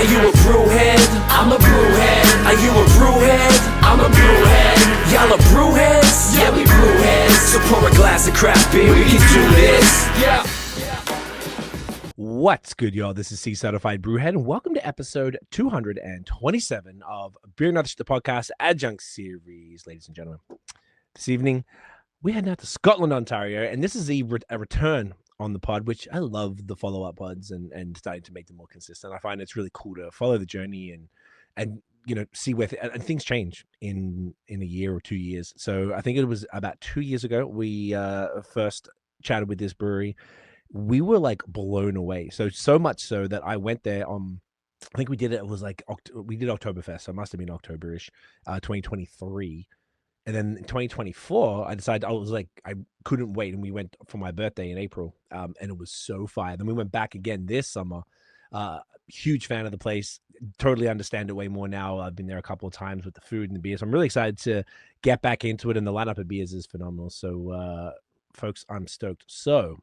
Are you a brewhead? I'm a brewhead. Are you a brewhead? I'm a brewhead. Y'all are brewheads? Yeah, we brewheads. So pour a glass of craft beer, we can do this. Yeah. What's good, y'all? This is C Certified Brewhead, and welcome to episode 227 of Beer and Other Shit, the podcast Adjunct series, ladies and gentlemen. This evening, we head out to Scotland, Ontario, and this is a return on the pod, which I love the follow-up pods and starting to make them more consistent. I find it's really cool to follow the journey and you know, see where and things change in a year or 2 years. So I think it was about 2 years ago we first chatted with this brewery. We were like blown away. So much so that I went there on, I think we did it. It was like we did Oktoberfest, so it must have been Octoberish, 2023. And then in 2024, I decided I was like, I couldn't wait. And we went for my birthday in April. And it was so fire. Then we went back again this summer. Huge fan of the place. Totally understand it way more now. I've been there a couple of times with the food and the beers. I'm really excited to get back into it. And the lineup of beers is phenomenal. So, folks, I'm stoked. So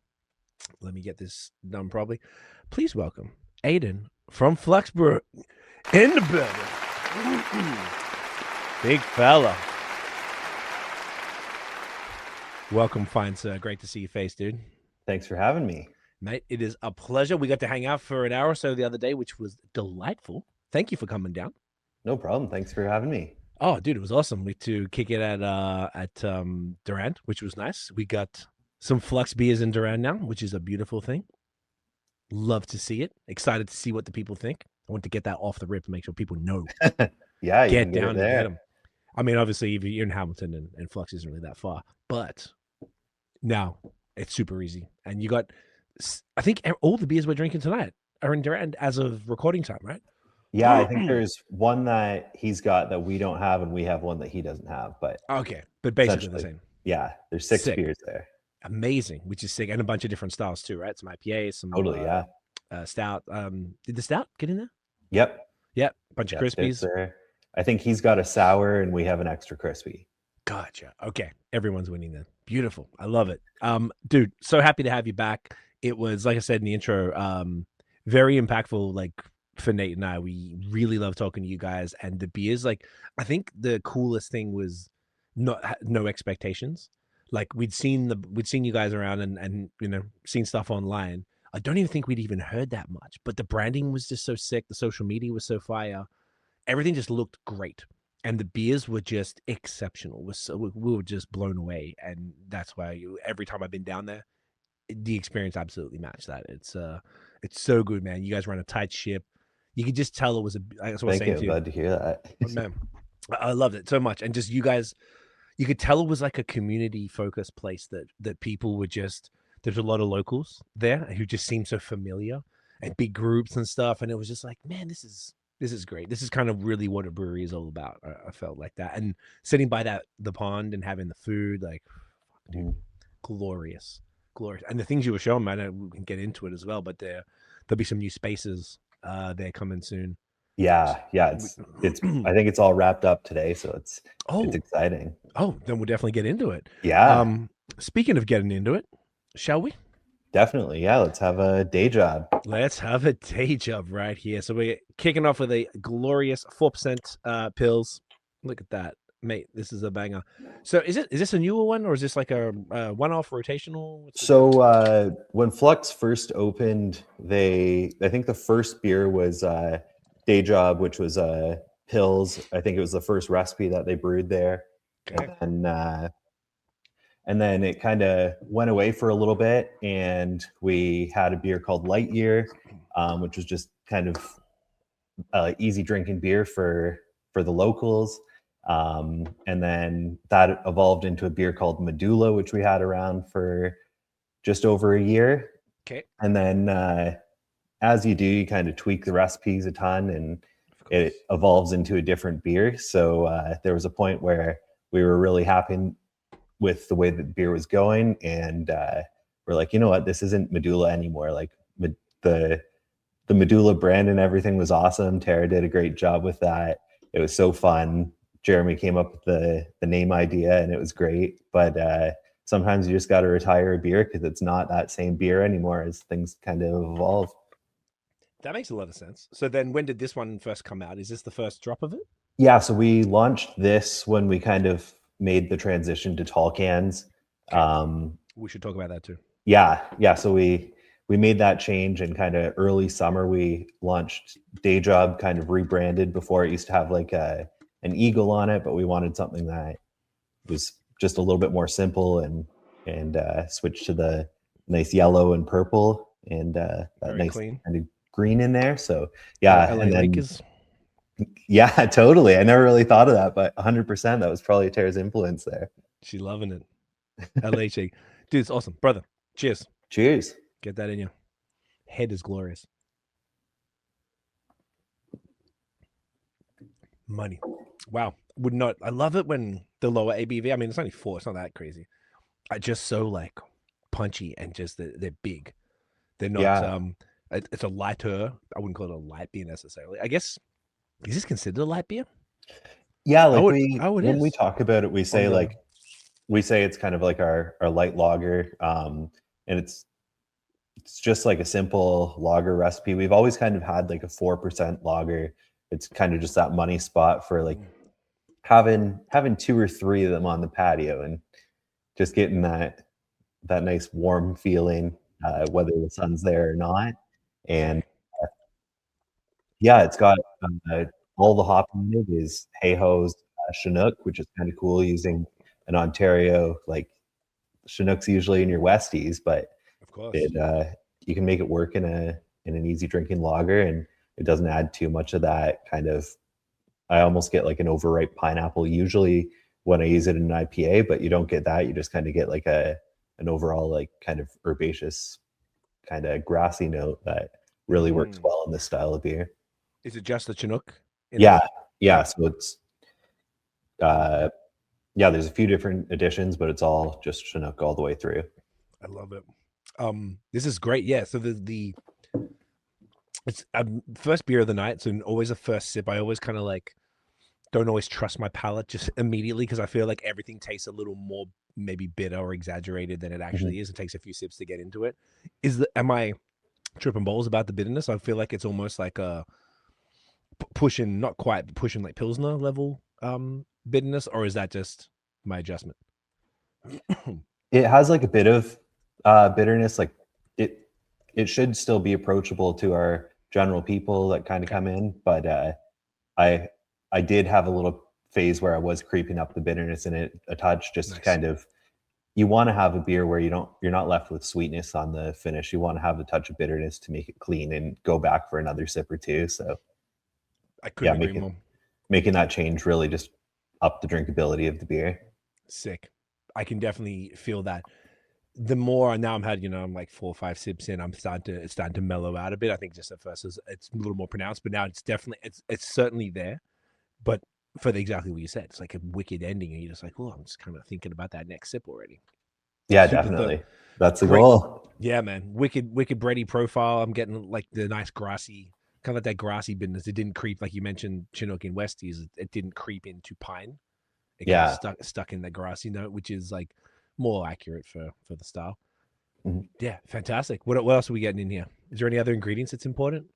let me get this done properly. Please welcome Aidan from Flux Brewing in the building. Big fella. Welcome, fine sir. Great to see your face, dude. Thanks for having me. Mate, it is a pleasure. We got to hang out for an hour or so the other day, which was delightful. Thank you for coming down. No problem. Thanks for having me. Oh, dude, it was awesome. We to kick it at Durand, which was nice. We got some Flux beers in Durand now, which is a beautiful thing. Love to see it. Excited to see what the people think. I want to get that off the rip and make sure people know. Yeah, you get down and get them. I mean, obviously, if you're in Hamilton and Flux isn't really that far, but now it's super easy. And you got, I think all the beers we're drinking tonight are in Durand as of recording time, right? Yeah, I think there's one that he's got that we don't have, and we have one that he doesn't have. But okay, but basically the same. Yeah, there's six beers there. Amazing, which is sick, and a bunch of different styles too, right? Some IPAs, some totally, stout. Did the stout get in there? Yep. Bunch of crispies. I think he's got a sour, and we have an extra crispy. Gotcha. Okay, everyone's winning then. Beautiful. I love it. Dude, so happy to have you back. It was, like I said in the intro, very impactful. Like for Nate and I, we really love talking to you guys, and the beers. Like, I think the coolest thing was no expectations. Like we'd seen you guys around and you know, seen stuff online. I don't even think we'd even heard that much, but the branding was just so sick. The social media was so fire. Everything just looked great. And the beers were just exceptional. We were just blown away. And that's why every time I've been down there, the experience absolutely matched that. It's so good, man. You guys run a tight ship. You could just tell it was that's what I was saying to you. Glad to hear that. Oh, man, I loved it so much. And just you guys, you could tell it was like a community focused place that people were just, there's a lot of locals there who just seemed so familiar and big groups and stuff. And it was just like, man, this is great. This is kind of really what a brewery is all about. I felt like that. And sitting by the pond and having the food, like, dude, glorious. And the things you were showing, man, we can get into it as well, but there'll be some new spaces there coming soon. Yeah. It's I think it's all wrapped up today, so it's exciting. Oh, then we'll definitely get into it. Yeah. Speaking of getting into it, shall we? Definitely. Yeah. Let's have a day job. Let's have a day job right here. So we're kicking off with a glorious 4% pills. Look at that, mate. This is a banger. So is this a newer one, or is this like a one-off rotational? So when Flux first opened, I think the first beer was Day Job, which was pills. I think it was the first recipe that they brewed there. Okay. And then it kind of went away for a little bit, and we had a beer called Light Year, which was just kind of easy drinking beer for the locals. And then that evolved into a beer called Medulla, which we had around for just over a year. Okay. And then as you do, you kind of tweak the recipes a ton, and it evolves into a different beer. So there was a point where we were really happy with the way that the beer was going, and we're like, you know what, this isn't Medulla anymore. Like the Medulla brand and everything was awesome. Tara did a great job with that. It was so fun. Jeremy came up with the name idea, and it was great. But sometimes you just got to retire a beer because it's not that same beer anymore as things kind of evolve. That makes a lot of sense. So then when did this one first come out? Is this the first drop of it? Yeah, so we launched this when we kind of made the transition to tall cans. We should talk about that too. Yeah. So we made that change in kind of early summer. We launched Day Job, kind of rebranded. Before it used to have like an eagle on it, but we wanted something that was just a little bit more simple and switched to the nice yellow and purple and that Very nice clean. kind of green in there. So yeah, LA and then, Lakers. yeah, totally. I never really thought of that, but 100% that was probably Tara's influence there. She loving it. LA chick. Dude, it's awesome. Brother, cheers. Cheers. Get that in you. Head is glorious. Money. Wow. Would not. I love it when the lower ABV. I mean, it's only 4. It's not that crazy. I just so like punchy and just they're big. They're not. Yeah. It's a lighter. I wouldn't call it a light beer necessarily. I guess. Is this considered a light beer? Yeah, like when we talk about it, we say it's kind of like our light lager, and it's just like a simple lager recipe. We've always kind of had like a 4% lager. It's kind of just that money spot for like having 2 or 3 of them on the patio and just getting that nice warm feeling, whether the sun's there or not. And yeah, it's got all the hop in it is Hey-Ho's Chinook, which is kind of cool using an Ontario, like Chinook's usually in your Westies, but Of course. you can make it work in an easy drinking lager, and it doesn't add too much of that kind of. I almost get like an overripe pineapple usually when I use it in an IPA, but you don't get that. You just kind of get like an overall like kind of herbaceous, kind of grassy note that really works well in this style of beer. Is it just the Chinook? Yeah. So it's there's a few different editions, but it's all just Chinook all the way through. I love it. This is great. Yeah. So it's first beer of the night. So always a first sip. I always kind of like don't always trust my palate just immediately because I feel like everything tastes a little more maybe bitter or exaggerated than it actually is. It takes a few sips to get into it. Am I tripping balls about the bitterness? I feel like it's almost like a pushing, not quite, but pushing like Pilsner level bitterness, or is that just my adjustment? It has like a bit of bitterness. Like it should still be approachable to our general people that kind of come in, but I did have a little phase where I was creeping up the bitterness in it a touch, just to kind of. You want to have a beer where you're not left with sweetness on the finish. You want to have a touch of bitterness to make it clean and go back for another sip or two. So I couldn't agree more. Making that change really just up the drinkability of the beer. Sick. I can definitely feel that. The more now I'm had, I'm like 4 or 5 sips in, it's starting to mellow out a bit. I think just at first it's a little more pronounced, but now it's definitely it's certainly there. But for exactly what you said, it's like a wicked ending, and you're just like, oh, I'm just kind of thinking about that next sip already. Yeah, definitely. That's the goal. Yeah, man. Wicked bready profile. I'm getting like the nice grassy, kind of like that grassy bitterness. It didn't creep, like you mentioned, Chinook in Westies. It didn't creep into pine. It kind of stuck in the grassy note, which is like more accurate for the style. Yeah, fantastic. What else are we getting in here? Is there any other ingredients that's important?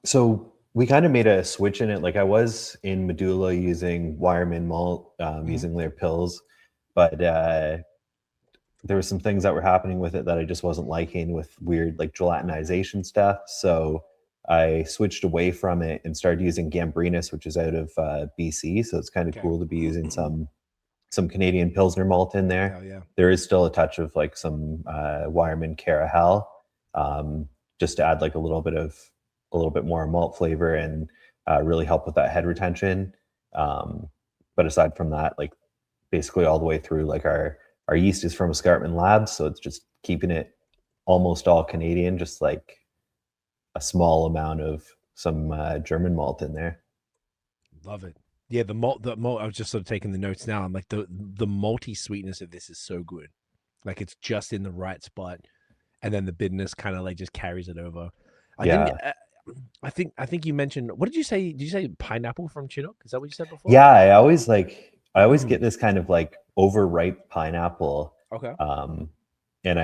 So we kind of made a switch in it. Like I was in Medulla using Wireman malt, using their pills, but there were some things that were happening with it that I just wasn't liking, with weird like gelatinization stuff. So I switched away from it and started using Gambrinus, which is out of BC. So it's kind of cool to be using some Canadian Pilsner malt in there. Hell yeah. There is still a touch of like some Wireman Carahel, just to add like a little bit more malt flavor and really help with that head retention. But aside from that, like basically all the way through, like our yeast is from Escarpment Labs, so it's just keeping it almost all Canadian, just like a small amount of some German malt in there. Love it. Yeah, the malt. I was just sort of taking the notes now. I'm like the malty sweetness of this is so good. Like it's just in the right spot, and then the bitterness kind of like just carries it over. I think you mentioned. What did you say? Did you say pineapple from Chinook? Is that what you said before? Yeah, I always get this kind of like overripe pineapple. Okay. And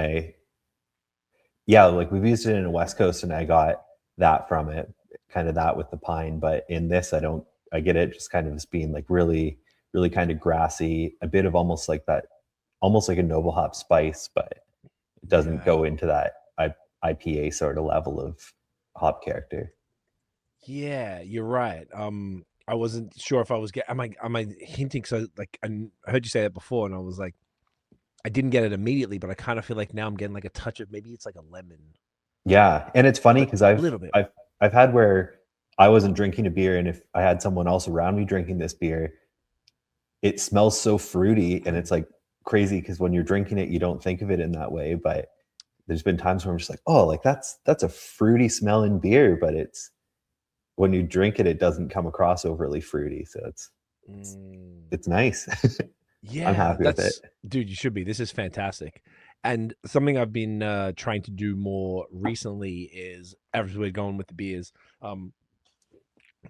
like we've used it in the West Coast, and I got that from it, kind of that with the pine. But in this, I get it just kind of as being like really, really kind of grassy, a bit of almost like a noble hop spice, but it doesn't go into that IPA sort of level of hop character. Yeah, you're right. I wasn't sure if I was am I hinting? So like I heard you say that before, and I was like, I didn't get it immediately, but I kind of feel like now I'm getting like a touch of maybe it's like a lemon. Yeah, and it's funny because a little bit. I've had where I wasn't drinking a beer, and if I had someone else around me drinking this beer, it smells so fruity, and it's like crazy because when you're drinking it, you don't think of it in that way. But there's been times where I'm just like, oh, like that's a fruity smelling beer, but it's when you drink it, it doesn't come across overly fruity. So it's nice. Yeah, I'm happy with it. Dude, you should be. This is fantastic. And something I've been trying to do more recently is, as we're going with the beers,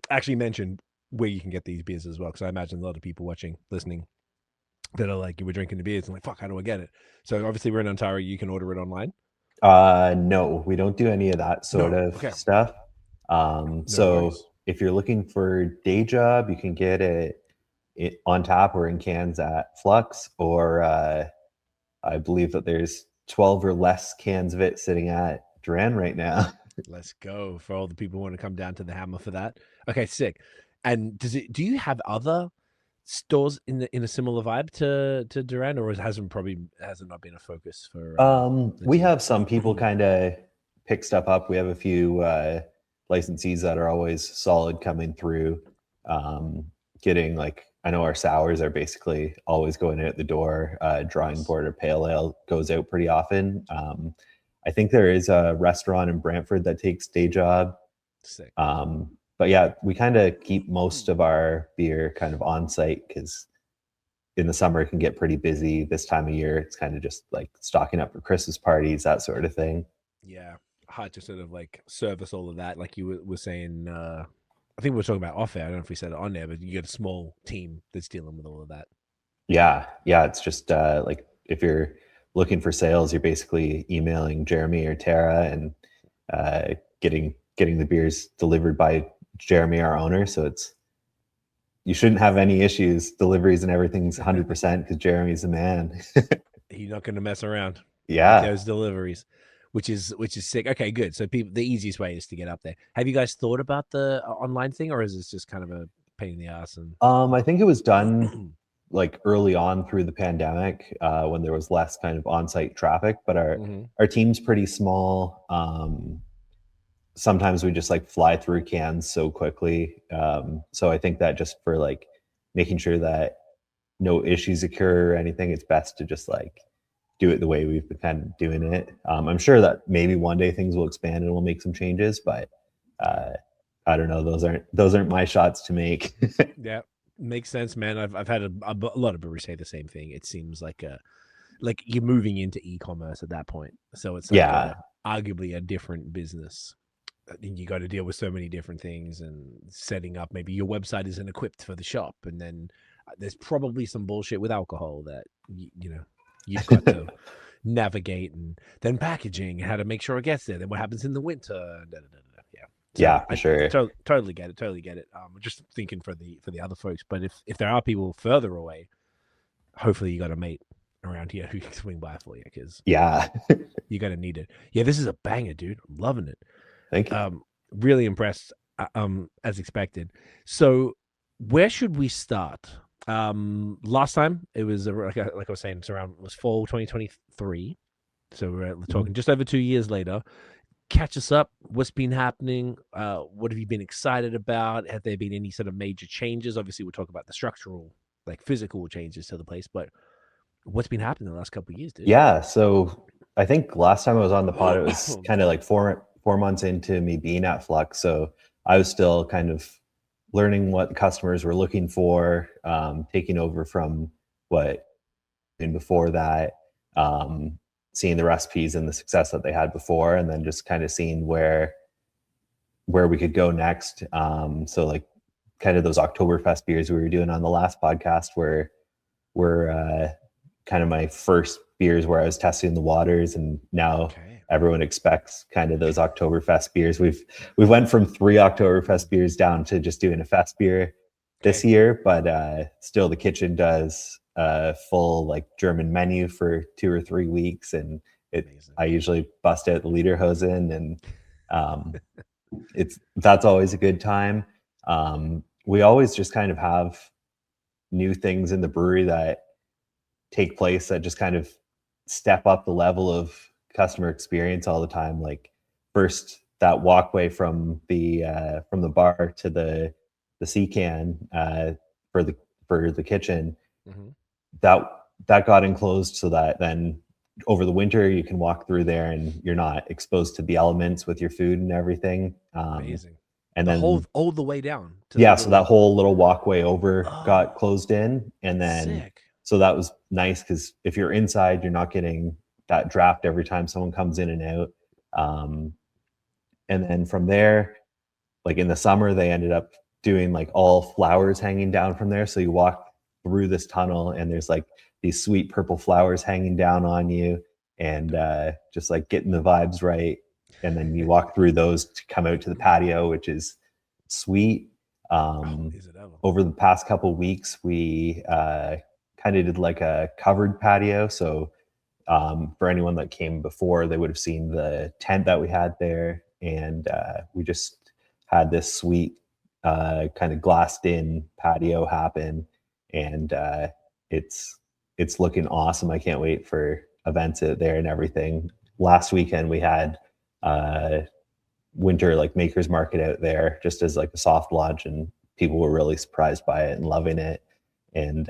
actually mention where you can get these beers as well, because I imagine a lot of people listening, that are like, you were drinking the beers and like, fuck, how do I get it? So obviously we're in Ontario, you can order it online. No, we don't do any of that sort of stuff. So if you're looking for Day Job, you can get it on tap or in cans at Flux, or I believe that there's 12 or less cans of it sitting at Duran right now. Let's go, for all the people who want to come down to the Hammer for that. Okay, sick. And do you have other stores in a similar vibe to Duran, or hasn't not been a focus for we have some people kind of pick stuff up. We have a few licensees that are always solid coming through, getting like, I know our sours are basically always going out the door. Drawing board or pale ale goes out pretty often. I think there is a restaurant in Brantford that takes Day Job. Sick. But yeah, we kind of keep most of our beer kind of on site because in the summer it can get pretty busy. This time of year, it's kind of just like stocking up for Christmas parties, that sort of thing. Yeah, hard to sort of like service all of that. Like you were saying, I think we were talking about off air. I don't know if we said it on there, but you get a small team that's dealing with all of that. Yeah. It's just like if you're looking for sales, you're basically emailing Jeremy or Tara and getting the beers delivered by Jeremy, our owner. So you shouldn't have any issues. Deliveries and everything's 100% because Jeremy's the man. He's not going to mess around. Yeah, those deliveries, which is sick. Okay, good. So the easiest way is to get up there. Have you guys thought about the online thing, or is this just kind of a pain in the ass? And I think it was done like early on through the pandemic when there was less kind of on-site traffic. But our team's pretty small. Sometimes we just like fly through cans so quickly. So I think that just for like making sure that no issues occur or anything, it's best to just like do it the way we've been kind of doing it. I'm sure that maybe one day things will expand and we'll make some changes, but I don't know. Those aren't my shots to make. Yeah, makes sense, man. I've had a lot of brewers say the same thing. It seems like you're moving into e-commerce at that point, so it's like arguably a different business. You got to deal with so many different things and setting up. Maybe your website isn't equipped for the shop, and then there's probably some bullshit with alcohol that you've got to navigate, and then packaging, how to make sure it gets there. Then what happens in the winter? Yeah, for sure. Totally get it. Just thinking for the other folks, but if there are people further away, hopefully you got a mate around here who can swing by for you, because you're gonna need it. Yeah, this is a banger, dude. I'm loving it. Thank you. Really impressed, as expected. So where should we start? Last time it was like I was saying, it was fall 2023. So we're talking just over 2 years later. Catch us up. What's been happening? What have you been excited about? Have there been any sort of major changes? Obviously, we'll talk about the structural, like physical changes to the place, but what's been happening the last couple of years, dude? Yeah. So I think last time I was on the pod, it was kind of like 4 months into me being at Flux. So I was still kind of learning what customers were looking for, taking over from and before that, seeing the recipes and the success that they had before, and then just kind of seeing where we could go next. So like kind of those Oktoberfest beers we were doing on the last podcast were kind of my first beers where I was testing the waters, and now everyone expects kind of those Oktoberfest beers. We've went from 3 Oktoberfest beers down to just doing a fest beer this year, but still the kitchen does a full like German menu for 2 or 3 weeks, and I usually bust out the Lederhosen, and that's always a good time. We always just kind of have new things in the brewery that take place that just kind of step up the level of customer experience all the time. Like first that walkway from the bar to the sea can for the kitchen, Mm-hmm. that got enclosed so that then over the winter you can walk through there and you're not exposed to the elements with your food and everything. Amazing. And the then whole all the way down to so that whole little walkway over got closed in, and then sick. So that was nice because if you're inside, you're not getting that draft every time someone comes in and out. And then from there, like in the summer, they ended up doing like all flowers hanging down from there. So you walk through this tunnel and there's like these sweet purple flowers hanging down on you, and just like getting the vibes right. And then you walk through those to come out to the patio, which is sweet. Is it ever? Over the past couple of weeks, we kind of did like a covered patio. So for anyone that came before, they would have seen the tent that we had there, and we just had this sweet kind of glassed in patio happen, and it's looking awesome. I can't wait for events out there and everything. Last weekend we had winter like makers market out there just as like a soft launch, and people were really surprised by it and loving it. And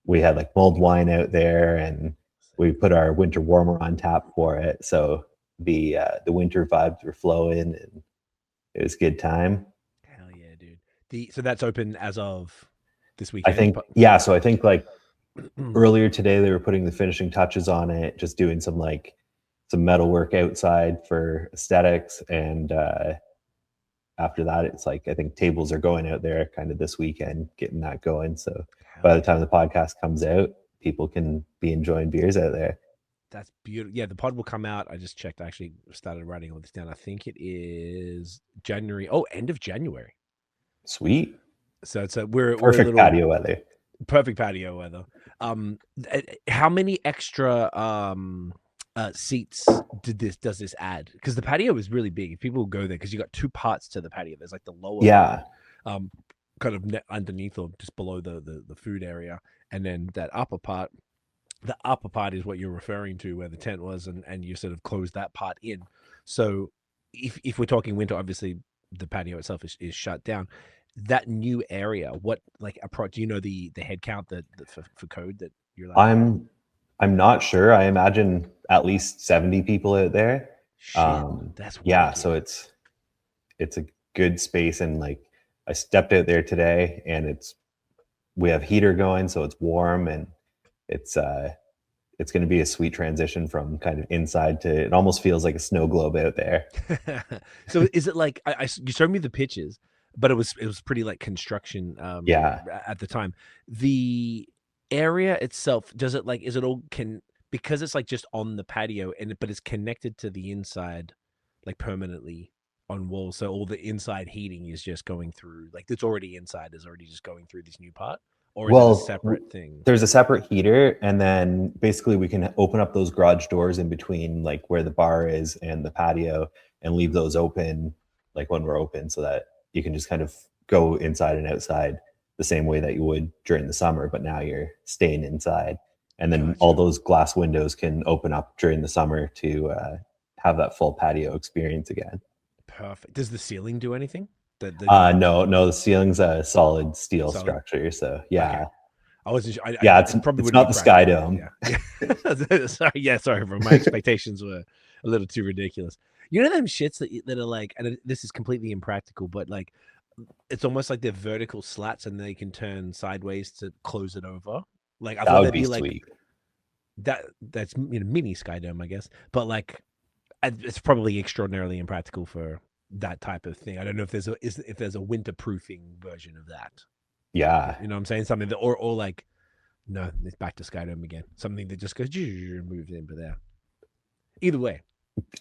we had like mulled wine out there, and we put our winter warmer on tap for it. So the winter vibes were flowing, and it was a good time. Hell yeah, dude. So that's open as of this weekend? I think, yeah. So I think like earlier today, they were putting the finishing touches on it, just doing some metal work outside for aesthetics. And after that, it's like, I think tables are going out there kind of this weekend, getting that going. So by the time the podcast comes out, people can be enjoying beers out there. That's beautiful. Yeah, the pod will come out. I just checked. I actually started writing all this down. I think it is January. Oh, end of January. Sweet. So we're perfect little, patio weather. Perfect patio weather. How many extra seats does this add? Because the patio is really big. If people go there, because you got 2 parts to the patio. There's like the lower part, kind of underneath or just below the food area, and then that upper part. The upper part is what you're referring to, where the tent was, and you sort of close that part in. So if we're talking winter, obviously the patio itself is shut down. That new area, what like do you know the head count that for code that you're like? I'm not sure. I imagine at least 70 people out there. Shit, that's wicked. So it's a good space, and like I stepped out there today, and we have heater going, so it's warm, and it's going to be a sweet transition from kind of inside to, it almost feels like a snow globe out there. So is it like you showed me the pictures, but it was pretty like construction at the time. The area itself, does it like, is it all because it's like just on the patio, but it's connected to the inside like permanently on walls, so all the inside heating is just going through, like it's already inside is already just going through this new part? Or is it a separate thing? There's a separate heater, and then basically we can open up those garage doors in between like where the bar is and the patio, and leave those open like when we're open, so that you can just kind of go inside and outside the same way that you would during the summer, but now you're staying inside. And then all those glass windows can open up during the summer to have that full patio experience again. Perfect. Does the ceiling do anything? No, the ceiling's a solid steel structure. So yeah. Okay. I wasn't sure. It's not the Sky Dome. Yeah. Sorry, bro. My expectations were a little too ridiculous. You know them shits that are like, and this is completely impractical, but like it's almost like they're vertical slats and they can turn sideways to close it over. Like I thought that'd be like sweet. That's mini Sky Dome, I guess. But like it's probably extraordinarily impractical for that type of thing. I don't know if there's a winterproofing version of that. Yeah. You know what I'm saying? Something that or like no, it's back to Sky Dome again. Something that just goes moves in for there. Either way,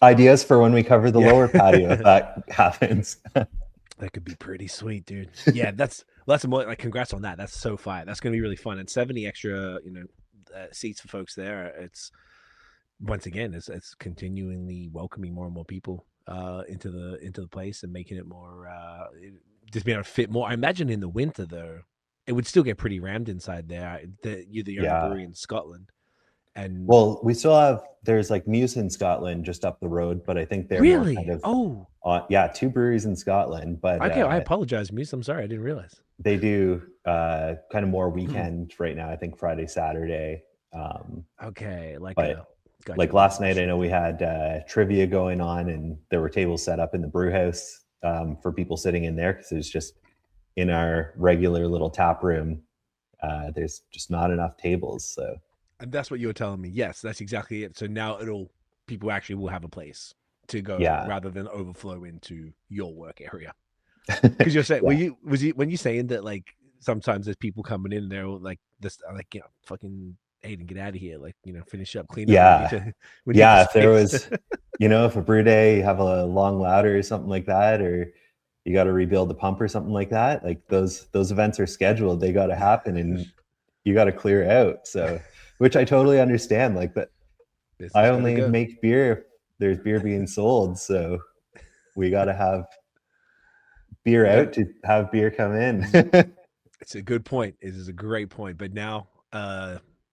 ideas for when we cover the Yeah. lower patio if that happens. That could be pretty sweet, dude. Yeah, that's more like congrats on that. That's so fire. That's gonna be really fun. And 70 extra, seats for folks there. It's once again, it's continually welcoming more and more people into the place and making it more just being able to fit more. I imagine in the winter though, it would still get pretty rammed inside there. You're the only Yeah. brewery in Scotland, and Well, we still have, there's like Muse in Scotland just up the road, but I think they're more really, kind of oh, yeah, 2 breweries in Scotland, but okay. I apologize, Muse. I'm sorry, I didn't realize. they do kind of more weekend right now. I think Friday, Saturday. Okay, But gotcha. like last night, I know we had trivia going on, and there were tables set up in the brew house for people sitting in there because it was just in our regular little tap room. There's just not enough tables, so. And that's what you were telling me. Yes, that's exactly it. So now people actually will have a place to go rather than overflow into your work area. Because you're saying, when you saying that like sometimes there's people coming in and they're like this, like fucking Aiden, get out of here, like finish up, clean up. Yeah, if there was, if a brew day, you have a long ladder or something like that, or you got to rebuild the pump or something like that. Like those events are scheduled; they got to happen, and you got to clear out. So, which I totally understand. Like that, I only make beer if there's beer being sold, so we got to have beer out to have beer come in. It's a good point. It is a great point. But now,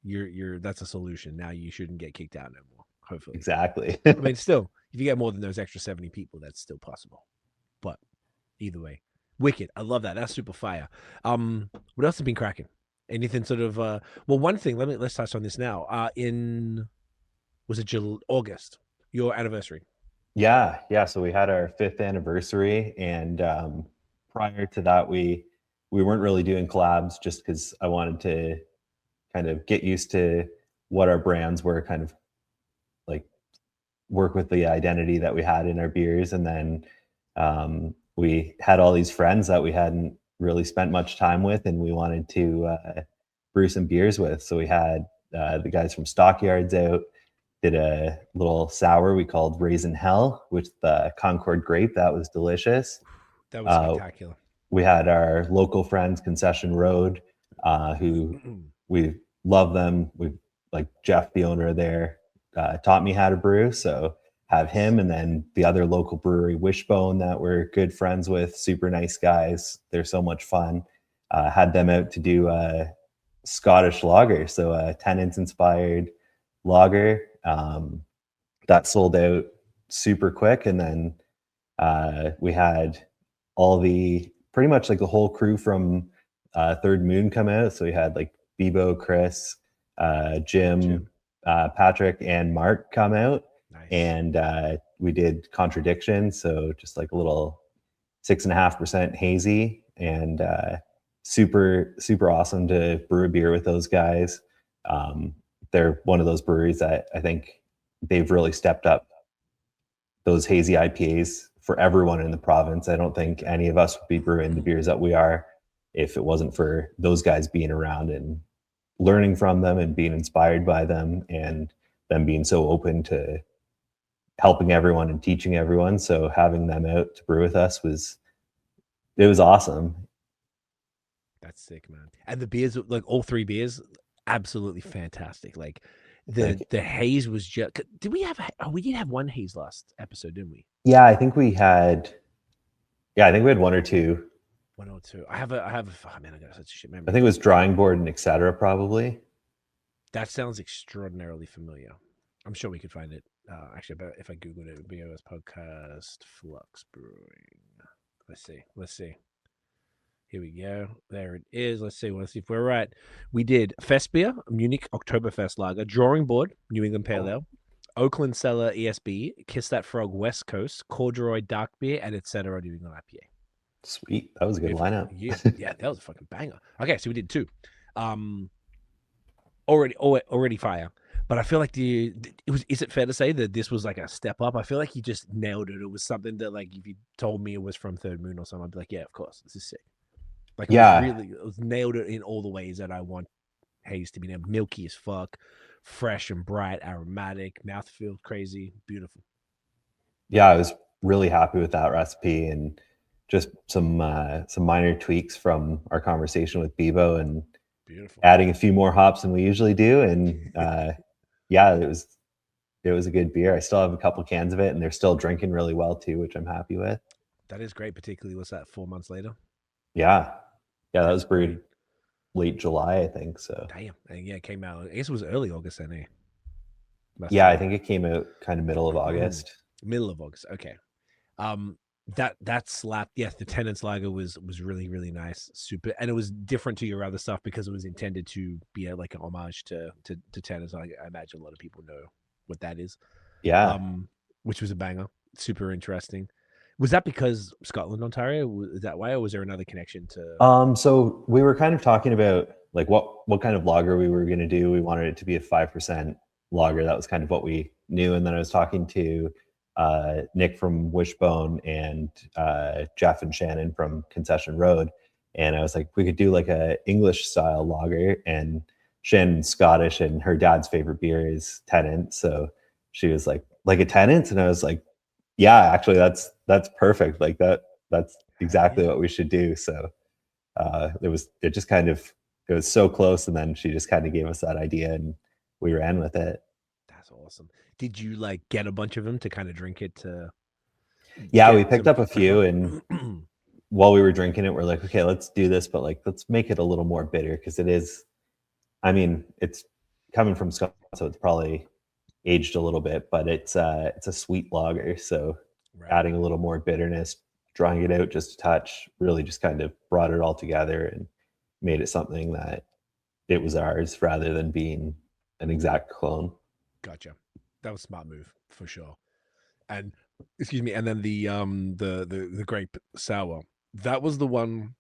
you're that's a solution. Now you shouldn't get kicked out no more. Hopefully, exactly. I mean, still, if you get more than those extra 70 people, that's still possible. But either way, wicked. I love that. That's super fire. What else has been cracking? Anything sort of? Well, one thing. Let's touch on this now. Was it August? Your anniversary. Yeah. So we had our 5th anniversary, and prior to that, we weren't really doing collabs just because I wanted to kind of get used to what our brands were, kind of like work with the identity that we had in our beers. And then we had all these friends that we hadn't really spent much time with, and we wanted to brew some beers with. So we had the guys from Stockyards out, did a little sour we called Raisin Hell with the Concord grape. That was delicious. That was spectacular. We had our local friends, Concession Road, who we love them. We like Jeff, the owner there, taught me how to brew. So have him, and then the other local brewery, Wishbone, that we're good friends with, super nice guys. They're so much fun. Had them out to do a Scottish lager, so a Tennant's inspired lager. That sold out super quick, and then we had pretty much like the whole crew from Third Moon come out. So we had like Bebo, Chris, Jim, Patrick, and Mark come out. Nice. And we did Contradiction, so just like a little 6.5% hazy, and super awesome to brew a beer with those guys. They're one of those breweries that I think they've really stepped up those hazy IPAs for everyone in the province. I don't think any of us would be brewing the beers that we are if it wasn't for those guys being around and learning from them and being inspired by them, and them being so open to helping everyone and teaching everyone. So having them out to brew with us was awesome. That's sick, man. And the beers, like all 3 beers, absolutely fantastic. Like the haze was just. Did we have? We did have one haze last episode, didn't we? Yeah, I think we had. Yeah, I think we had 1 or 2. 1 or 2. I have. Oh man, I got such a shit memory. I think it was Drawing Board and etc. Probably. That sounds extraordinarily familiar. I'm sure we could find it. Actually, if I googled it, BAOS podcast Flux Brewing. Let's see. Here we go. There it is. Let's see if we're right. We did Fest Beer, Munich Oktoberfest Lager, Drawing Board, New England Pale Ale, Oakland Cellar ESB, Kiss That Frog West Coast, Corduroy Dark Beer, and etc. New England IPA. Sweet. That was a good lineup. Yeah, that was a fucking banger. Okay, so we did 2. Already fire. But I feel like is it fair to say that this was like a step up? I feel like you just nailed it. It was something that, like, if you told me it was from Third Moon or something, I'd be like, yeah, of course, this is sick. Like, it was nailed it in all the ways that I want haze to be nailed. Milky as fuck, fresh and bright, aromatic, mouthfeel crazy, beautiful. Yeah, I was really happy with that recipe, and just some minor tweaks from our conversation with Bebo, and Beautiful. adding a few more hops than we usually do. And yeah, it was a good beer. I still have a couple cans of it, and they're still drinking really well too, which I'm happy with. That is great, particularly what's that, 4 months later? Yeah, yeah, that That's was brewed great. late July, I think. So Damn. And yeah, it came out. I guess it was early August then, eh? Must yeah, have I been. think it came out kind of middle of August. Middle of August. Okay. Um, that slap, yes, the Tenants Lager was really really nice, super, and it was different to your other stuff because it was intended to be like an homage to Tenants. I imagine a lot of people know what that is. Yeah. Um, which was a banger, super interesting. Was that because Scotland, Ontario? Is that why, or was there another connection to? So we were kind of talking about like what kind of lager we were going to do. We wanted it to be a 5% lager. That was kind of what we knew. And then I was talking to Nick from Wishbone and Jeff and Shannon from Concession Road, and I was like, we could do like a English style lager. And Shannon's Scottish, and her dad's favorite beer is Tennant. So she was like a Tennant, and I was like, yeah, actually, that's perfect. Like that's exactly what we should do. So it just kind of, it was so close, and then she just kind of gave us that idea, and we ran with it. That's awesome. Did you like get a bunch of them to kind of drink it to Yeah, we get picked some up a few, and flavor? while we were drinking it, we're like, okay, let's do this, but like let's make it a little more bitter, because it is, I mean, it's coming from Scotland, so it's probably aged a little bit, but it's a sweet lager, so Right. adding a little more bitterness, drawing it out just a touch, really just kind of brought it all together and made it something that it was ours rather than being an exact clone. Gotcha. That was a smart move for sure. And excuse me, and then the grape sour. That was the one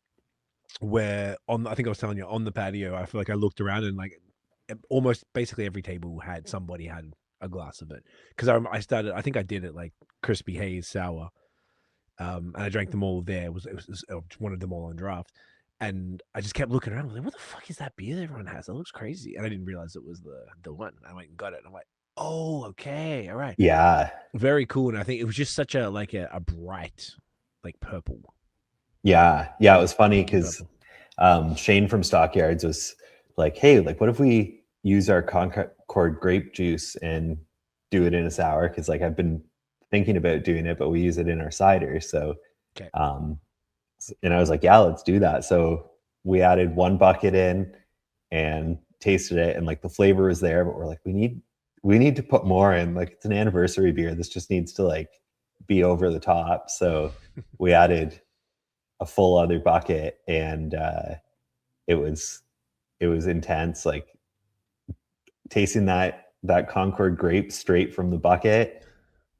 where on, I think I was telling you, on the patio, I feel like I looked around and like almost basically every table had somebody had a glass of it, because I started, I think I did it like crispy haze sour, and I drank them all there. I just wanted them all on draft, and I just kept looking around. I was like, what the fuck is that beer that everyone has? That looks crazy, and I didn't realize it was the one. I went and got it, and I'm like, oh, okay, all right, Yeah. very cool. And I think it was just such a like a bright like purple. Yeah. Yeah. It was funny Pinky because purple. Shane from Stockyards was like, hey, like, what if we use our Concord grape juice and do it in a sour? Because like I've been thinking about doing it, but we use it in our cider. So, Okay. and I was like, yeah, let's do that. So we added one bucket in and tasted it, and like the flavor was there, but we're like, we need to put more in. Like it's an anniversary beer. This just needs to like be over the top. So we added a full other bucket, and it was intense. Like tasting that Concord grape straight from the bucket,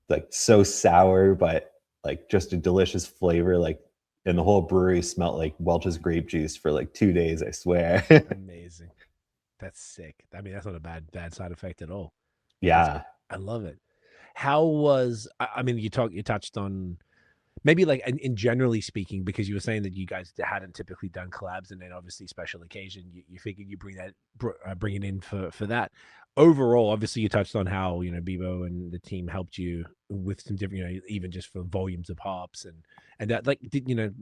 like so sour, but like just a delicious flavor. Like, and the whole brewery smelled like Welch's grape juice for like 2 days, I swear. Amazing. That's sick. I mean, that's not a bad side effect at all. That's Yeah. good. I love it. How was, I mean, you touched on maybe like in generally speaking, because you were saying that you guys hadn't typically done collabs, and then obviously special occasion, you figured you bring it in for that. Overall, obviously you touched on how, Bebo and the team helped you with some different, even just for volumes of hops and that, like,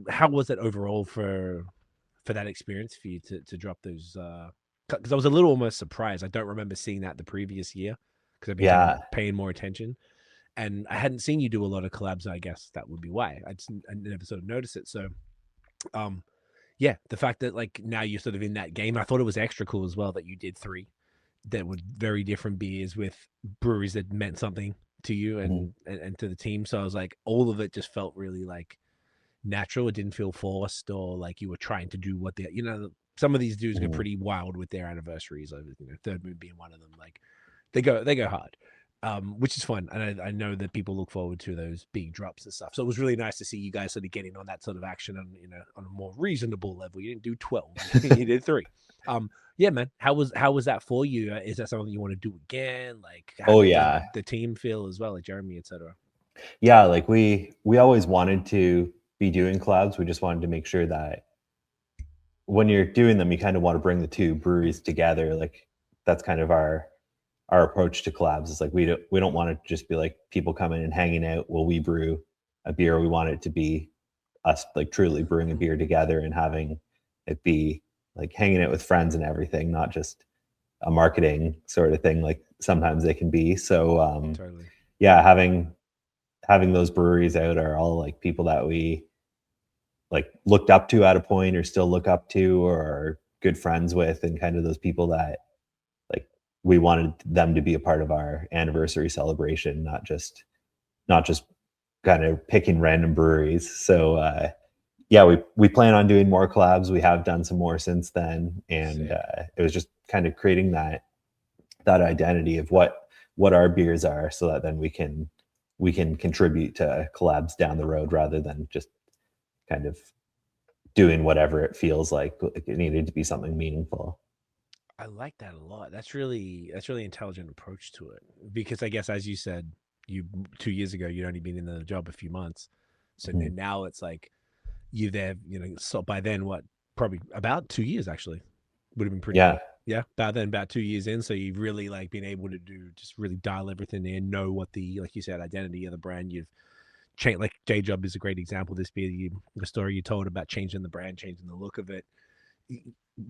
how was that overall for that experience for you to drop those? Because I was a little almost surprised. I don't remember seeing that the previous year because I've been kind of Yeah. paying more attention, and I hadn't seen you do a lot of collabs. I guess that would be why I never sort of noticed it. So, yeah, the fact that like now you're sort of in that game, I thought it was extra cool as well that you did 3 that were very different beers with breweries that meant something to you Mhm. and to the team. So I was like, all of it just felt really like natural. It didn't feel forced or like you were trying to do what some of these dudes go Mhm. pretty wild with their anniversaries. Over, Third Moon being one of them. Like they go hard, which is fun, and I know that people look forward to those big drops and stuff. So it was really nice to see you guys sort of getting on that sort of action on on a more reasonable level. You didn't do 12, you did 3. Yeah, man. How was that for you? Is that something you want to do again? Like, how Oh did yeah. the team feel as well, like Jeremy, etc.? Yeah, like we always wanted to be doing collabs. We just wanted to make sure that when you're doing them, you kind of want to bring the two breweries together. Like that's kind of our our approach to collabs is like we don't want to just be like people coming and hanging out while we brew a beer. We want it to be us like truly brewing a beer together and having it be like hanging out with friends and everything, not just a marketing sort of thing like sometimes they can be. So Totally. yeah, having those breweries out are all like people that we like looked up to at a point or still look up to or are good friends with, and kind of those people that like we wanted them to be a part of our anniversary celebration, not just kind of picking random breweries. So yeah, we plan on doing more collabs. We have done some more since then, and it was just kind of creating that identity of what our beers are, so that then we can contribute to collabs down the road rather than just kind of doing whatever it feels like it needed to be something meaningful. I like that a lot. That's really intelligent approach to it, because I guess, as you said, 2 years ago you'd only been in the job a few months, so now it's like you're there, so by then, what, probably about 2 years actually would have been pretty about 2 years in, so you've really like been able to just really dial everything in, know what the, like you said, identity of the brand. You've changed, like J-Job is a great example. This beer, the story you told about changing the brand, changing the look of it,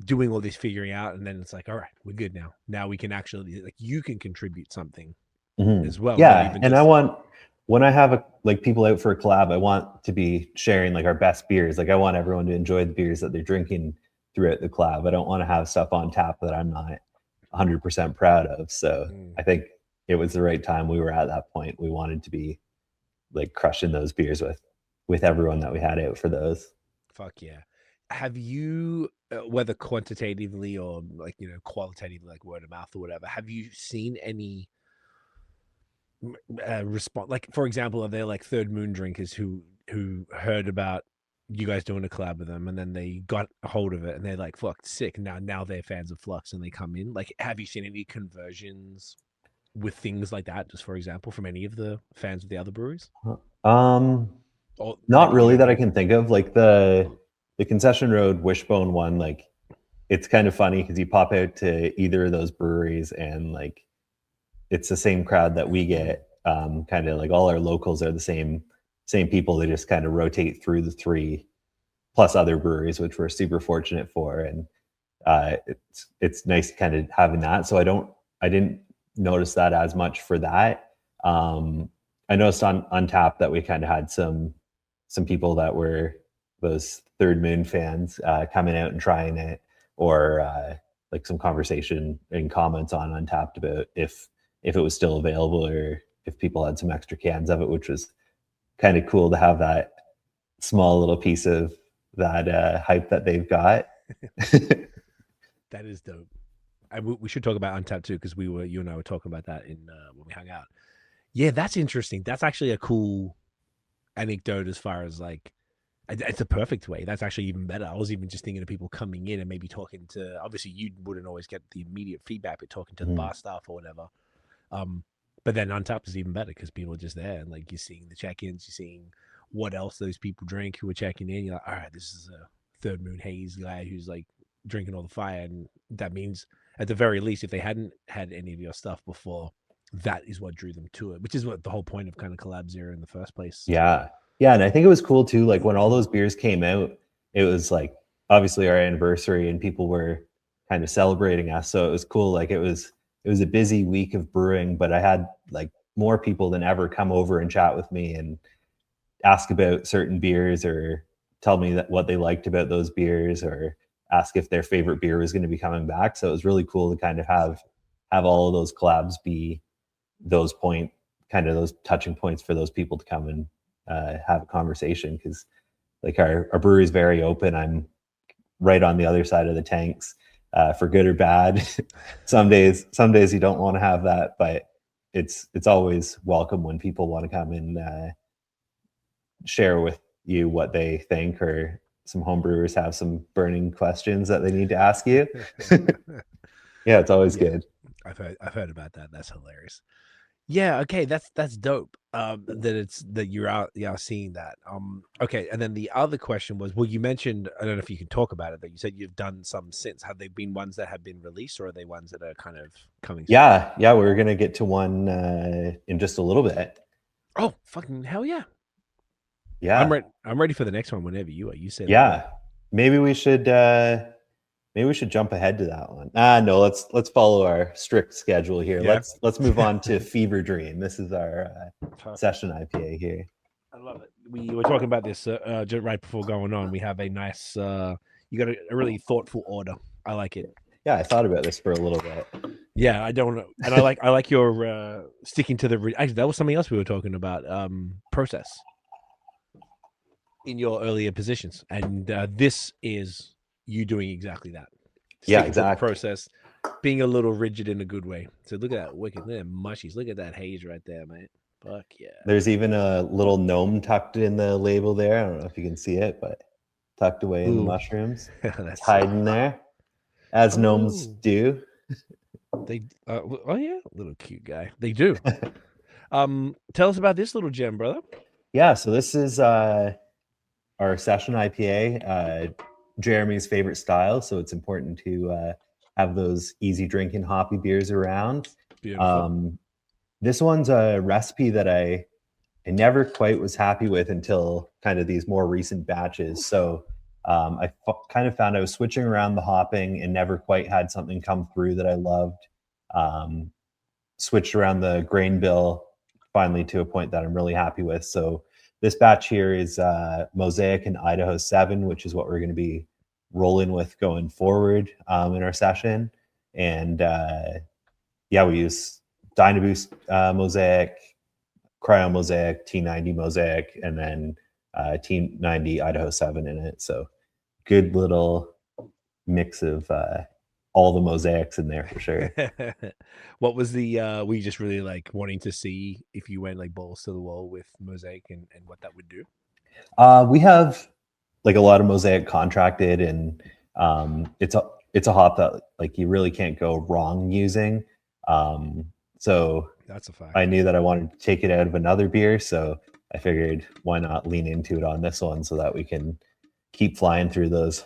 doing all this figuring out, and then it's like, all right, we're good now we can actually, like, you can contribute something as well. Yeah, and I want, when I have like people out for a collab, I want to be sharing like our best beers. Like I want everyone to enjoy the beers that they're drinking throughout the collab. I don't want to have stuff on tap that I'm not 100% proud of. So I think it was the right time. We were at that point. We wanted to be like crushing those beers with everyone that we had out for those. Fuck yeah. Have you, whether quantitatively or like, qualitatively, like word of mouth or whatever, have you seen any response? Like, for example, are there like Third Moon drinkers who heard about you guys doing a collab with them, and then they got a hold of it and they're like, fuck, sick, now they're fans of Flux and they come in? Like, have you seen any conversions with things like that, just for example, from any of the fans of the other breweries? Not really that I can think of. Like the Concession Road Wishbone one, like it's kind of funny because you pop out to either of those breweries and like it's the same crowd that we get. Kind of like all our locals are the same people. They just kind of rotate through the 3 plus other breweries, which we're super fortunate for. And it's nice kind of having that. So I didn't notice that as much for that. I noticed on Untappd that we kind of had some people that were those Third Moon fans coming out and trying it, or like some conversation and comments on Untappd about if it was still available or if people had some extra cans of it, which was kind of cool to have that small little piece of that hype that they've got. That is dope. We should talk about Untappd too, because you and I were talking about that in when we hung out. Yeah, that's interesting. That's actually a cool anecdote, as far as like, it's a perfect way. That's actually even better. I was even just thinking of people coming in and maybe talking to, obviously you wouldn't always get the immediate feedback, but talking to the bar staff or whatever. But then Untappd is even better because people are just there, and like you're seeing the check-ins, you're seeing what else those people drink who are checking in. You're like, all right, this is a Third Moon Haze guy who's like drinking all the fire, and that means at the very least, if they hadn't had any of your stuff before, that is what drew them to it, which is what the whole point of kind of collabs are in the first place. Yeah, and I think it was cool too. Like when all those beers came out, it was like obviously our anniversary, and people were kind of celebrating us. So it was cool. Like it was a busy week of brewing, but I had like more people than ever come over and chat with me and ask about certain beers, or tell me that what they liked about those beers, or ask if their favorite beer was going to be coming back. So it was really cool to kind of have all of those collabs be those touching points for those people to come and have a conversation, because like our brewery is very open. I'm right on the other side of the tanks, for good or bad. Some days you don't want to have that, but it's always welcome when people want to come and share with you what they think, or some homebrewers have some burning questions that they need to ask you. Yeah, it's always good. I've heard about that. That's hilarious. Yeah, okay, that's dope. That you're out, yeah, seeing that. Okay, and then the other question was, well, you mentioned, I don't know if you can talk about it, but you said you've done some since. Have they been ones that have been released, or are they ones that are kind of coming soon? Yeah, we're gonna get to one in just a little bit. Oh, fucking hell yeah! I'm Yeah, ready. I'm ready for the next one whenever you are. You say the word. yeah. Maybe we should jump ahead to that one. No, let's follow our strict schedule here. Yeah. Let's move on to Fever Dream. This is our Perfect. session IPA here. I love it. We were talking about this just right before going on. We have a nice, you got a really thoughtful order. I like it. Yeah, I thought about this for a little bit. Yeah, I don't know, and I like your sticking to the. Actually, that was something else we were talking about. Process in your earlier positions, and this is you doing exactly that. Yeah, Sticking to the exactly. process, being a little rigid in a good way. So look at that wicked, look at that mushies, look at that haze right there, man. Fuck yeah. There's even a little gnome tucked in the label there. I don't know if you can see it, but tucked away in the Ooh. mushrooms. That's It's hiding there, as gnomes Oh. do. They oh yeah, little cute guy. They do. Tell us about this little gem, brother. Yeah, so this is our session IPA, Jeremy's favorite style. So it's important to have those easy drinking hoppy beers around. Beautiful. This one's a recipe that I never quite was happy with until kind of these more recent batches. So kind of found I was switching around the hopping and never quite had something come through that I loved. Switched around the grain bill finally to a point that I'm really happy with. So this batch here is Mosaic and Idaho 7, which is what we're going to be rolling with going forward in our session. And yeah, we use Dynaboost Mosaic, Cryo Mosaic, T90 Mosaic, and then T90 Idaho 7 in it. So good little mix of all the mosaics in there for sure. What was the were you just really like wanting to see if you went like balls to the wall with Mosaic and what that would do? We have like a lot of Mosaic contracted, and it's a hop that like you really can't go wrong using. So That's a fact. I knew that I wanted to take it out of another beer, so I figured why not lean into it on this one so that we can keep flying through those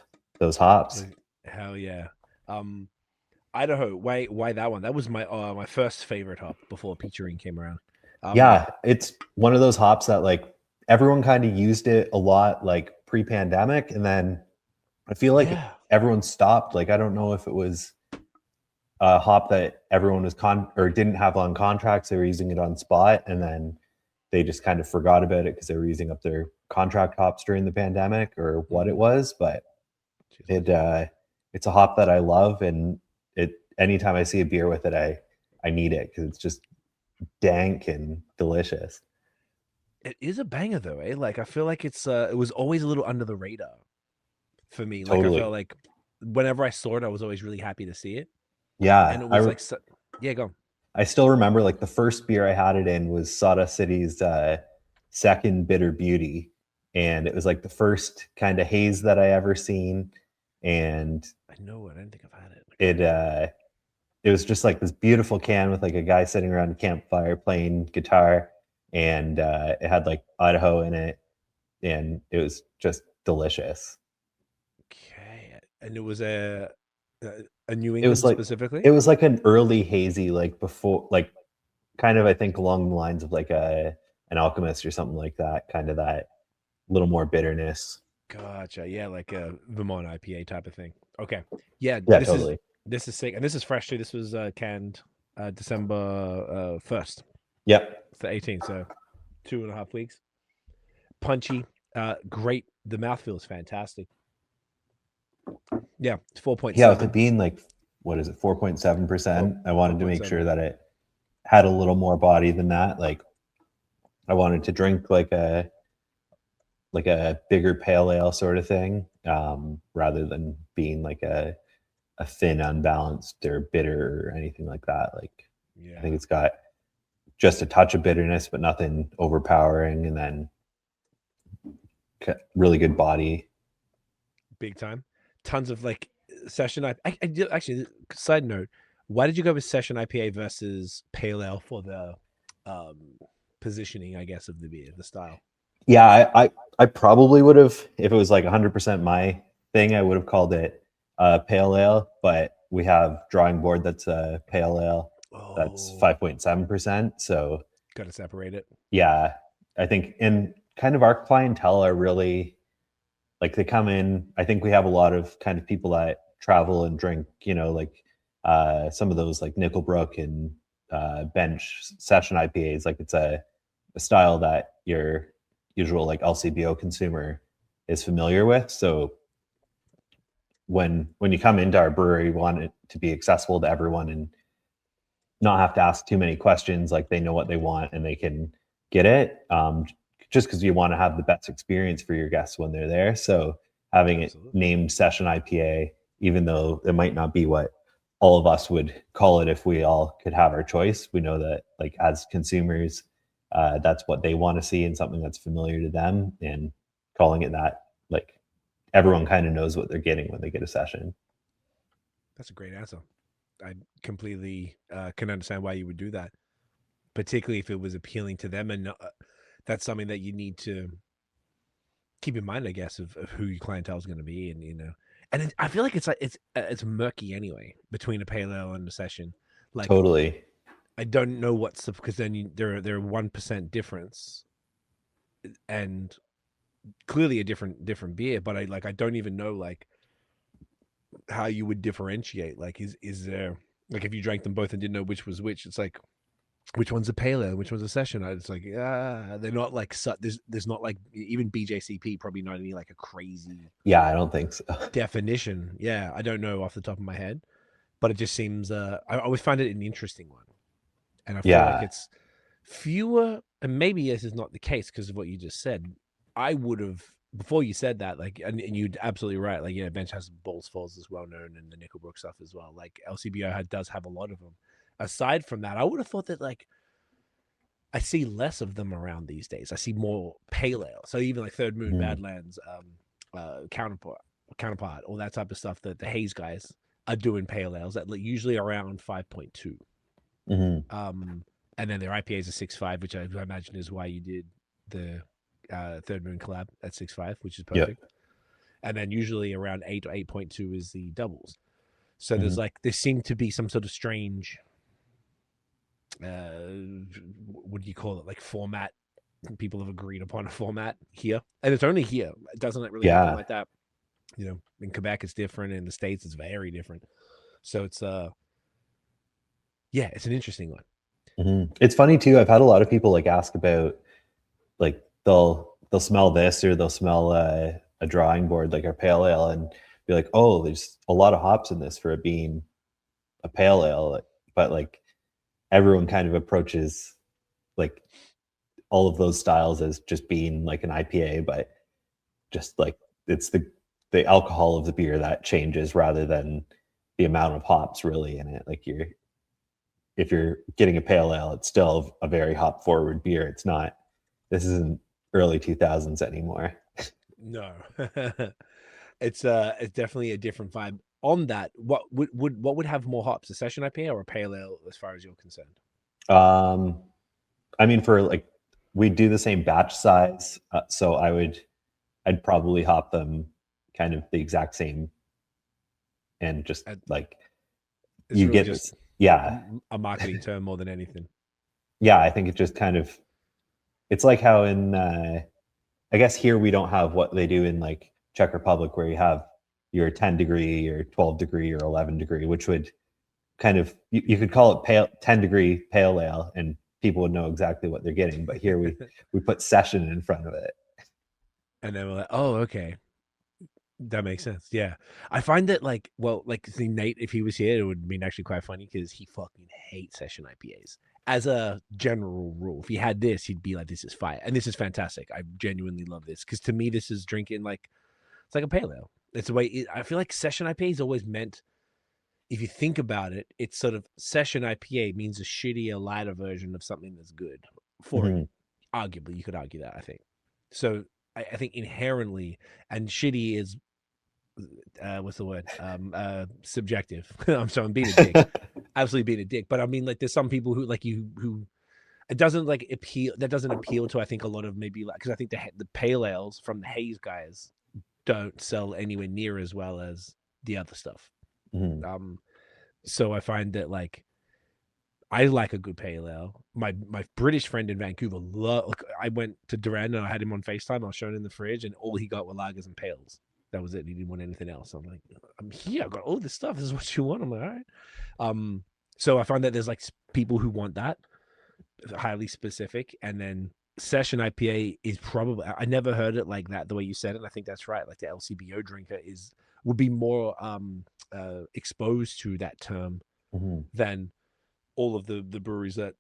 hops. Hell yeah. Idaho, why that one? That was my my first favorite hop before Peachering came around. Yeah, it's one of those hops that like everyone kind of used it a lot like pre-pandemic, and then I feel like everyone stopped. Like I don't know if it was a hop that everyone was or didn't have on contracts, they were using it on spot, and then they just kind of forgot about it because they were using up their contract hops during the pandemic or what it was. But it's a hop that I love, and anytime I see a beer with it, I need it because it's just dank and delicious. It is a banger though, eh? Like I feel like it was always a little under the radar for me. Like Totally. I felt like whenever I saw it, I was always really happy to see it. Yeah, And it was yeah, go on. I still remember like the first beer I had it in was Sawdust City's second Bitter Beauty, and it was like the first kind of haze that I ever seen, and I know it. I didn't think I've had it. It was just like this beautiful can with like a guy sitting around a campfire playing guitar, and it had like Idaho in it, and it was just delicious. Okay, and it was a New England specifically. It was like an early hazy, like before, like kind of I think along the lines of like an Alchemist or something like that. Kind of that little more bitterness. Gotcha. Yeah, like a Vermont IPA type of thing. Okay. Yeah. Totally. This is sick, and this is fresh too. This was canned December 1st. Yep. The 18th, so 2.5 weeks. Punchy, great. The mouthfeel is fantastic. Yeah, it's 4.7. Yeah, with it being like, what is it, 4.7%? I wanted to make sure that it had a little more body than that. Like, I wanted to drink like a bigger pale ale sort of thing, rather than being like a thin, unbalanced or bitter or anything like that. Like, yeah. I think it's got just a touch of bitterness, but nothing overpowering, and then really good body. Big time. Tons of like session I actually, side note, why did you go with session IPA versus pale ale for the positioning, I guess, of the beer, the style. Yeah, I probably would have, if it was like 100% my thing, I would have called it pale ale, but we have drawing board that's a pale ale that's 5.7%. So Got to separate it. yeah, I think, and kind of our clientele are really like, they come in, I think we have a lot of kind of people that travel and drink, like some of those like Nickelbrook and bench session IPAs. Like it's a style that your usual like LCBO consumer is familiar with. So when you come into our brewery, we want it to be accessible to everyone and not have to ask too many questions. Like they know what they want and they can get it. Just because you want to have the best experience for your guests when they're there. So having it named Session IPA, even though it might not be what all of us would call it if we all could have our choice, we know that like as consumers, that's what they want to see and something that's familiar to them, and calling it that, like everyone kind of knows what they're getting when they get a session. That's a great answer. I completely can understand why you would do that, particularly if it was appealing to them. And that's something that you need to keep in mind, I guess, of who your clientele is going to be. And, and I feel like it's murky anyway between a pale ale and a session. Like Totally. I don't know what's because then they're 1% difference, and clearly a different beer. But I don't even know like how you would differentiate. Like is there like if you drank them both and didn't know which was which? It's like which one's a pale ale, which one's a session? It's like they're not like there's not like even BJCP probably not any like a crazy I don't think so. definition. I don't know off the top of my head, but it just seems I always find it an interesting one. And I feel like it's fewer, and maybe this is not the case because of what you just said. I would have, before you said that, like, and you're absolutely right. Like, Bench has Balls Falls as well known, and the Nickelbrook stuff as well. Like, LCBO does have a lot of them. Aside from that, I would have thought that, like, I see less of them around these days. I see more pale ale. So even like Third Moon, Badlands, Counterpart, all that type of stuff that the Haze guys are doing pale ales that usually around 5.2. And then their IPAs are 6.5, which I imagine is why you did the Third Moon collab at 6.5, which is perfect. Yep. And then usually around 8 or 8.2 is the doubles. So there's there seemed to be some sort of strange, what do you call it? Like format. People have agreed upon a format here, and it's only here. It doesn't really happen like that. In Quebec it's different, in the States it's very different. So it's it's an interesting one. It's funny too. I've had a lot of people like ask about, like they'll smell this or they'll smell a drawing board like our pale ale and be like, oh, there's a lot of hops in this for it being a pale ale. But like everyone kind of approaches like all of those styles as just being like an IPA, but just like it's the alcohol of the beer that changes rather than the amount of hops really in it. Like if you're getting a pale ale, it's still a very hop forward beer. It's not, this isn't early 2000s anymore. No. It's definitely a different vibe. On that, what would have more hops, a session IPA or a pale ale as far as you're concerned? I mean, for like, we do the same batch size. So I'd probably hop them kind of the exact same, and just like you really get just a marketing term more than anything. I think it just kind of, it's like how in I guess here we don't have what they do in like Czech Republic, where you have your 10 degree, your 12 degree, or 11 degree, which would kind of, you could call it 10 degree pale ale and people would know exactly what they're getting. But here we put session in front of it. And then we're like, oh, okay. That makes sense. Yeah. I find that like see Nate, if he was here, it would be actually quite funny because he fucking hates session IPAs. As a general rule, if he had this, he'd be like, this is fire. And this is fantastic. I genuinely love this. Because to me, this is drinking like, it's like a pale ale. It's the way I feel like session IPA is always meant, if you think about it, it's sort of session IPA means a shittier, lighter version of something that's good. Arguably, you could argue that, I think. So I think inherently, and shitty is, what's the word? Subjective. I'm being a dick. Absolutely being a dick. But I mean, like, there's some people who like who it doesn't like appeal. That doesn't appeal to I think a lot of maybe like because I think the pale ales from the haze guys don't sell anywhere near as well as the other stuff. Mhm. So I find that like I like a good pale ale. My British friend in Vancouver, I went to Duran and I had him on FaceTime. I was showing in the fridge, and all he got were lagers and pales. That was it. He didn't want anything else. I'm like, I'm here. I got all this stuff. This is what you want. I'm like, all right. So I find that there's like people who want that highly specific, and then session IPA is probably I never heard it like that the way you said it. And I think that's right. Like the LCBO drinker would be more exposed to that term Mhm. than all of the breweries that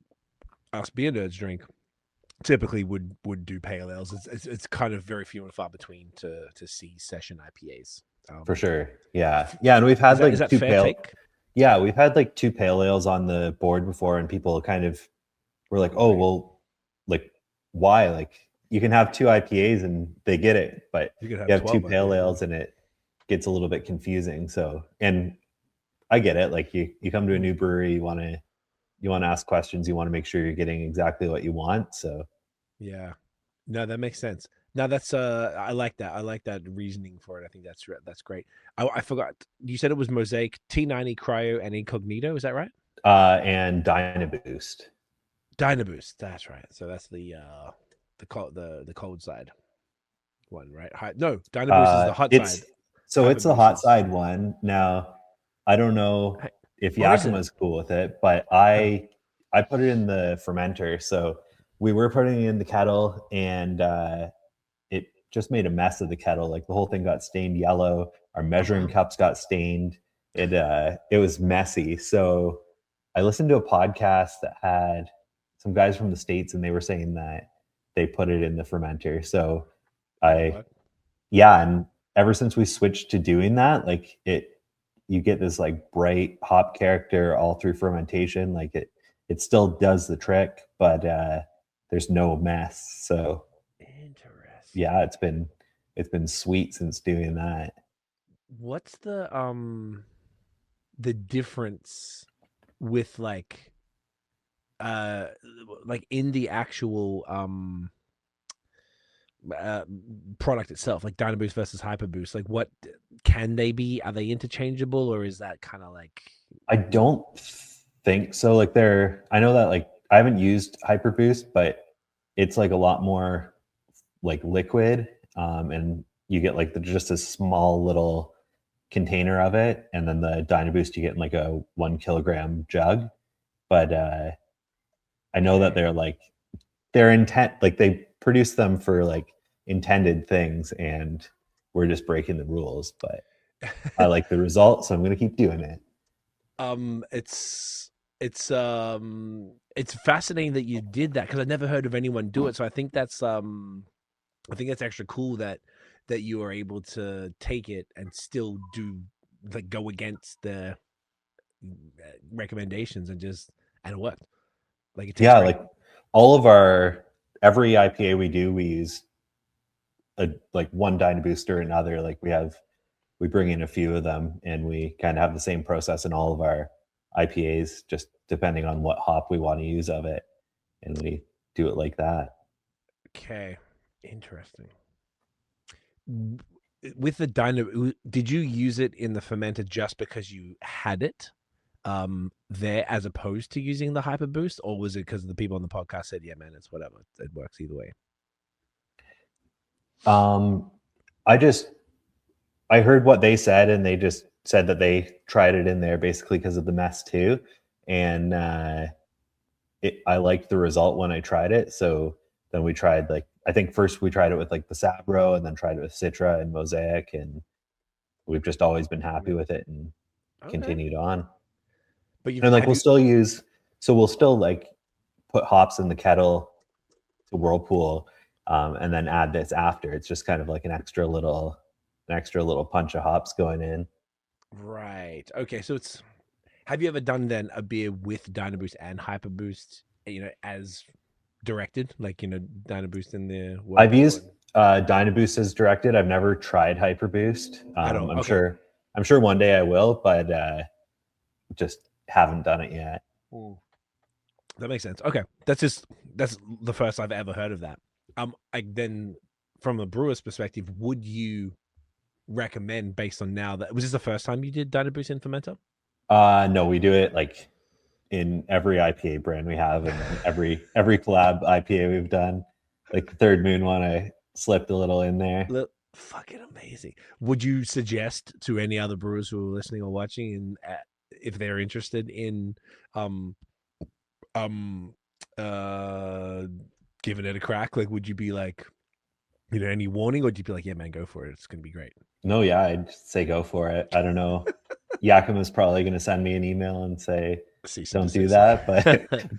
us beer nerds drink typically would do pale ales. It's kind of very few and far between to see session IPAs. For sure. Yeah. And we've had Is like that two fair take? Yeah, we've had like two pale ales on the board before, and people kind of were like, "Oh, well, like why? Like you can have two IPAs and they get it, but You could have you have two 12 pale IPAs. ales and it gets a little bit confusing." So, and I get it. Like you come to a new brewery, you want to ask questions, you want to make sure you're getting exactly what you want. So, Yeah. No, that makes sense. Now that's I like that. I like that reasoning for it. I think that's great. I forgot. You said it was Mosaic, T90 Cryo, and Incognito. Is that right? and Dynaboost. Dynaboost. That's right. So that's the cold side one, right? No, Dynaboost is the hot side. It's the Hyperboost hot is- side one. Now, I don't know if Or is it? Yakima's cool with it, but I put it in the fermenter. So we were putting it in the kettle, and it just made a mess of the kettle. Like the whole thing got stained yellow. Our measuring cups got stained. It was messy. So I listened to a podcast that had some guys from the States, and they were saying that they put it in the fermenter. So and ever since we switched to doing that, like you get this like bright hop character all through fermentation. Like it still does the trick, but there's no mess. So Interesting. yeah, it's been sweet since doing that. What's the difference with like in the actual product itself, like Dynaboost versus Hyperboost? Like what can they be? Are they interchangeable, or is that kind of like I don't think so. Like I know that like I haven't used Hyperboost, but it's like a lot more like liquid, and you get like just a small little container of it, and then the Dynaboost you get in like a 1 kilogram jug. But I know that they're intent, like they produce them for like intended things, and we're just breaking the rules. But I like the result, so I'm going to keep doing it. it's fascinating that you did that because I never heard of anyone do it. So I think that's extra cool that you are able to take it and still do like go against the recommendations and it worked. Like it tastes great. Like all of every IPA we do, we use like one Dynaboost or another. Like we bring in a few of them, and we kind of have the same process in all of our IPAs, just depending on what hop we want to use of it, and we do it like that. Okay, interesting. With the Dynaboost, did you use it in the fermenter just because you had it there as opposed to using the Hyperboost, or was it because the people on the podcast said, yeah, man, it's whatever, it works either way? I heard what they said, and they just said that they tried it in there basically because of the mess too, and I liked the result when I tried it. So then we tried, like, I think first we tried it with like the Sabro, and then tried it with Citra and Mosaic, and we've just always been happy with it and continued on. But we'll still like put hops in the kettle to whirlpool, and then add this after. It's just kind of like an extra little punch of hops going in. Right. Okay. So have you ever done then a beer with Dynaboost and Hyperboost, as directed, like, Dynaboost in the I've used Dynaboost as directed. I've never tried Hyperboost. I'm sure one day I will, but just haven't done it yet. That makes sense. Okay, that's the first I've ever heard of that. Then from a brewer's perspective, would you recommend, based on now, that was this the first time you did Dynaboost in fermenter? No, we do it like in every IPA brand we have, and every collab IPA we've done. Like the Third Moon one, I slipped a little in there. Look, fucking amazing. Would you suggest to any other brewers who are listening or watching, and if they're interested in giving it a crack, like, would you be like, any warning, or would you be like, yeah, man, go for it, it's gonna be great? No, yeah, I'd say go for it. I don't know. Yakima's probably going to send me an email and say, don't do that.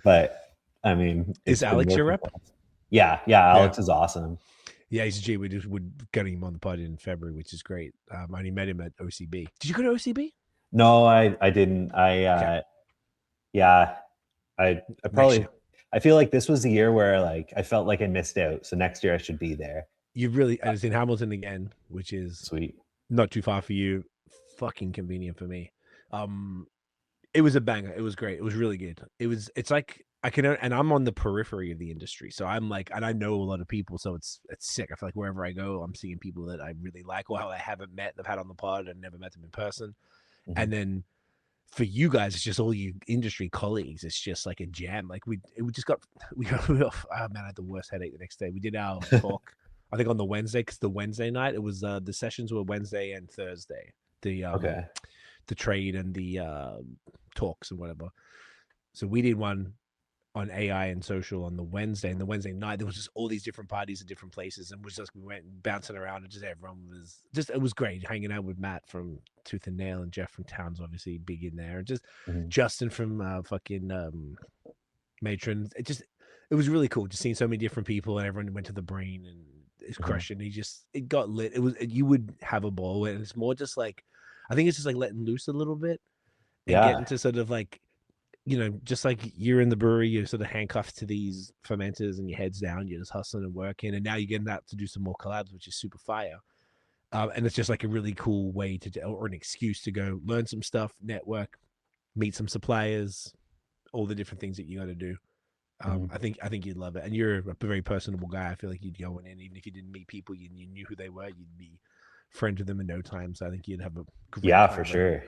But I mean, is Alex your rep? Yeah, Alex is awesome. Yeah, he's a G. We're getting him on the pod in February, which is great. I only met him at OCB. Did you go to OCB? No, I didn't. I probably, I feel like this was the year where like I felt like I missed out. So next year I should be there. You really, and it's in Hamilton again, which is sweet, not too far for you. Fucking convenient for me. It was a banger. It was great. It was really good. It's like and I'm on the periphery of the industry, so I'm like, and I know a lot of people, so it's sick. I feel like wherever I go, I'm seeing people that I really like, or how I haven't met, they've had on the pod and never met them in person. Mm-hmm. And then for you guys, it's just all you industry colleagues. It's just like a jam. Like we got oh man, I had the worst headache the next day. We did our talk, I think on the Wednesday, because the Wednesday night, it was the sessions were Wednesday and Thursday. The trade and the talks and whatever. So we did one on AI and social on the Wednesday, and the Wednesday night there was just all these different parties in different places, and we went bouncing around, and just everyone was just, it was great hanging out with Matt from Tooth and Nail, and Jeff from Towns, obviously big in there, and just Justin from fucking Matron. It was really cool just seeing so many different people, and everyone went to the Brain and it's crushing. It got lit. You would have a ball, and it's more just like, I think it's just like letting loose a little bit and getting to sort of like, just like you're in the brewery, you're sort of handcuffed to these fermenters and your head's down, you're just hustling and working. And now you're getting out to do some more collabs, which is super fire. And it's just like a really cool way or an excuse to go learn some stuff, network, meet some suppliers, all the different things that you got to do. I think you'd love it. And you're a very personable guy. I feel like you'd go in, even if you didn't meet people, you knew who they were, you'd be friends with them in no time. So I think you'd have a great time. For sure.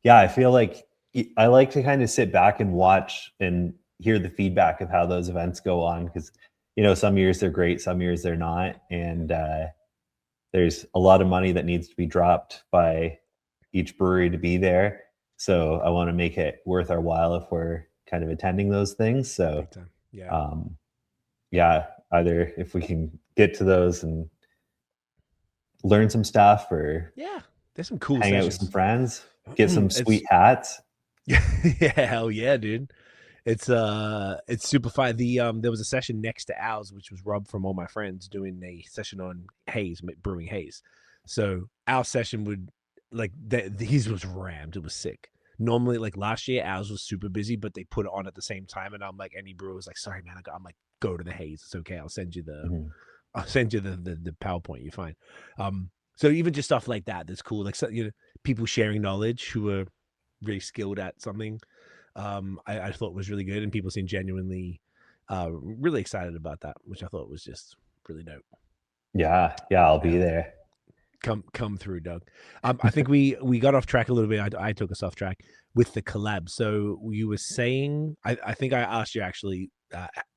Yeah, I feel like I like to kind of sit back and watch and hear the feedback of how those events go on, because some years they're great, some years they're not, and there's a lot of money that needs to be dropped by each brewery to be there. So I want to make it worth our while if we're kind of attending those things. So either if we can get to those and learn some stuff, or there's some cool hang sessions. out with some friends, get some sweet hats. Yeah, hell yeah, dude. It's super fun. There was a session next to ours, which was Rob from All My Friends doing a session on haze, brewing haze. So our session would his was rammed. It was sick. Normally, like last year, ours was super busy, but they put it on at the same time, and I'm like, any brewer was like, sorry man, I'm like, go to the haze. It's okay. I'll send you the PowerPoint. You're fine. So even just stuff like that, that's cool. Like, people sharing knowledge who are really skilled at something. I thought was really good, and people seem genuinely really excited about that, which I thought was just really dope. Yeah, I'll be there. Come through, Doug. I think we got off track a little bit. I took us off track with the collab. So you were saying, I think I asked you actually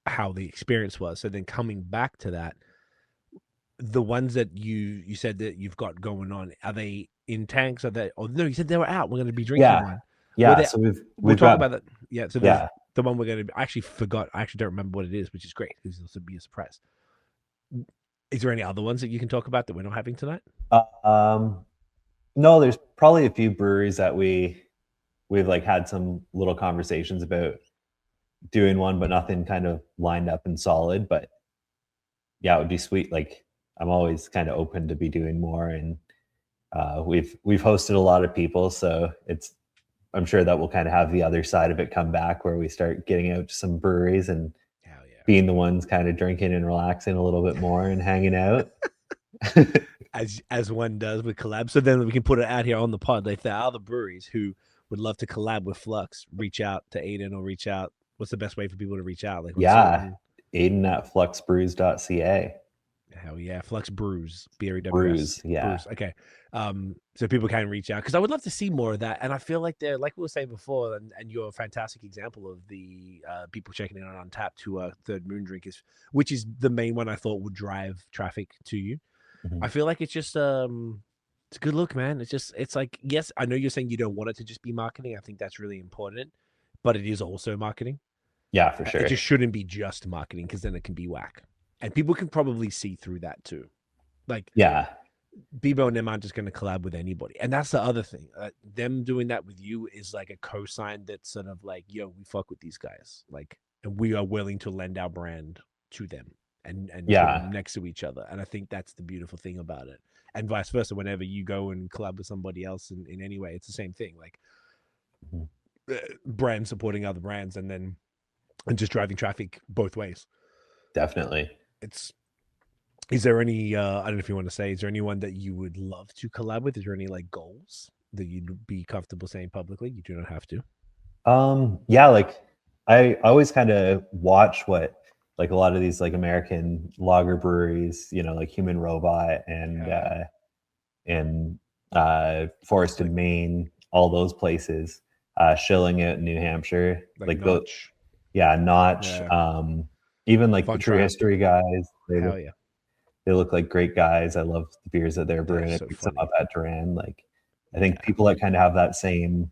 how the experience was. So then coming back to that, the ones that you said that you've got going on, are they in tanks? Are they? Oh no, you said they were out. We're going to be drinking one. Yeah, so we'll talk about that. Yeah, so the one we're going to. I actually forgot. I actually don't remember what it is, which is great because it'll be a surprise. Is there any other ones that you can talk about that we're not having tonight? No, there's probably a few breweries that we've like had some little conversations about doing one, but nothing kind of lined up and solid. But yeah, it would be sweet. Like, I'm always kind of open to be doing more, and we've hosted a lot of people, so I'm sure that we'll kind of have the other side of it come back, where we start getting out to some breweries and being the ones kind of drinking and relaxing a little bit more and hanging out. as one does with collabs. So then we can put it out here on the pod. If there are other breweries who would love to collab with Flux, reach out to Aidan or reach out what's the best way for people to reach out? Like, Aidan at fluxbrews.ca. Hell yeah, Flux Brews, B-A-A.D Brews, yeah. Brews. Okay, so people can reach out because I would love to see more of that, and I feel like they're like we were saying before, and you're a fantastic example of the people checking in on tap to Third Moon drinkers, which is the main one I thought would drive traffic to you. Mhm. I feel like it's just it's a good look, man. It's like, yes, I know you're saying you don't want it to just be marketing. I think that's really important, but it is also marketing. Yeah, for sure. It just shouldn't be just marketing because then it can be whack. And people can probably see through that too. Like, yeah, Bebo and them aren't just going to collab with anybody. And that's the other thing. Them doing that with you is like a cosign that's sort of like, yo, we fuck with these guys. Like, and we are willing to lend our brand to them and put them next to each other. And I think that's the beautiful thing about it. And vice versa, whenever you go and collab with somebody else in any way, it's the same thing. Like, brand supporting other brands and just driving traffic both ways. Definitely. Is there any I don't know if you want to say, is there anyone that you would love to collab with? Is there any like goals that you'd be comfortable saying publicly? You do not have to. Yeah, like I always kind of watch what like a lot of these like American lager breweries, you know, like Human Robot and Forest and Maine, all those places, Shilling out in New Hampshire, like Notch. Notch. Yeah. Even like Fun the True Trap. History guys. Hell yeah. They look like great guys. I love the beers that they're brewing. So I picked some funny. up at Duran. Like, I think people that kind of have that same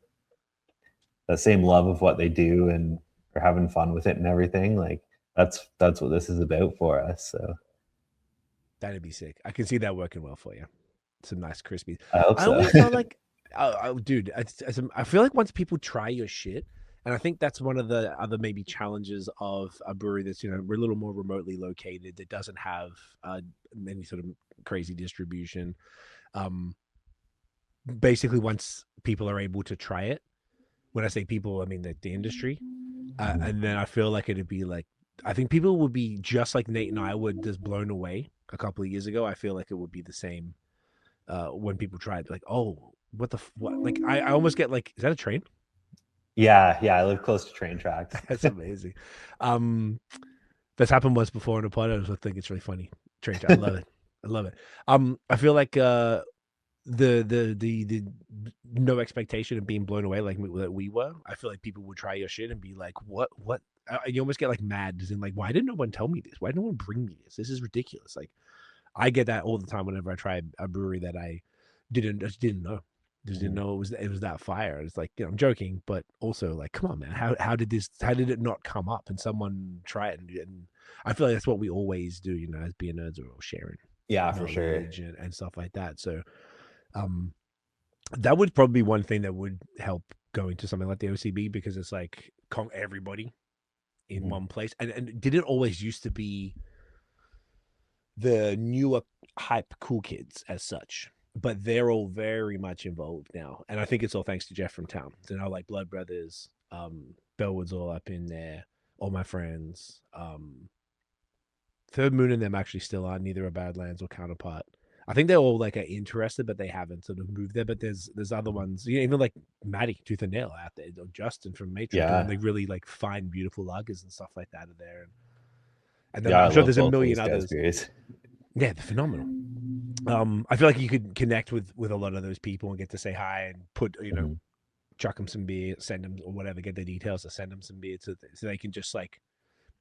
love of what they do and are having fun with it and everything. Like, that's what this is about for us. So that'd be sick. I can see that working well for you. Some nice crispy. I hope so. Always felt like, dude, I feel like once people try your shit, and I think that's one of the other maybe challenges of a brewery that's, you know, we're a little more remotely located, that doesn't have any sort of crazy distribution. Basically, once people are able to try it, when I say people, I mean the industry, and then I feel like it'd be like, I think people would be just like Nate and I were just blown away a couple of years ago. I feel like it would be the same when people tried, like, oh, what? Like, I almost get like, is that a train? Yeah, I live close to train tracks. That's amazing. That's happened once before in a pod. I just think it's really funny. Train track. I love it. I love it. I feel like the no expectation of being blown away like we were. I feel like people would try your shit and be like, what? You almost get like mad, as in like, why didn't no one tell me this? Why didn't no one bring me this? This is ridiculous. Like, I get that all the time whenever I try a brewery that I just didn't know. Just didn't know it was that fire. It's like, you know, I'm joking, but also like, come on, man, how did it not come up and someone try it? And I feel like that's what we always do, you know, as being nerds, or sharing. Yeah, for sure. And stuff like that. So that would probably be one thing that would help going to something like the OCB, because it's like everybody in one place. And did it always used to be the newer hype cool kids as such? But they're all very much involved now. And I think it's all thanks to Jeff from town. You know, like Blood Brothers, Bellwood's all up in there, all my friends. Third Moon and them actually still are, neither are Badlands or Counterpart. I think they're all like are interested, but they haven't sort of moved there. But there's other ones, you know, even like Maddie, Tooth and Nail out there, or Justin from Matrix, doing like really like fine, beautiful lagers and stuff like that are there. And then I'm sure there's a million others. Yeah, they're phenomenal. I feel like you could connect with a lot of those people and get to say hi and put, you know, chuck them some beer, send them or whatever, get the details to send them some beer so they can just like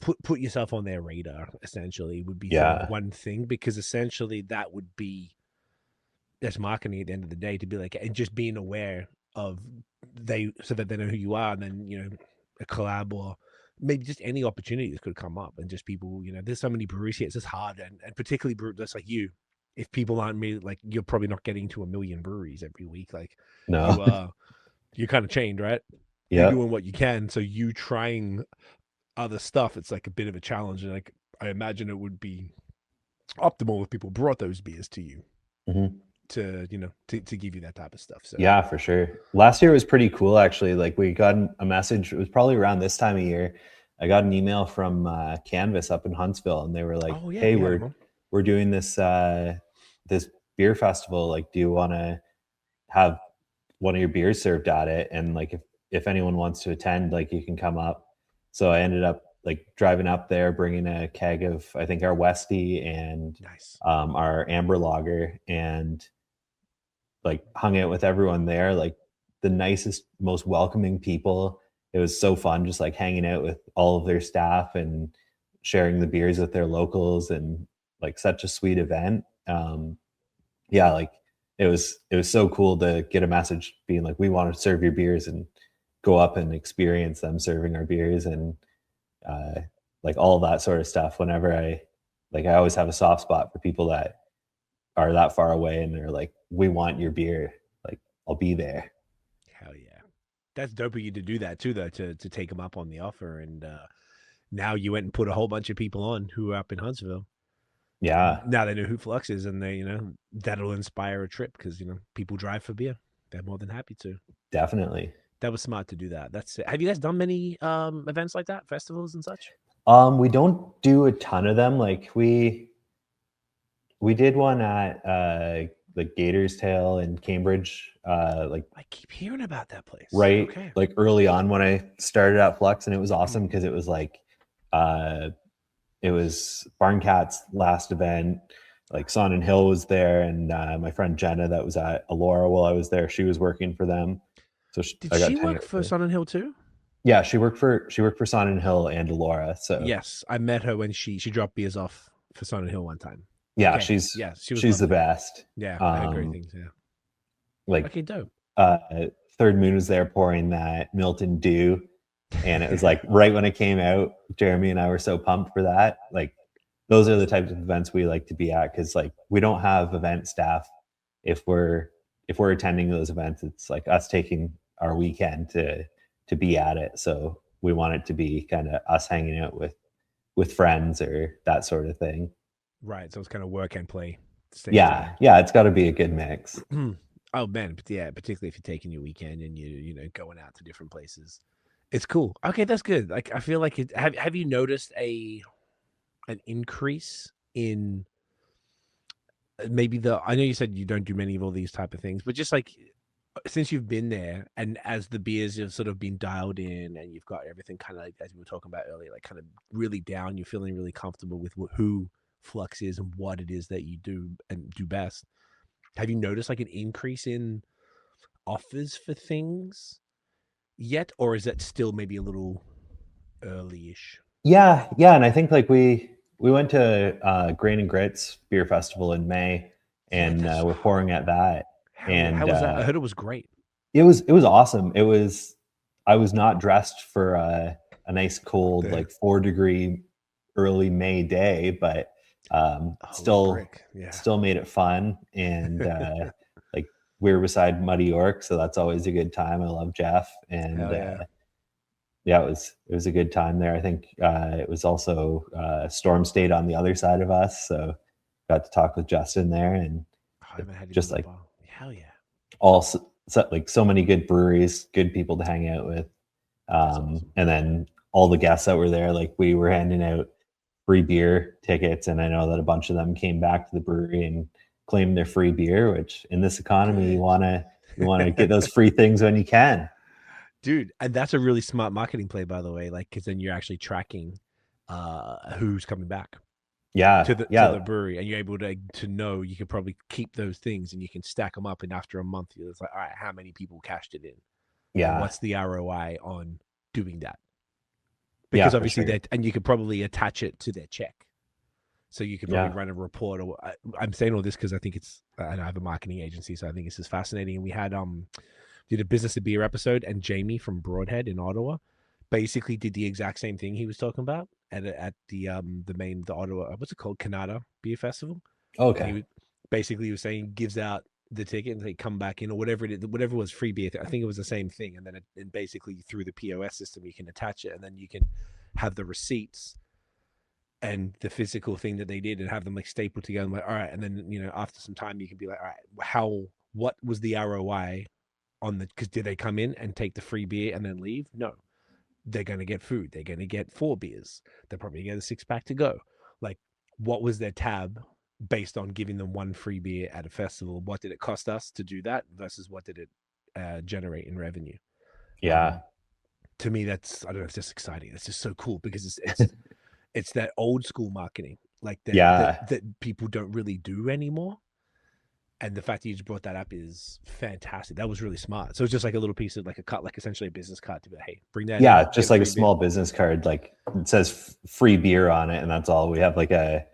put yourself on their radar. Essentially, would be one thing, because essentially that would be that's marketing at the end of the day, to be like, and just being aware of so that they know who you are, and then, you know, a collab or maybe just any opportunities could come up, and just people, you know, there's so many breweries here, it's just hard, and particularly brewers like you. If people aren't really like, you're probably not getting to 1 million breweries every week. Like, no, you're kind of chained, right? Yeah, you're doing what you can. So you trying other stuff, it's like a bit of a challenge. And like, I imagine it would be optimal if people brought those beers to you to, you know, to give you that type of stuff. So yeah, for sure. Last year was pretty cool, actually. Like, we got a message. It was probably around this time of year. I got an email from Canvas up in Huntsville, and they were like, "Hey, we're doing this this beer festival. Like, do you want to have one of your beers served at it? And like, if anyone wants to attend, like, you can come up." So I ended up like driving up there, bringing a keg of, I think, our Westie and Nice. our Amber Lager, and like hung out with everyone there, like the nicest, most welcoming people. It was so fun just like hanging out with all of their staff and sharing the beers with their locals, and like such a sweet event. Yeah, like it was so cool to get a message being like, we want to serve your beers, and go up and experience them serving our beers, and uh, like all that sort of stuff. Whenever I always have a soft spot for people that are that far away and they're like, we want your beer. Like, I'll be there. Hell yeah. That's dope of you to do that too, though, to take them up on the offer. And now you went and put a whole bunch of people on who are up in Huntsville. Yeah, Now they know who Flux is, and they, that'll inspire a trip because, people drive for beer. They're more than happy to. definitely. That was smart to do that. That's it. Have you guys done many events like that, festivals and such? We don't do a ton of them. Like we did one at like Gator's Tail in Cambridge, like I keep hearing about that place. right Okay. like early on when I started at Flux, and it was awesome because it was like it was Barn Cat's last event. Like Son and Hill was there, and my friend Jenna that was at Elora while I was there, she was working for them. So Did I got she to hang work out for with her. Sun and Hill too? Yeah, she worked for Son and Hill and Elora. So Yes, I met her when she dropped beers off for Sun and Hill one time. yeah, Okay. she's Yeah, she was she's the lovely. best. Yeah, I heard great Um, things. Yeah. like Okay, dope. uh, Third Moon was there pouring that Milton Dew, and it was like right when it came out. Jeremy and I were so pumped for that. Like those are the types of events we like to be at, because like we don't have event staff. If we're attending those events, it's like us taking our weekend to be at it. So we want it to be kind of us hanging out with friends or that sort of thing. Right, so it's kind of work and play at the same Yeah, yeah, it's got to be a good mix. time. Oh man, but yeah, particularly if you're taking your weekend and you going out to different places, it's cool. Okay, that's good. Like I feel like it. Have you noticed an increase in maybe the? I know you said you don't do many of all these type of things, but just like since you've been there and as the beers have sort of been dialed in and you've got everything kind of like as we were talking about earlier, like kind of really down, you're feeling really comfortable with who Flux is and what it is that you do and do best. Have you noticed like an increase in offers for things yet, or is that still maybe a little early-ish? Yeah, yeah, and I think like we went to Grain and Grits Beer Festival in May, Yeah, and that's we're pouring at that, hell yeah. How and was that? I heard it was great. it was awesome. I was not dressed for a nice cold The like 4-degree early May day, but holy brick. Yeah. still made it fun, and like we were beside Muddy York, so that's always a good time. I love Jeff, and Hell yeah. yeah, it was a good time there. I think it was also Storm stayed on the other side of us, so got to talk with Justin there, and I haven't had him just in a like while. Hell yeah. all like so many good breweries, good people to hang out with, That's awesome. and then all the guests that were there. Like we were handing out free beer tickets, and I know that a bunch of them came back to the brewery and claimed their free beer. Which in this economy, you want to get those free things when you can. Dude, and that's a really smart marketing play, by the way. Like, because then you're actually tracking who's coming back Yeah, to the yeah, brewery, and you're able to know you can probably keep those things, and you can stack them up. And after a month, it's like, all right, how many people cashed it in, and yeah, what's the ROI on doing that? yeah, Because for obviously sure. that, and you could probably attach it to their check, so you could probably Yeah. run a report. Or I'm saying all this because I think it's I have a marketing agency, so I think this is fascinating. And we had did a business of beer episode, and Jamie from Broadhead in Ottawa basically did the exact same thing he was talking about at the Ottawa, what's it called, Canada Beer Festival. And Okay. he was saying gives out the ticket and they come back in, or whatever it is, whatever was free beer. I think it was the same thing. And then and basically through the POS system you can attach it, and then you can have the receipts and the physical thing that they did and have them like stapled together. I'm like, all right, and then after some time you can be like, all right, what was the ROI on the, because did they come in and take the free beer and then leave? No, they're going to get food. They're going to get 4 beers. They're probably going to get a 6-pack to go. Like, what was their tab based on giving them 1 free beer at a festival? What did it cost us to do that versus what did it generate in revenue? Yeah. to me, that's, I don't know, it's just exciting. It's just so cool because it's that old school marketing, like Yeah. that people don't really do anymore. And the fact that you just brought that up is fantastic. That was really smart. So it's just like a little piece of like a cut, like essentially a business card to be, hey, bring that Yeah, in, just get like a free beer. small business card, like it says free beer on it, and that's all. We have like a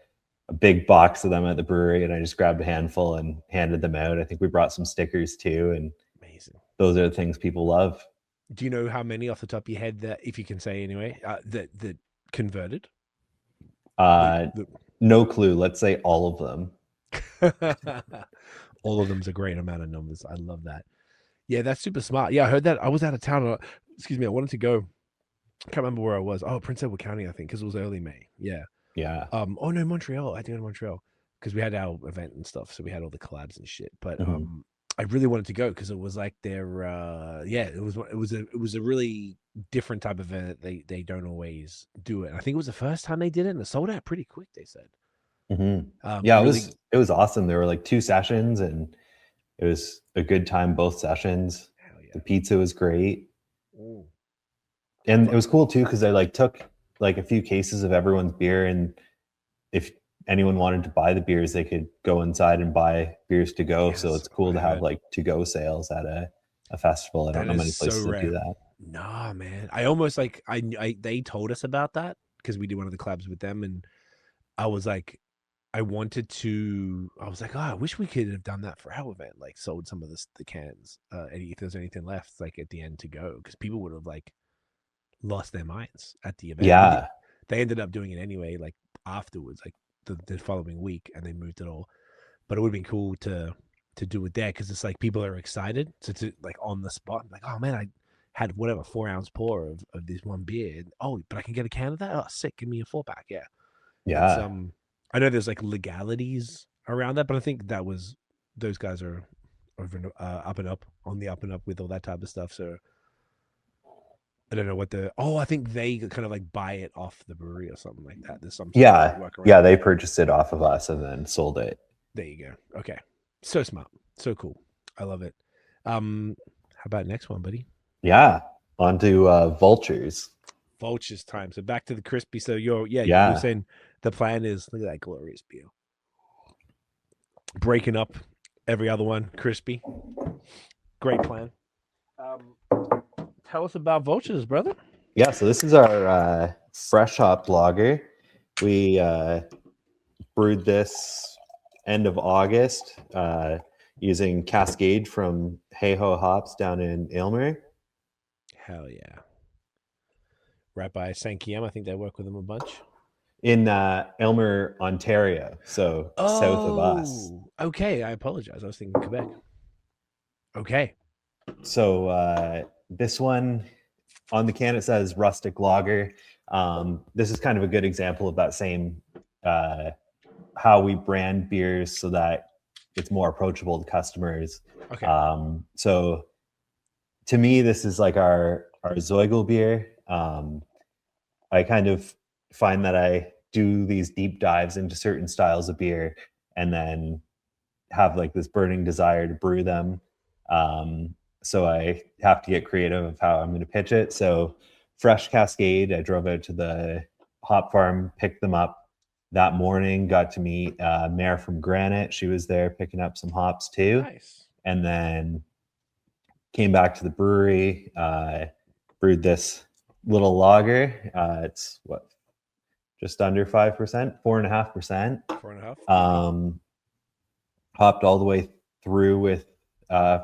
big box of them at the brewery, and I just grabbed a handful and handed them out. I think we brought some stickers too, and Amazing. those are the things people love. Do you know how many off the top of your head that, if you can say anyway, that converted? No clue. Let's say all of them. All of them's a great amount of numbers. I love that. Yeah, that's super smart. Yeah, I heard that. I was out of town. Excuse me. I wanted to go. I can't remember where I was. Oh, Prince Edward County, I think, because it was early May. Yeah. Yeah. Oh no, Montreal. I think in Montreal because we had our event and stuff, so we had all the collabs and shit. But I really wanted to go because it was like their yeah, it was a really different type of event. They don't always do it. And I think it was the first time they did it, and it sold out pretty quick. They said. Yeah, really, it was awesome. There were like 2 sessions, and it was a good time both sessions. Hell yeah. The pizza was great. Ooh. And it was cool too because they like took like a few cases of everyone's beer, and if anyone wanted to buy the beers, they could go inside and buy beers to go. So it's cool to have like to go sales at a festival. I don't know many places that do that. Nah, man. I almost like they told us about that because we did one of the collabs with them, and I was like, I was like, oh, I wish we could have done that for our event, like sold some of the cans, if there's anything left, like at the end to go, because people would have like lost their minds at the event. Yeah. They ended up doing it anyway, like afterwards, like the following week, and they moved it all. But it would have been cool to do it there because it's like people are excited to like on the spot, like, oh man, I had whatever 4-ounce pour of this one beer. Oh, but I can get a can of that. Oh, sick! Give me a 4-pack. Yeah. Yeah. I know there's like legalities around that, but I think those guys are up and up with all that type of stuff. So I don't know what I think they kind of like buy it off the brewery or something like that. There's some yeah, they purchased it off of us and then sold it. There you go. Okay, so smart, so cool. I love it. How about next one, buddy? Yeah, on to Vultures. Vultures time. So back to the crispy. So you're saying the plan is, look at that glorious beer. Breaking up every other one, crispy. Great plan. Tell us about Vultures, brother. Yeah, so this is our fresh hop lager. We brewed this end of August using Cascade from Hey Ho Hops down in Aylmer. Hell yeah. Right by St. Kiem. I think they work with them a bunch. In Aylmer, Ontario, so south of us. Okay, I apologize. I was thinking Quebec. Okay. So this one on the can, it says Rustic Lager. This is kind of a good example of that same how we brand beers so that it's more approachable to customers. Okay. So to me, this is like our Zoiglbier. I kind of find that I do these deep dives into certain styles of beer and then have like this burning desire to brew them. So I have to get creative of how I'm going to pitch it. So fresh Cascade, I drove out to the hop farm, picked them up that morning, got to meet Mare from Granite. She was there picking up some hops too. Nice. And then came back to the brewery, brewed this little lager. It's just under 5%, 4.5%. 4.5. Hopped all the way through with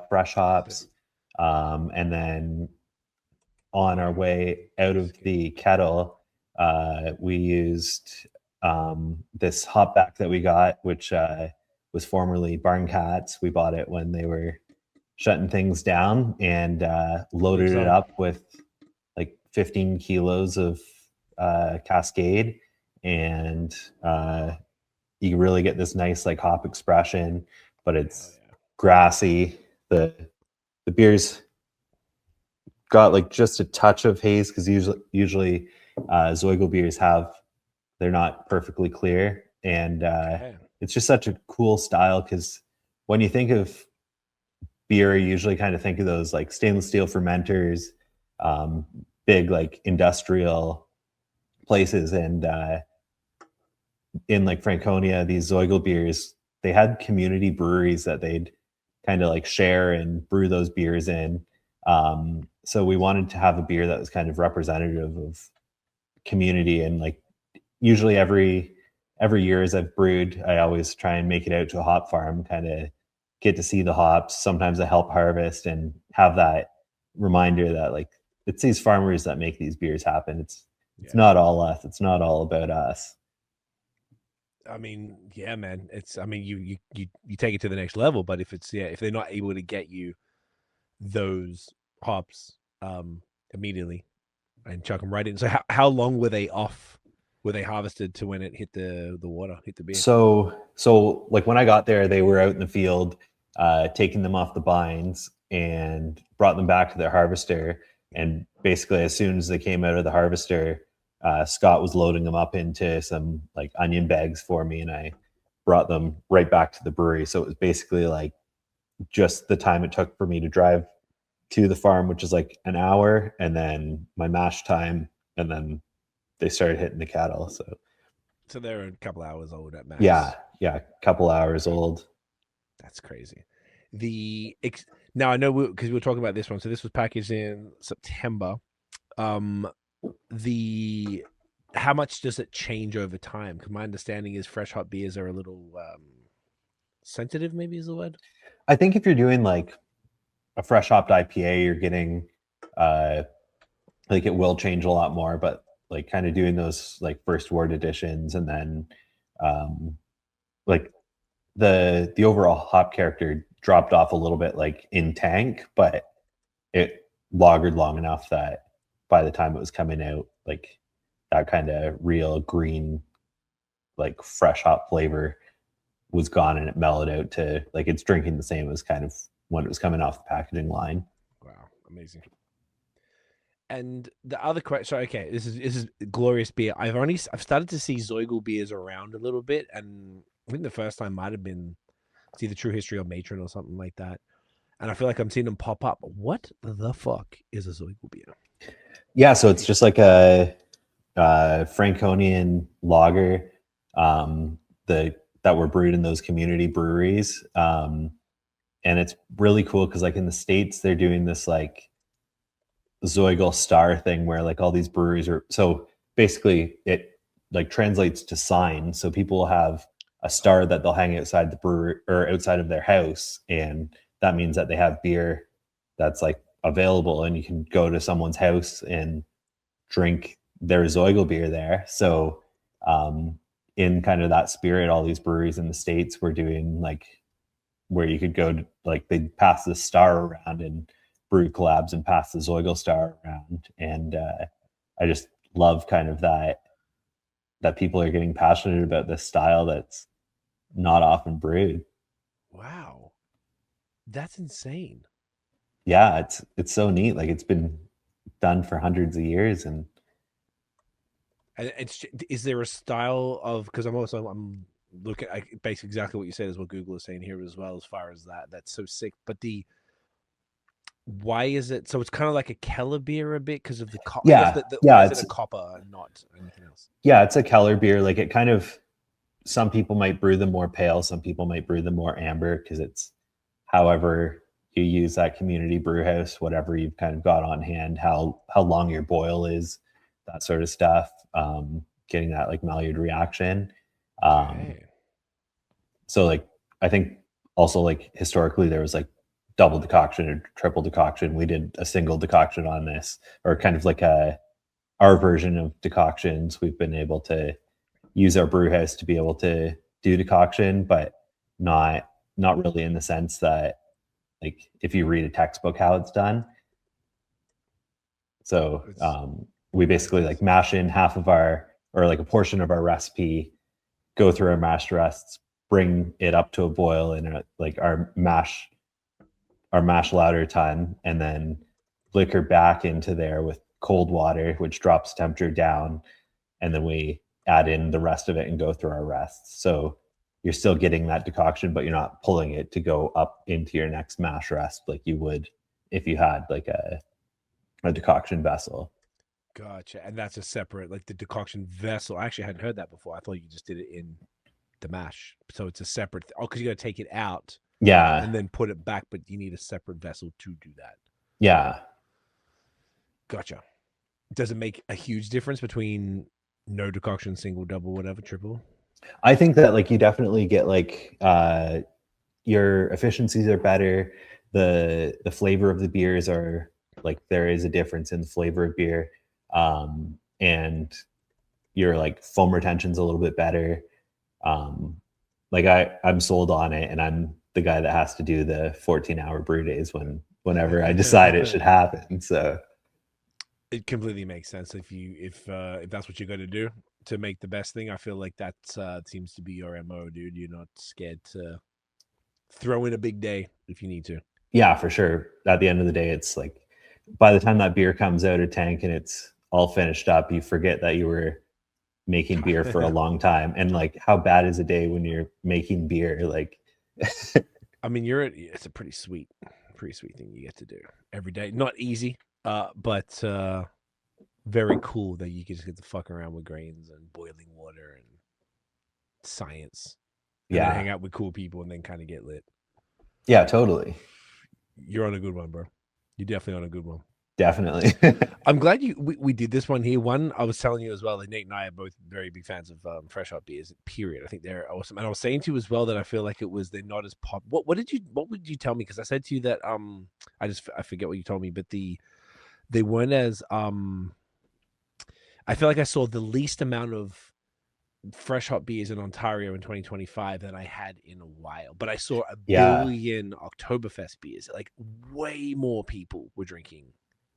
fresh hops. And then on our way out of the kettle, we used this hop back that we got, which was formerly Barn Cats. We bought it when they were shutting things down and loaded it up with like 15 kilos of Cascade. And you really get this nice like hop expression, but it's grassy. The beer's got like just a touch of haze because usually Zoiglbiers they're not perfectly clear, and it's just such a cool style because when you think of beer, you usually kind of think of those like stainless steel fermenters, big like industrial places, and in like Franconia, these Zoiglbiers, they had community breweries that they'd kind of like share and brew those beers in. So we wanted to have a beer that was kind of representative of community, and like usually every year as I've brewed, I always try and make it out to a hop farm, kind of get to see the hops. Sometimes I help harvest and have that reminder that like it's these farmers that make these beers happen. It's not all us. It's not all about us. I mean, yeah, man. It's, I mean, you take it to the next level, but if it's, if they're not able to get you those hops immediately and chuck them right in. So how long were they off? Were they harvested to when it hit the water, hit the beer? So like when I got there, they were out in the field, taking them off the vines and brought them back to their harvester. And basically, as soon as they came out of the harvester, Scott was loading them up into some like onion bags for me, and I brought them right back to the brewery. So it was basically like just the time it took for me to drive to the farm, which is like an hour, and then my mash time, and then they started hitting the cattle. So they're a couple hours old at max. Yeah, a couple hours old. That's crazy. Now I know because we were talking about this one. So this was packaged in September. How much does it change over time? Because my understanding is fresh hop beers are a little sensitive, maybe is the word. I think if you're doing like a fresh hopped IPA, you're getting like it will change a lot more, but like kind of doing those like first word additions, and then like the overall hop character dropped off a little bit like in tank, but it lagered long enough that by the time it was coming out, like that kind of real green, like fresh hop flavor was gone, and it mellowed out to like it's drinking the same as kind of when it was coming off the packaging line. Wow, amazing. And the other question, so okay, this is glorious beer. I've started to see Zoiglbiers around a little bit, and I think the first time might have been it's either True History or Matron or something like that. And I feel like I'm seeing them pop up. What the fuck is a Zoiglbier? Yeah, so it's just like a Franconian lager that were brewed in those community breweries. And it's really cool because like in the States, they're doing this like Zoigl star thing where like all these breweries are, so basically it like translates to sign. So people will have a star that they'll hang outside the brewery or outside of their house, and that means that they have beer that's like available, and you can go to someone's house and drink their Zoiglbier there. So in kind of that spirit, all these breweries in the States were doing like where you could go to, like they'd pass the star around and brew collabs and pass the Zoigl star around. And I just love kind of that people are getting passionate about this style that's not often brewed. Wow, that's insane. Yeah, it's so neat. Like it's been done for hundreds of years, and is there a style of, because I'm looking at basically exactly what you said is what Google is saying here as well, as far as that's so sick. But why is it so? It's kind of like a Keller beer a bit because of the copper. It's a copper and not anything else. Yeah, it's a Keller beer. Like it kind of, some people might brew them more pale, some people might brew them more amber, because it's however you use that community brew house, whatever you've kind of got on hand, how long your boil is, that sort of stuff. Getting that like Maillard reaction. So like I think also like historically there was like double decoction or triple decoction. We did a single decoction on this, or kind of like our version of decoctions. We've been able to use our brew house to be able to do decoction, but not really in the sense that like if you read a textbook how it's done. So we basically like mash in half of our, or like a portion of our recipe, go through our mash rests, bring it up to a boil in like our mash lauter ton, and then liquor back into there with cold water, which drops temperature down, and then we add in the rest of it and go through our rests. So you're still getting that decoction, but you're not pulling it to go up into your next mash rest like you would if you had like a decoction vessel. Gotcha. And that's a separate, like the decoction vessel. I actually hadn't heard that before. I thought you just did it in the mash. So it's a separate, because you got to take it out Yeah. and then put it back, but you need a separate vessel to do that. Yeah. Gotcha. Does it make a huge difference between no decoction, single, double, whatever, triple? I think that like you definitely get like your efficiencies are better. The flavor of the beers are like, there is a difference in the flavor of beer. And your like foam retention's a little bit better. Like I'm sold on it, and I'm the guy that has to do the 14-hour brew days whenever I decide it should happen. So it completely makes sense if that's what you're going to do to make the best thing. I feel like that seems to be your MO, dude. You're not scared to throw in a big day if you need to. Yeah, for sure. At the end of the day, it's like by the time that beer comes out of tank and it's all finished up, you forget that you were making beer for a long time. And like, how bad is a day when you're making beer? Like, I mean, it's a pretty sweet thing you get to do every day. Not easy, but very cool that you can just get to fuck around with grains and boiling water and science. And then hang out with cool people and then kind of get lit. Yeah, totally. You're on a good one, bro. You're definitely on a good one. Definitely. I'm glad we did this one here. One, I was telling you as well that Nate and I are both very big fans of fresh hop beers, period. I think they're awesome. And I was saying to you as well that I feel like they're not as pop. What would you tell me? Because I said to you that I forget what you told me, but they weren't as I feel like I saw the least amount of fresh hop beers in Ontario in 2025 than I had in a while. But I saw a billion Oktoberfest beers. Like way more people were drinking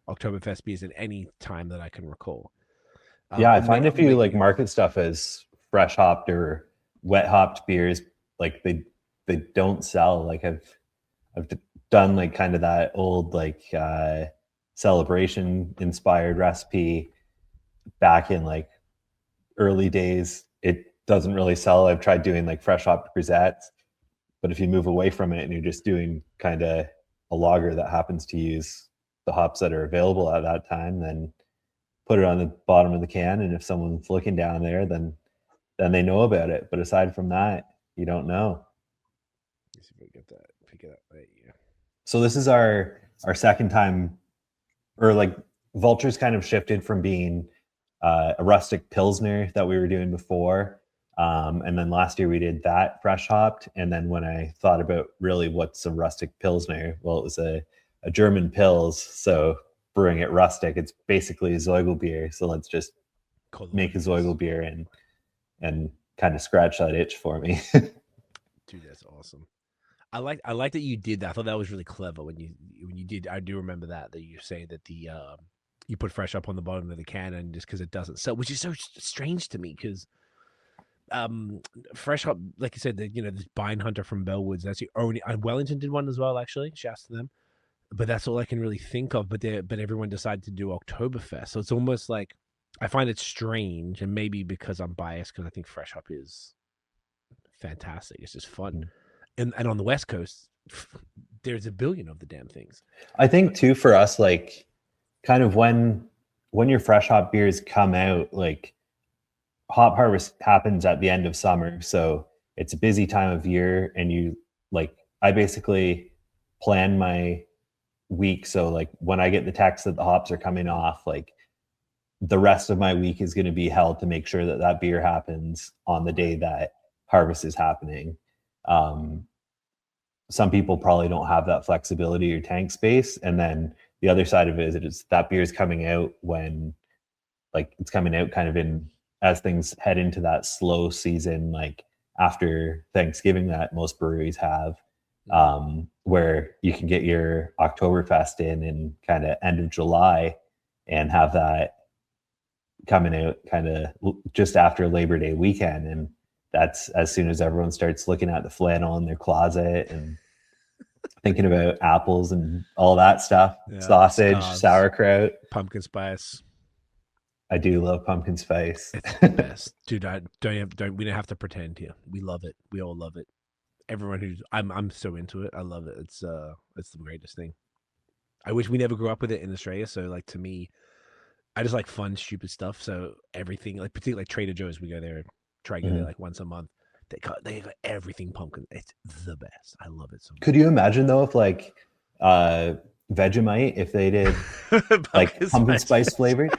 Oktoberfest beers than any time that I can recall. I find if you like market stuff as fresh hopped or wet hopped beers, like they don't sell. Like I've done like kind of that old like celebration inspired recipe back in like early days. It doesn't really sell. I've tried doing like fresh hopped grisettes, but if you move away from it and you're just doing kind of a lager that happens to use the hops that are available at that time, then put it on the bottom of the can, and if someone's looking down there, then they know about it. But aside from that, you don't know. Let's see if I get that. Pick it up. Right, yeah. So this is our second time, or like Vultures kind of shifted from being a rustic pilsner that we were doing before. And then last year we did that fresh hopped. And then when I thought about really what's a rustic pilsner, well, it was a German pils. So brewing it rustic, it's basically a Zoiglbier. So let's just make a Zoiglbier and kind of scratch that itch for me. Dude, that's awesome. I like that you did that. I thought that was really clever when you did. I do remember that you say that you put fresh up on the bottom of the can, and just because it doesn't sell, which is so strange to me, because fresh hop, like you said, this Bind Hunter from Bellwoods, that's the only. Wellington did one as well, actually. Shouts to them. But that's all I can really think of. But everyone decided to do Oktoberfest, so it's almost like I find it strange, and maybe because I'm biased, because I think fresh hop is fantastic. It's just fun, and on the West Coast, there's a billion of the damn things. I think too for us, like kind of when your fresh hop beers come out, like hop harvest happens at the end of summer, so it's a busy time of year, and you like I basically plan my week. So like when I get the text that the hops are coming off, like the rest of my week is going to be held to make sure that beer happens on the day that harvest is happening. Some people probably don't have that flexibility or tank space. And then the other side of it is that beer is coming out when like it's coming out kind of in as things head into that slow season, like after Thanksgiving that most breweries have. Where you can get your Oktoberfest in kind of end of July and have that coming out kind of just after Labor Day weekend. And that's as soon as everyone starts looking at the flannel in their closet and thinking about apples and all that stuff, sausage, sauerkraut, pumpkin spice. I do love pumpkin spice. It's the best. Dude, we don't have to pretend here. We love it. We all love it. Everyone I'm so into it. I love it. It's the greatest thing. I wish we never grew up with it in Australia. So like to me, I just like fun, stupid stuff. So everything, like particularly like Trader Joe's, we go there, try to go there like once a month. They got everything pumpkin. It's the best. I love it so much. Could you imagine though if like Vegemite, if they did like pumpkin spice flavored?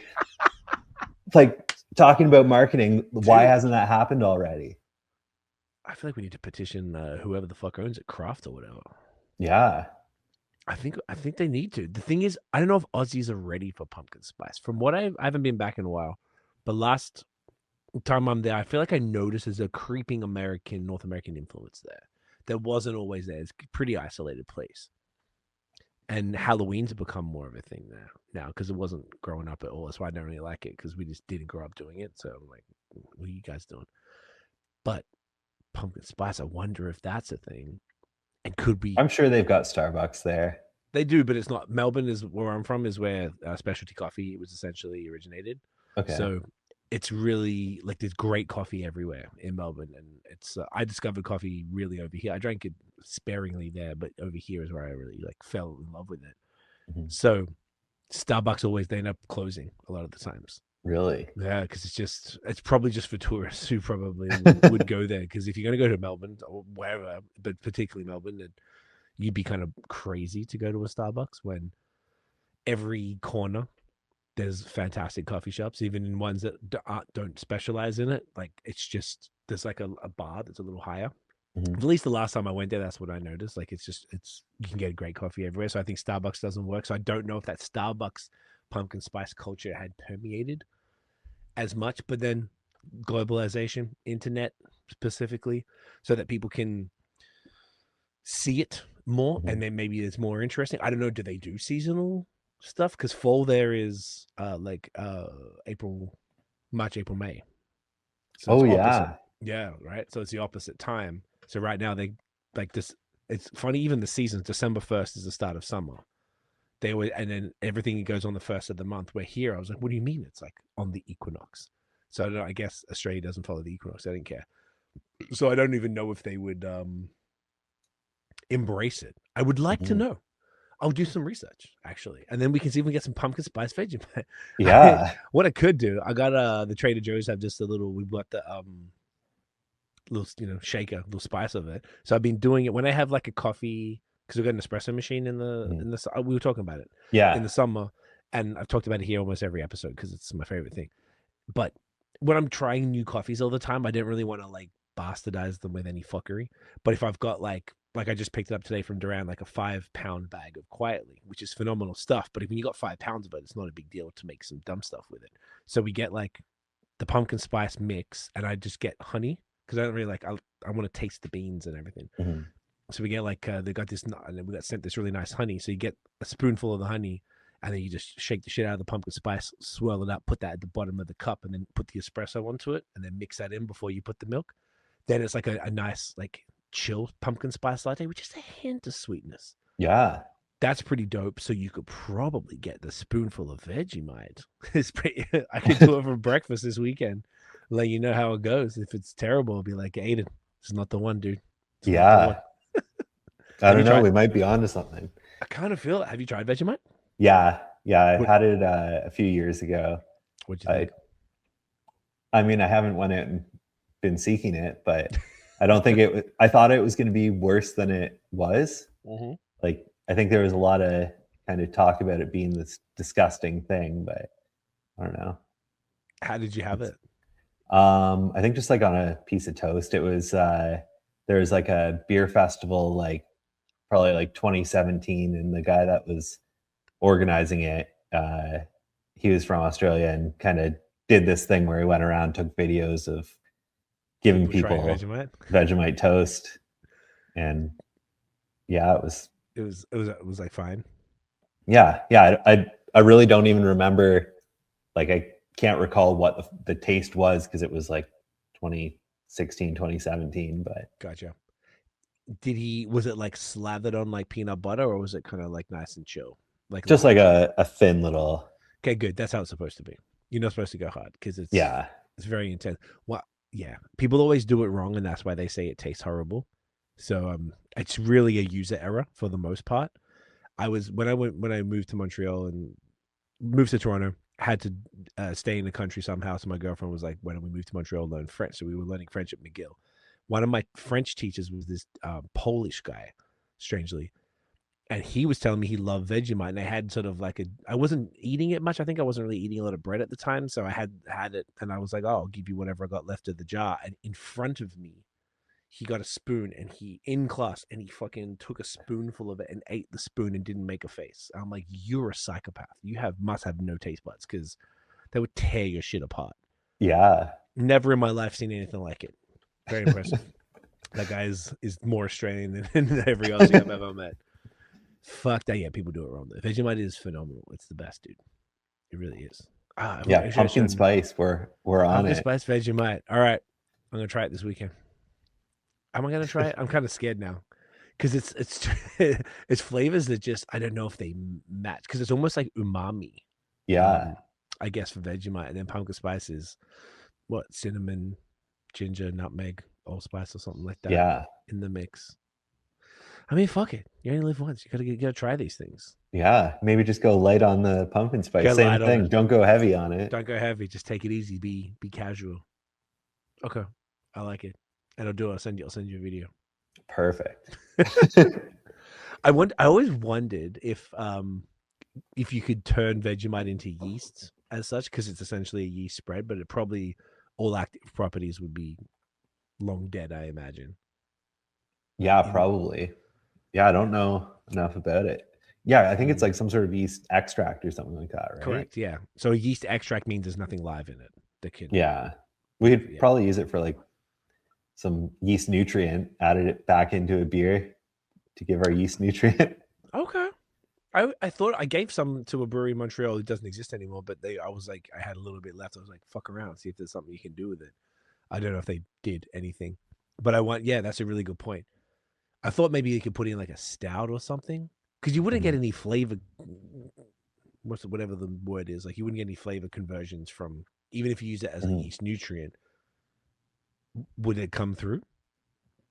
Like talking about marketing, why hasn't that happened already? I feel like we need to petition whoever the fuck owns it, Kraft or whatever. Yeah. I think they need to. The thing is, I don't know if Aussies are ready for pumpkin spice. From what I haven't been back in a while, but last time I'm there, I feel like I noticed there's a creeping North American influence there. That wasn't always there. It's a pretty isolated place. And Halloween's become more of a thing now because it wasn't growing up at all. That's why I don't really like it, because we just didn't grow up doing it. So I'm like, what are you guys doing? But pumpkin spice, I wonder if that's a thing. And could we? I'm sure they've got Starbucks there. They do, but it's not. Melbourne is where I'm from, is where specialty coffee was essentially originated. Okay. So it's really like there's great coffee everywhere in Melbourne, and it's I discovered coffee really over here. I drank it sparingly there, but over here is where I really like fell in love with it. So Starbucks always, they end up closing a lot of the times. Really? Yeah, because it's probably just for tourists who probably would go there. Because if you're going to go to Melbourne or wherever, but particularly Melbourne, you'd be kind of crazy to go to a Starbucks when every corner there's fantastic coffee shops, even in ones that don't specialize in it. Like it's just there's like a bar that's a little higher. At least the last time I went there, that's what I noticed. Like it's you can get great coffee everywhere. So I think Starbucks doesn't work. So I don't know if that Starbucks pumpkin spice culture had permeated as much, but then globalization, internet specifically, so that people can see it more, and then maybe it's more interesting. I don't know. Do they do seasonal stuff? Because fall there is March, April, May. So yeah, right. So it's the opposite time. So right now they like this. It's funny. Even the seasons, December 1st is the start of summer. They always, and then everything goes on the 1st of the month. Where here, I was like, what do you mean? It's like on the equinox. So I don't know, I guess Australia doesn't follow the equinox. I didn't care. So I don't even know if they would embrace it. I would like to know. I'll do some research actually, and then we can see if we get some pumpkin spice Vegemite. Yeah. What I could do, I got the Trader Joe's have just a little. We bought the little shaker, little spice of it. So I've been doing it when I have like a coffee, because we've got an espresso machine in the we were talking about it in the summer, and I've talked about it here almost every episode because it's my favorite thing. But when I'm trying new coffees all the time, I didn't really want to like bastardize them with any fuckery. But if I've got like I just picked it up today from Duran, like a 5-pound bag of Quietly, which is phenomenal stuff. But when you got 5 pounds of it, it's not a big deal to make some dumb stuff with it. So we get like the pumpkin spice mix, and I just get honey because I don't really like. I want to taste the beans and everything. So we get like they got this, and then we got sent this really nice honey. So you get a spoonful of the honey, and then you just shake the shit out of the pumpkin spice, swirl it up, put that at the bottom of the cup, and then put the espresso onto it, and then mix that in before you put the milk. Then it's like a nice like chill pumpkin spice latte, which is a hint of sweetness. Yeah. That's pretty dope. So you could probably get the spoonful of Vegemite. It's pretty. I could do it for breakfast this weekend. Let you know how it goes. If it's terrible, I'll be like, Aidan, it's not the one, dude. It's I don't know. We might be onto something. I kind of feel it. Have you tried Vegemite? Yeah. I had it a few years ago. What'd you think? I mean, I haven't went out and been seeking it, but I don't think I thought it was going to be worse than it was. Like, I think there was a lot of kind of talk about it being this disgusting thing, but I don't know. How did you have it? I think just like on a piece of toast. It was there was like a beer festival, like probably like 2017, and the guy that was organizing it, he was from Australia and kind of did this thing where he went around, took videos of giving people Vegemite toast, and yeah, it was like fine. Yeah. I really don't even remember. Like, I can't recall what the taste was because it was like 2016, 2017. But gotcha. Was it like slathered on like peanut butter, or was it kind of like nice and chill? Like just like a thin little. Okay, good. That's how it's supposed to be. You're not supposed to go hard because it's very intense. Well, yeah, people always do it wrong, and that's why they say it tastes horrible. So it's really a user error for the most part. When I moved to Montreal and moved to Toronto, had to stay in the country somehow. So my girlfriend was like, "Why don't we move to Montreal and learn French?" So we were learning French at McGill. One of my French teachers was this Polish guy, strangely, and he was telling me he loved Vegemite. And I had sort of like I wasn't eating it much. I think I wasn't really eating a lot of bread at the time, so I had it, and I was like, "Oh, I'll give you whatever I got left of the jar." And in front of me, he got a spoon, and he in class, and he fucking took a spoonful of it and ate the spoon and didn't make a face. I'm like, "You're a psychopath. You must have no taste buds, because they would tear your shit apart." Yeah. Never in my life seen anything like it. Very impressive. That guy is more Australian than every Aussie I've ever met. Fuck that. Yeah, people do it wrong. The Vegemite is phenomenal. It's the best, dude. It really is. Yeah, pumpkin spice. We're on pumpkin it. spice Vegemite. All right, I'm gonna try it this weekend. Am I gonna try it? I'm kind of scared now, because it's it's flavors that just I don't know if they match, because it's almost like umami. Yeah. I guess for Vegemite, and then pumpkin spice is what, cinnamon, ginger, nutmeg, allspice, or something like that. Yeah. In the mix. I mean, fuck it. You only live once. You gotta try these things. Yeah. Maybe just go light on the pumpkin spice. Go Same light on thing. it. Don't go heavy on it. Don't go heavy. Just take it easy. Be casual. Okay, I like it, and I'll do it. I'll send you a video. Perfect. I always wondered if you could turn Vegemite into yeast as such, because it's essentially a yeast spread, but it probably all active properties would be long dead, I imagine. Yeah, probably. Yeah, I don't know enough about it. Yeah, I think it's like some sort of yeast extract or something like that, right? Correct. Yeah. So a yeast extract means there's nothing live in it that can. Yeah. We could probably use it for like some yeast nutrient, added it back into a beer to give our yeast nutrient. Okay. I thought I gave some to a brewery in Montreal. It doesn't exist anymore, but I was like, I had a little bit left. I was like, fuck around, see if there's something you can do with it. I don't know if they did anything, but that's a really good point. I thought maybe you could put in like a stout or something, because you wouldn't get any flavor. Whatever the word is, like you wouldn't get any flavor conversions from, even if you use it as a yeast nutrient. Would it come through?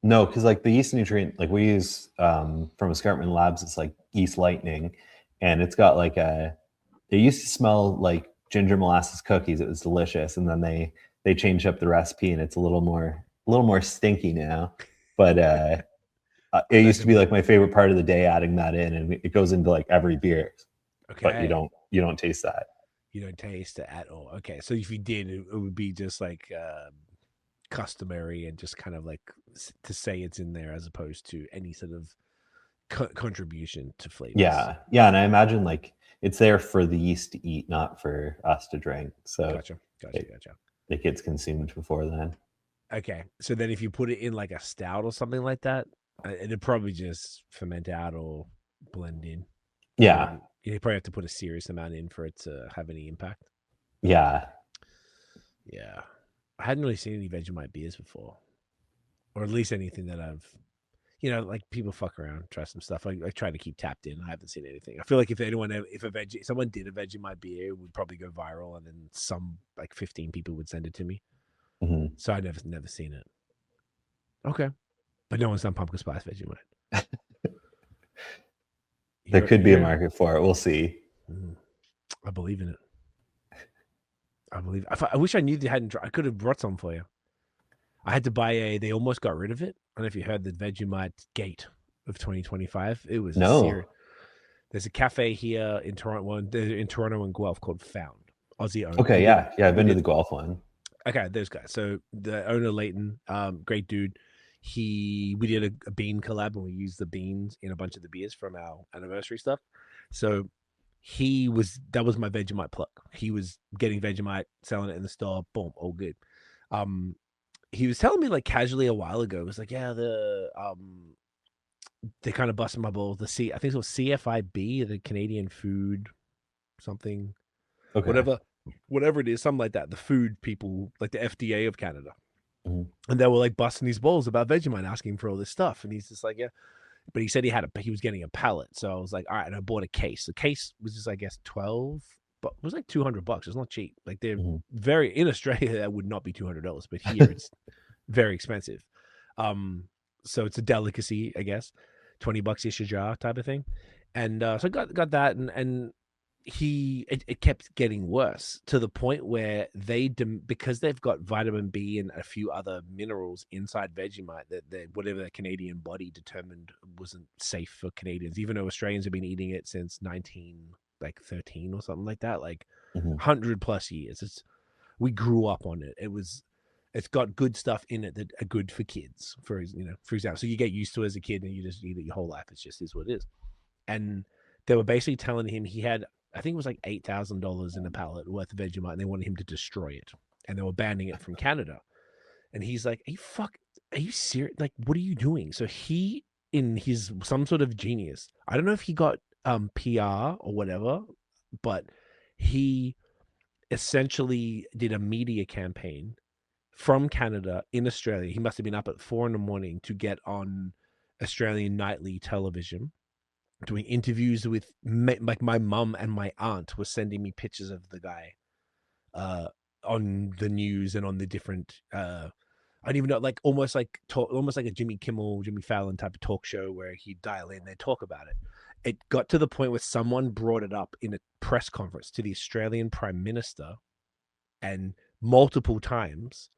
No, because like the yeast nutrient, like we use from Escarpment Labs, it's like yeast lightning, and it's got like they used to smell like ginger molasses cookies. It was delicious, and then they changed up the recipe, and it's a little more stinky now. But it used to be like my favorite part of the day, adding that in, and it goes into like every beer. Okay. But you don't taste that. You don't taste it at all. Okay, so if you did, it would be just like customary and just kind of like to say it's in there, as opposed to any sort of contribution to flavors. Yeah, and I imagine like it's there for the yeast to eat, not for us to drink. So gotcha. It gets consumed before then. Okay, so then if you put it in like a stout or something like that, it'd probably just ferment out or blend in. Yeah, you probably have to put a serious amount in for it to have any impact. Yeah. I hadn't really seen any Vegemite beers before, or at least anything that I've, like people fuck around, try some stuff. I try to keep tapped in. I haven't seen anything. I feel like if someone did a Vegemite beer, it would probably go viral, and then some like 15 people would send it to me. Mm-hmm. So I never seen it. Okay, but no one's done pumpkin spice Vegemite. There could be a market for it. We'll see. I believe in it. I wish I knew they hadn't. I could have brought some for you. I had to buy they almost got rid of it. I don't know if you heard the Vegemite Gate of 2025. It was There's a cafe here in Toronto, and Guelph called Found. Aussie owned. Okay, yeah. I've been to the Guelph one. Okay, those guys. So the owner, Leighton, great dude. We did a bean collab, and we used the beans in a bunch of the beers from our anniversary stuff. So that was my Vegemite plug. He was getting Vegemite, selling it in the store. Boom, all good. He was telling me like casually a while ago. It was like, they kind of busted my balls. I think it was CFIB, the Canadian Food something, okay. Whatever it is, something like that. The food people, like the FDA of Canada, and they were like busting these balls about Vegemite, asking for all this stuff, and he's just like, yeah. But he said he was getting a pallet, so I was like, all right, and I bought a case. The case was just, I guess, 12, but it was like $200. It's not cheap. Like they're very in Australia, that would not be $200, but here it's very expensive. So it's a delicacy, I guess, $20 each a jar type of thing. And so I got that, and it kept getting worse to the point where because they've got vitamin B and a few other minerals inside Vegemite that whatever the Canadian body determined wasn't safe for Canadians, even though Australians have been eating it since 1913 or something like that, like 100+ years. We grew up on it. It's got good stuff in it that are good for kids, for example. So you get used to it as a kid and you just eat it your whole life. It's just is what it is. And they were basically telling him he had, I think it was like $8,000 in a pallet worth of Vegemite, and they wanted him to destroy it, and they were banning it from Canada. And he's like, are you serious? Like, what are you doing? So he, in his some sort of genius, I don't know if he got PR or whatever, but he essentially did a media campaign from Canada in Australia. He must have been up at 4 a.m. to get on Australian nightly television, doing interviews with, like, my mum and my aunt were sending me pictures of the guy on the news and on the different I don't even know, like almost like a Jimmy Fallon type of talk show where he'd dial in, they'd talk about it. It got to the point where someone brought it up in a press conference to the Australian Prime Minister, and multiple times,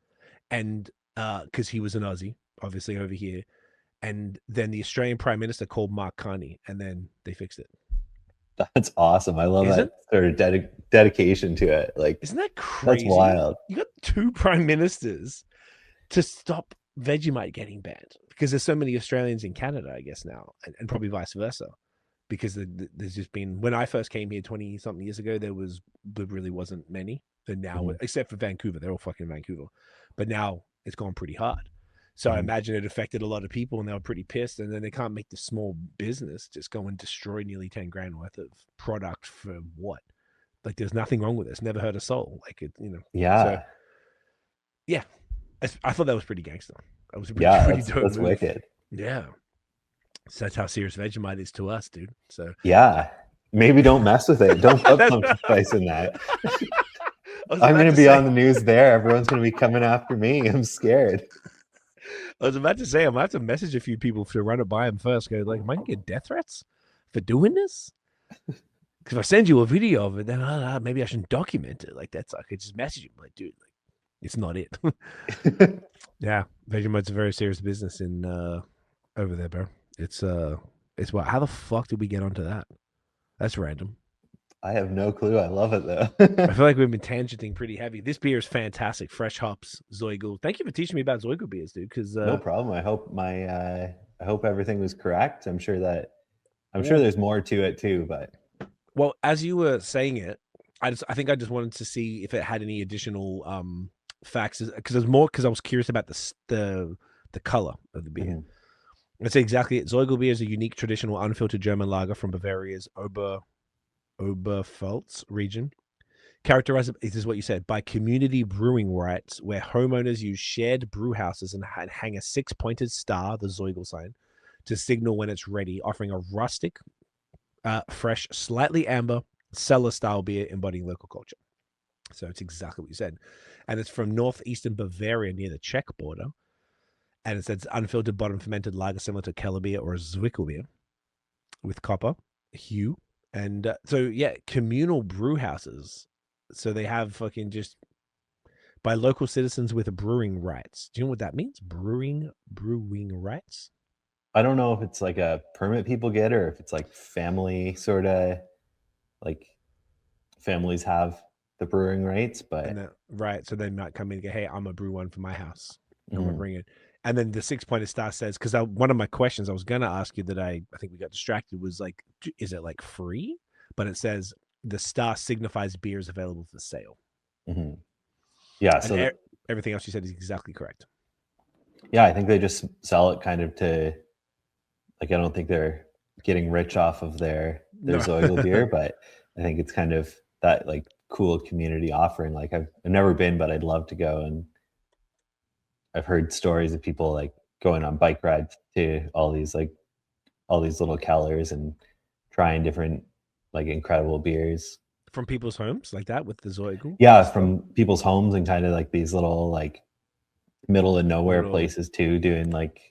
and because he was an Aussie, obviously, over here. And then the Australian Prime Minister called Mark Carney, and then they fixed it. That's awesome. I love that sort of dedication to it. Like, isn't that crazy? That's wild. You got 2 prime ministers to stop Vegemite getting banned, because there's so many Australians in Canada, I guess, now, and probably vice versa. Because there's just been, when I first came here 20-something years ago, there really wasn't many. And now, except for Vancouver, they're all fucking Vancouver. But now it's gone pretty hard. So I imagine it affected a lot of people, and they were pretty pissed. And then they can't make the small business just go and destroy nearly 10 grand worth of product for what? Like, there's nothing wrong with this. Never hurt a soul. Like, it, Yeah. So, yeah. I thought that was pretty gangster. That was a pretty dope move. Wicked. Yeah. So that's how serious Vegemite is to us, dude. So yeah. Maybe don't mess with it. Don't put pumpkin spice in that. I'm going to be on the news there. Everyone's going to be coming after me. I'm scared. I was about to say, I might have to message a few people to run it by them first. Go, like, am I going to get death threats for doing this? Because if I send you a video of it, then maybe I shouldn't document it. Like, that's, I could just message you, like, dude, like, it's not it. Yeah, Vegemite's a very serious business in over there, bro. It's what? How the fuck did we get onto that? That's random. I have no clue. I love it though. I feel like we've been tangenting pretty heavy. This beer is fantastic. Fresh hops, Zoiglbier. Thank you for teaching me about Zoiglbiers, dude. Because no problem. I hope everything was correct. I'm sure there's more to it too. But well, as you were saying it, I think I just wanted to see if it had any additional facts, because I was curious about the color of the beer. That's exactly it. Zoiglbier is a unique, traditional, unfiltered German lager from Bavaria's Oberpfalz region, characterized, this is what you said, by community brewing rights, where homeowners use shared brew houses and hang a 6-pointed star, the Zoigl sign, to signal when it's ready, offering a rustic, fresh, slightly amber, cellar-style beer embodying local culture. So it's exactly what you said. And it's from northeastern Bavaria near the Czech border. And it says unfiltered bottom fermented lager similar to Kellerbier or Zoiglbier with copper hue. And so, yeah, communal brew houses. So they have fucking just by local citizens with brewing rights. Do you know what that means? Brewing rights? I don't know if it's like a permit people get, or if it's like family sort of, like families have the brewing rights, but right. So they might come in and go, hey, I'm gonna brew one for my house. I'm gonna bring it. And then the 6-pointed star says, because one of my questions I was gonna ask you that I think we got distracted was like, is it like free? But it says the star signifies beers available for sale. Yeah. And So everything else you said is exactly correct. Yeah, I think they just sell it kind of to, like, I don't think they're getting rich off of their Zoiglbier, but I think it's kind of that like cool community offering. Like I've never been, but I'd love to go, and I've heard stories of people like going on bike rides to all these little kellers and trying different like incredible beers from people's homes like that with the Zoiglbier. Yeah, from people's homes and kind of like these little like middle of nowhere places too, doing like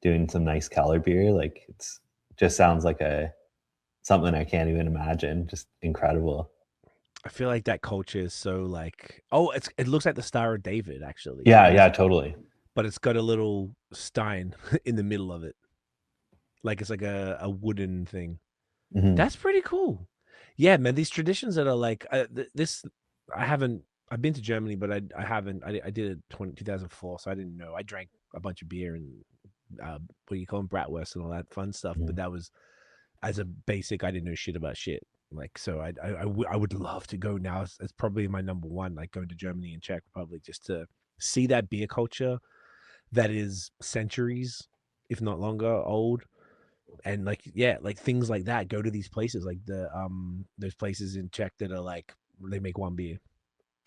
doing some nice Keller beer. Like it's just sounds like a something I can't even imagine. Just incredible. I feel like that culture is so like, oh, it looks like the Star of David actually. Yeah, And yeah, totally. but it's got a little stein in the middle of it, like it's like a wooden thing. Hmm. That's pretty cool. Yeah, man. These traditions that are like this. I haven't. I've been to Germany, but I haven't. I did it 2004, so I didn't know. I drank a bunch of beer and what do you call them, bratwurst and all that fun stuff. Hmm. But that was as a basic. I didn't know shit about shit. Like so, I would love to go now. It's probably my number one. Like going to Germany and Czech Republic just to see that beer culture that is centuries, if not longer, old. And like yeah, like things like that. Go to these places like there's places in Czech that are like they make one beer,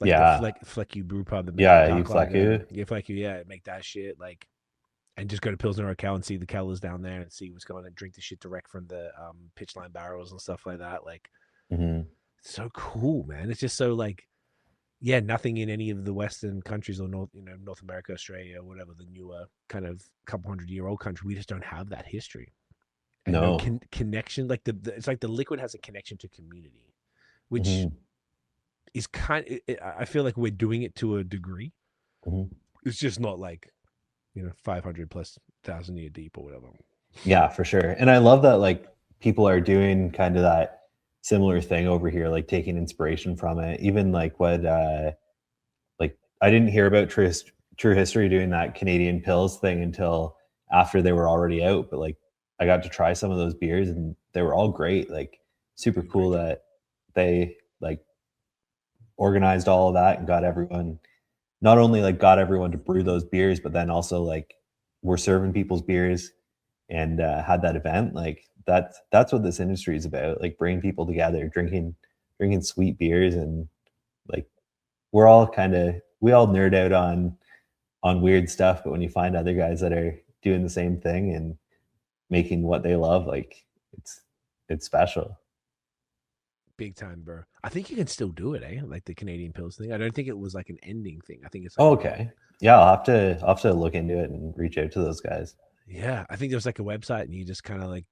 like the Yeah, Fleck brew pub that make the yeah, you dark flack lager. you. Yeah, Fleck yeah, make that shit like, and just go to Pilsner Hotel and see the Kellers down there and see what's going on and drink the shit direct from the pitch line barrels and stuff like that. Like, Hmm. so cool, man. It's just so like, yeah, nothing in any of the Western countries or North America, Australia, whatever the newer kind of couple 100-year-old country, we just don't have that history and no No. connection. Like it's like the liquid has a connection to community, which Hmm. is I feel like we're doing it to a degree. Hmm. It's just not like 500 plus 1,000 year deep or whatever. Yeah, for sure. And I love that like people are doing kind of that similar thing over here, like taking inspiration from it. Even like what like I didn't hear about True History doing that Canadian Pills thing until after they were already out. But like I got to try some of those beers and they were all great. Like super Dude, cool great. that they like organized all of that and got everyone, not only like got everyone to brew those beers, but then also like we're serving people's beers and had that event. Like that's what this industry is about, like bringing people together, drinking sweet beers. And like we all nerd out on weird stuff, but when you find other guys that are doing the same thing and making what they love, like it's special. Big time, bro. I think you can still do it, eh? Like the Canadian Pills thing. I don't think it was like an ending thing. I think it's like Oh, a okay. Yeah, I'll have to look into it and reach out to those guys. yeah. I think there's like a website and you just kind of like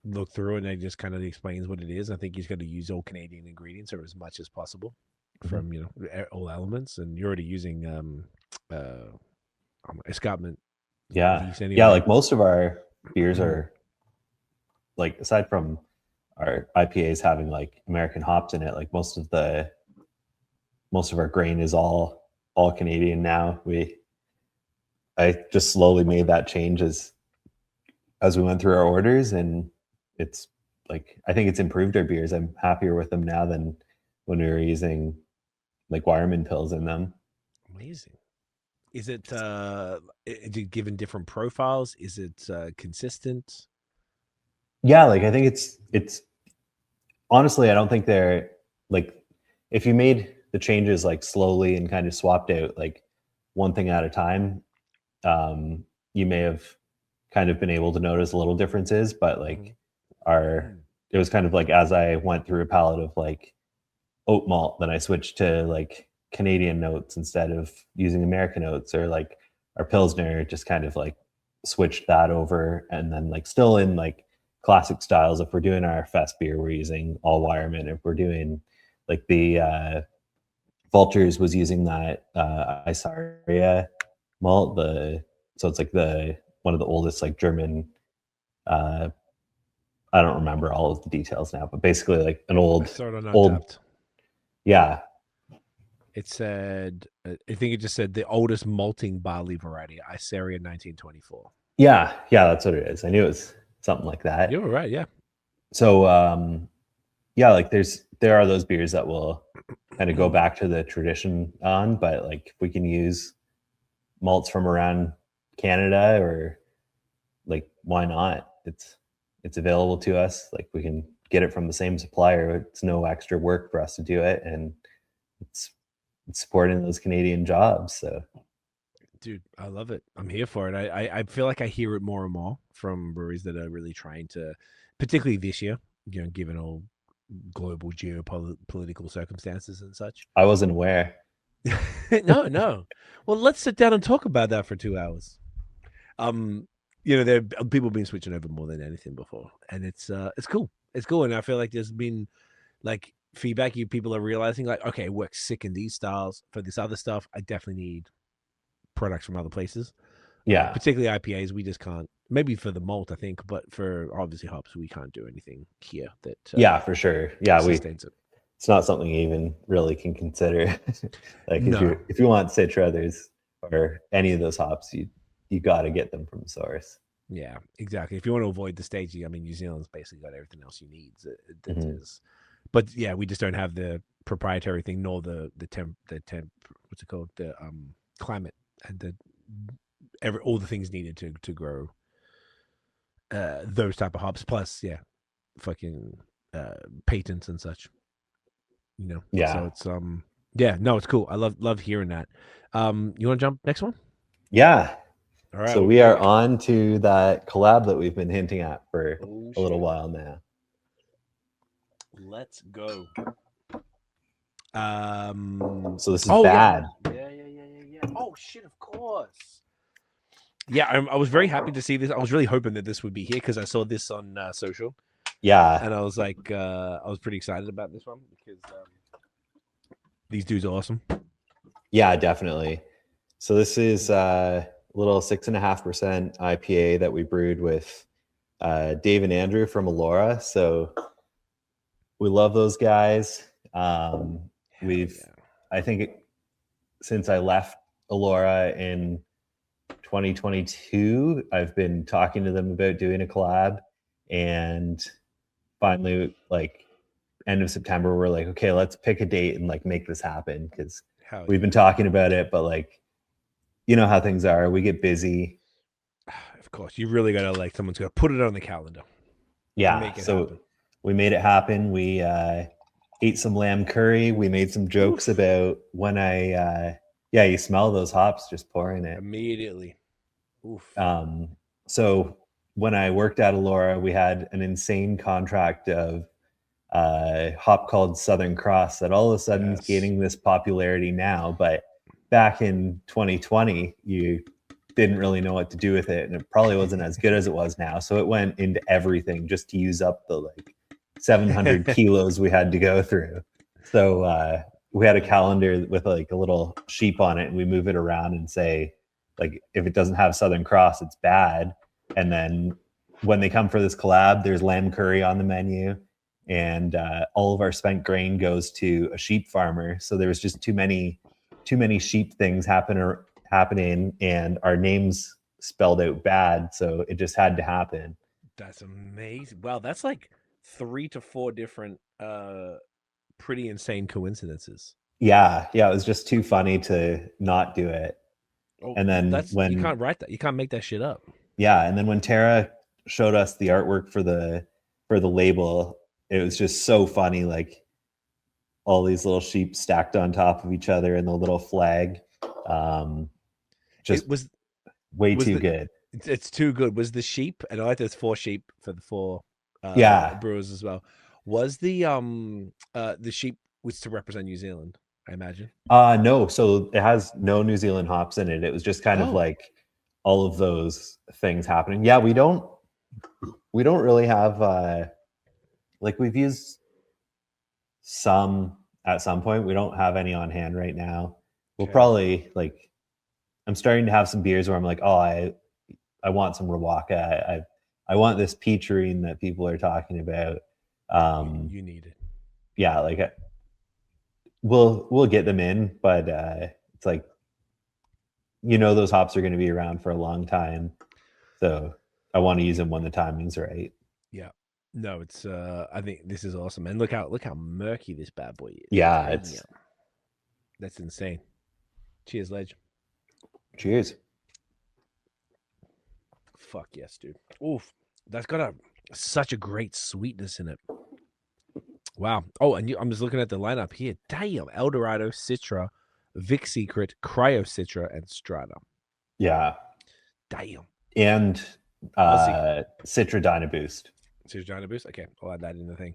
look through it and it just kind of explains what it is. I think you just got to use all Canadian ingredients or as much as possible Mhm. from all elements. And you're already using escarpment Yeah. yeast Yeah, anyway. like most of our beers are like, aside from our IPAs having like American hops in it, like most of our grain is all Canadian now. I just slowly made that change as we went through our orders, and it's like I think it's improved our beers. I'm happier with them now than when we were using like Wireman pills in them. Amazing. Is it given different profiles? Is it consistent? Yeah, like I think it's honestly, I don't think they're like, if you made the changes like slowly and kind of swapped out like one thing at a time, you may have kind of been able to notice little differences. But Mhm. like our it was kind of like as I went through a palette of like oat malt, then I switched to like Canadian notes instead of using American oats, or like our Pilsner just kind of like switched that over. And then like still in like classic styles, if we're doing our fest beer, we're using all Wireman. If we're doing like the Vultures was using that Isaria malt, so it's like the one of the oldest like German, uh I don't remember all of the details now, but basically like an I old saw it on old Untapped. yeah. It said, I think it just said the oldest malting barley variety, Isaria 1924. Yeah, yeah, that's what it is. I knew it was something like You that. were right, yeah. So yeah, like there are those beers that will kind of go back to the tradition on, but like if we can use malts from around Canada, or like why not? It's available to us. Like we can get it from the same supplier. It's no extra work for us to do it, and it's it's supporting those Canadian jobs. So Dude, I love it. I'm here for it. I feel like I hear it more and more from breweries that are really trying to, particularly this year, given all global geopolitical circumstances and such. I wasn't aware. No, no. Well, let's sit down and talk about that for 2 hours. Um, you know, there people have been switching over more than anything before, and it's cool. It's cool, and I feel like there's been like feedback. People are realizing like, okay, it works sick in these styles. For this other stuff, I definitely need products from other places. Yeah. Particularly IPAs, we just can't. Maybe for the malt, I think, but for obviously hops, we can't do anything here that. Yeah, for sure. Yeah, sustains it. It's not something you even really can consider. Like No. if you want Citra, or any of those hops, you got to get them from the source. Yeah, exactly. If you want to avoid the staging, I mean, New Zealand's basically got everything else you need. That is, but yeah, we just don't have the proprietary thing, nor the temp. What's it called? The climate and all the things needed to grow those type of hops. Plus, yeah, fucking patents and such. You know. Yeah. So it's yeah, no, it's cool. I love hearing that. You want to jump next one? Yeah. All right. So we are on to that collab that we've been hinting at for a little while now. Let's go. So this is B.A.A.D. Yeah. Oh shit, of course. Yeah, I was very happy to see this. I was really hoping that this would be here because I saw this on social. Yeah. And I was like, I was pretty excited about this one because these dudes are awesome. Yeah, definitely. So this is a little 6.5% IPA that we brewed with Dave and Andrew from Elora. So we love those guys. I think since I left Elora in 2022, I've been talking to them about doing a collab, and finally, like end of September, we're like, okay, let's pick a date and like make this happen, because we've been talking about it, but like, you know how things are, we get busy. Of course, you really gotta like someone's gotta put it on the calendar. Yeah, so happen. We made it happen. We ate some lamb curry. We made some jokes about when you smell those hops just pouring it immediately. Oof. So when I worked at Elora, we had an insane contract of hop called Southern Cross that all of a sudden is gaining this popularity now, but back in 2020 you didn't really know what to do with it, and it probably wasn't as good as it was now, so it went into everything just to use up the like 700 kilos we had to go through. So we had a calendar with like a little sheep on it, and we move it around and say, like, if it doesn't have Southern Cross, it's bad. And then when they come for this collab, there's lamb curry on the menu, and all of our spent grain goes to a sheep farmer. So there was just too many sheep things happening, and our names spelled out bad, so it just had to happen. That's amazing. Wow, that's like 3 to 4 different pretty insane coincidences. Yeah, it was just too funny to not do it. And then you can't write that, you can't make that shit up. Yeah, and then when Tara showed us the artwork for the label, it was just so funny, like all these little sheep stacked on top of each other and the little flag. Just was way too good. It's too good. Was the sheep, and I like there's 4 sheep for the 4 brewers as well. Was the sheep was to represent New Zealand, I imagine? No, so it has no New Zealand hops in it. It was just kind of like all of those things happening. Yeah, we don't really have like, we've used some at some point. We don't have any on hand right now. We'll probably, like, I'm starting to have some beers where I'm like, oh, I want some Rawaka. I want this peacherine that people are talking about. You need it. Yeah, like we'll get them in, but it's like, you know, those hops are going to be around for a long time, so I want to use them when the timing's right. Yeah, no, it's I think this is awesome, and look how murky this bad boy is. Yeah, that's insane. Cheers, Ledge. Cheers. Fuck yes, dude. Oof, that's got such a great sweetness in it. Wow. Oh, and I'm just looking at the lineup here. Damn, Eldorado, Citra, Vic Secret, Cryo Citra, and Strata. Yeah. Damn. And Citra Dynaboost. Citra Dynaboost. Okay, I'll add that in the thing.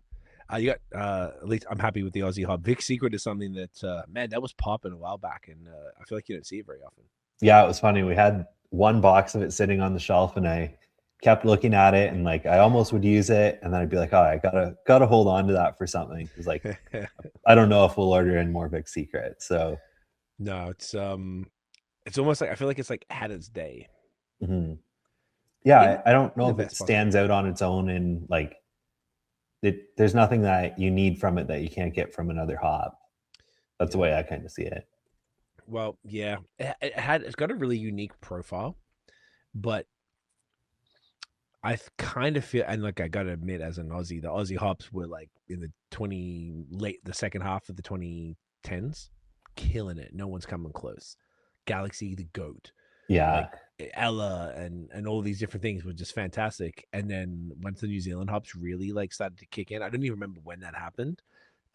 You got at least I'm happy with the Aussie hop. Vic Secret is something that man, that was popping a while back, and I feel like you don't see it very often. Yeah, it was funny. We had one box of it sitting on the shelf, and I kept looking at it, and like I almost would use it, and then I'd be like, oh, I gotta hold on to that for something, because like I don't know if we'll order in more Big Secret. So No, it's almost like I feel like it's like had its day. Yeah, I don't know the if it best possible stands out on its own, and like there's nothing that you need from it that you can't get from another hop. That's the way I kind of see it. Well, yeah, it's got a really unique profile, but I kind of feel, and like I gotta admit, as an Aussie, the Aussie hops were like in the second half of the 2010s, killing it. No one's coming close. Galaxy, the goat, Yeah, like Ella, and all these different things were just fantastic. And then once the New Zealand hops really like started to kick in, I don't even remember when that happened.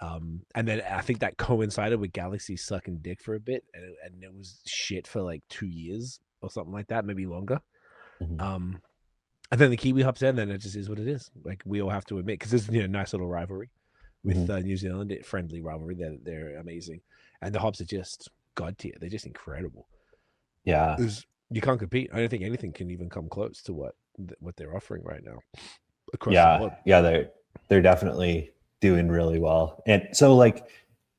And then I think that coincided with Galaxy sucking dick for a bit, and it was shit for like 2 years or something like that, maybe longer. And then the Kiwi hops in, then it just is what it is. Like we all have to admit, because there's a nice little rivalry with New Zealand, friendly rivalry. They're amazing, and the hops are just god tier. They're just incredible. Yeah, you can't compete. I don't think anything can even come close to what they're offering right now across the board. Yeah, they're definitely doing really well. And so, like,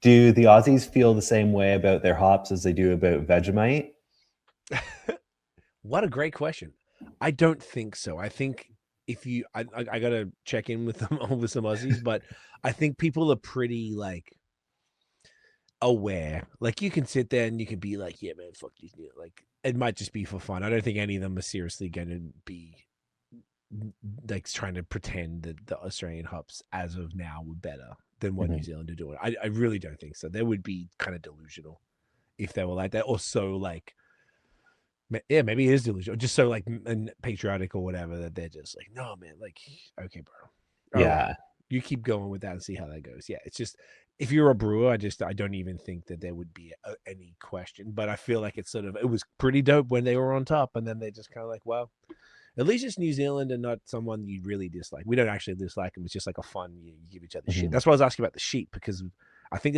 do the Aussies feel the same way about their hops as they do about Vegemite? What a great question. I don't think so. I think if you, I gotta check in with them with some Aussies, but I think people are pretty like aware. Like you can sit there and you can be like, yeah, man, fuck these. Like it might just be for fun. I don't think any of them are seriously going to be like trying to pretend that the Australian hops as of now were better than what New Zealand are doing. I really don't think so. They would be kind of delusional if they were like that, or so like. Yeah, maybe it is delusional, just so like and patriotic or whatever, that they're just like, no, man, like, okay, bro. Yeah. Right. You keep going with that and see how that goes. Yeah, it's just, if you're a brewer, I don't even think that there would be any question, but I feel like it was pretty dope when they were on top, and then they just kind of like, well, at least it's New Zealand and not someone you really dislike. We don't actually dislike them. It's just like a fun, you give each other shit. That's why I was asking about the sheep, because I think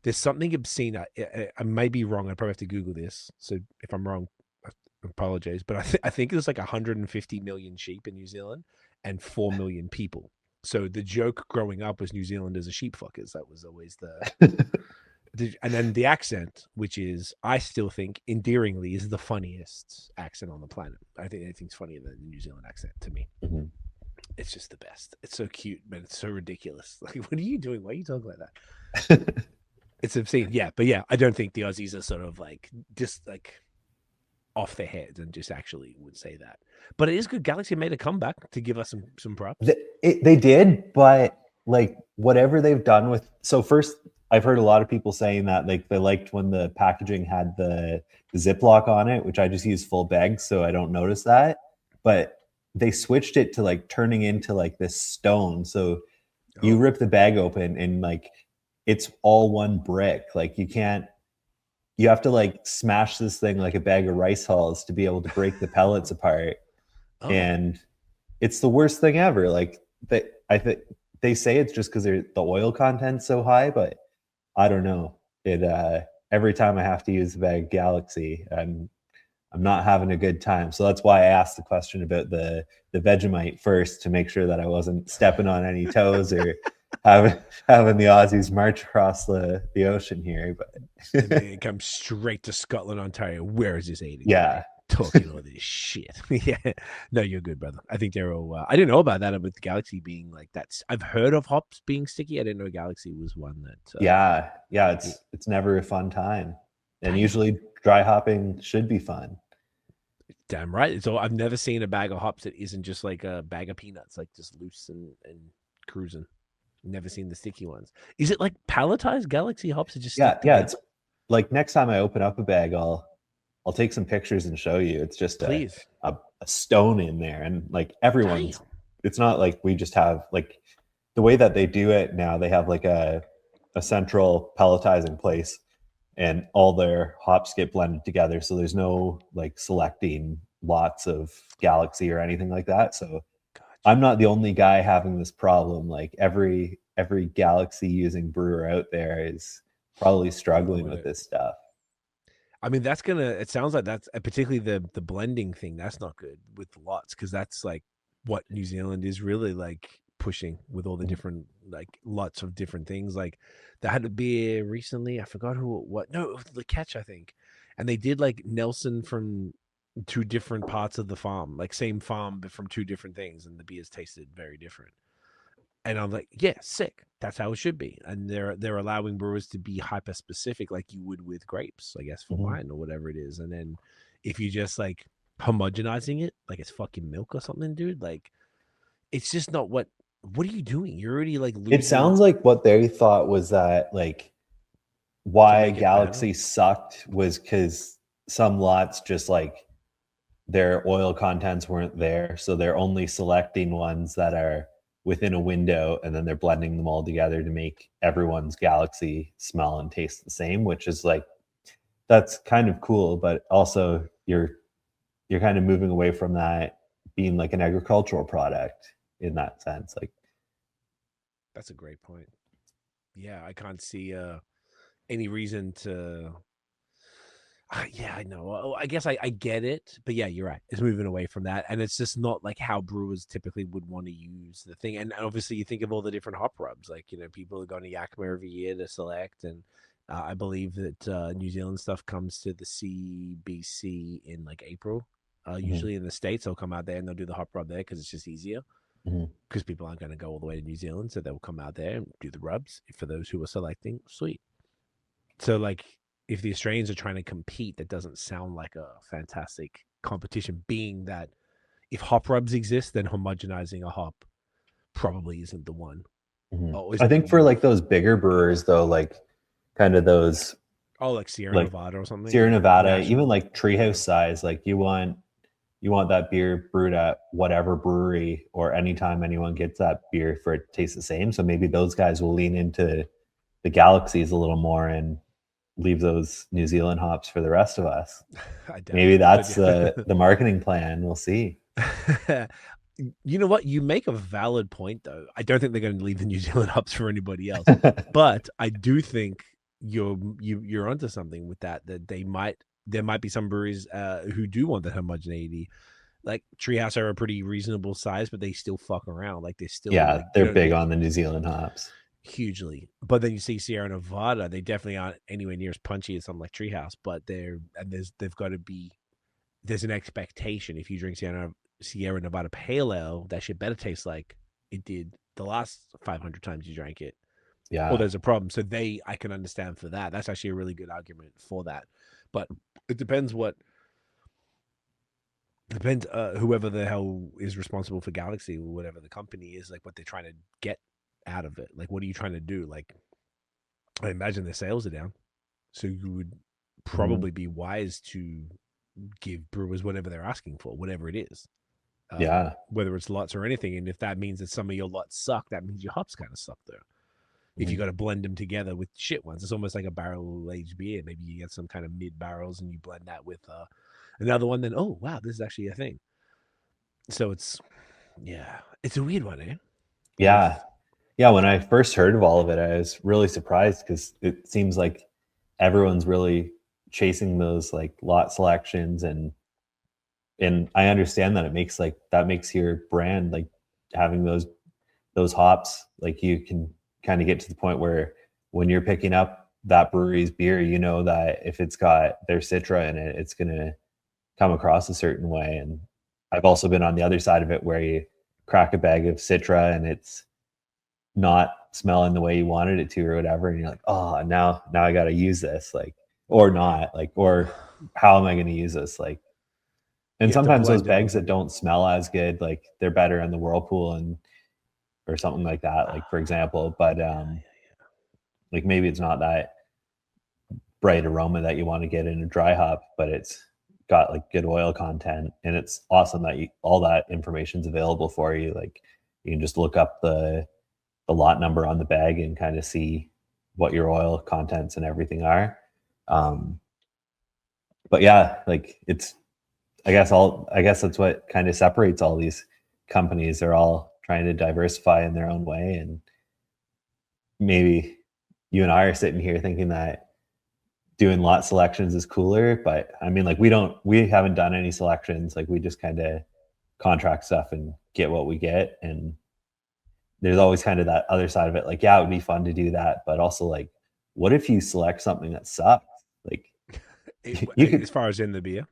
there's something obscene. I may be wrong. I probably have to Google this. So if I'm wrong, I apologize. But I think there's like 150 million sheep in New Zealand and 4 million people. So the joke growing up was New Zealanders are sheep fuckers. That was always and then the accent, which is, I still think endearingly, is the funniest accent on the planet. I think anything's funnier than the New Zealand accent to me. It's just the best. It's so cute, but it's so ridiculous. Like, what are you doing? Why are you talking like that? It's obscene. Yeah, but yeah, I don't think the Aussies are sort of like just like off their heads and just actually would say that. But it is good. Galaxy made a comeback to give us some props. They did, but like whatever they've done with, so first I've heard a lot of people saying that like they liked when the packaging had the Ziploc on it, which I just use full bags, so I don't notice that. But they switched it to like turning into like this stone. So you rip the bag open and like it's all one brick. Like you have to like smash this thing like a bag of rice hulls to be able to break the pellets apart. And it's the worst thing ever. Like I think they say it's just because the oil content's so high, but I don't know. Every time I have to use the bag Galaxy, I'm not having a good time. So that's why I asked the question about the Vegemite first, to make sure that I wasn't stepping on any toes or having the Aussies march across the ocean here. But they come straight to Scotland, Ontario. Where is this Aidan? Yeah. Talking all this shit. Yeah. No, you're good, brother. I think they're all I didn't know about that, with Galaxy being like that. I've heard of hops being sticky. I didn't know Galaxy was one that yeah, it's never a fun time. And usually dry hopping should be fun. Damn right. So I've never seen a bag of hops that isn't just like a bag of peanuts, like just loose and cruising. Never seen the sticky ones. Is it like palletized Galaxy hops? Just yeah. It's like next time I open up a bag, I'll take some pictures and show you. It's just a stone in there, and like everyone's. Damn. It's not like we just have like the way that they do it now. They have like a central pelletizing place, and all their hops get blended together. So there's no like selecting lots of Galaxy or anything like that. So I'm not the only guy having this problem. Like every Galaxy using brewer out there is probably struggling with this stuff. I mean, that's gonna. It sounds like that's particularly the blending thing. That's not good with lots because that's like what New Zealand is really like pushing with all the different like lots of different things. Like they had a beer recently. I forgot who what. No, it was the Catch I think, and they did like Nelson from two different parts of the farm, like same farm but from two different things, and the beers tasted very different. And I'm like, yeah, sick. That's how it should be. And they're allowing brewers to be hyper specific, like you would with grapes, I guess, for wine or whatever it is. And then if you just like homogenizing it, like it's fucking milk or something, dude, like it's just not what. What are you doing? You're already like losing. It sounds like what they thought was that like why Galaxy sucked was because some lots just like their oil contents weren't there, so they're only selecting ones that are within a window, and then they're blending them all together to make everyone's Galaxy smell and taste the same, which is like that's kind of cool, but also you're kind of moving away from that being like an agricultural product in that sense. Like that's a great point. Yeah, I can't see any reason to. Yeah, I know. I guess I get it, but yeah, you're right. It's moving away from that, and it's just not like how brewers typically would want to use the thing. And obviously, you think of all the different hop rubs. Like people are going to Yakima every year to select, and I believe that New Zealand stuff comes to the CBC in like April. Usually in the States, they'll come out there and they'll do the hop rub there because it's just easier. Because people aren't going to go all the way to New Zealand, so they'll come out there and do the rubs for those who are selecting. Sweet. So like. If the Australians are trying to compete, that doesn't sound like a fantastic competition, being that if hop rubs exist, then homogenizing a hop probably isn't the one. I think for like those bigger brewers though, like kind of those like Sierra Nevada or something. Sierra Nevada, even like treehouse size, like you want that beer brewed at whatever brewery or anytime anyone gets that beer for it to taste the same. So maybe those guys will lean into the Galaxies a little more and leave those New Zealand hops for the rest of us. Maybe that's the marketing plan. We'll see. You know what? You make a valid point, though. I don't think they're going to leave the New Zealand hops for anybody else, but I do think you're onto something with that. That there might be some breweries who do want that homogeneity. Like Treehouse are a pretty reasonable size, but they still fuck around. Like they're still they're big on the New Zealand hops. Hugely, but then you see Sierra Nevada, they definitely aren't anywhere near as punchy as something like Treehouse, but they've got to be. There's an expectation if you drink Sierra Nevada Pale Ale, that shit better taste like it did the last 500 times you drank it. Yeah, or there's a problem. So I can understand for that. That's actually a really good argument for that. But it depends whoever the hell is responsible for Galaxy or whatever the company is, like what they're trying to get out of it. Like what are you trying to do? Like I imagine their sales are down, so you would probably be wise to give brewers whatever they're asking for, whatever it is, whether it's lots or anything. And if that means that some of your lots suck, that means your hops kind of suck though. If you got to blend them together with shit ones, it's almost like a barrel aged beer. Maybe you get some kind of mid barrels and you blend that with another one, then oh wow, this is actually a thing. So it's a weird one, eh? Yeah, when I first heard of all of it, I was really surprised because it seems like everyone's really chasing those like lot selections, and I understand that it makes your brand, like having those hops, like you can kind of get to the point where when you're picking up that brewery's beer, you know that if it's got their Citra in it, it's gonna come across a certain way. And I've also been on the other side of it where you crack a bag of Citra and it's not smelling the way you wanted it to or whatever, and you're like, oh, now I got to use this, like, or not, like, or how am I going to use this, like. And sometimes those bags that don't smell as good, like they're better in the whirlpool and or something like that, like for example, but like maybe it's not that bright aroma that you want to get in a dry hop, but it's got like good oil content, and it's awesome that all that information's available for you. Like you can just look up the lot number on the bag and kind of see what your oil contents and everything are. But yeah, like I guess that's what kind of separates all these companies. They're all trying to diversify in their own way. And maybe you and I are sitting here thinking that doing lot selections is cooler. But I mean, like we haven't done any selections. Like we just kind of contract stuff and get what we get. And there's always kind of that other side of it. Like, yeah, it would be fun to do that, but also like, what if you select something that sucks? Like you could, as far as in the beer.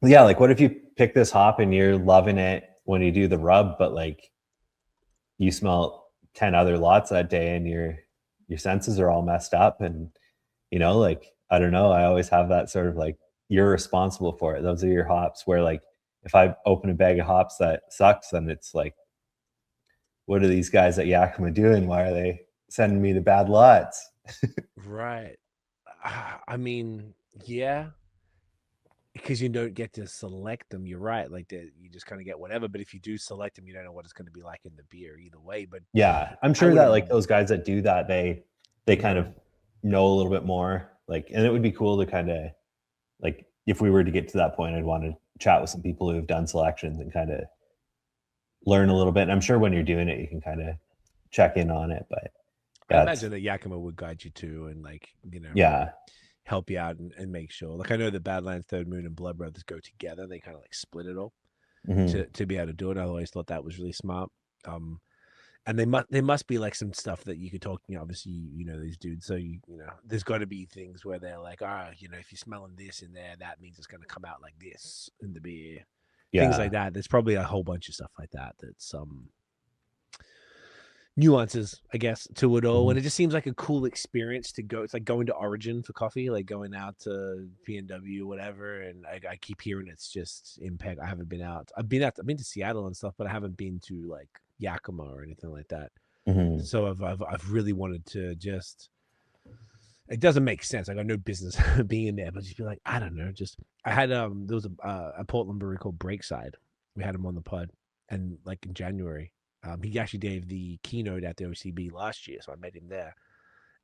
yeah, like what if you pick this hop and you're loving it when you do the rub, but like you smell 10 other lots that day and your senses are all messed up, and you know, like I don't know, I always have that sort of like, you're responsible for it. Those are your hops. Where like if I open a bag of hops that sucks, then it's like, what are these guys at Yakima doing? Why are they sending me the bad lots? Right. I mean, yeah, because you don't get to select them. You're right. Like you just kind of get whatever. But if you do select them, you don't know what it's going to be like in the beer either way. But yeah, I'm sure that like those guys that do that, they kind of know a little bit more. Like, and it would be cool to kind of like, if we were to get to that point, I'd want to chat with some people who have done selections and kind of learn a little bit. And I'm sure when you're doing it, you can kind of check in on it. But I imagine that Yakima would guide you too, and like, you know, yeah, help you out and make sure. Like I know the Badlands, Third Moon, and Blood Brothers go together. They kind of like split it all to be able to do it. I always thought that was really smart. And they must be like some stuff that you could talk. You know, obviously, you know these dudes, so you know, there's got to be things where they're like, you know, if you're smelling this in there, that means it's going to come out like this in the beer. Yeah. Things like that. There's probably a whole bunch of stuff like that. That's nuances, I guess, to it all. And it just seems like a cool experience to go. It's like going to Origin for coffee, like going out to PNW or whatever. And I keep hearing it's just impact. I haven't been out. I've been to Seattle and stuff, but I haven't been to like Yakima or anything like that. So I've really wanted to just. It doesn't make sense. I got no business being there, but just be like, I don't know. Just I had there was a Portland brewery called Breakside. We had him on the pod, and like in January. He actually gave the keynote at the OCB last year, so I met him there.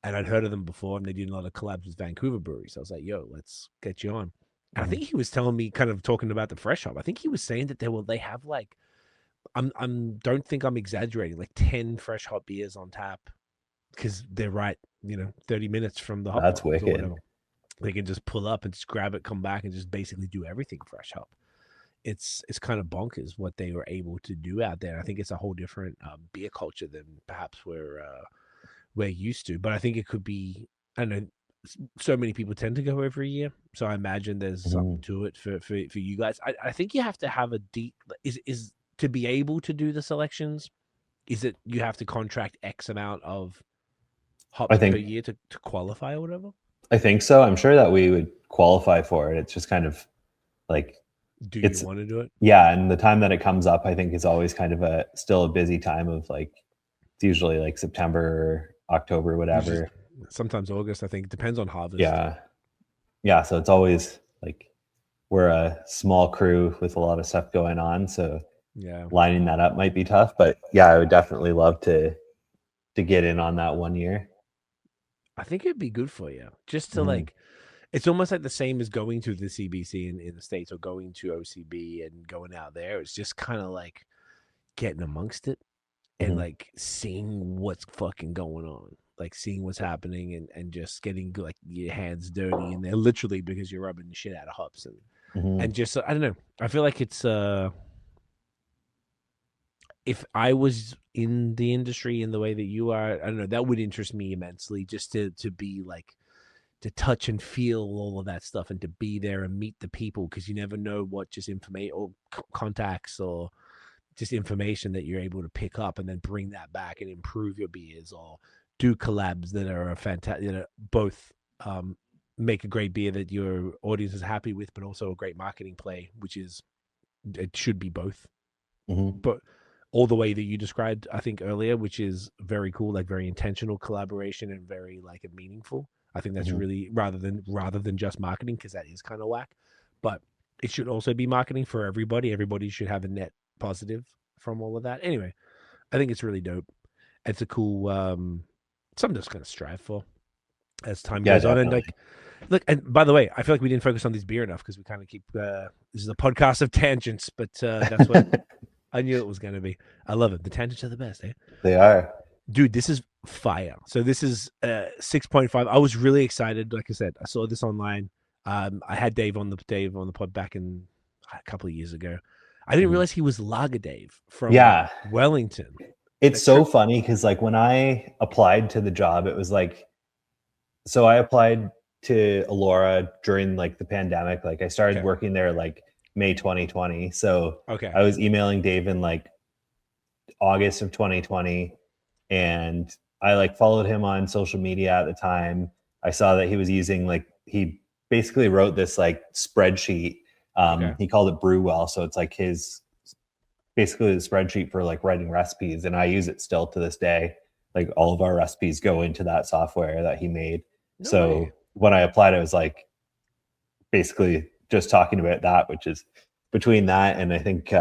And I'd heard of them before, and they did a lot of collabs with Vancouver breweries. So I was like, yo, let's get you on. And I think he was telling me, kind of talking about the fresh hop. I think he was saying that they have like, don't think I'm exaggerating, like 10 fresh hop beers on tap, because they're right, you know, 30 minutes from the hop. That's wicked. They can just pull up and just grab it, come back, and just basically do everything fresh hop. It's kind of bonkers what they were able to do out there. I think it's a whole different beer culture than perhaps we're used to. But I think it could be, I don't know, so many people tend to go every year. So I imagine there's something to it for you guys. I think you have to have a deep, is to be able to do the selections, is it you have to contract X amount of hops per year to qualify or whatever? I think so. I'm sure that we would qualify for it. It's just kind of like, do you want to do it? Yeah, and the time that it comes up, I think, is always kind of still a busy time of like, it's usually like September, October, whatever. Sometimes August, I think. It depends on harvest. Yeah. So it's always like, we're a small crew with a lot of stuff going on, so yeah, lining that up might be tough. But yeah, I would definitely love to get in on that one year. I think it'd be good for you just to like. It's almost like the same as going to the CBC in the States or going to OCB and going out there. It's just kind of like getting amongst it and like seeing what's fucking going on, like seeing what's happening and just getting like your hands dirty in there, literally, because you're rubbing the shit out of hops and just, I don't know. I feel like it's, if I was in the industry in the way that you are, I don't know, that would interest me immensely, just to be like, to touch and feel all of that stuff and to be there and meet the people, because you never know what just information or contacts or just information that you're able to pick up and then bring that back and improve your beers or do collabs that are fantastic, that are both make a great beer that your audience is happy with, but also a great marketing play, which is, it should be both. But all the way that you described, I think earlier, which is very cool, like very intentional collaboration and very like a meaningful. I think that's really rather than just marketing, because that is kind of whack. But it should also be marketing for everybody. Everybody should have a net positive from all of that. Anyway, I think it's really dope. It's a cool something that's going to strive for as time goes on. And like, look, and by the way, I feel like we didn't focus on this beer enough, because we kind of keep this is a podcast of tangents, but that's what I knew it was going to be. I love it. The tangents are the best, eh? They are. Dude, this is fire. So this is 6.5. I was really excited. Like I said, I saw this online. I had Dave on the pod back in a couple of years ago. I didn't realize he was Lager Dave from Yeah. Wellington. It's so funny because like when I applied to the job, it was like, so I applied to Elora during like the pandemic. Like I started working there like May 2020. So I was emailing Dave in like August of 2020, and I like followed him on social media at the time. I saw that he was using like, he basically wrote this like spreadsheet. He called it Brew Well. So it's like his basically the spreadsheet for like writing recipes, and I use it still to this day. Like all of our recipes go into that software that he made. So when I applied, I was like basically just talking about that, which is between that and I think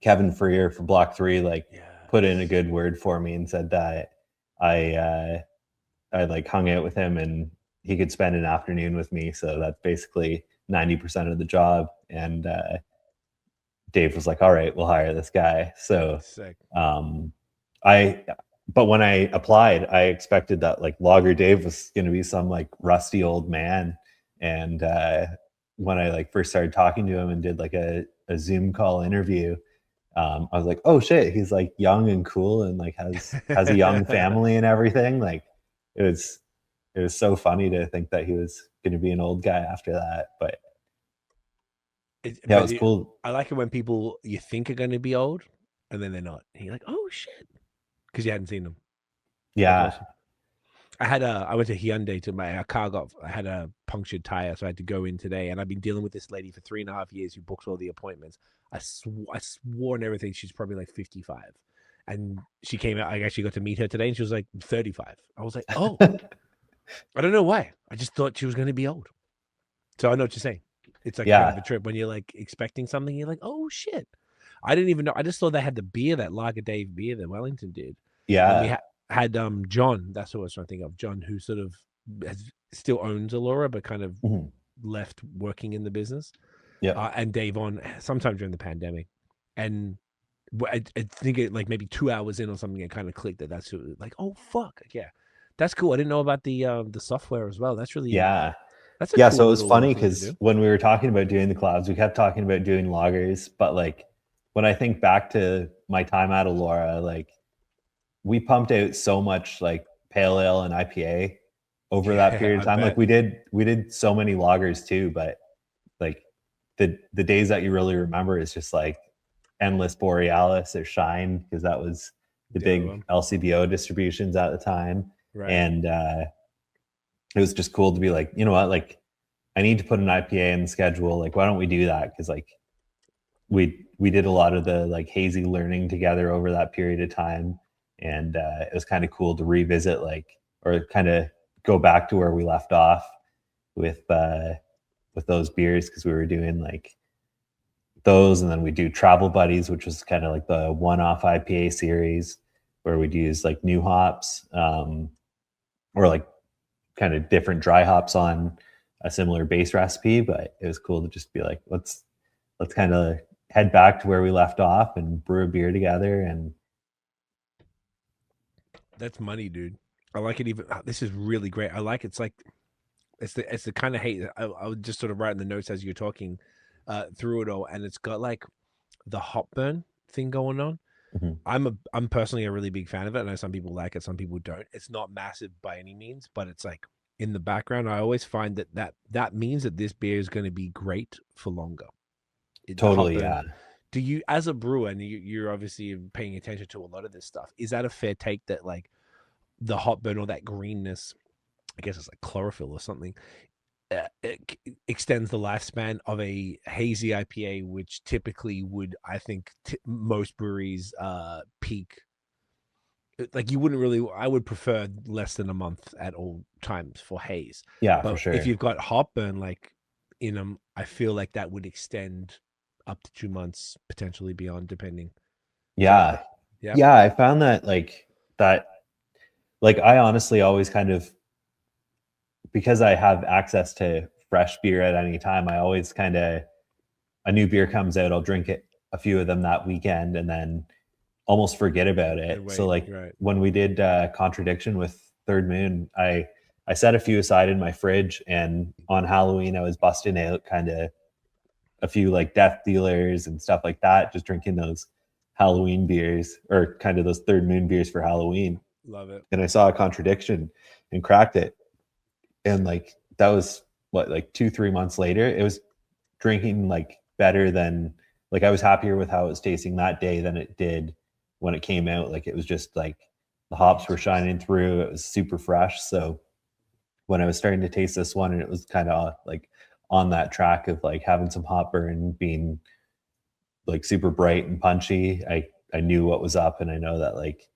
Kevin Freer from Block 3 like put in a good word for me and said that I like hung out with him and he could spend an afternoon with me. So that's basically 90% of the job. And Dave was like, all right, we'll hire this guy. So but when I applied, I expected that like Lager Dave was going to be some like rusty old man. And when I like first started talking to him and did like a Zoom call interview, I was like, oh shit, he's like young and cool and like has a young family and everything. Like it was so funny to think that he was going to be an old guy after that. But it was cool. I like it when people you think are going to be old and then they're not. And you're like, oh shit, because you hadn't seen them. Yeah. I went to Hyundai to I had a punctured tire, so I had to go in today. And I've been dealing with this lady for 3.5 years who books all the appointments. I swore and everything she's probably like 55. And she came out, I actually got to meet her today and she was like 35. I was like, oh, I don't know why. I just thought she was going to be old. So I know what you're saying. It's like kind of a trip when you're like expecting something. You're like, oh shit. I didn't even know. I just thought they had the beer, that Lager Dave beer that Wellington did. Yeah. And we had John, that's what I was trying to think of. John, who sort of still owns Elora, but kind of left working in the business. Yeah. And Dave on sometime during the pandemic. And I think it like maybe 2 hours in or something, it kind of clicked that that's like, oh fuck. Yeah. That's cool. I didn't know about the software as well. That's really that's cool. So it was funny because when we were talking about doing the collabs, we kept talking about doing lagers, but like when I think back to my time at Elora, like we pumped out so much like pale ale and IPA over that period of time. Like we did so many lagers too, but like the days that you really remember is just like Endless Borealis or Shine, because that was the big LCBO distributions at the time. Right. And it was just cool to be like, you know what, like I need to put an IPA in the schedule. Like, why don't we do that? Because like we did a lot of the like hazy learning together over that period of time. And it was kind of cool to revisit like, or kind of go back to where we left off with those beers, because we were doing like those, and then we do Travel Buddies, which was kind of like the one-off IPA series where we'd use like new hops or like kind of different dry hops on a similar base recipe. But it was cool to just be like, let's kind of head back to where we left off and brew a beer together. And that's money, dude. I like it. Even this is really great. I like it's like it's the kind of hate. I would just sort of write in the notes as you're talking through it all, and it's got like the hop burn thing going on. I'm personally a really big fan of it. I know some people like it, some people don't. It's not massive by any means, but it's like in the background. I always find that means that this beer is going to be great for longer. Totally, yeah. Do you, as a brewer, and you're obviously paying attention to a lot of this stuff, is that a fair take that like the hop burn or that greenness, I guess it's like chlorophyll or something, it extends the lifespan of a hazy IPA, which typically would, I think, most breweries peak. Like you wouldn't really, I would prefer less than a month at all times for haze. Yeah, but for sure. If you've got hop burn like in them, I feel like that would extend up to 2 months, potentially beyond, depending. Yeah. I found that I honestly always kind of, because I have access to fresh beer at any time, I always kind of, a new beer comes out, I'll drink it, a few of them that weekend, and then almost forget about it. And So wait, like right. when we did Contradiction with Third Moon, I set a few aside in my fridge, and on Halloween I was busting out kind of a few like Death Dealers and stuff like that, just drinking those Halloween beers, or kind of those Third Moon beers for Halloween. Love it. And I saw a Contradiction and cracked it, and like that was what, like 2-3 months later, it was drinking like better than, like I was happier with how it was tasting that day than it did when it came out. Like it was just like the hops were shining through, it was super fresh. So when I was starting to taste this one, and it was kind of like on that track of like having some hop burn, being like super bright and punchy, I knew what was up. And I know that like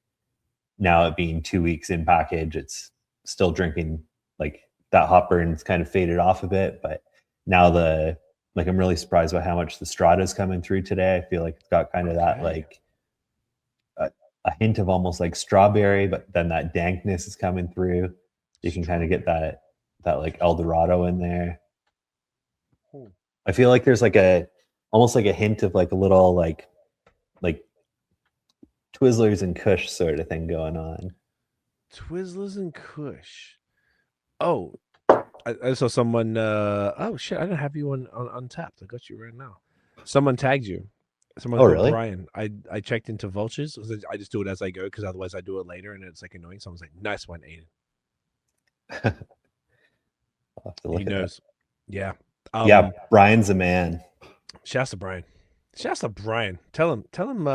now, it being 2 weeks in package, it's still drinking, like that hop burn's kind of faded off a bit, but now I'm really surprised by how much the Strata's coming through today. I feel like it's got kind of that like a hint of almost like strawberry, but then that dankness is coming through. You can kind of get that like Eldorado in there. I feel like there's like almost like a hint of like a little like Twizzlers and Kush sort of thing going on. Twizzlers and Kush. Oh, I saw someone. Oh shit! I don't have you on Untapped. I got you right now. Someone tagged you. Someone called really? Brian. I checked into Vultures. I just do it as I go, because otherwise I do it later and it's like annoying. Someone's like, "Nice one, Aidan." He knows. Yeah. Yeah, Brian's a man. Shouts to Brian. Shouts to Brian. Tell him.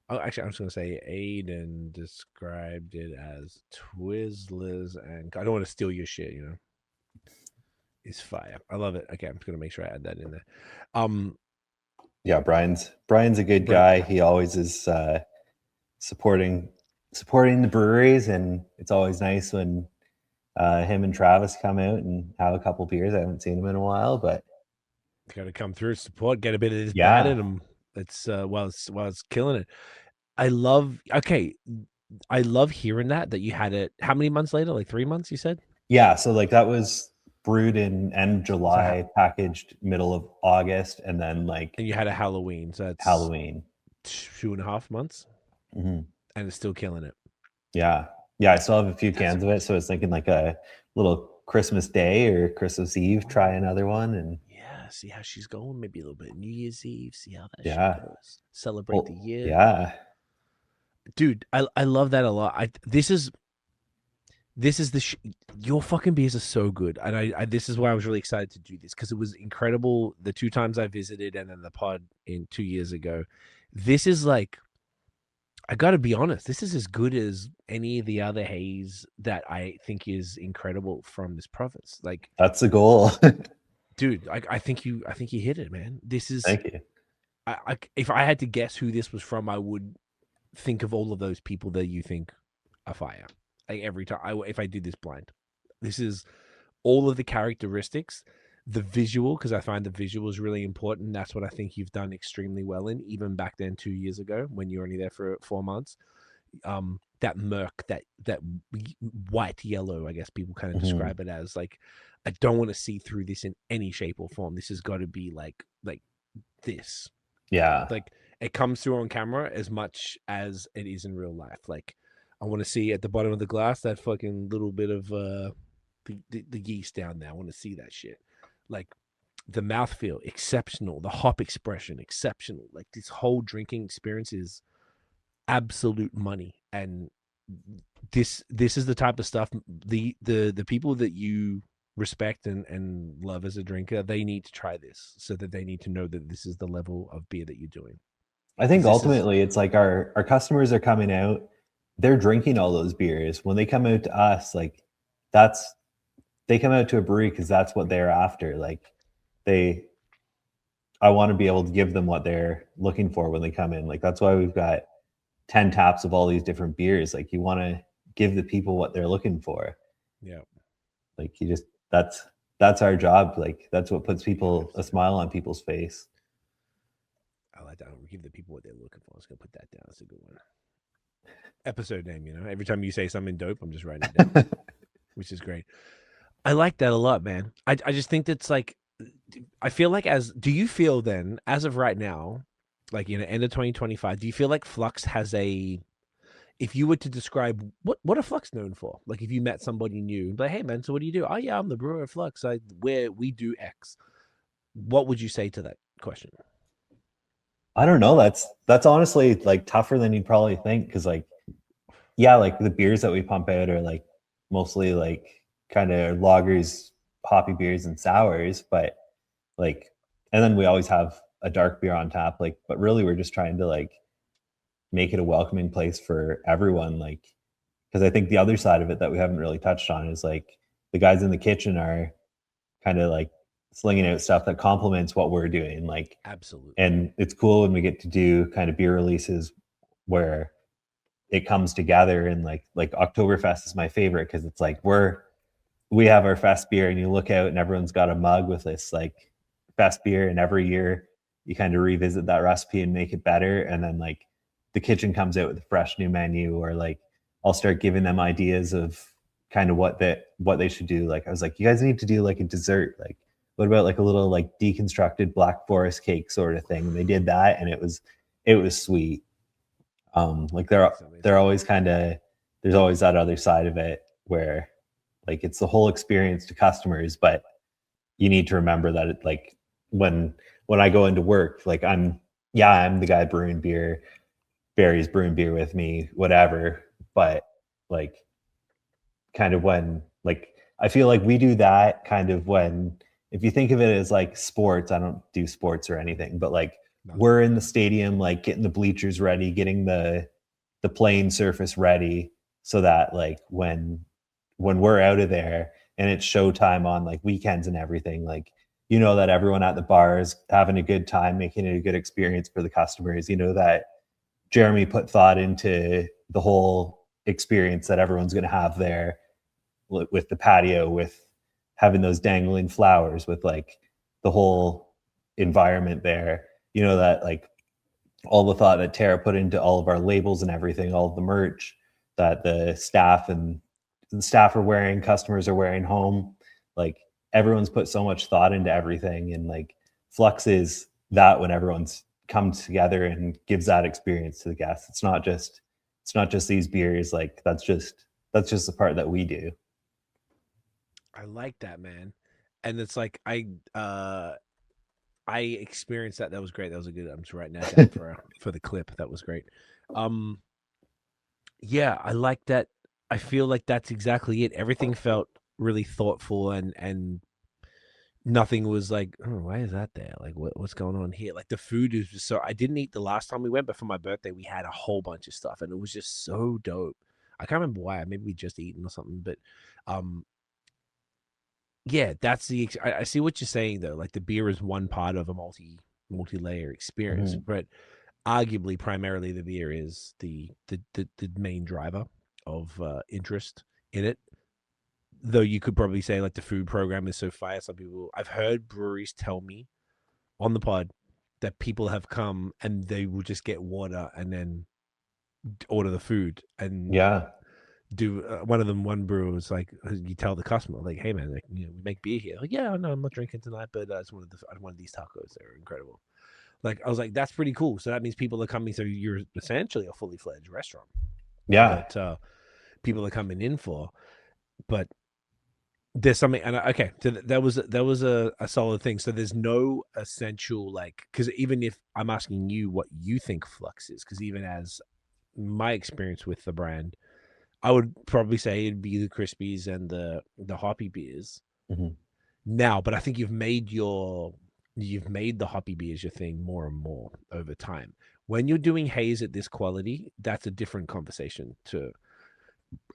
Oh, actually, I'm just gonna say Aidan described it as Twizzlers, and I don't want to steal your shit. You know, it's fire. I love it. Okay, I'm just gonna make sure I add that in there. Yeah, Brian's a good guy. He always is supporting the breweries, and it's always nice when him and Travis come out and have a couple beers. I haven't seen him in a while, but got to come through, support, get a bit of this bad in him. It's while it's killing it. I love hearing that you had it. How many months later? Like 3 months, you said? Yeah, so like that was brewed in end of July, packaged middle of August, and then like, and you had a Halloween, so that's Halloween 2.5 months, and it's still killing it. Yeah, I still have a few cans of it, so it's thinking like a little Christmas Day or Christmas Eve, try another one. And yeah, see how she's going. Maybe a little bit of New Year's Eve, see how that shit goes. Celebrate the year. Yeah, dude, I love that a lot. This is your fucking beers are so good, and I this is why I was really excited to do this, because it was incredible the 2 times I visited, and then the pod in 2 years ago. This is like, I gotta be honest, this is as good as any of the other haze that I think is incredible from this province. Like, that's the goal. dude, I think you hit it, man. This is, thank you. If I had to guess who this was from, I would think of all of those people that you think are fire. Like every time, if I did this blind, this is all of the characteristics, the visual, because I find the visual is really important. That's what I think you've done extremely well in, even back then 2 years ago when you were only there for 4 months. That murk, that white yellow, I guess people kind of describe it as. Like, I don't want to see through this in any shape or form. This has got to be like this. Yeah, like it comes through on camera as much as it is in real life. Like, I want to see at the bottom of the glass that fucking little bit of the yeast down there. I want to see that shit. Like, the mouthfeel, exceptional. The hop expression, exceptional. Like, this whole drinking experience is absolute money. And this is the type of stuff the people that you respect and love as a drinker, they need to try this, so that they need to know that this is the level of beer that you're doing. I think ultimately it's like our customers are coming out, they're drinking all those beers. When they come out to us, like they come out to a brewery because that's what they're after. Like, I want to be able to give them what they're looking for when they come in. Like, that's why we've got 10 taps of all these different beers. Like, you want to give the people what they're looking for. Yeah. Like, that's our job. Like, that's what puts a smile on people's face. I like that. Give the people what they're looking for. I was gonna put that down. That's a good one. Episode name, every time you say something dope, I'm just writing it down, which is great. I like that a lot, man. I just think that's like, I feel like, do you feel then, as of right now, like end of 2025, do you feel like Flux has a, if you were to describe what are Flux known for? Like if you met somebody new, like, hey man, so what do you do? Oh yeah, I'm the brewer at Flux. We do X. What would you say to that question? I don't know. That's honestly like tougher than you'd probably think, because like, yeah, like the beers that we pump out are like mostly like kind of lagers, hoppy beers, and sours, but like, and then we always have a dark beer on tap. Like, but really, we're just trying to like make it a welcoming place for everyone. Like, because I think the other side of it that we haven't really touched on is like the guys in the kitchen are kind of like slinging out stuff that complements what we're doing. Like, Absolutely. and it's cool when we get to do kind of beer releases where it comes together, and like Oktoberfest is my favorite because it's like we have our fest beer and you look out and everyone's got a mug with this like fest beer, and every year you kind of revisit that recipe and make it better. And then like the kitchen comes out with a fresh new menu, or like I'll start giving them ideas of kind of what they should do. Like I was like, you guys need to do like a dessert. Like what about like a little like deconstructed Black Forest cake sort of thing? And they did that, and it was sweet. Like they're always kind of, there's always that other side of it where like it's the whole experience to customers, but you need to remember that it, like when I go into work, like I'm the guy brewing beer, Barry's brewing beer with me, whatever. But like kind of when like I feel like we do that kind of when, if you think of it as like sports, I don't do sports or anything, but like we're in the stadium, like getting the bleachers ready, getting the playing surface ready, so that like when we're out of there and it's showtime on like weekends and everything, like you know that everyone at the bar is having a good time, making it a good experience for the customers. You know that Jeremy put thought into the whole experience that everyone's going to have there, with the patio, with having those dangling flowers, with like the whole environment there. You know that like all the thought that Tara put into all of our labels and everything, all of the merch that the staff are wearing, customers are wearing home. Like everyone's put so much thought into everything, and like Flux is that when everyone's come together and gives that experience to the guests. It's not just these beers. Like that's just the part that we do. I like that, man. And it's like I experienced that. That was great. That was a good. I'm just writing that down for the clip. That was great. Yeah, I like that. I feel like that's exactly it. Everything felt really thoughtful, and nothing was like, oh, why is that there? Like, what's going on here? Like the food is just so. I didn't eat the last time we went, but for my birthday we had a whole bunch of stuff, and it was just so dope. I can't remember why. Maybe we just eaten or something, but yeah, that's the. I see what you're saying though. Like the beer is one part of a multi-layer experience, but arguably, primarily, the beer is the main driver of interest in it. Though you could probably say like the food program is so fire. Some people, I've heard breweries tell me on the pod that people have come and they will just get water and then order the food and Yeah. do one brewer was like, you tell the customer like, hey man, like, we make beer here. Like, yeah, no, I'm not drinking tonight, but I wanted these tacos. They're incredible. Like I was like, that's pretty cool. So that means people are coming. So you're essentially a fully fledged restaurant. Yeah. That people are coming in for. But there's something, and okay, so that was a solid thing. So there's no essential, like, because even if I'm asking you what you think Flux is, because even as my experience with the brand, I would probably say it'd be the Crispies and the hoppy beers. Now, but I think you've made the hoppy beers your thing more and more over time. When you're doing haze at this quality, that's a different conversation to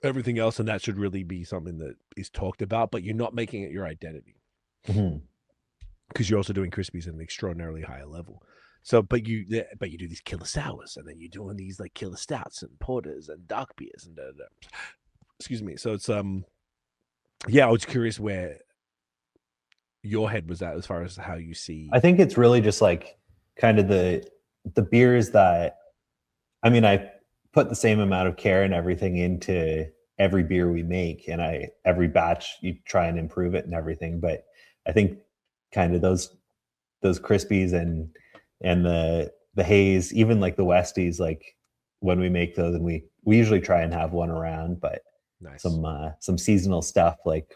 everything else, and that should really be something that is talked about, but you're not making it your identity because you're also doing Crispies at an extraordinarily higher level. So but you do these killer sours, and then you're doing these like killer stouts and porters and dark beers and excuse me. So it's yeah, I was curious where your head was at as far as how you see. I think it's really just like kind of the beers that, I mean, I put the same amount of care and everything into every beer we make, and every batch you try and improve it and everything. But I think kind of those Crispies and the haze, even like the Westies, like when we make those, and we usually try and have one around, but Nice. some seasonal stuff like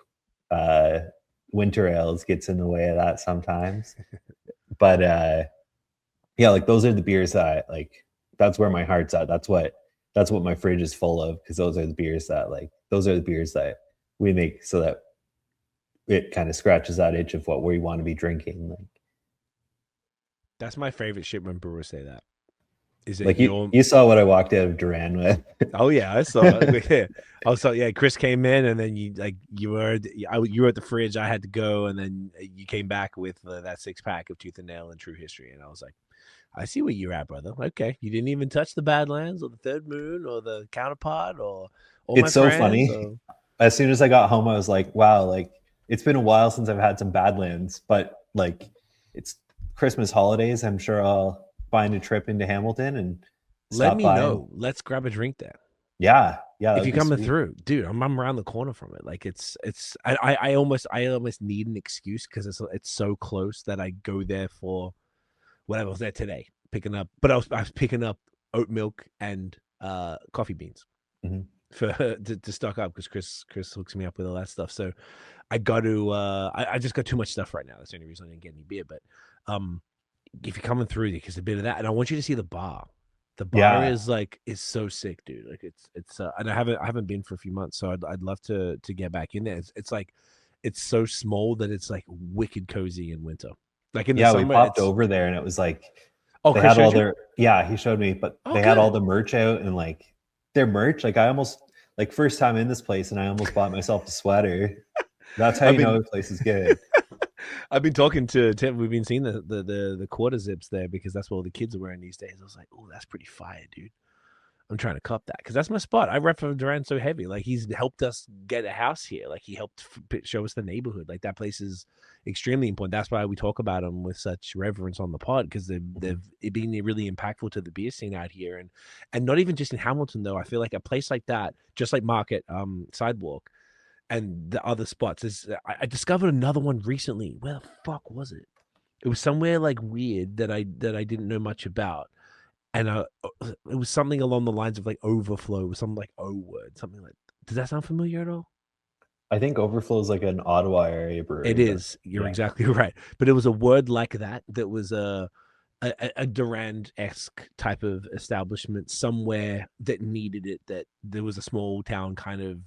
winter ales gets in the way of that sometimes. But yeah, like those are the beers that like, that's where my heart's at. That's what my fridge is full of, because those are the beers that we make so that it kind of scratches that itch of what we want to be drinking. Like, that's my favorite shit when brewers say that. Is it like you saw what I walked out of Duran with? Oh yeah, I saw it. Yeah. Also, yeah, Chris came in, and then you were at the fridge. I had to go, and then you came back with that 6-pack of Tooth and Nail and True History, and I was like, I see where you're at, brother. Okay, you didn't even touch the Badlands or the Third Moon or the Counterpart or all It's my so friends, funny. or... As soon as I got home, I was like, wow, like it's been a while since I've had some Badlands, but like it's Christmas holidays. I'm sure I'll find a trip into Hamilton and Let me stop by know. Let's grab a drink there. Yeah, If you're coming through, dude, I'm around the corner from it. Like I almost need an excuse because it's so close that I go there for whatever. I was there today picking up, but I was picking up oat milk and coffee beans for to stock up because Chris hooks me up with all that stuff. So I got to I just got too much stuff right now. That's the only reason I didn't get any beer. But if you're coming through, because a bit of that, and I want you to see the bar. The bar is so sick, dude. Like it's and I haven't been for a few months, so I'd love to get back in there. It's like it's so small that it's like wicked cozy in winter. Like in the summer, we popped over there and it was like they had all their he showed me, but they had all the merch out, and like their merch, like I almost like first time in this place and I almost bought myself a sweater. That's how you know the place is good. I've been talking to Tim. We've been seeing the quarter zips there because that's what all the kids are wearing these days. I was like, oh, that's pretty fire, dude. I'm trying to cop that because that's my spot. I rep for Duran so heavy. Like he's helped us get a house here. Like he helped show us the neighborhood. Like that place is extremely important. That's why we talk about them with such reverence on the pod, because they've been really impactful to the beer scene out here, and not even just in Hamilton though. I feel like a place like that, just like Market, Sidewalk, and the other spots is. I discovered another one recently. Where the fuck was it? It was somewhere like weird that I didn't know much about. And it was something along the lines of like Overflow, something like O word, something like. Does that sound familiar at all? I think Overflow is like an Ottawa area brewery. It is. You're exactly right. But it was a word like that was a Durand-esque type of establishment somewhere that needed it. That there was a small town kind of,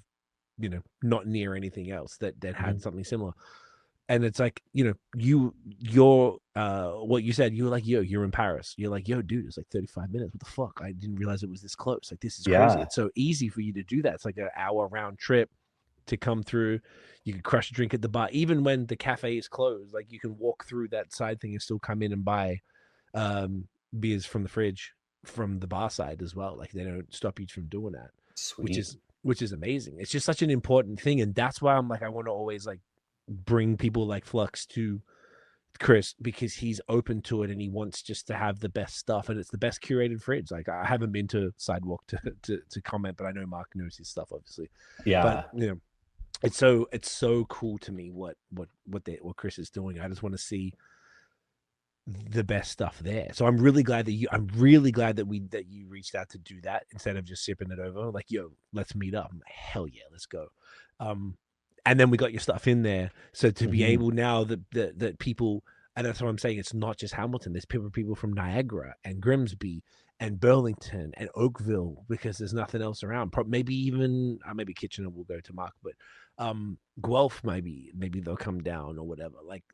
not near anything else that had something similar. And it's like, you're what you said, you were like, yo, you're in Paris. You're like, yo, dude, it's like 35 minutes. What the fuck? I didn't realize it was this close. Like, this is crazy. It's so easy for you to do that. It's like an hour round trip to come through. You can crush a drink at the bar. Even when the cafe is closed, like you can walk through that side thing and still come in and buy beers from the fridge from the bar side as well. Like they don't stop you from doing that. Sweet. Which is amazing. It's just such an important thing. And that's why I'm like, I want to always like bring people like Flux to Chris, because he's open to it and he wants just to have the best stuff, and it's the best curated fridge. Like I haven't been to Sidewalk to comment, but I know Mark knows his stuff, obviously. But it's so cool to me what Chris is doing. I just want to see the best stuff there. So I'm really glad that you reached out to do that instead of just sipping it over. Like, yo, let's meet up. I'm like, hell yeah, let's go. And then we got your stuff in there. So to be able now that people, and that's what I'm saying, it's not just Hamilton. There's people from Niagara and Grimsby and Burlington and Oakville, because there's nothing else around. Maybe even maybe Kitchener will go to Mark, but Guelph maybe they'll come down or whatever. Like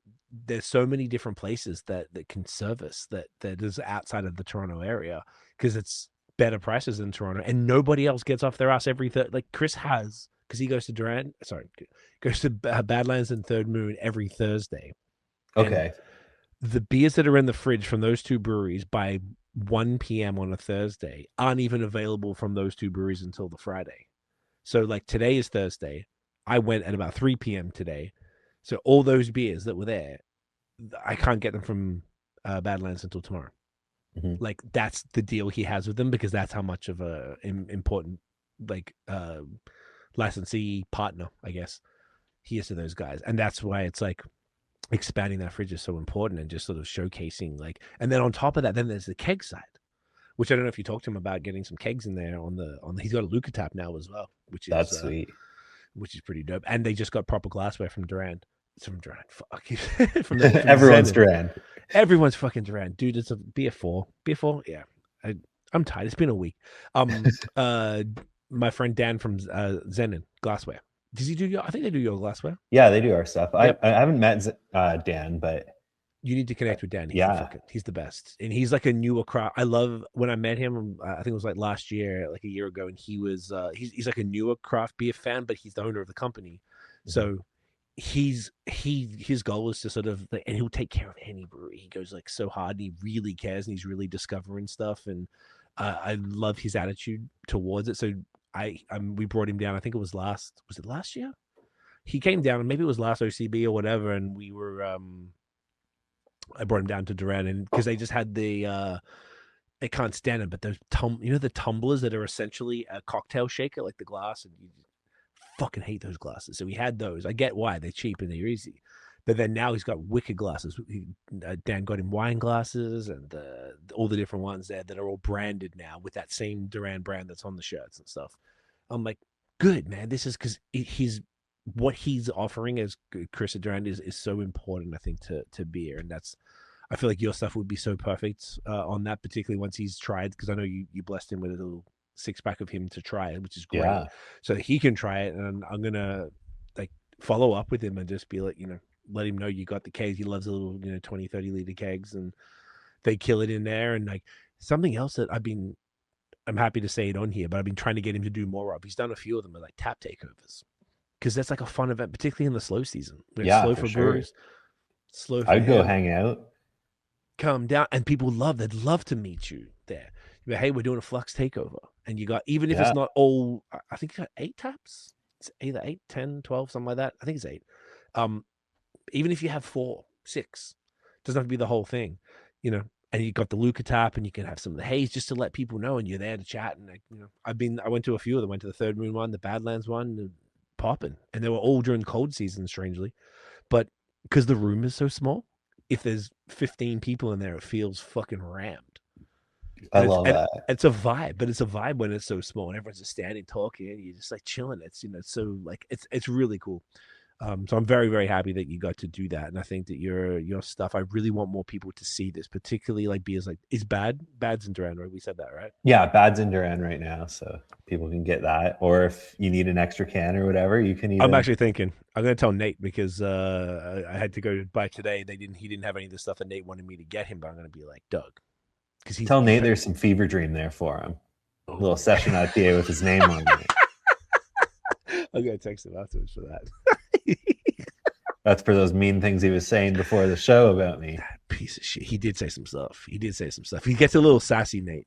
there's so many different places that can service that is outside of the Toronto area, because it's better prices than Toronto, and nobody else gets off their ass every like Chris has. Because he goes to Badlands and Third Moon every Thursday. Okay. And the beers that are in the fridge from those two breweries by 1 p.m. on a Thursday aren't even available from those two breweries until the Friday. So like today is Thursday. I went at about 3 p.m. today. So all those beers that were there, I can't get them from Badlands until tomorrow. Like that's the deal he has with them, because that's how much of a important licensee partner, I guess, he is to those guys. And that's why it's like expanding that fridge is so important, and just sort of showcasing like, and then on top of that, then there's the keg side, which I don't know if you talked to him about getting some kegs in there on the he's got a Luca tap now as well, which is That's sweet. which is pretty dope. And they just got proper glassware from Durand. From Durand, fuck. from Everyone's Zenith. Durand. Everyone's fucking Durand, dude. It's a B.A.A.D. B.A.A.D. Yeah, I'm tired. It's been a week. My friend Dan from Zenon Glassware. Does he do your? I think they do your glassware. Yeah, they do our stuff. Yep. I haven't met Dan, but you need to connect with Dan. He's the best, and he's like a newer craft. I love when I met him. I think it was like last year, like a year ago, and he was he's like a newer craft beer fan, but he's the owner of the company, so his goal is to sort of, and he'll take care of any brewery. He goes like so hard, and he really cares, and he's really discovering stuff, and I love his attitude towards it. So we brought him down. I think it was last year? He came down, and maybe it was last OCB or whatever, and we were I brought him down to Durand, and because they just had the I can't stand it, but those the tumblers that are essentially a cocktail shaker, like the glass, and you fucking hate those glasses. So we had those. I get why they're cheap and they're easy, but then now he's got wicked glasses. Dan got him wine glasses and all the different ones there that are all branded now with that same Durand brand that's on the shirts and stuff. I'm like, good, man. This is because what he's offering as Chris at Durand is so important, I think, to beer, and I feel like your stuff would be so perfect on that, particularly once he's tried, because I know you blessed him with a little 6-pack of him to try it, which is great. Yeah. So he can try it, and I'm gonna like follow up with him and just be like, let him know you got the kegs. He loves the little 20-30 liter kegs, and they kill it in there. And like something else that I'm happy to say it on here, but I've been trying to get him to do more of. He's done a few of them, like tap takeovers, because that's like a fun event, particularly in the slow season. Slow for brewers, slow for I'd go hang out, come down, and they'd love to meet you there. But hey, we're doing a Flux takeover, and you got, even if it's not all, I think you got 8 taps. It's either 8, 10, 12, something like that. I think it's 8. Even if you have 4, 6, doesn't have to be the whole thing, and you got the Luca tap, and you can have some of the haze just to let people know, and you're there to chat. And I went to a few of them. Went to the Third Moon one, the Badlands one, popping, and they were all during cold season, strangely, but because the room is so small, if there's 15 people in there, it feels fucking rammed. I love that. It's a vibe, but it's a vibe when it's so small and everyone's just standing talking and you're just like chilling. It's so like it's really cool. So I'm very, very happy that you got to do that, and I think that your stuff, I really want more people to see this, particularly like beers like B.A.A.D's in Durand, right? We said that, right? Yeah, B.A.A.D's in Durand right now, so people can get that, or if you need an extra can or whatever, you can. I'm actually thinking I'm going to tell Nate, because I had to go by today. He didn't have any of the stuff that Nate wanted me to get him, but I'm going to be like, Doug, because tell Nate there's some Fever Dream there for him. A little session IPA with his name on it. I'm going to text him afterwards for that. That's for those mean things he was saying before the show about me. That piece of shit. He did say some stuff. He gets a little sassy, Nate.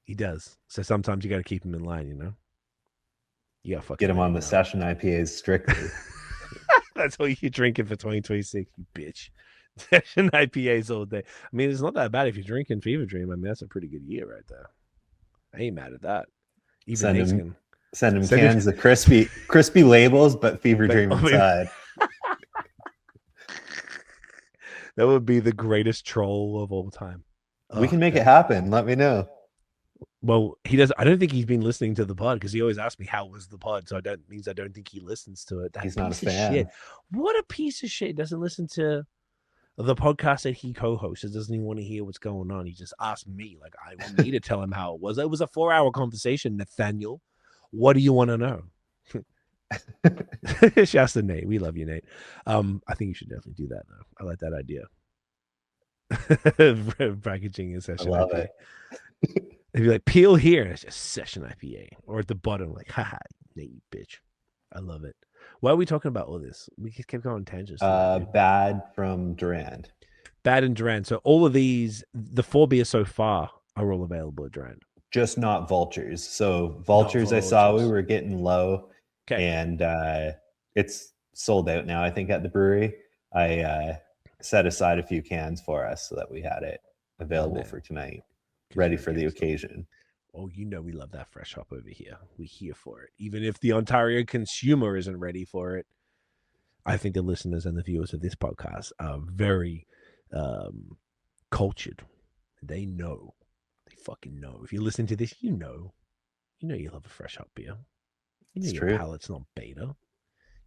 He does. So sometimes you got to keep him in line, You got to fucking get him on the session IPAs strictly. That's all you're drinking for 2026, you bitch. Session IPAs all day. I mean, it's not that bad if you're drinking Fever Dream. I mean, that's a pretty good year right there. I ain't mad at that. Even Send him cans of crispy labels, but Fever Dream inside. That would be the greatest troll of all time. We can make it happen. Let me know. Well, he does. I don't think he's been listening to the pod, because he always asks me how was the pod. So I don't think he listens to it. He's not a fan. Shit. What a piece of shit! Doesn't listen to the podcast that he co-hosts. Doesn't even want to hear what's going on. He just asked me, like, I want me to tell him how it was. It was a 4-hour conversation, Nathaniel. What do you want to know? Shouts to Nate. We love you, Nate. I think you should definitely do that, though. I like that idea. Packaging a session I love IPA. it. They'd be like, peel here. It's just session IPA. Or at the bottom, like, haha, Nate, you bitch. I love it. Why are we talking about all this? We just kept going tangents. B.A.A.D from Durand. B.A.A.D and Durand. So all of these, the 4 beers so far, are all available at Durand. Just not Vultures. So Vultures, I saw we were getting low, and it's sold out now, I think, at the brewery. I set aside a few cans for us so that we had it available for tonight, ready for the occasion. Oh, we love that fresh hop over here. We're here for it. Even if the Ontario consumer isn't ready for it, I think the listeners and the viewers of this podcast are very cultured. They know. They fucking know. If you listen to this, you know you love a fresh hop beer. You know It's your true. palate's not beta.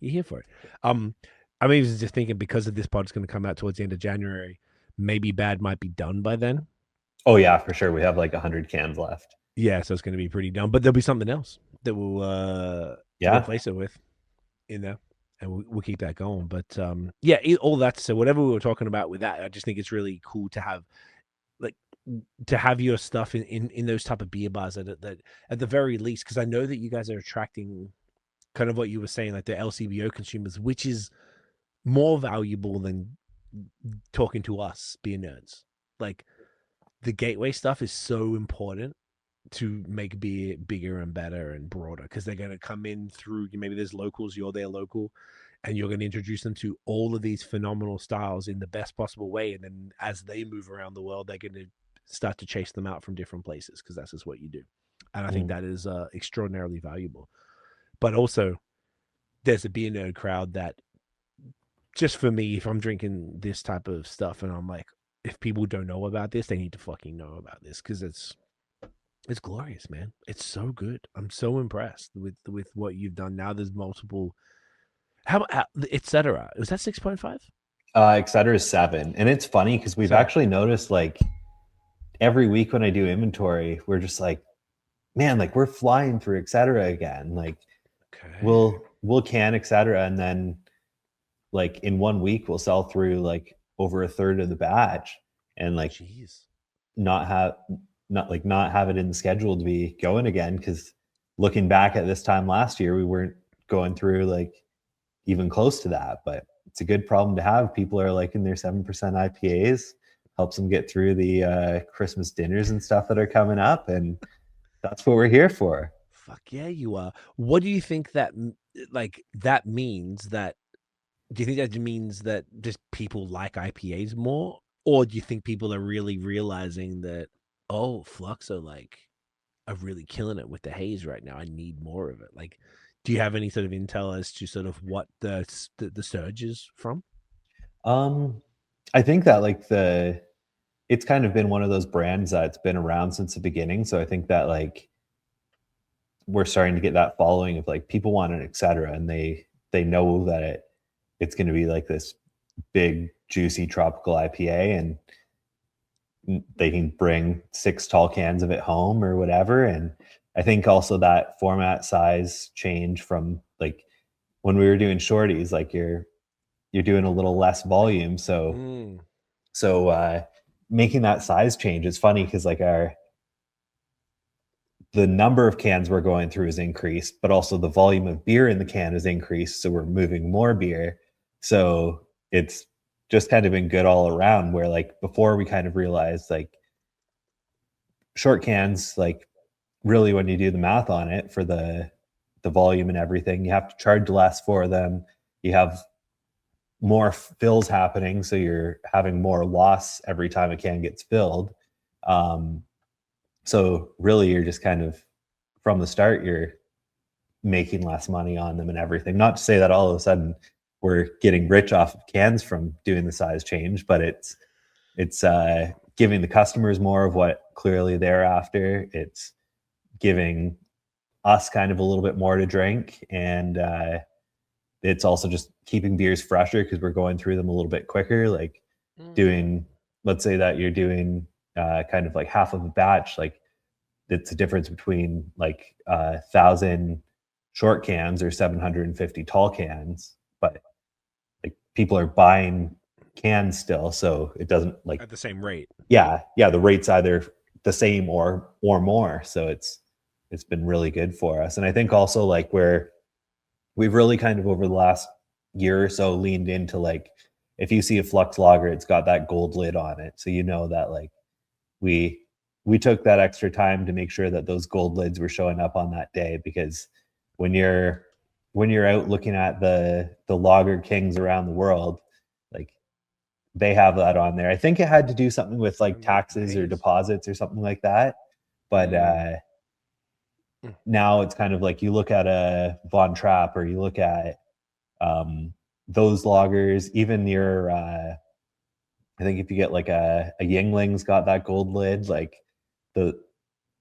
You're here for it. I mean, I was just thinking because of this pod's going to come out towards the end of January, maybe B.A.A.D might be done by then. Oh yeah, for sure. We have like 100 cans left. Yeah, so it's going to be pretty done. But there'll be something else that will replace it with in there, and we'll keep that going. But yeah, all that. So whatever we were talking about with that, I just think it's really cool to have your stuff in those type of beer bars that at the very least, because I know that you guys are attracting kind of what you were saying, like the LCBO consumers, which is more valuable than talking to us beer nerds. Like the gateway stuff is so important to make beer bigger and better and broader, because they're going to come in through, maybe there's locals, you're their local, and you're going to introduce them to all of these phenomenal styles in the best possible way. And then as they move around the world, they're going to start to chase them out from different places, because that's just what you do. And I think that is extraordinarily valuable. But also, there's a beer nerd crowd that, just for me, if I'm drinking this type of stuff and I'm like, if people don't know about this, they need to fucking know about this, because it's glorious, man. It's so good. I'm so impressed with what you've done. Now there's multiple. How etc. Was that 6.5? Etc. is 7, and it's funny because we've actually noticed, like, every week when I do inventory, we're just like, man, like we're flying through etc. again. Like, we'll can etc. and then like in 1 week we'll sell through like over a third of the batch, and like not have it in the schedule to be going again, because looking back at this time last year, we weren't going through like even close to that. But it's a good problem to have. People are liking their 7% IPAs, helps them get through the Christmas dinners and stuff that are coming up, and that's what we're here for. Fuck yeah, you are. What do you think that that means? That do you think that means that just people like IPAs more, or do you think people are really realizing that, oh, Flux are really killing it with the haze right now, I need more of it? Like, do you have any sort of intel as to sort of what the surge is from? I think that like it's kind of been one of those brands that's been around since the beginning. So I think that like we're starting to get that following of like people want it, etc. And they know that it's going to be like this big, juicy tropical IPA, and they can bring 6 tall cans of it home or whatever. And I think also that format size change from like when we were doing shorties, like you're doing a little less volume. So making that size change is funny, because like the number of cans we're going through is increased, but also the volume of beer in the can is increased. So we're moving more beer. So it's just kind of been good all around, where like before we kind of realized like short cans, like really when you do the math on it for the volume and everything, you have to charge less for them. You have more fills happening, so you're having more loss every time a can gets filled. So really you're just kind of from the start, you're making less money on them and everything. Not to say that all of a sudden we're getting rich off of cans from doing the size change, but it's giving the customers more of what clearly they're after. It's giving us kind of a little bit more to drink, and it's also just keeping beers fresher, because we're going through them a little bit quicker. Like doing, let's say that you're doing kind of like half of a batch, like it's a difference between like 1,000 short cans or 750 tall cans, but like people are buying cans still, so it doesn't like at the same rate. Yeah, the rate's either the same or more. So it's been really good for us. And I think also like where we've really kind of over the last year or so leaned into like, if you see a Flux lager, it's got that gold lid on it, so you know that like we took that extra time to make sure that those gold lids were showing up on that day, because when you're out looking at the lager kings around the world, like they have that on there. I think it had to do something with like taxes or deposits or something like that. But now it's kind of like you look at a Von Trapp, or you look at those lagers, even your I think if you get like a Yingling's got that gold lid, like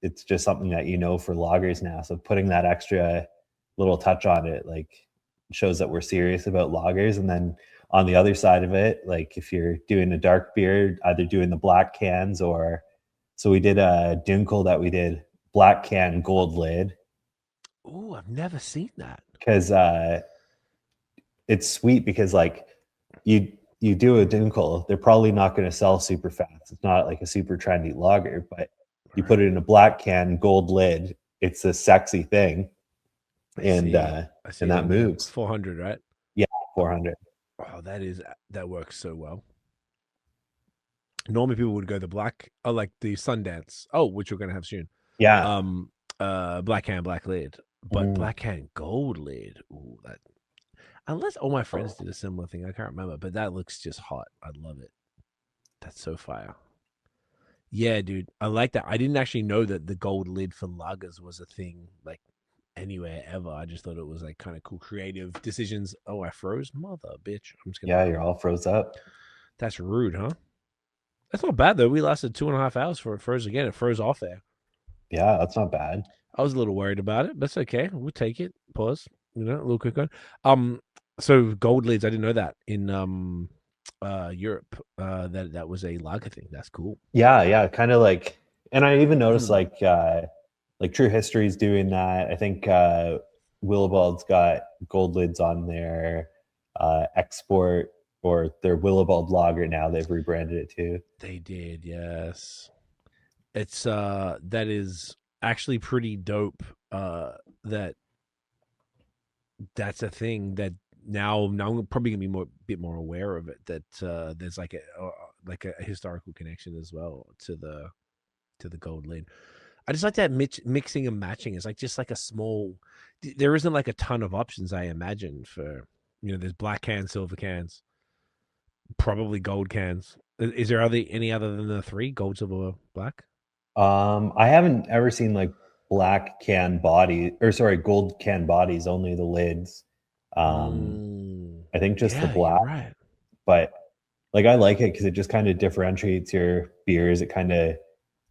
it's just something that for lagers now. So putting that extra little touch on it, like, shows that we're serious about lagers. And then on the other side of it, like if you're doing a dark beer, either doing the black cans or, so we did a Dunkel that we did black can gold lid. Oh, I've never seen that. Because it's sweet because like you do a Dunkel, they're probably not going to sell super fast. It's not like a super trendy lager, but you put it in a black can gold lid, it's a sexy thing. And that moves. 400, right? Yeah, 400. Oh, that works so well. Normally people would go the black, like the Sundance, which we're gonna have soon. Yeah. Black can, black lid, but black can gold lid. Ooh, that. Unless all my friends did a similar thing, I can't remember, but that looks just hot. I love it. That's so fire. Yeah, dude, I like that. I didn't actually know that the gold lid for lagers was a thing, like anywhere ever. I just thought it was like kind of cool, creative decisions. Oh, I froze, mother bitch. I'm just gonna. Yeah, you're all froze up. That's rude, huh? That's not bad though. We lasted 2.5 hours for it froze again. It froze off there. Yeah, that's not bad. I was a little worried about it, but it's okay. We'll take it. Pause. A little quick one. So gold lids, I didn't know that in Europe that was a lager thing. That's cool. Yeah, kind of like, and I even noticed like True History's doing that. I think Willibald's got gold lids on their export or their Willibald lager now. They've rebranded it too. They did, yes. It's that is actually pretty dope. That's a thing that now I'm probably gonna be bit more aware of it. That there's like a historical connection as well to the gold lid. I just like that mixing and matching. It's like just like a small. There isn't like a ton of options, I imagine, for there's black cans, silver cans, probably gold cans. Is there any other than the three, gold, silver, black? I haven't ever seen like black can body, or sorry, gold can bodies, only the lids. I think just the black, right. But like I like it because it just kind of differentiates your beers. It kind of,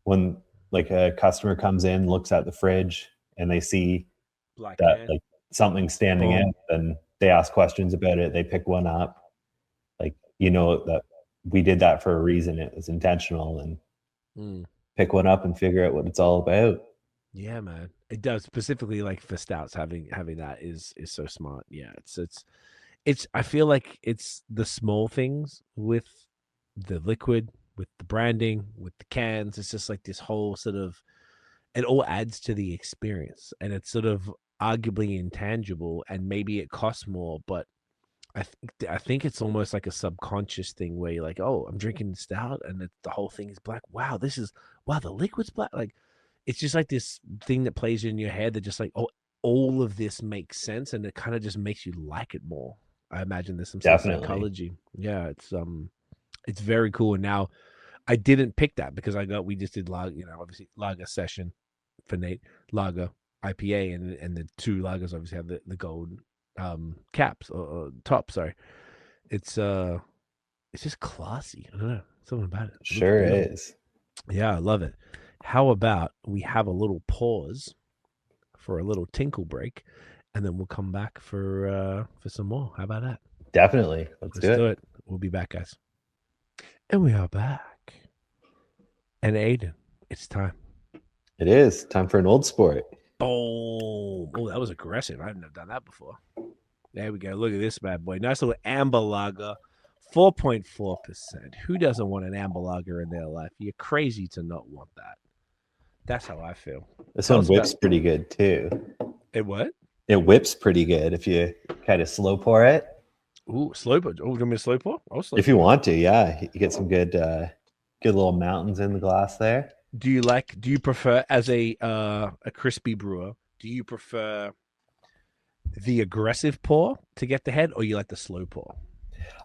when like a customer comes in, looks at the fridge and they see black that can. like something standing out, and they ask questions about it. They pick one up, like that we did that for a reason. It was intentional, and pick one up and figure out what it's all about. Yeah, man, it does. Specifically, like for stouts, having that is so smart. Yeah, it's. I feel like it's the small things with the liquid, with the branding, with the cans. It's just like this whole sort of. It all adds to the experience, and it's sort of arguably intangible, and maybe it costs more, but I think it's almost like a subconscious thing where you're like, oh, I'm drinking stout, and the whole thing is black. Wow, the liquid's black. Like, it's just like this thing that plays in your head that just like, oh, all of this makes sense, and it kind of just makes you like it more. I imagine there's some sort of psychology. Yeah, it's very cool. And now I didn't pick that because we just did obviously lager session for Nate, lager IPA, and the two lagers obviously have the gold caps or top. Sorry, it's just classy. I don't know, something about it. Sure is. Yeah, I love it. How about we have a little pause for a little tinkle break, and then we'll come back for some more. How about that? Definitely. Let's do it. We'll be back, guys. And we are back. And Aidan, it's time. It is time for an old sport. Boom. Oh, that was aggressive. I haven't done that before. There we go. Look at this bad boy. Nice little amber lager. 4.4%. Who doesn't want an amber lager in their life? You're crazy to not want that. That's how I feel. This one whips pretty good too. It what? It whips pretty good if you kind of slow pour it. Ooh, slow pour. Oh, do you want me to slow pour? If you want to, yeah. You get some good little mountains in the glass there. Do you prefer, as a crispy brewer, do you prefer the aggressive pour to get the head, or you like the slow pour?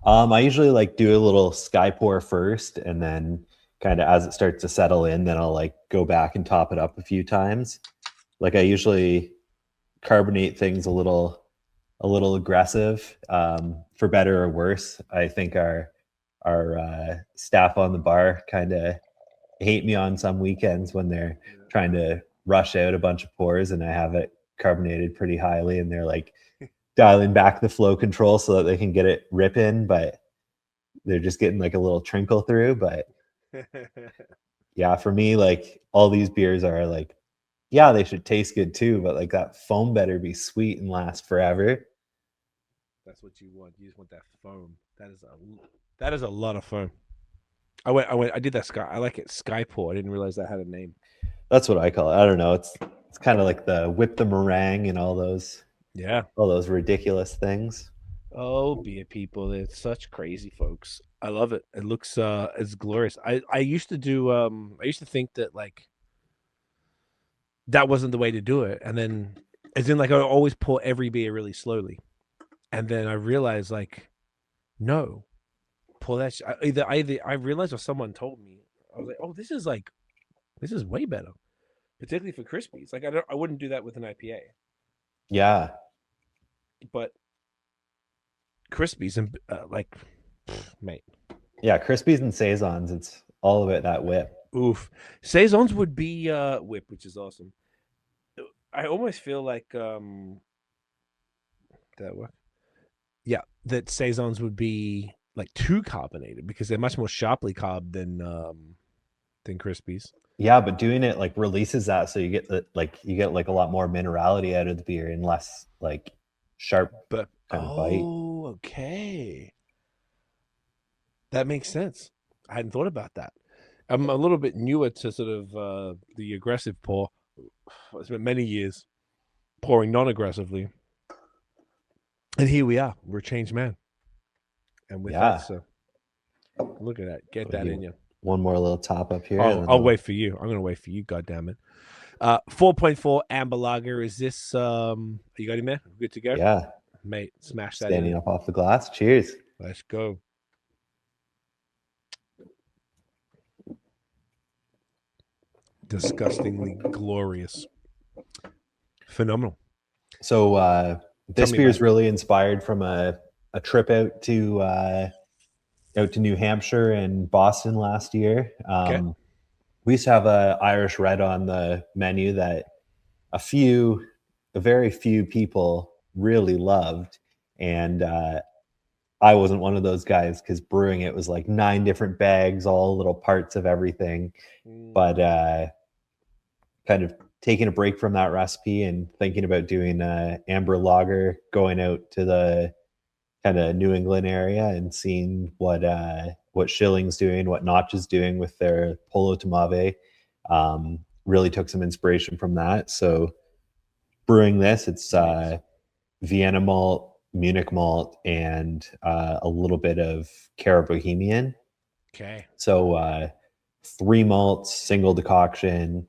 I usually like do a little sky pour first, and then kind of as it starts to settle in, then I'll like go back and top it up a few times. Like I usually carbonate things a little a little aggressive, for better or worse. I think our staff on the bar kind of hate me on some weekends when they're trying to rush out a bunch of pours and I have it carbonated pretty highly, and they're like dialing back the flow control so that they can get it ripping, but they're just getting like a little trinkle through. But yeah, for me, like all these beers are like, yeah, they should taste good too, but like that foam better be sweet and last forever. That's what you want. You just want that foam. That is a lot of foam. I did that sky. I like it sky pour. I didn't realize that had a name. That's what I call it. I don't know. It's kind of like the whip the meringue and all those ridiculous things. Oh, beer people, they're such crazy folks. I love it. It looks it's glorious. I used to do I used to think that like that wasn't the way to do it. And then as in like I always pour every beer really slowly. And then I realized like no. Pour that either I realized or someone told me. I was like, "Oh, this is way better." Particularly for Crispies. Like I wouldn't do that with an IPA. Yeah. But Crispies and mate. Yeah, Crispies and Saisons, it's all about that whip. Oof. Saisons would be whip, which is awesome. I almost feel like that work? Yeah, that Saisons would be like too carbonated because they're much more sharply carb than Crispies. Yeah, but doing it like releases that, so you get a lot more minerality out of the beer and less like sharp but kind of bite. Oh, okay. That makes sense. I hadn't thought about that. I'm a little bit newer to sort of the aggressive pour. I spent many years pouring non-aggressively, and here we are. We're a changed man. And with that, so look at that. Get that in you. One more little top up here. I'll wait for you. I'm going to wait for you. God damn it. 4.4 amber lager. Is this? You got him there? Good to go. Yeah, mate. Smash that. Standing up off the glass. Cheers. Let's go. Disgustingly glorious. Phenomenal. So this beer is really inspired from a trip out to New Hampshire and Boston last year. We used to have a Irish red on the menu that a very few people really loved, and I wasn't one of those guys because brewing it was like 9 different bags, all little parts of everything. But kind of taking a break from that recipe and thinking about doing amber lager, going out to the kind of New England area and seeing what Schilling's doing, what Notch is doing with their Polo Tomave. Really took some inspiration from that. So brewing this, it's Vienna malt, Munich malt, and a little bit of Cara Bohemian. Okay. So 3 malts, single decoction.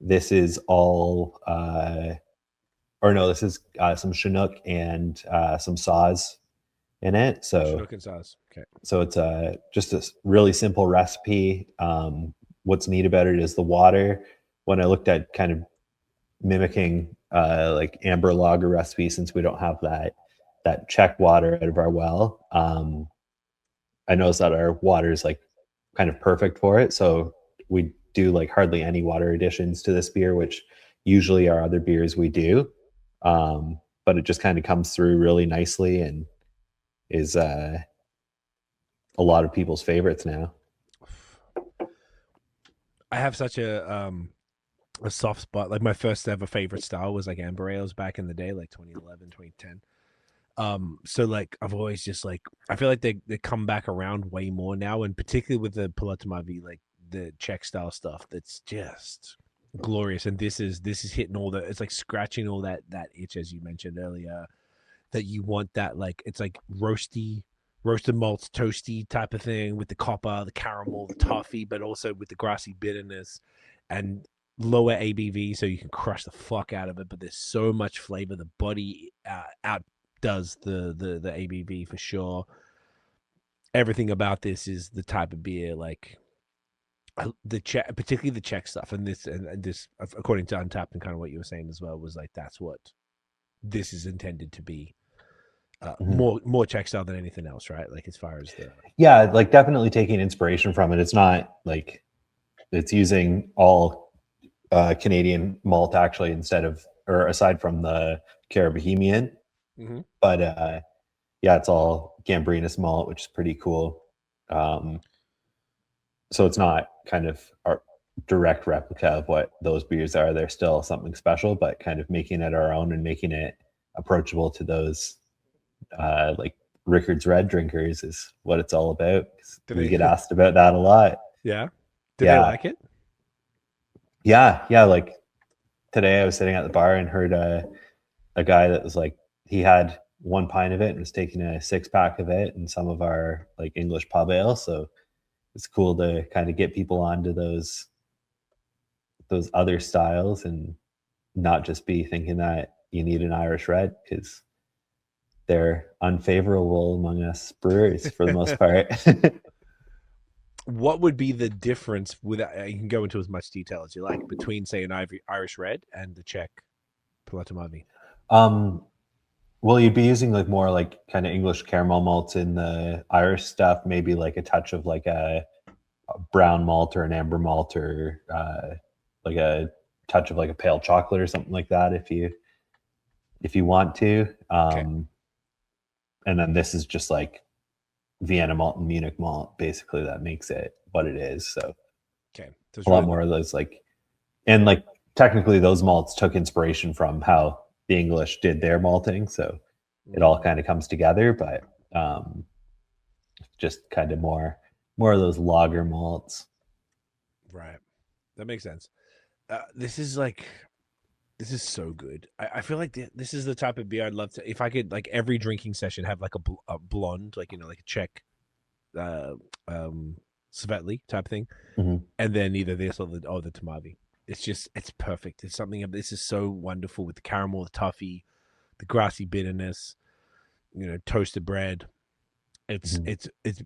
This is all, this is some Chinook and some Saaz in it. So Chinook and Saaz. Okay. So it's just a really simple recipe. What's neat about it is the water. When I looked at kind of mimicking like amber lager recipe, since we don't have that Czech water out of our well, I noticed that our water is like kind of perfect for it. So we do like hardly any water additions to this beer, which usually our other beers we do. But it just kind of comes through really nicely and is a lot of people's favorites now. I have such a soft spot. Like my first ever favorite style was like amber ales back in the day, like 2011, 2010. So like I've always just like, I feel like they come back around way more now, and particularly with the Polo Tomave, like the Czech style stuff, that's just glorious. And this is hitting all the, it's like scratching all that itch, as you mentioned earlier, that you want that, like it's like roasted malts, toasty type of thing with the copper, the caramel, the toffee, but also with the grassy bitterness and lower ABV, so you can crush the fuck out of it. But there's so much flavor. The body outdoes the ABV for sure. Everything about this is the type of beer like the Czech, particularly the Czech stuff, and this according to Untapped and kind of what you were saying as well, was like that's what this is intended to be. Mhm. more Czech style than anything else, right? Like as far as the Yeah, like definitely taking inspiration from it. It's not like it's using all Canadian malt actually instead of or aside from the Cara Bohemian, Mhm. but yeah, it's all Gambrinus malt, which is pretty cool. Um, so it's not kind of our direct replica of what those beers are. They're still something special, but kind of making it our own and making it approachable to those like Rickard's Red drinkers is what it's all about. do We they get asked about that a lot. yeah. Do they Yeah, like it? yeah. Like today, I was sitting at the bar and heard a guy that was like he had one pint of it and was taking a 6-pack of it and some of our like English pub ale. So it's cool to kind of get people onto those other styles and not just be thinking that you need an Irish red because they're unfavorable among us brewers for the most part. What would be the difference without you can go into as much detail as you like between say an Irish red and the Czech Palatomavi? um, well, you'd be using like more like kind of English caramel malts in the Irish stuff, maybe like a touch of like a brown malt or an amber malt or like a touch of like a pale chocolate or something like that if you want to. Okay. And then this is just like Vienna malt and Munich malt, basically that makes it what it is. So Okay. So it's a lot really more of those like, and like technically those malts took inspiration from how the English did their malting. So it all kind of comes together, but just kind of more of those lager malts. right. That makes sense. This is so good. I feel like this is the type of beer I'd love to. If I could, like every drinking session, have like a blonde, like like a Czech, uh, Svetli type thing, Mhm. and then either this or the Tomavi. It's perfect. It's something. This is so wonderful with the caramel, the toffee, the grassy bitterness. Toasted bread. It's Mhm. it's it's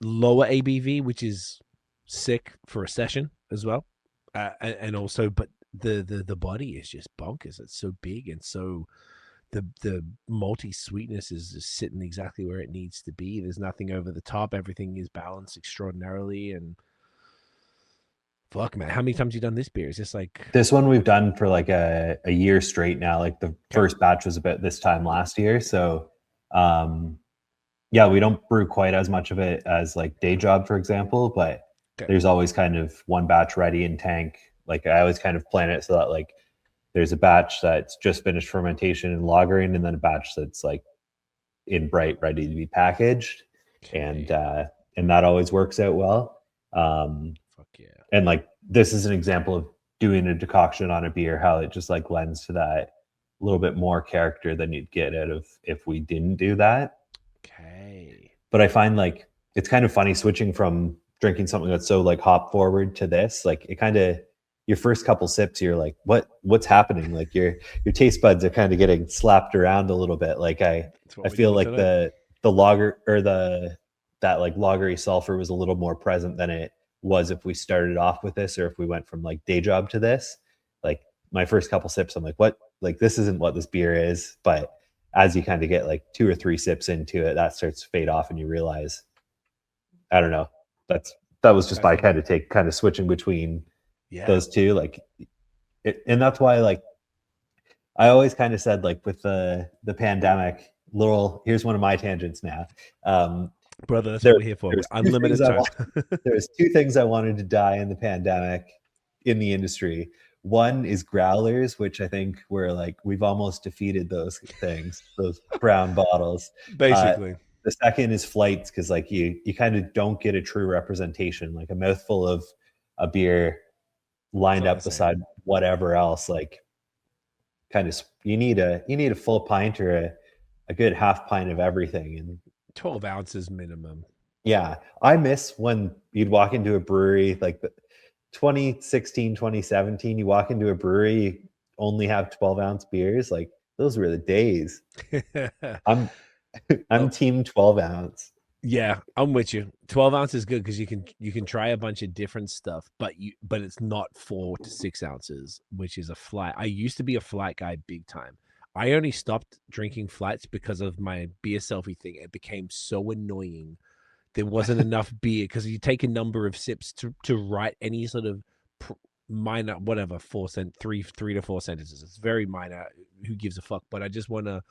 lower ABV, which is sick for a session as well, and also, but the body is just bonkers. It's so big and so the malty sweetness is just sitting exactly where it needs to be. There's nothing over the top. Everything is balanced extraordinarily. And fuck, man, how many times have you done this beer? Is this like This one we've done for like a year straight now. Like the okay? first batch was about this time last year. So um yeah, we don't brew quite as much of it as like Day Job, for example, but Okay. there's always kind of one batch ready in tank. Like I always kind of plan it so that like there's a batch that's just finished fermentation and lagering, and then a batch that's like in bright, ready to be packaged. Okay. And that always works out well. Fuck yeah. And like this is an example of doing a decoction on a beer, how it just like lends to that little bit more character than you'd get out of if we didn't do that. Okay. But I find like it's kind of funny switching from drinking something that's so like hop forward to this. Like it kind of your first couple sips, you're like, what's happening? Like your taste buds are kind of getting slapped around a little bit. Like That's what I we're feel doing like tonight. the lager or that like lagery sulfur was a little more present than it was if we started off with this or if we went from like Day Job to this. Like my first couple sips, I'm like, what? Like this isn't what this beer is. But as you kind of get like 2 or 3 sips into it, that starts to fade off and you realize, I don't know. That was just That's by funny. kind of switching between Yeah. those two. Like and that's why like I always kind of said like with the pandemic, here's one of my tangents now. Brother, that's There, what we're here for. there's two things Unlimited I time. want, there's two things I wanted to die in the pandemic in the industry. One is growlers, which I think we're like we've almost defeated those things, those brown bottles. Basically. The second is flights because like you kind of don't get a true representation. Like a mouthful of a beer It's lined not the up same. beside whatever else, like kind of you need a full pint or a good half pint of everything. And 12 ounces minimum. yeah, I miss when you'd walk into a brewery like the 2016, 2017, you walk into a brewery, you only have 12-ounce beers. Like those were the days. I'm I'm Oh, team 12-ounce. yeah, I'm with you. 12 ounces is good because you can try a bunch of different stuff, but it's not 4 to 6 ounces, which is a flight. I used to be a flight guy big time. I only stopped drinking flats because of my beer selfie thing. It became so annoying. There wasn't enough beer because you take a number of sips to write any sort of minor, whatever, 3 to 4 sentences. It's very minor. Who gives a fuck? But I just want to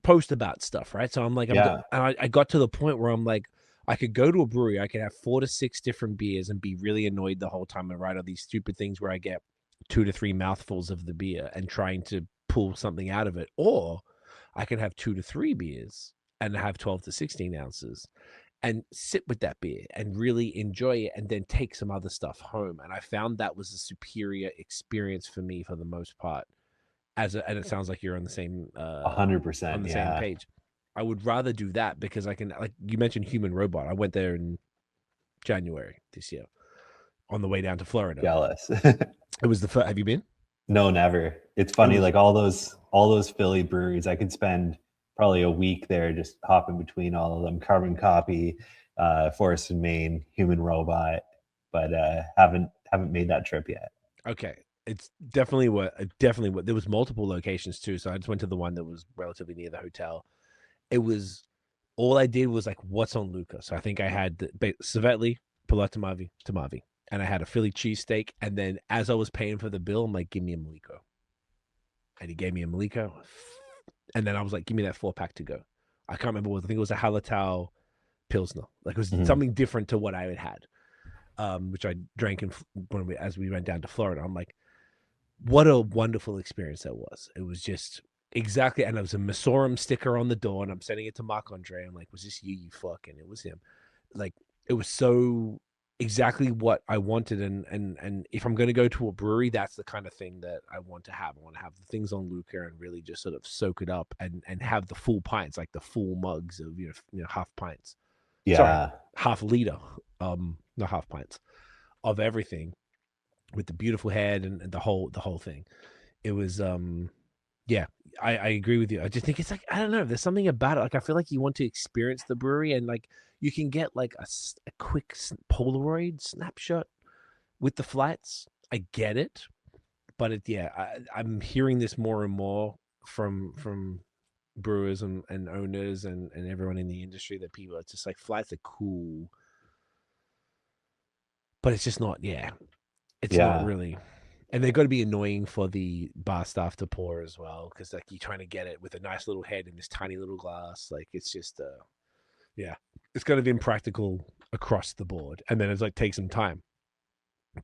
post about stuff, right? So I'm like, I got to the point where I'm like, I could go to a brewery, I could have 4 to 6 different beers and be really annoyed the whole time and write all these stupid things where I get 2 to 3 mouthfuls of the beer and trying to pull something out of it. Or I could have 2 to 3 beers and have 12 to 16 ounces and sit with that beer and really enjoy it and then take some other stuff home. And I found that was a superior experience for me for the most part. And it sounds like you're on the same 100%, on the same page. I would rather do that because I can, like you mentioned, Human Robot. I went there in January this year on the way down to Florida. Jealous. It was the first. Have you been? No, never. It's funny, like all those Philly breweries, I could spend probably a week there just hopping between all of them. Carbon Copy, Forest and Main, Human Robot, but haven't made that trip yet. Okay. It's definitely what there was multiple locations too. So I just went to the one that was relatively near the hotel. It was all I did was like, what's on Luca? So I think I had the Savetli, Pilotomavi, Tamavi, and I had a Philly cheesesteak. And then as I was paying for the bill, I'm like, give me a Maliko. And he gave me a Maliko. And then I was like, give me that 4-pack to go. I can't remember what, I think it was a Hallertau Pilsner. Like it was something different to what I had which I drank as we went down to Florida. I'm like, what a wonderful experience that was. It was just exactly, and there was a Masorum sticker on the door, and I'm sending it to Marc Andre. I'm like, was this you fuck? And it was him. Like, it was so exactly what I wanted. And if I'm going to go to a brewery, that's the kind of thing that I want to have. I want to have the things on Luca and really just sort of soak it up and have the full pints, like the full mugs of, half pints. Yeah. Sorry, half liter, not half pints of everything with the beautiful head and the whole thing. It was, yeah, I agree with you. I just think it's like, I don't know, there's something about it. Like, I feel like you want to experience the brewery and like, you can get like a quick Polaroid snapshot with the flats. I get it, but I'm hearing this more and more from brewers and owners and everyone in the industry that people, it's just like flats are cool, but it's just not, it's not really. And they're going to be annoying for the bar staff to pour as well, because like you're trying to get it with a nice little head in this tiny little glass. Like it's just, it's going to be impractical across the board. And then it's like take some time,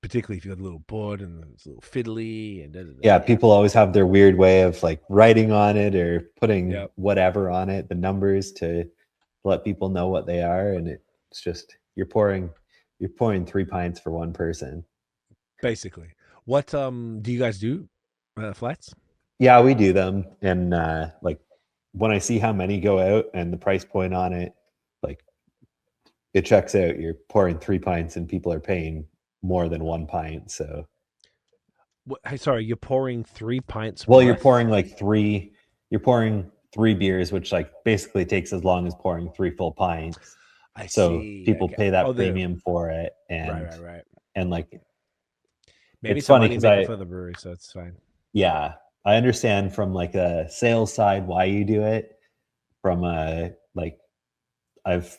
particularly if you got a little board and it's a little fiddly and people always have their weird way of like writing on it or putting whatever on it, the numbers to let people know what they are, and it's just you're pouring 3 pints for one person basically. What do you guys do, flats? Yeah, we do them, and like when I see how many go out and the price point on it, like it checks out. You're pouring 3 pints and people are paying more than 1 pint. So, sorry, you're pouring 3 pints. Well, you're pouring like 3. You're pouring 3 beers, which like basically takes as long as pouring 3 full pints. I so see. People pay that premium for it, and right. And like, maybe it's funny because for the brewery, so it's fine. Yeah, I understand from like a sales side why you do it. From like, I've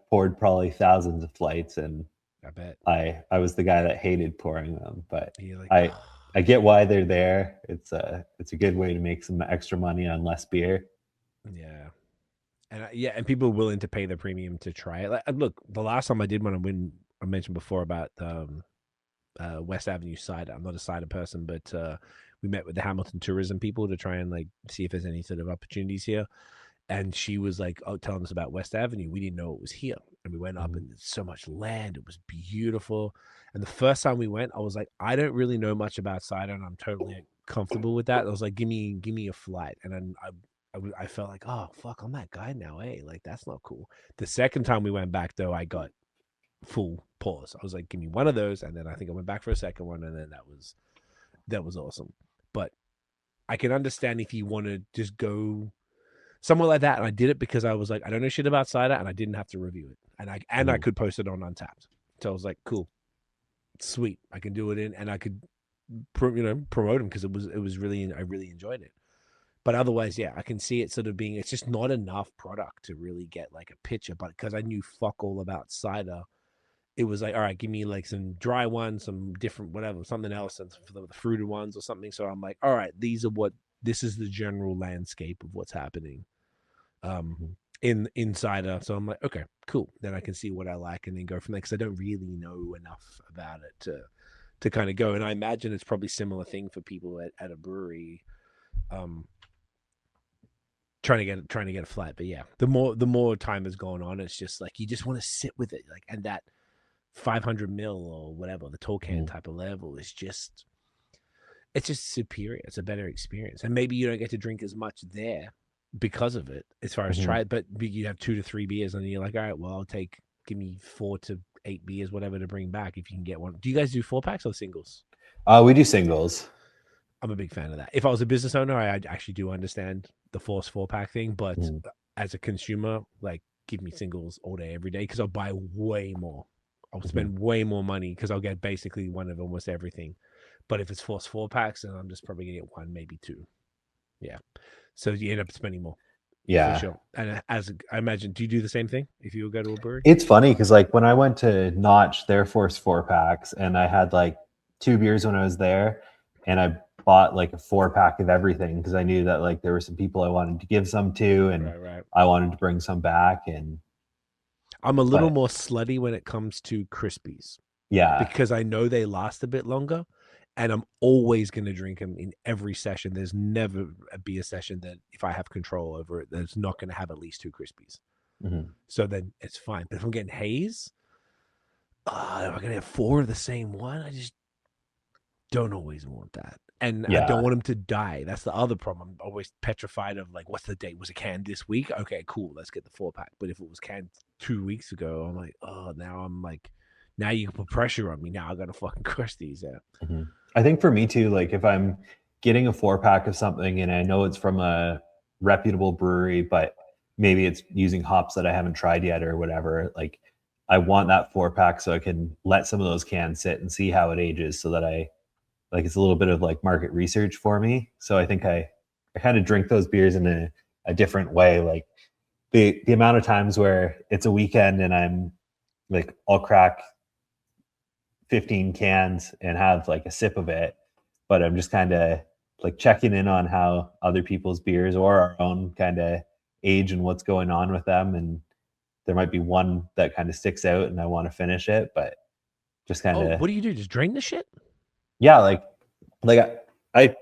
poured probably thousands of flights, and I bet I was the guy that hated pouring them, but like, I get why they're there. It's a good way to make some extra money on less beer. Yeah, and people are willing to pay the premium to try it. Like, look, the last time I did one, I mentioned before about West Avenue cider. I'm not a cider person, but we met with the Hamilton tourism people to try and like see if there's any sort of opportunities here. And she was like, telling us about West Avenue. We didn't know it was here. And we went up and there's so much land. It was beautiful. And the first time we went, I was like, I don't really know much about cider, and I'm totally comfortable with that. I was like, give me a flight. And then I felt like, oh, fuck, I'm that guy now. Hey, like, that's not cool. The second time we went back, though, I got full pause. I was like, give me one of those. And then I think I went back for a second one. And then that was awesome. But I can understand if you want to just go somewhere like that. And I did it because I was like, I don't know shit about cider, and I didn't have to review it. And I could post it on Untapped. So I was like, cool, sweet. I can do it and I could, promote them because it was really, I really enjoyed it. But otherwise, yeah, I can see it sort of being, it's just not enough product to really get like a picture. But because I knew fuck all about cider, it was like, all right, give me like some dry ones, some different whatever, something else, and for the fruited ones or something. So I'm like, all right, this is the general landscape of what's happening in cider. So I'm like, okay, cool. Then I can see what I like and then go from there, because I don't really know enough about it to kind of go. And I imagine it's probably similar thing for people at a brewery. Trying to get a flat. But yeah, the more time has gone on, it's just like you just want to sit with it, like, and that 500 mil or whatever, the tall can type of level is just, it's just superior. It's a better experience, and maybe you don't get to drink as much there because of it as far as try it, but you have 2 to 3 beers and you're like, all right, well, give me 4 to 8 beers, whatever, to bring back if you can get one. Do you guys do 4-packs or singles? We do singles. I'm a big fan of that. If I was a business owner, I actually do understand the forced 4-pack thing, but as a consumer, like, give me singles all day, every day, because I'll buy way more. I'll spend way more money because I'll get basically one of almost everything. But if it's forced 4-packs, then I'm just probably gonna get 1, maybe 2. Yeah. So you end up spending more. Yeah, for sure. And I imagine, do you do the same thing if you go to a brewery? it's funny because like when I went to Notch, their forced 4-packs, and I had like 2 beers when I was there, and I bought like a 4-pack of everything because I knew that like there were some people I wanted to give some to, and Right. I wanted to bring some back. And I'm a little more slutty when it comes to Crispies, yeah, because I know they last a bit longer, and I'm always going to drink them in every session. There's never be a session that, if I have control over it, that's not going to have at least 2 Crispies. So then it's fine. But if I'm getting haze, am I going to have 4 of the same one? I just don't always want that. And I don't want them to die. That's the other problem. I'm always petrified of, like, what's the date? Was it canned this week? Okay, cool. Let's get the 4-pack. But if it was canned 2 weeks ago, I'm like, oh, now you can put pressure on me. Now I got to fucking crush these out. I think for me too, like if I'm getting a 4-pack of something and I know it's from a reputable brewery, but maybe it's using hops that I haven't tried yet or whatever, like I want that 4-pack so I can let some of those cans sit and see how it ages, so that it's a little bit of like market research for me. So I think I kind of drink those beers in a different way. Like the amount of times where it's a weekend and I'm like, I'll crack 15 cans and have like a sip of it, but I'm just kind of like checking in on how other people's beers or our own kind of age and what's going on with them. And there might be one that kind of sticks out and I want to finish it, but just kind of what do you do? Just drain the shit? Yeah, like I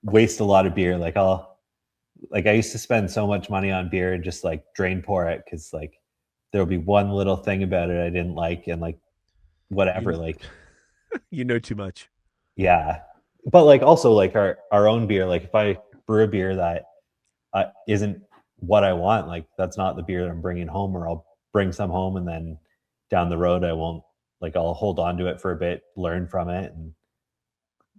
waste a lot of beer. Like I used to spend so much money on beer and just like drain pour it, because like there'll be one little thing about it I didn't like, and like whatever, like you know too much. Yeah, but like also like our own beer, like if I brew a beer that isn't what I want, like that's not the beer that I'm bringing home, or I'll bring some home and then down the road I won't, like I'll hold on to it for a bit, learn from it, and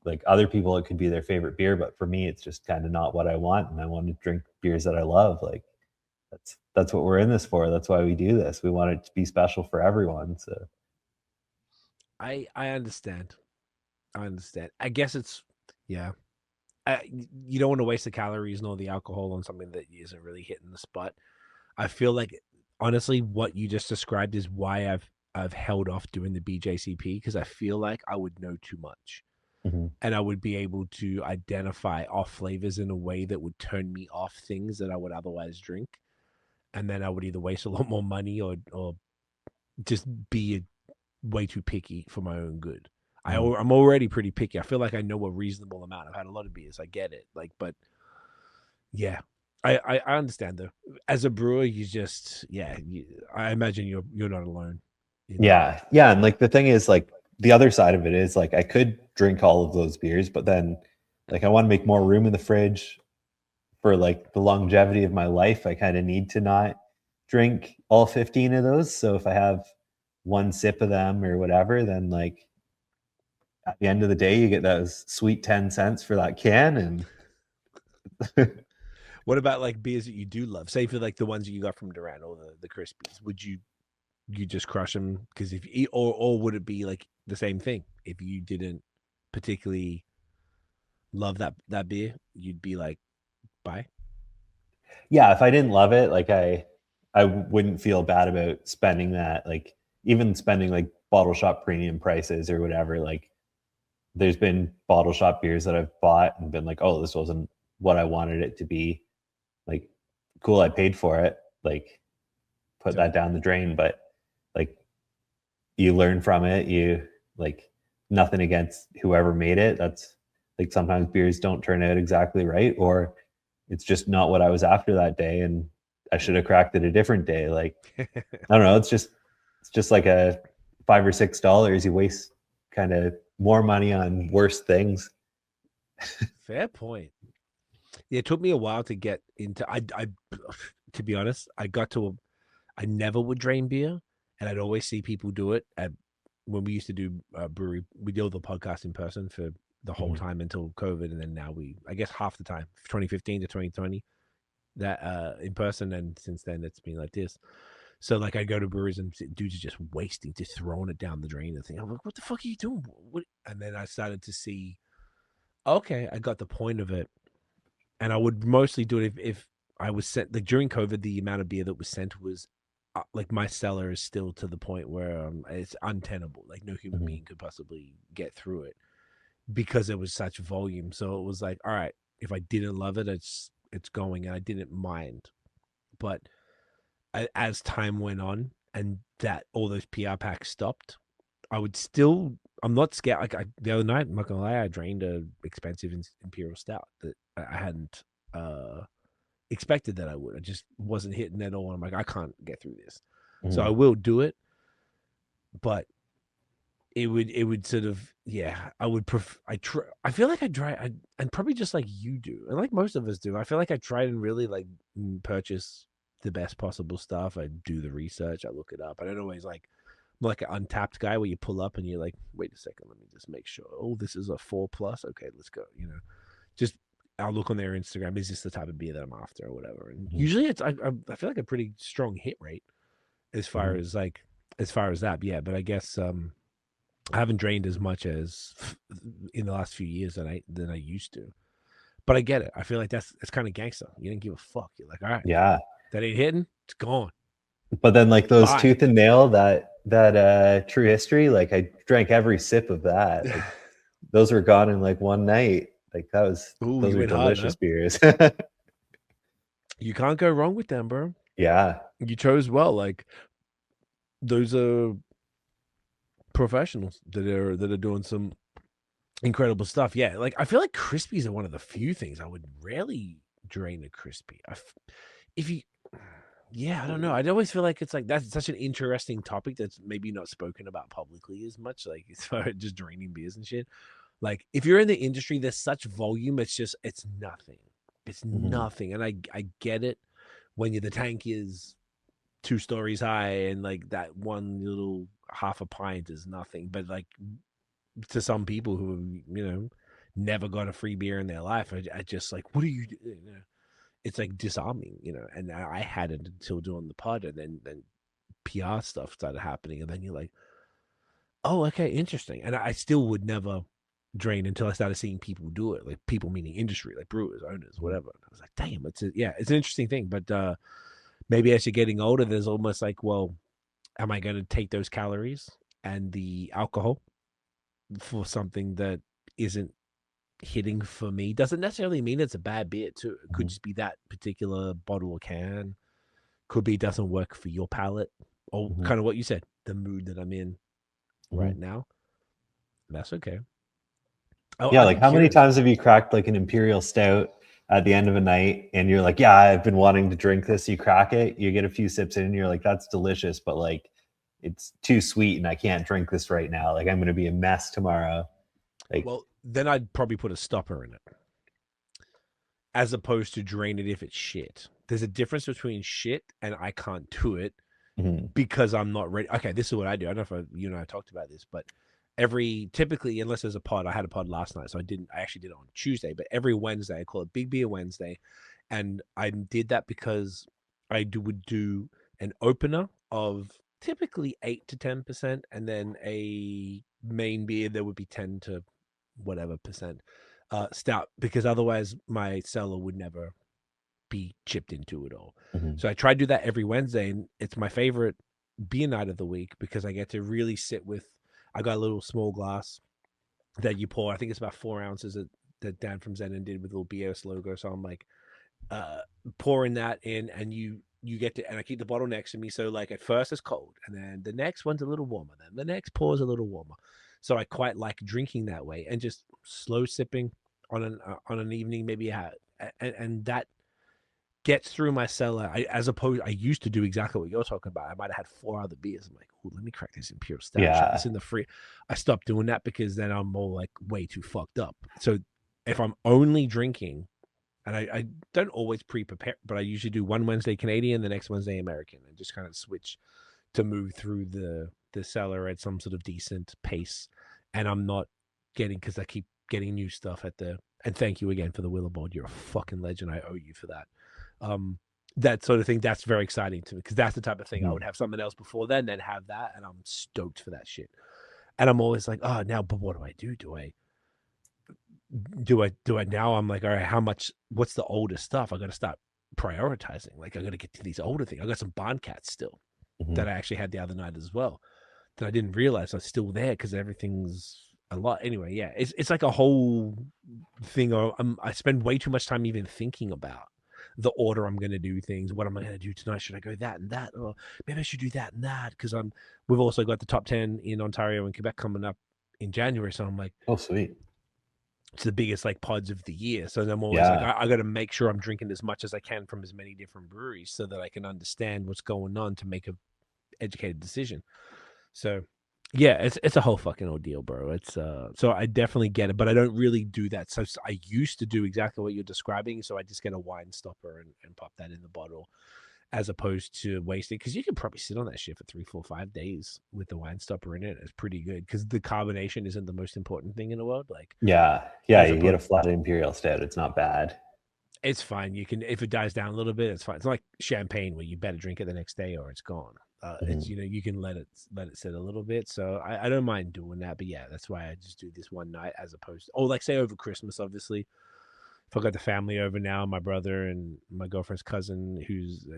like other people it could be their favorite beer, but for me it's just kind of not what I want, and I want to drink beers that I love. Like that's what we're in this for. That's why we do this. We want it to be special for everyone. So I understand. I guess it's, yeah. You don't want to waste the calories nor the alcohol on something that isn't really hitting the spot. I feel like, honestly, what you just described is why I've held off doing the BJCP, because I feel like I would know too much. And I would be able to identify off flavors in a way that would turn me off things that I would otherwise drink. And then I would either waste a lot more money or just be way too picky for my own good. I'm already pretty picky. I feel like I know a reasonable amount. I've had a lot of beers. I get it. Like, but yeah, I understand though. As a brewer, you just, I imagine you're not alone. Yeah. And like the thing is, like the other side of it is like I could drink all of those beers, but then like I want to make more room in the fridge for like the longevity of my life. I kind of need to not drink all 15 of those. So if I have one sip of them or whatever, then like at the end of the day, you get those sweet 10 cents for that can. And what about like beers that you do love? Say for like the ones that you got from Durant or the Crispies, would you just crush them? Because if you, or would it be like the same thing if you didn't particularly love that beer? You'd be like buy. Yeah, if I didn't love it, like I wouldn't feel bad about spending that, like even spending like bottle shop premium prices or whatever. Like there's been bottle shop beers that I've bought and been like, oh, this wasn't what I wanted it to be. Like, cool, I paid for it. Like, put that down the drain. But like, you learn from it. You like nothing against whoever made it. That's like sometimes beers don't turn out exactly right, or it's just not what I was after that day, and I should have cracked it a different day. Like, I don't know. It's just like a $5 or $6 you waste kind of more money on worse things. Fair point. Yeah, it took me a while to get into. I to be honest, I never would drain beer, and I'd always see people do it at when we used to do brewery. We did the podcast in person for the whole time until COVID, and then now I guess half the time, 2015 to 2020, that in person, and since then it's been like this. So like I go to breweries and dudes are just wasting, just throwing it down the drain and thinking, I'm like, what the fuck are you doing? What? And then I started to see, okay, I got the point of it. And I would mostly do it if I was sent, like during COVID, the amount of beer that was sent was like my cellar is still to the point where it's untenable. Like no human being could possibly get through it because it was such volume. So it was like, all right, if I didn't love it, it's going, and I didn't mind. But as time went on and that all those PR packs stopped, I would still. I'm not scared. Like the other night, I'm not gonna lie, I drained a expensive imperial stout that I hadn't expected that I would. I just wasn't hitting at all. I'm like, I can't get through this, so I will do it. But it would sort of, yeah. I would prefer. I feel like I try. And probably just like you do, and like most of us do. I feel like I try and really like purchase the best possible stuff. I do the research. I look it up. I don't always like an untapped guy where you pull up and you're like, wait a second, let me just make sure. Oh, this is a 4+. Okay, let's go. Just I'll look on their Instagram. Is this the type of beer that I'm after or whatever? And usually it's I feel like a pretty strong hit rate as far as that. But yeah, but I guess I haven't drained as much as in the last few years than I used to. But I get it. I feel like that's kind of gangster. You didn't give a fuck. You're like, all right, Yeah. that ain't hitting. It's gone. But then like those Bye. tooth and nail, that true history, like I drank every sip of that. Like, those were gone in like one night. Like those were delicious beers. You can't go wrong with them, bro. Yeah. You chose well. Like those are professionals that are doing some incredible stuff. Yeah, like I feel like Crispies are one of the few things I would rarely drain a Crispy. Yeah, I don't know. I always feel like it's like that's such an interesting topic that's maybe not spoken about publicly as much. Like as far as just draining beers and shit. Like if you're in the industry, there's such volume. It's nothing. It's nothing. And I get it when the tank is 2 stories high and like that one little half a pint is nothing. But like to some people who never got a free beer in their life, I just like, what are you doing? It's like disarming, and I had it until doing the pod, and then PR stuff started happening, and then you're like, oh, okay, interesting. And I still would never drain until I started seeing people do it, like people meaning industry, like brewers, owners, whatever. And I was like, damn, it's an interesting thing. But maybe as you're getting older, there's almost like, well, am I going to take those calories and the alcohol for something that isn't hitting for me? Doesn't necessarily mean it's a bad beer too. It could just be that particular bottle or can. Could be it doesn't work for your palate, or kind of what you said, the mood that I'm in right now. That's okay. Yeah, like how many times have you cracked like an imperial stout at the end of a night and you're like, yeah, I've been wanting to drink this. You crack it, you get a few sips in and you're like, that's delicious, but like it's too sweet and I can't drink this right now. Like I'm going to be a mess tomorrow. Like, well, then I'd probably put a stopper in it as opposed to drain it if it's shit. There's a difference between shit and I can't do it because I'm not ready. Okay, this is what I do. I don't know if you and I talked about this, but typically, unless there's a pod, I had a pod last night, so I actually did it on Tuesday, but every Wednesday, I call it Big Beer Wednesday. And I did that because I would do an opener of typically 8 to 10%, and then a main beer that would be 10 to whatever percent stout, because otherwise my cellar would never be chipped into it all. Mhm. So I try to do that every Wednesday, and it's my favorite beer night of the week because I get to really sit with. I got a little small glass that you pour. I think it's about 4 ounces that Dan from Zenon did with a little BAOS logo. So I'm like pouring that in, and you get to, and I keep the bottle next to me. So like at first it's cold, and then the next one's a little warmer, then the next pour is a little warmer. So I quite like drinking that way and just slow sipping on an evening, maybe and that gets through my cellar. I used to do exactly what you're talking about. I might have had 4 other beers. I'm like, oh, let me crack this Imperial Stout. Yeah. It's in the free. I stopped doing that because then I'm more like way too fucked up. So if I'm only drinking, and I don't always pre-prepare, but I usually do one Wednesday Canadian, the next Wednesday American, and just kind of switch to move through the cellar at some sort of decent pace. And I'm not getting, because I keep getting new stuff at the, and thank you again for the Willowboard. You're a fucking legend. I owe you for that. That sort of thing, that's very exciting to me because that's the type of thing I would have something else before then have that, and I'm stoked for that shit. And I'm always like, oh, now, but what do I do? Do I now? I'm like, all right, what's the older stuff? I got to start prioritizing. Like, I got to get to these older things. I got some Barn Cats still that I actually had the other night as well that I didn't realize I was still there because everything's a lot. Anyway, yeah, it's like a whole thing. I spend way too much time even thinking about the order I'm going to do things. What am I going to do tonight? Should I go that and that? Or maybe I should do that and that because we've also got the top 10 in Ontario and Quebec coming up in January. So I'm like, oh, sweet. It's the biggest like pods of the year. So I'm always like, I got to make sure I'm drinking as much as I can from as many different breweries so that I can understand what's going on to make a educated decision. So yeah, it's a whole fucking ordeal, bro. It's so I definitely get it, but I don't really do that. So I used to do exactly what you're describing. So I just get a wine stopper and pop that in the bottle, as opposed to wasting, because you can probably sit on that shit for 3, 4, 5 days with the wine stopper in it. It's pretty good because the carbonation isn't the most important thing in the world. Like you get a flat Imperial Stout. It's not bad. It's fine. You can, if it dies down a little bit, it's fine. It's not like champagne where you better drink it the next day or it's gone. It's, you can let it sit a little bit. So I don't mind doing that. But yeah, that's why I just do this one night as opposed to, like say over Christmas, obviously. If I got the family over now, my brother and my girlfriend's cousin,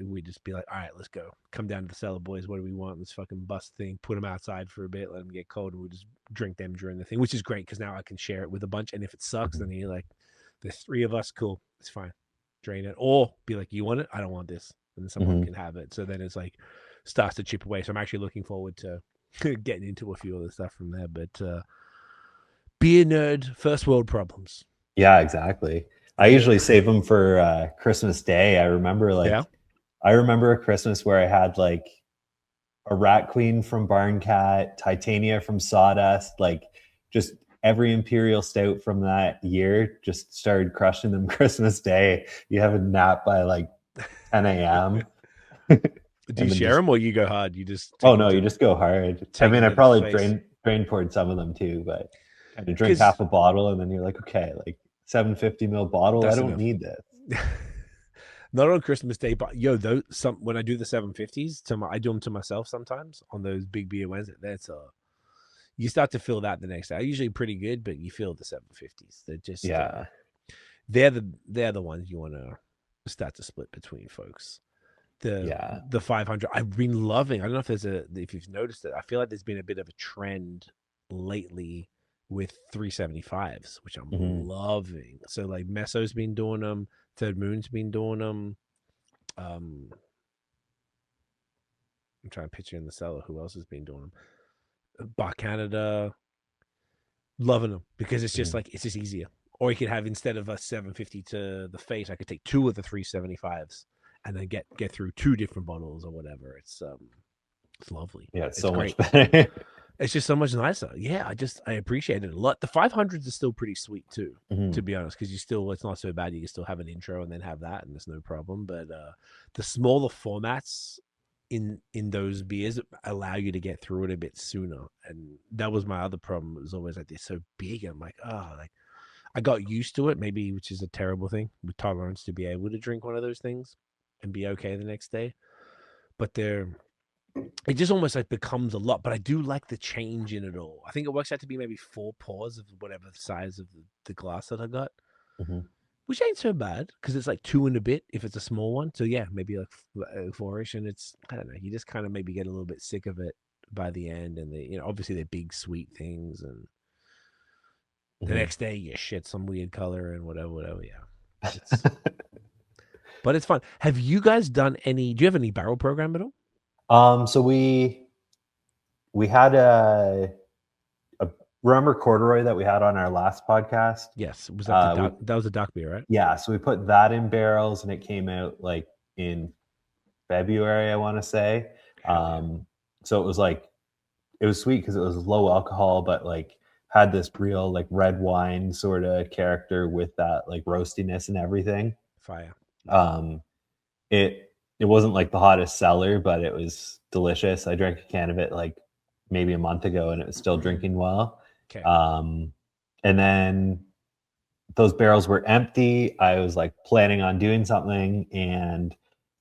we just be like, all right, let's go. Come down to the cellar, boys. What do we want? Let's fucking bust thing. Put them outside for a bit. Let them get cold. And we'll just drink them during the thing, which is great because now I can share it with a bunch. And if it sucks, then you're like, there's 3 of us. Cool. It's fine. Drain it. Or be like, you want it? I don't want this. And then someone can have it. So then it's like, starts to chip away. So I'm actually looking forward to getting into a few other stuff from there. But be a nerd, first world problems. Yeah, exactly. I usually save them for Christmas Day. I remember a Christmas where I had like a Rat Queen from Barn Cat, Titania from Sawdust, like just every Imperial Stout from that year, just started crushing them Christmas Day. You have a nap by like 10 a.m. Do you share them or you go hard? You just you just go hard. I mean, I probably drain poured some of them too, but kind of drink half a bottle and then you're like, okay, like 750 ml bottle. I don't need this. Not on Christmas Day, but when I do the 750s, I do them to myself sometimes on those big beer Wednesdays. That's you start to feel that the next day. Usually pretty good, but you feel the 750s. They're just they're the ones you want to start to split between folks. The 500. I've been loving. I don't know if you've noticed it. I feel like there's been a bit of a trend lately with 375s, which I'm loving. So like Messo's been doing them, Third Moon's been doing them. I'm trying to picture in the cellar who else has been doing them. Bar Canada, loving them because it's just like it's just easier. Or you could have, instead of a 750 to the face, I could take 2 of the 375s and then get through 2 different bottles or whatever. It's lovely. Yeah, it's so much better. It's just so much nicer. Yeah, I appreciate it a lot. The 500s are still pretty sweet too, to be honest, because it's not so bad. You can still have an intro and then have that, and there's no problem. But the smaller formats in those beers allow you to get through it a bit sooner. And that was my other problem. It was always like, they're so big. I'm like, I got used to it, maybe, which is a terrible thing with tolerance, to be able to drink one of those things and be okay the next day. But it just almost like becomes a lot. But I do like the change in it all. I think it works out to be maybe 4 pours of whatever the size of the glass that I got. which ain't so bad because it's like 2 and a bit if it's a small one. So yeah, maybe like 4-ish, and it's, I don't know, you just kind of maybe get a little bit sick of it by the end, and obviously they're big sweet things, and the next day you shit some weird color and whatever. Yeah, but it's fun. Have you guys done any? Do you have any barrel program at all? So we had remember corduroy that we had on our last podcast? Yes, was that that was a dark beer, right? Yeah, so we put that in barrels, and it came out like in February, I want to say. So it was like, it was sweet because it was low alcohol, but like had this real like red wine sort of character with that like roastiness and everything. Fire. It wasn't like the hottest seller, but it was delicious. I drank a can of it like maybe a month ago, and it was still drinking well. Okay. And then those barrels were empty. I was like planning on doing something, and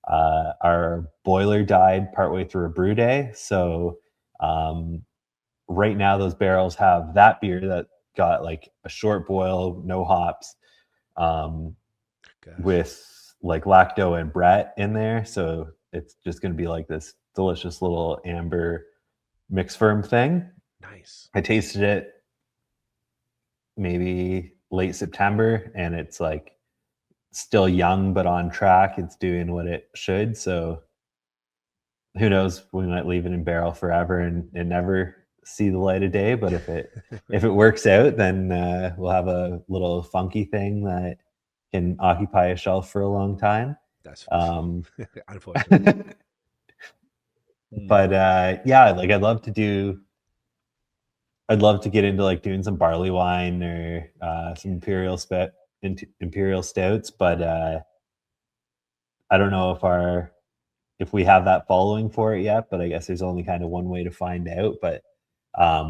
our boiler died partway through a brew day. So right now those barrels have that beer that got like a short boil, no hops, with like lacto and Brett in there. So it's just going to be like this delicious little amber mix firm thing. Nice. I tasted it maybe late September, and it's like still young but on track. It's doing what it should. So who knows, we might leave it in barrel forever and never see the light of day. But if it works out, then we'll have a little funky thing that can occupy a shelf for a long time. That's unfortunately. But yeah, like I'd love to get into like doing some barley wine or some imperial stouts, but I don't know if we have that following for it yet. But I guess there's only kind of one way to find out. But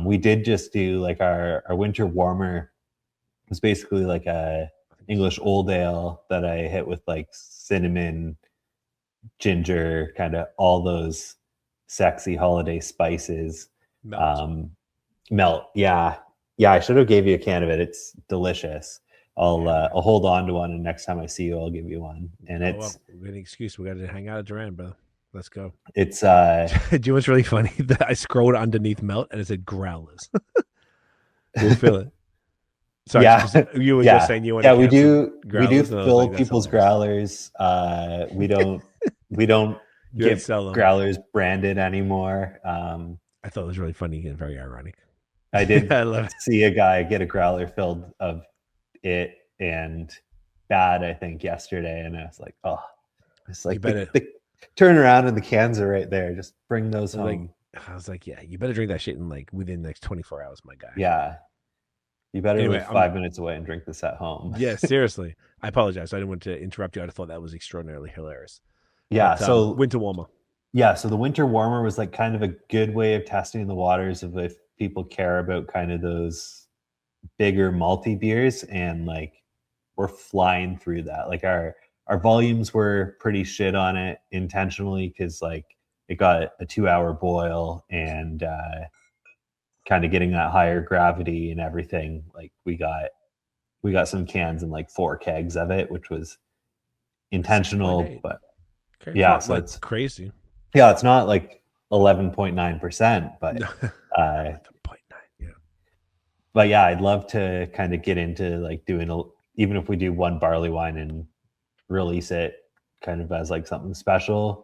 we did just do like our winter warmer. It was basically like a English old ale that I hit with like cinnamon, ginger, kind of all those sexy holiday spices. Melt. Yeah. I should have gave you a can of it. It's delicious. I'll hold on to one, and next time I see you, I'll give you one. And it's an excuse. We got to hang out at Duran, brother. Let's go. It's do you know what's really funny? That I scrolled underneath melt and it said growlers. We'll fill it. Sorry, you were just saying you want to. Yeah, we do fill people's growlers. We don't get growlers branded anymore. I thought it was really funny and very ironic. I did see a guy get a growler filled of it and B.A.A.D, I think, yesterday, and I was like, oh, it's like the turn around and the cans are right there. Just bring those home. I was like, yeah, you better drink that shit in like within the next 24 hours, my guy. Yeah. You better live 5 minutes away and drink this at home. Yeah, seriously. I apologize. I didn't want to interrupt you. I thought that was extraordinarily hilarious. Yeah, but, so winter warmer. Yeah, so the winter warmer was like kind of a good way of testing the waters of if people care about kind of those bigger malty beers, and like we're flying through that. Like our volumes were pretty shit on it intentionally because like it got a 2-hour boil, and kind of getting that higher gravity and everything. Like we got some cans and like 4 kegs of it, which was intentional. But yeah, so it's crazy. Yeah, it's not like 11.9%, but 11.9, yeah. But yeah, I'd love to kind of get into like doing even if we do one barley wine and release it kind of as like something special.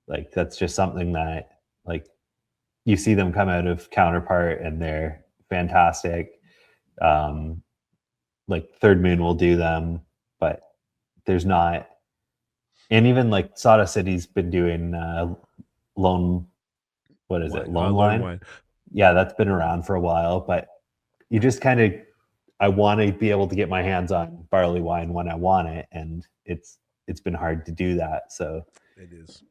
Like that's just something that like you see them come out of Counterpart and they're fantastic. Like Third Moon will do them, but there's not. And even like Soda City's been doing Lone Wine. Yeah, that's been around for a while, but you just kind of, I want to be able to get my hands on barley wine when I want it, and it's been hard to do that. So it is.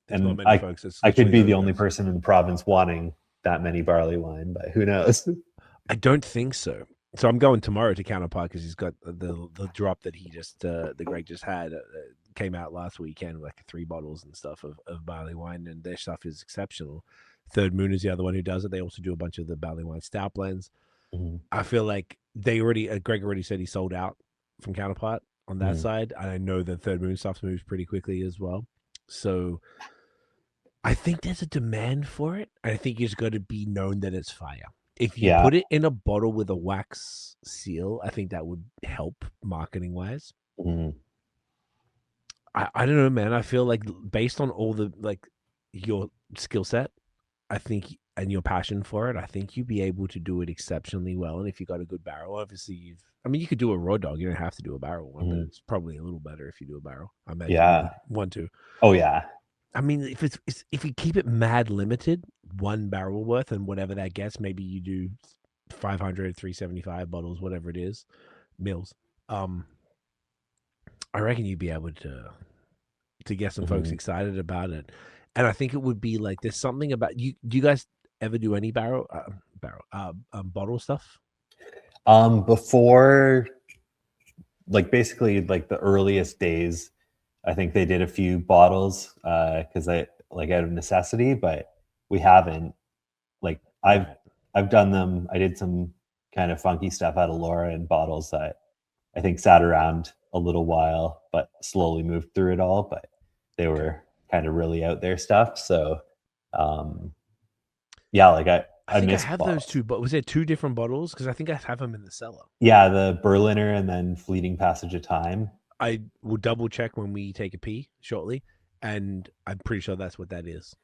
And I could be the only person in the province wanting that many barley wine, but who knows? I don't think so. So I'm going tomorrow to Counterpart because he's got the drop that he just the Greg just had came out last weekend, like 3 bottles and stuff of barley wine, and their stuff is exceptional. Third Moon is the other one who does it. They also do a bunch of the barley wine stout blends. Mm-hmm. I feel like Greg already said he sold out from Counterpart on that side. And I know the Third Moon stuff moves pretty quickly as well. So I think there's a demand for it. I think it's got to be known that it's fire. If you Yeah. put it in a bottle with a wax seal, I think that would help marketing wise. Mhm. I don't know, man. I feel like based on all the like your skill set, I think, and your passion for it, I think you'd be able to do it exceptionally well. And if you got a good barrel, obviously I mean, you could do a raw dog. You don't have to do a barrel one, but Mhm. it's probably a little better if you do a barrel. I imagine you Yeah. would want to. Oh yeah. I mean, if you keep it mad limited, one barrel worth, and whatever that gets, maybe you do 500, 375 bottles, whatever it is, mils. I reckon you'd be able to get some folks Mhm. excited about it. And I think it would be like there's something about you. Do you guys ever do any bottle stuff? Before, like basically like the earliest days, I think they did a few bottles because I like out of necessity, but we haven't. Like Right. I've done them. I did some kind of funky stuff out of Elora in bottles that I think sat around a little while, but slowly moved through it all. But they were kind of really out there stuff. So um yeah, like I I think I miss have those bottles. two, but was there two different bottles? Because I think I have them in the cellar. Yeah, the Berliner and then Fleeting Passage of Time. I will double check when we take a pee shortly, and I'm pretty sure that's what that is.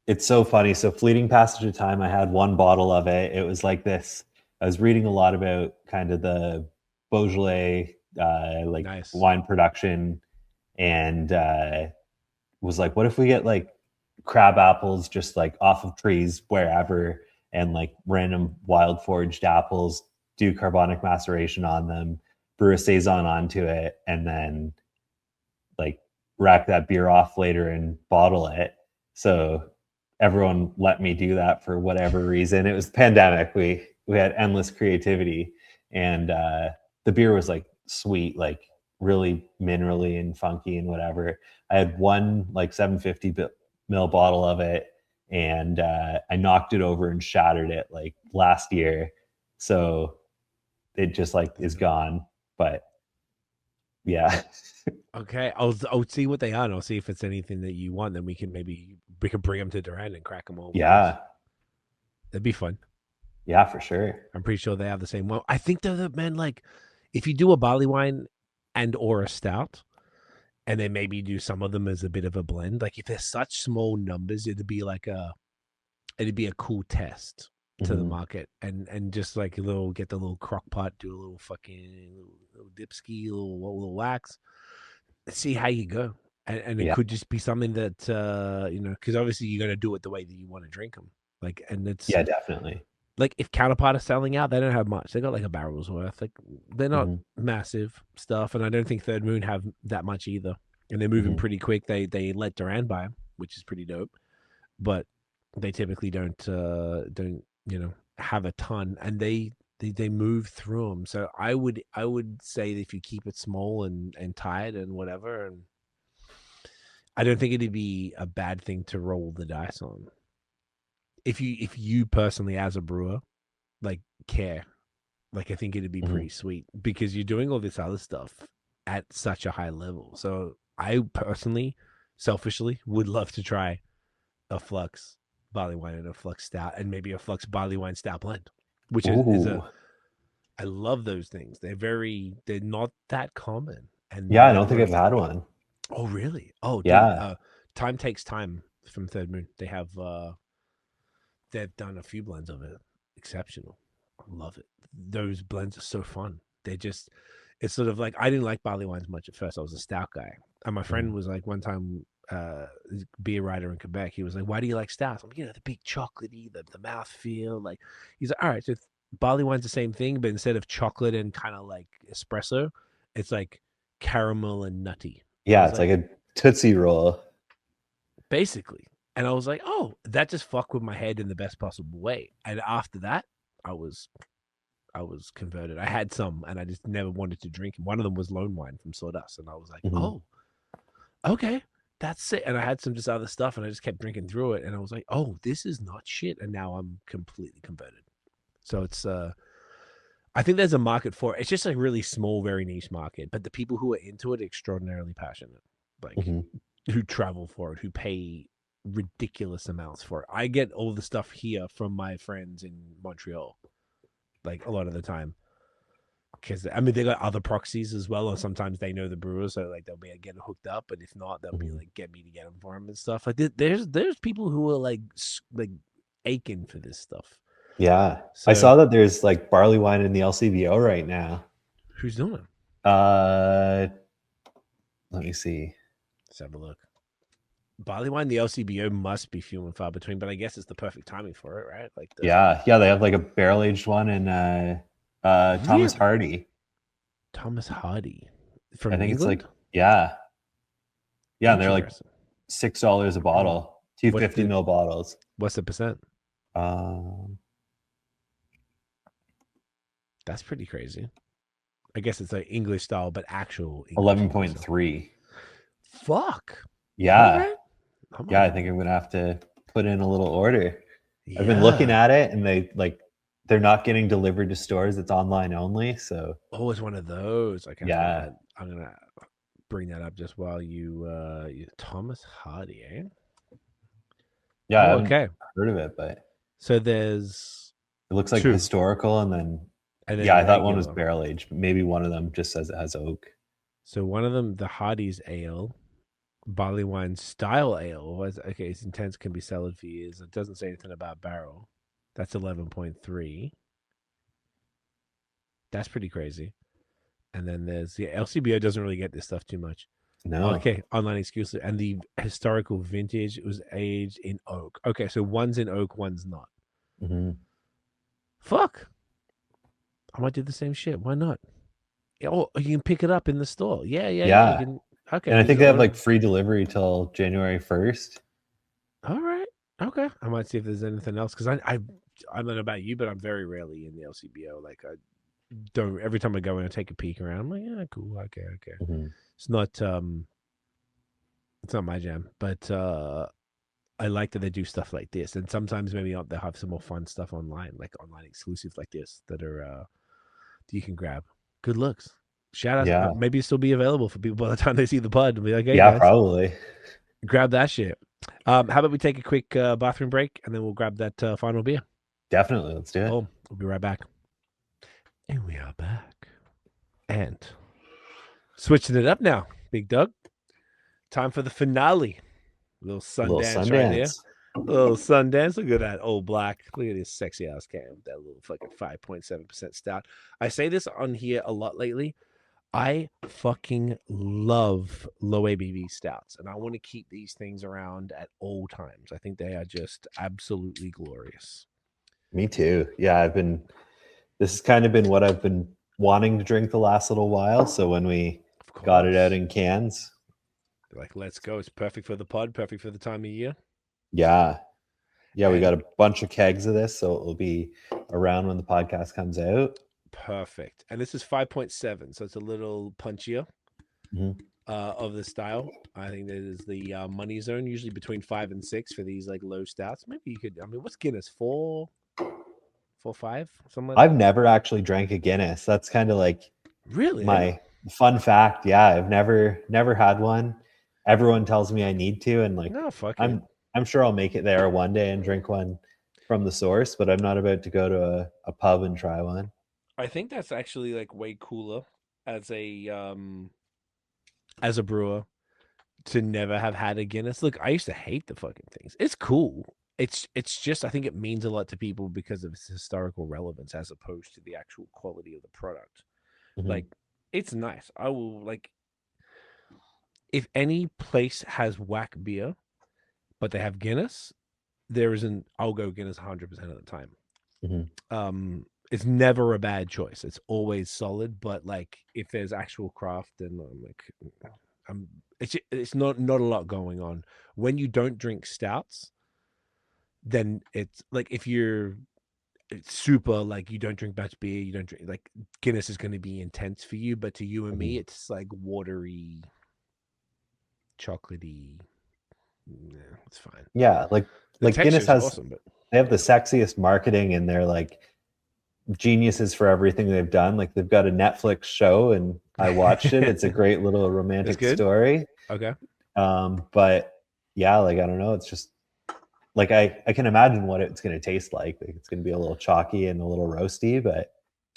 It's so funny. So Fleeting Passage of Time, I had one bottle of it. It was like this. I was reading a lot about kind of the Beaujolais like Nice. wine production, and was like, what if we get like crab apples just like off of trees wherever, and like random wild foraged apples, do carbonic maceration on them, brew a saison onto it, and then like rack that beer off later and bottle it. So everyone let me do that for whatever reason. It was the pandemic. We had endless creativity, and the beer was like sweet, like really minerally and funky and whatever. I had one like 750 ml bottle of it, and I knocked it over and shattered it like last year. So it just like is gone. But yeah. Okay, I'll see what they are, and I'll see if it's anything that you want. Then we can bring them to Duran and crack them all. Yeah. That'd be fun. Yeah, for sure. I'm pretty sure they have the same one. I think they're the man. Like, if you do a barley wine and or a stout, and then maybe do some of them as a bit of a blend. Like, if there's such small numbers, it'd be a cool test to the market, and just like get the little crock pot, do a little fucking little dipski, little wax, see how you go. And it Yeah. could just be something that because obviously you're gonna do it the way that you want to drink them. Like, and it's Yeah, definitely. like if Counterpart are selling out, they don't have much. They got like a barrel's worth. Like, they're not massive stuff, and I don't think Third Moon have that much either. And they're moving pretty quick. They let Duran buy them, which is pretty dope. But they typically don't have a ton, and they move through them. So I would say that if you keep it small and tight and whatever, and I don't think it'd be a bad thing to roll the dice on. If you personally as a brewer like care, like I think it'd be pretty sweet because you're doing all this other stuff at such a high level. So I personally, selfishly, would love to try a Flux barley wine and a Flux stout, and maybe a Flux barley wine stout blend, which I love those things. They're not that common. And Yeah, I don't think I've had one. Oh, really? Oh, Yeah. dude, Time Takes Time from Third Moon. They've done a few blends of it. Exceptional. I love it. Those blends are so fun. It's sort of like, I didn't like barley wines much at first. I was a stout guy. And my friend was like, one time, beer writer in Quebec, he was like, why do you like stouts? I'm like, the big chocolatey, the mouth feel. Like, he's like, all right, so barley wine's the same thing, but instead of chocolate and kind of like espresso, it's like caramel and nutty. Yeah, it's like a Tootsie Roll. Basically. And I was like, oh, that just fucked with my head in the best possible way. And after that, I was converted. I had some, and I just never wanted to drink them. One of them was Lone Wine from Sawdust, and I was like, oh, okay, that's it. And I had some just other stuff, and I just kept drinking through it, and I was like, oh, this is not shit. And now I'm completely converted. So it's I think there's a market for it. It's just a really small, very niche market. But the people who are into it are extraordinarily passionate, like who travel for it, who pay ridiculous amounts for it. I get all the stuff here from my friends in Montreal, like a lot of the time. Because I mean, they got other proxies as well, or sometimes they know the brewers, so like they'll be getting hooked up. But if not, they'll be like, get me to get them for them and stuff. Like there's people who are like aching for this stuff. Yeah, So, I saw that there's like barley wine in the LCBO right now. Who's doing it? Let me see. Let's have a look. Barley wine, the LCBO must be few and far between, but I guess it's the perfect timing for it, right? Like, yeah, they have like a barrel aged one in Thomas Hardy. Thomas Hardy from I think England? it's like yeah, and they're like $6 a bottle, 250 ml bottles. What's the percent? That's pretty crazy. I guess it's like English style, but actual 11.3. Fuck. Yeah. Right. Yeah, I think I'm gonna have to put in a little order. Yeah. I've been looking at it, and they're not getting delivered to stores. It's online only. So it's one of those. Okay. Yeah. I'm gonna bring that up just while you Thomas Hardy, eh? Yeah, I haven't heard of it, but so there's it looks like historical, and then I thought one was barrel aged. Maybe one of them just says it has oak. So one of them, the Hardy's Ale, barley wine style ale, okay, its intents can be cellared for years. It doesn't say anything about barrel. That's 11.3. That's pretty crazy. And then there's LCBO doesn't really get this stuff too much. No. Okay, online exclusive. And the historical vintage was aged in oak. Okay, so one's in oak, one's not. Fuck. I might do the same shit. Why not? Oh, you can pick it up in the store. Yeah. You can, okay. And I think they have like free delivery till January 1st. All right. Okay. I might see if there's anything else, because I don't know about you, but I'm very rarely in the LCBO. Like I don't. Every time I go in, I take a peek around. I'm like, yeah, cool. Okay. It's not my jam, but I like that they do stuff like this, and sometimes maybe they'll have some more fun stuff online, like online exclusives like this that are that you can grab. Good looks. Shout out. Yeah. Maybe it'll still be available for people by the time they see the pod and be like, hey, yeah, guys, probably grab that shit. How about we take a quick bathroom break, and then we'll grab that final beer. Definitely. Let's do it. Oh, we'll be right back. And we are back. And switching it up now, Big Doug. Time for the finale. Little Sundance right there. Little Sundance. Look at that old black. Look at this sexy ass can. That little fucking 5.7% stout. I say this on here a lot lately. I fucking love low ABV stouts, and I want to keep these things around at all times. I think they are just absolutely glorious. Me too. Yeah, this has kind of been what I've been wanting to drink the last little while. So when we got it out in cans, like, let's go. It's perfect for the pod, perfect for the time of year. Yeah. We got a bunch of kegs of this, so it'll be around when the podcast comes out. Perfect. And this is 5.7, so it's a little punchier of the style. I think that is the money zone, usually between 5 and 6 for these like low stouts. Maybe you could, what's Guinness? 4, 5, something like I've never actually drank a Guinness. That's kind of like really my fun fact. Yeah, I've never had one. Everyone tells me I need to, and like, no, fuck I'm sure I'll make it there one day and drink one from the source, but I'm not about to go to a pub and try one. I think that's actually like way cooler as a brewer to never have had a Guinness. Look, I used to hate the fucking things. It's cool. It's just, I think it means a lot to people because of its historical relevance as opposed to the actual quality of the product. Like, it's nice. I will, like, if any place has whack beer, but they have Guinness, I'll go Guinness 100% of the time. It's never a bad choice. It's always solid, but like, if there's actual craft, then it's not a lot going on. When you don't drink stouts, then it's like, if it's super, like, you don't drink much beer, you don't drink, like, Guinness is going to be intense for you, but to you and me, it's like watery, chocolatey. Yeah, it's fine. Yeah, like Guinness has awesome, but they have the sexiest marketing, and they're like, geniuses for everything they've done. Like they've got a Netflix show, and I watched it. It's a great little romantic good? story. Okay. But yeah, like I don't know. It's just like I can imagine what it's going to taste like. Like it's going to be a little chalky and a little roasty, but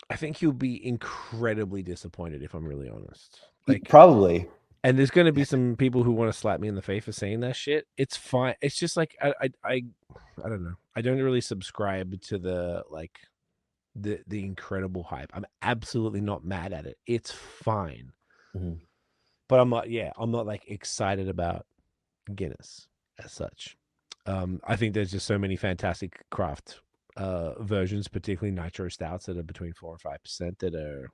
I think you'll be incredibly disappointed if I'm really honest. Like probably. And there's going to be some people who want to slap me in the face for saying that shit. It's fine. It's just like I don't know. I don't really subscribe to the incredible hype. I'm absolutely not mad at it. It's fine. Mm-hmm. But I'm not like excited about Guinness as such. I think there's just so many fantastic craft versions, particularly nitro stouts that are between 4 and 5% that are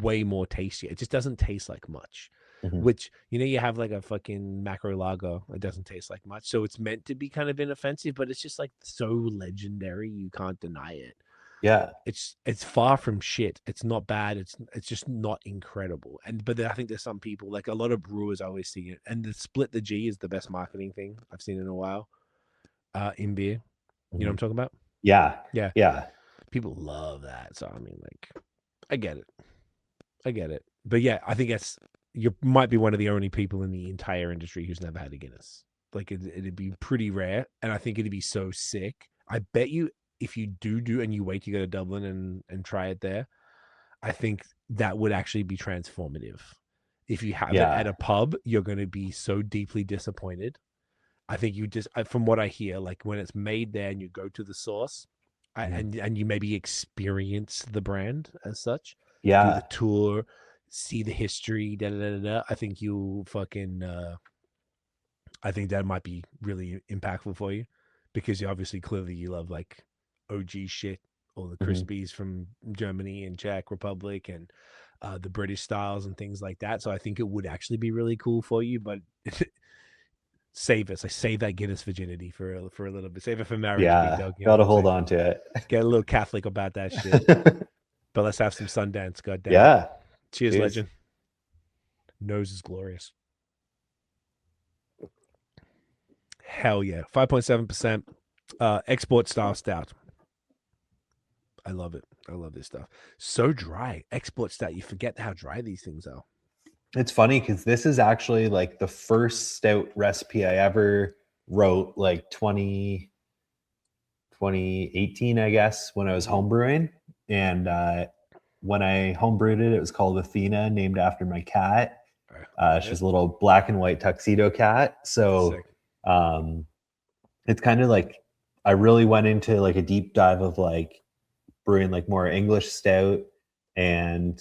way more tasty. It just doesn't taste like much. Mm-hmm. Which, you have like a fucking macro lager. It doesn't taste like much. So it's meant to be kind of inoffensive, but it's just like so legendary. You can't deny it. Yeah. It's far from shit. It's not bad. It's just not incredible. But I think there's some people, like a lot of brewers I always see it. And the split the G is the best marketing thing I've seen in a while in beer. Mm-hmm. You know what I'm talking about? Yeah. Yeah. Yeah. People love that. So I mean, like, I get it. But yeah, I think you might be one of the only people in the entire industry who's never had a Guinness. Like it'd be pretty rare, and I think it'd be so sick. I bet you if you do and you wait to go to Dublin and try it there, I think that would actually be transformative. If you have it at a pub, you're going to be so deeply disappointed. I think from what I hear, like when it's made there and you go to the source, and you maybe experience the brand as such, do the tour, see the history, I think you fucking I think that might be really impactful for you, because clearly you love like OG shit, all the crispies from Germany and Czech Republic and the British styles and things like that. So I think it would actually be really cool for you, but save it. So save that Guinness virginity for a little bit. Save it for marriage. Yeah, Big dog, gotta hold on to it. Get a little Catholic about that shit. But let's have some Sundance. Goddamn. Yeah. Cheers, legend. Nose is glorious. Hell yeah. 5.7% export style stout. I love it. I love this stuff. So dry. Export stout. You forget how dry these things are. It's funny because this is actually like the first stout recipe I ever wrote, like 2018, I guess, when I was homebrewing. And when I homebrewed it, it was called Athena, named after my cat. She's a little black and white tuxedo cat. So it's kind of like I really went into like a deep dive of like brewing like more English stout, and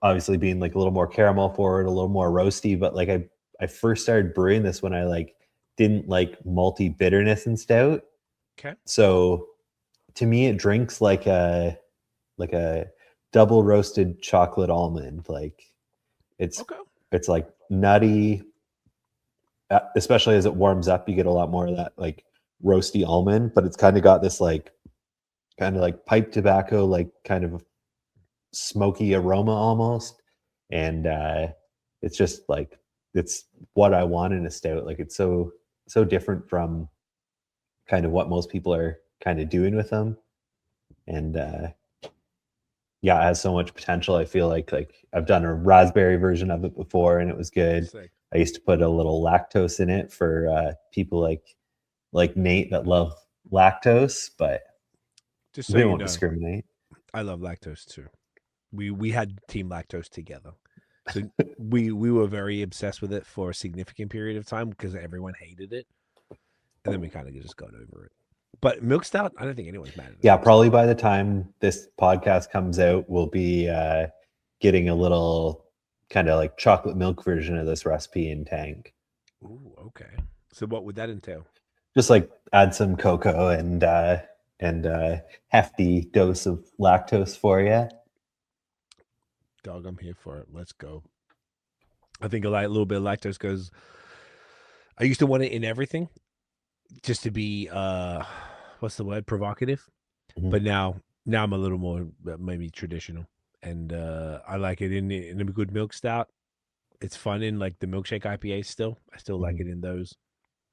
obviously being like a little more caramel forward, a little more roasty. But like I first started brewing this when I like didn't like malty bitterness in stout. Okay. So to me, it drinks like a double roasted chocolate almond. Like it's like nutty, especially as it warms up. You get a lot more of that like roasty almond, but it's kind of got this like kind of like pipe tobacco, like kind of smoky aroma almost. And it's just like it's what I want in a stout. Like it's so different from kind of what most people are kind of doing with them. And yeah, it has so much potential. I feel like I've done a raspberry version of it before and it was good. Sick. I used to put a little lactose in it for people like Nate that love lactose, but just so we won't discriminate. I love lactose too. We had team lactose together. So we were very obsessed with it for a significant period of time because everyone hated it. And then we kind of just got over it. But milk stout, I don't think anyone's mad at it. Yeah, probably by the time this podcast comes out, we'll be getting a little kind of like chocolate milk version of this recipe in tank. Ooh, okay. So what would that entail? Just like add some cocoa and hefty dose of lactose for you. Dog, I'm here for it. Let's go. I think a little bit of lactose goes. I used to want it in everything, just to be what's the word, provocative. Mm-hmm. But now I'm a little more maybe traditional, and I like it in a good milk stout. It's fun in like the milkshake IPA. Still, I still like it in those.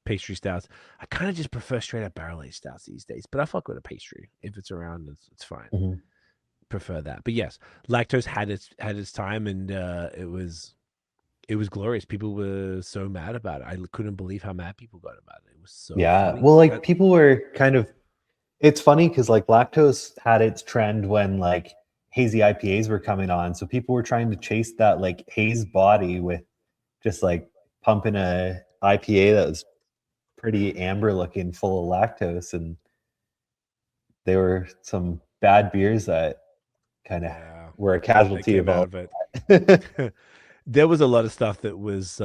pastry stouts. I kind of just prefer straight up barrel aged stouts these days, but I fuck with a pastry if it's around. It's fine. Mhm. Prefer that. But yes, lactose had its time, and it was glorious. People were so mad about it. I couldn't believe how mad people got about it. It was so Yeah. funny. Well, like people were kind of, it's funny because like lactose had its trend when like hazy IPAs were coming on. So people were trying to chase that like haze body with just like pumping a IPA that was pretty amber looking, full of lactose. And there were some bad beers that kind of were a they casualty came of all out of it. that. There was a lot of stuff that was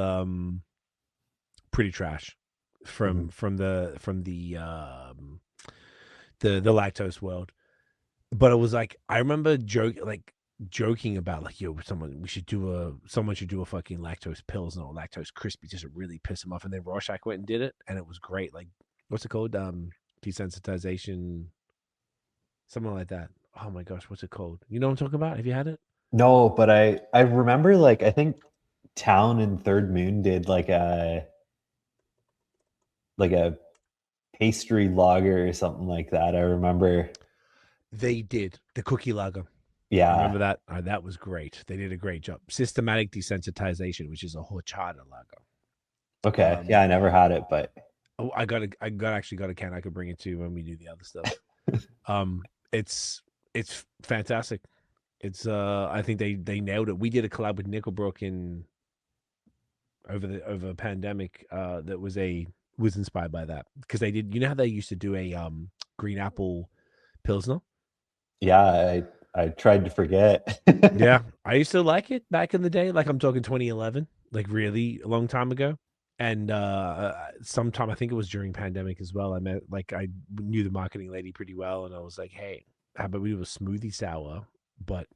pretty trash Mhm. from the lactose world. But it was like I remember joking about like, yo, someone should do a fucking lactose pills or lactose crispy just to really piss them off. And then Rorschach went and did it, and it was great. Like, what's it called? Desensitization, something like that. Oh my gosh, what's it called? You know what I'm talking about? Have you had it? No, but I remember like I think Town and Third Moon did like a pastry lager or something like that. I remember. They did the cookie lager. I Yeah. remember that. That was great. They did a great job. Systematic desensitization, which is a horchata lager. Okay. Yeah, I never had it, but Oh, I actually got a can I could bring it to you when we do the other stuff. It's fantastic. It's I think they nailed it. We did a collab with Nickelbrook over a pandemic that was inspired by that, because they did, you know how they used to do a green apple pilsner? yeah, I tried to forget. Yeah, I used to like it back in the day. Like I'm talking 2011, like really a long time ago. And sometime I think it was during pandemic as well. I knew the marketing lady pretty well, and I was like, "Hey, how about we do a smoothie sour, but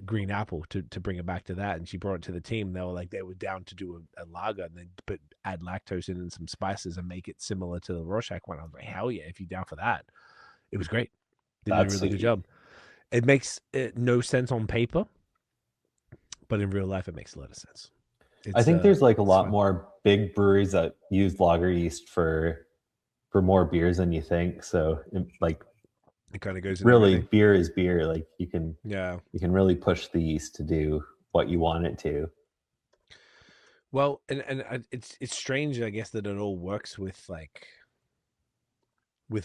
green apple to bring it back to that?" And she brought it to the team. They were down to do a lager and then add lactose in and some spices and make it similar to the Rorschach one. I was like, "Hell yeah, if you're down for that!" It was great. They did a That's really good sweet. job. It makes no sense on paper, but in real life, it makes a lot of sense. I think there's like a It's lot fun. more big breweries that use lager yeast for more beers than you think. So like It kind of goes in really everything. beer is beer. Like you can Yeah. really push the yeast to do what you want it to. Well, and it's strange, I guess, that it all works with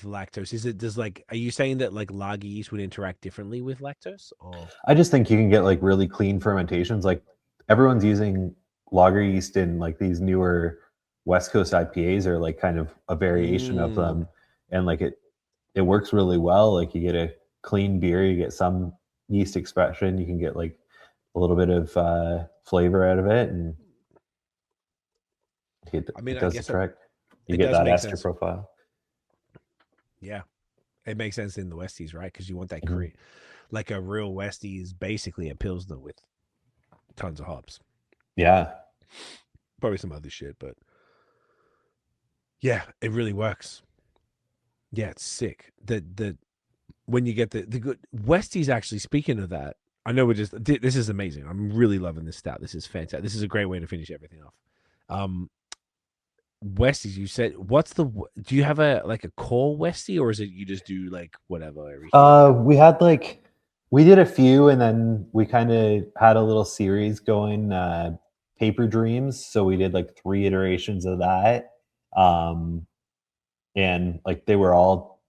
lactose. Are you saying that like lager yeast would interact differently with lactose, or? I just think you can get like really clean fermentations. Like everyone's using lager yeast in like these newer West Coast IPAs or like kind of a variation of them. And like it works really well. Like you get a clean beer, you get some yeast expression, you can get like a little bit of flavor out of it, and it, I mean, it I does the guess trick. You it get does that make ester sense. profile. Yeah, it makes sense in the Westies, right? Because you want that Mhm. like a real Westie is basically a pilsner with tons of hops, Yeah. probably some other shit, but yeah, it really works. Yeah, it's sick. The when you get the good Westies. Actually, speaking of that, I know this is amazing. I'm really loving this stout. This is fantastic. This is a great way to finish everything off. Westies, you said, do you have a core Westie, or is it you just do like whatever every here and there? We had like we did a few, and then we kind of had a little series going, Paper Dreams. So we did like 3 iterations of that. Um, and like they were all,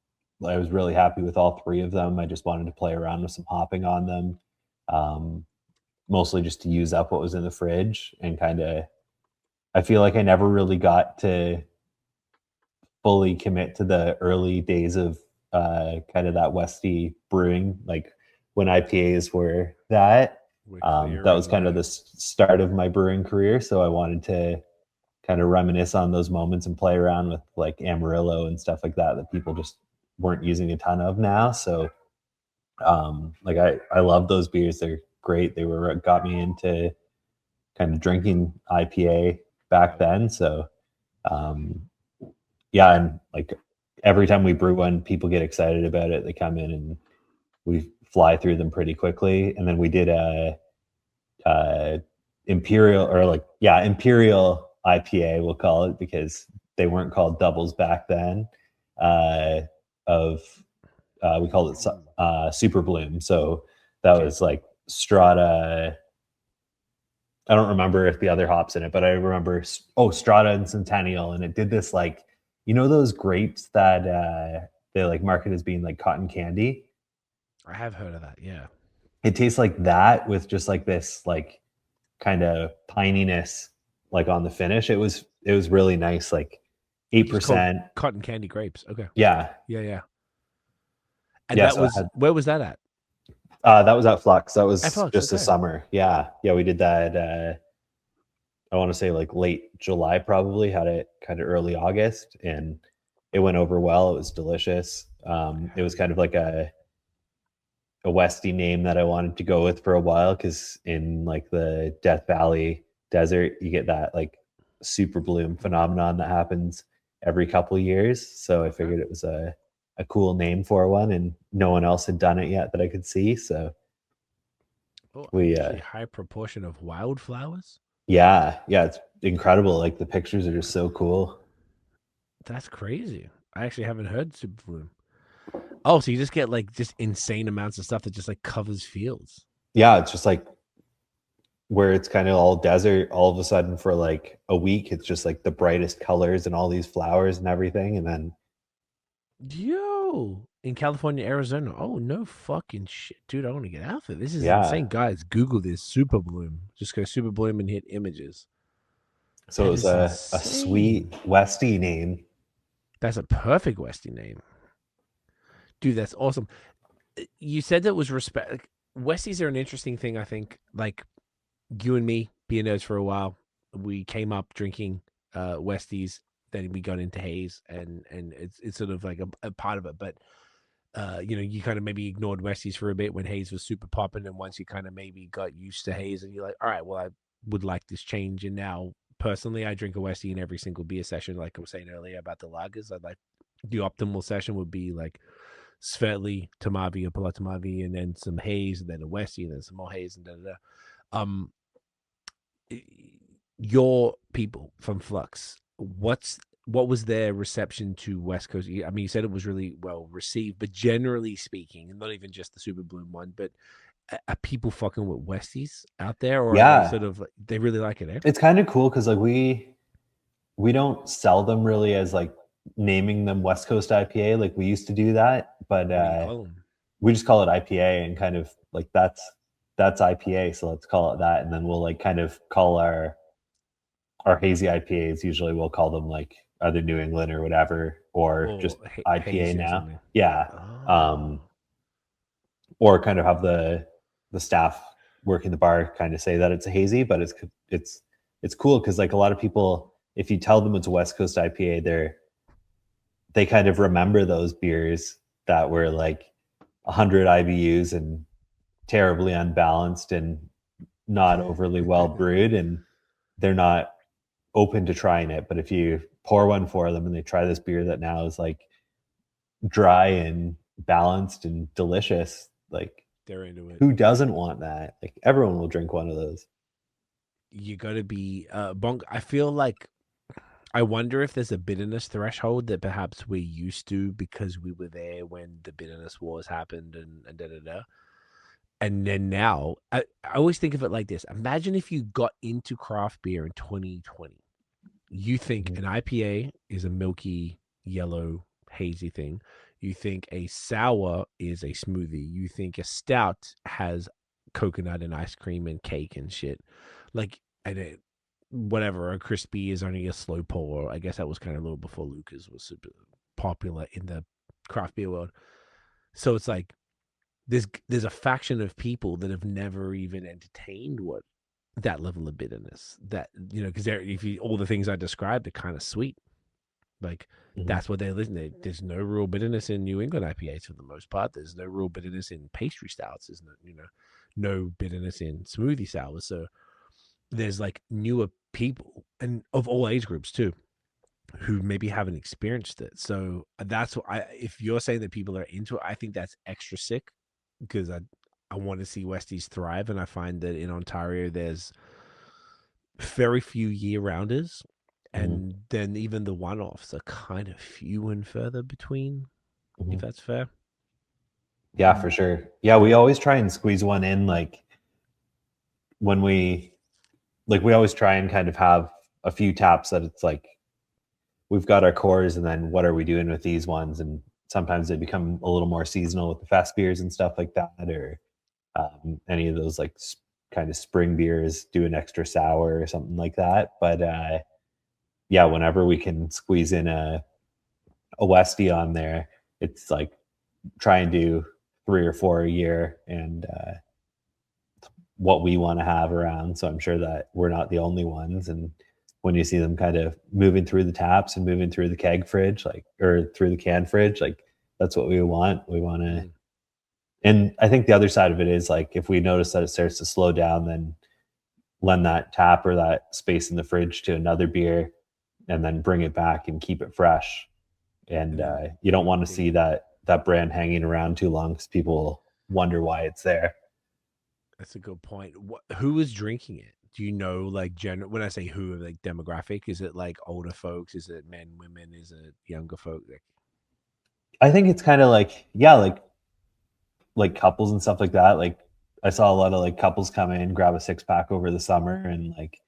I was really happy with all 3 of them. I just wanted to play around with some hopping on them. Um, Mostly just to use up what was in the fridge, and kind of I feel like I never really got to fully commit to the early days of kind of that Westy brewing, like when IPAs were that. We're clear That was and kind of the start of my brewing career, so I wanted to kind of reminisce on those moments and play around with like Amarillo and stuff like that that people just weren't using a ton of now. So like I love those beers. They're great. They were what got me into kind of drinking IPA back then. So um, yeah, and like every time we brew one, people get excited about it. They come in and we fly through them pretty quickly. And then we did a imperial IPA, we'll call it, because they weren't called doubles back then. We called it Super Bloom. So that was like Strata. I don't remember if the other hops in it, but I remember Strata and Centennial, and it did this like, you know, those grapes that they like market as being like cotton candy. I have heard of that. Yeah, it tastes like that with just like this like kind of pininess like on the finish. It was really nice, like 8%. Cotton candy grapes. Okay. Yeah. Yeah. And that was where was that at? That was at Flux. That was Flux, just the summer. Yeah. We did that. I want to say like late July, probably. Had it kind of early August, and it went over well. It was delicious. It was kind of like a Westy name that I wanted to go with for a while, because in like the Death Valley desert, you get that like super bloom phenomenon that happens every couple of years. So I figured it was a cool name for one, and no one else had done it yet that I could see. So we high proportion of wildflowers. Yeah, it's incredible. Like the pictures are just so cool. That's crazy. I actually haven't heard super bloom. Oh, so you just get like just insane amounts of stuff that just like covers fields. Yeah, it's just like where it's kind of all desert, all of a sudden for like a week, it's just like the brightest colors and all these flowers and everything. And then in California, Arizona. Oh, no fucking shit. Dude, I want to get out of it. This is insane. Guys, Google this super bloom. Just go super bloom and hit images. So it was a sweet Westy name. That's a perfect Westy name. Dude, that's awesome. You said that was respect. Like, Westies are an interesting thing, I think. Like you and me being nerds for a while, we came up drinking Westies. Then we got into haze, and it's sort of like a part of it. But you kind of maybe ignored Westies for a bit when haze was super popping, and once you kind of maybe got used to haze, and you're like, all right, well, I would like this change. And now, personally, I drink a Westie in every single beer session. Like I was saying earlier about the lagers, I'd like the optimal session would be like Svetli, Tamavi, or Palatamavi, and then some haze, and then a Westie, and then some more haze, and da. Your people from Flux, what was their reception to West Coast? I mean, you said it was really well received, but generally speaking, and not even just the Super Bloom one, but are people fucking with Westies out there, or are they sort of they really like it? It's kind of cool because like we don't sell them really as like naming them West Coast IPA like we used to do that, but we just call it IPA, and kind of like that's IPA, so let's call it that. And then we'll like kind of call our hazy IPAs, usually we'll call them like either New England or whatever, or just IPA now. Or kind of have the staff working the bar kind of say that it's a hazy, but it's cool because like a lot of people, if you tell them it's a West Coast IPA, they kind of remember those beers that were like 100 IBUs and terribly unbalanced and not overly well brewed, and they're not open to trying it. But if you pour one for them and they try this beer that now is like dry and balanced and delicious, like they're into it. Who doesn't want that? Like everyone will drink one of those. You got to be bonk. I feel like I wonder if there's a bitterness threshold that perhaps we're used to because we were there when the bitterness wars happened and da. And then now, I always think of it like this. Imagine if you got into craft beer in 2020. You think an IPA is a milky, yellow, hazy thing. You think a sour is a smoothie. You think a stout has coconut and ice cream and cake and shit. Like, and whatever, a crispy is only a slow pour. I guess that was kind of a little before Lucas was super popular in the craft beer world. So it's like, there's a faction of people that have never even entertained what that level of bitterness, that because all the things I described are kind of sweet, like that's what they listen to. There's no real bitterness in New England IPAs for the most part. There's no real bitterness in pastry stouts. There's no bitterness in smoothie sours. So there's like newer people, and of all age groups too, who maybe haven't experienced it. So that's what if you're saying that people are into it, I think that's extra sick, because I want to see Westies thrive. And I find that in Ontario, there's very few year-rounders. And then even the one-offs are kind of few and further between, if that's fair. Yeah, for sure. Yeah, we always try and squeeze one in, like when we always try and kind of have a few taps that it's like we've got our cores, and then what are we doing with these ones? And sometimes they become a little more seasonal with the fest beers and stuff like that, or any of those like kind of spring beers, do an extra sour or something like that. But yeah, whenever we can squeeze in a Westie on there, it's like try and do 3 or 4 a year, and what we want to have around. So I'm sure that we're not the only ones. And when you see them kind of moving through the taps and moving through the keg fridge, like, or through the can fridge, like that's what we want. We want to, and I think the other side of it is like, if we notice that it starts to slow down, then lend that tap or that space in the fridge to another beer, and then bring it back and keep it fresh. And you don't want to see that brand hanging around too long, because people wonder why it's there. That's a good point. Who is drinking it? Do you know, like, when I say who, like demographic, is it like older folks? Is it men, women? Is it younger folk? I think it's kind of like, yeah, like couples and stuff like that. Like I saw a lot of like couples come in, grab a 6-pack over the summer, and like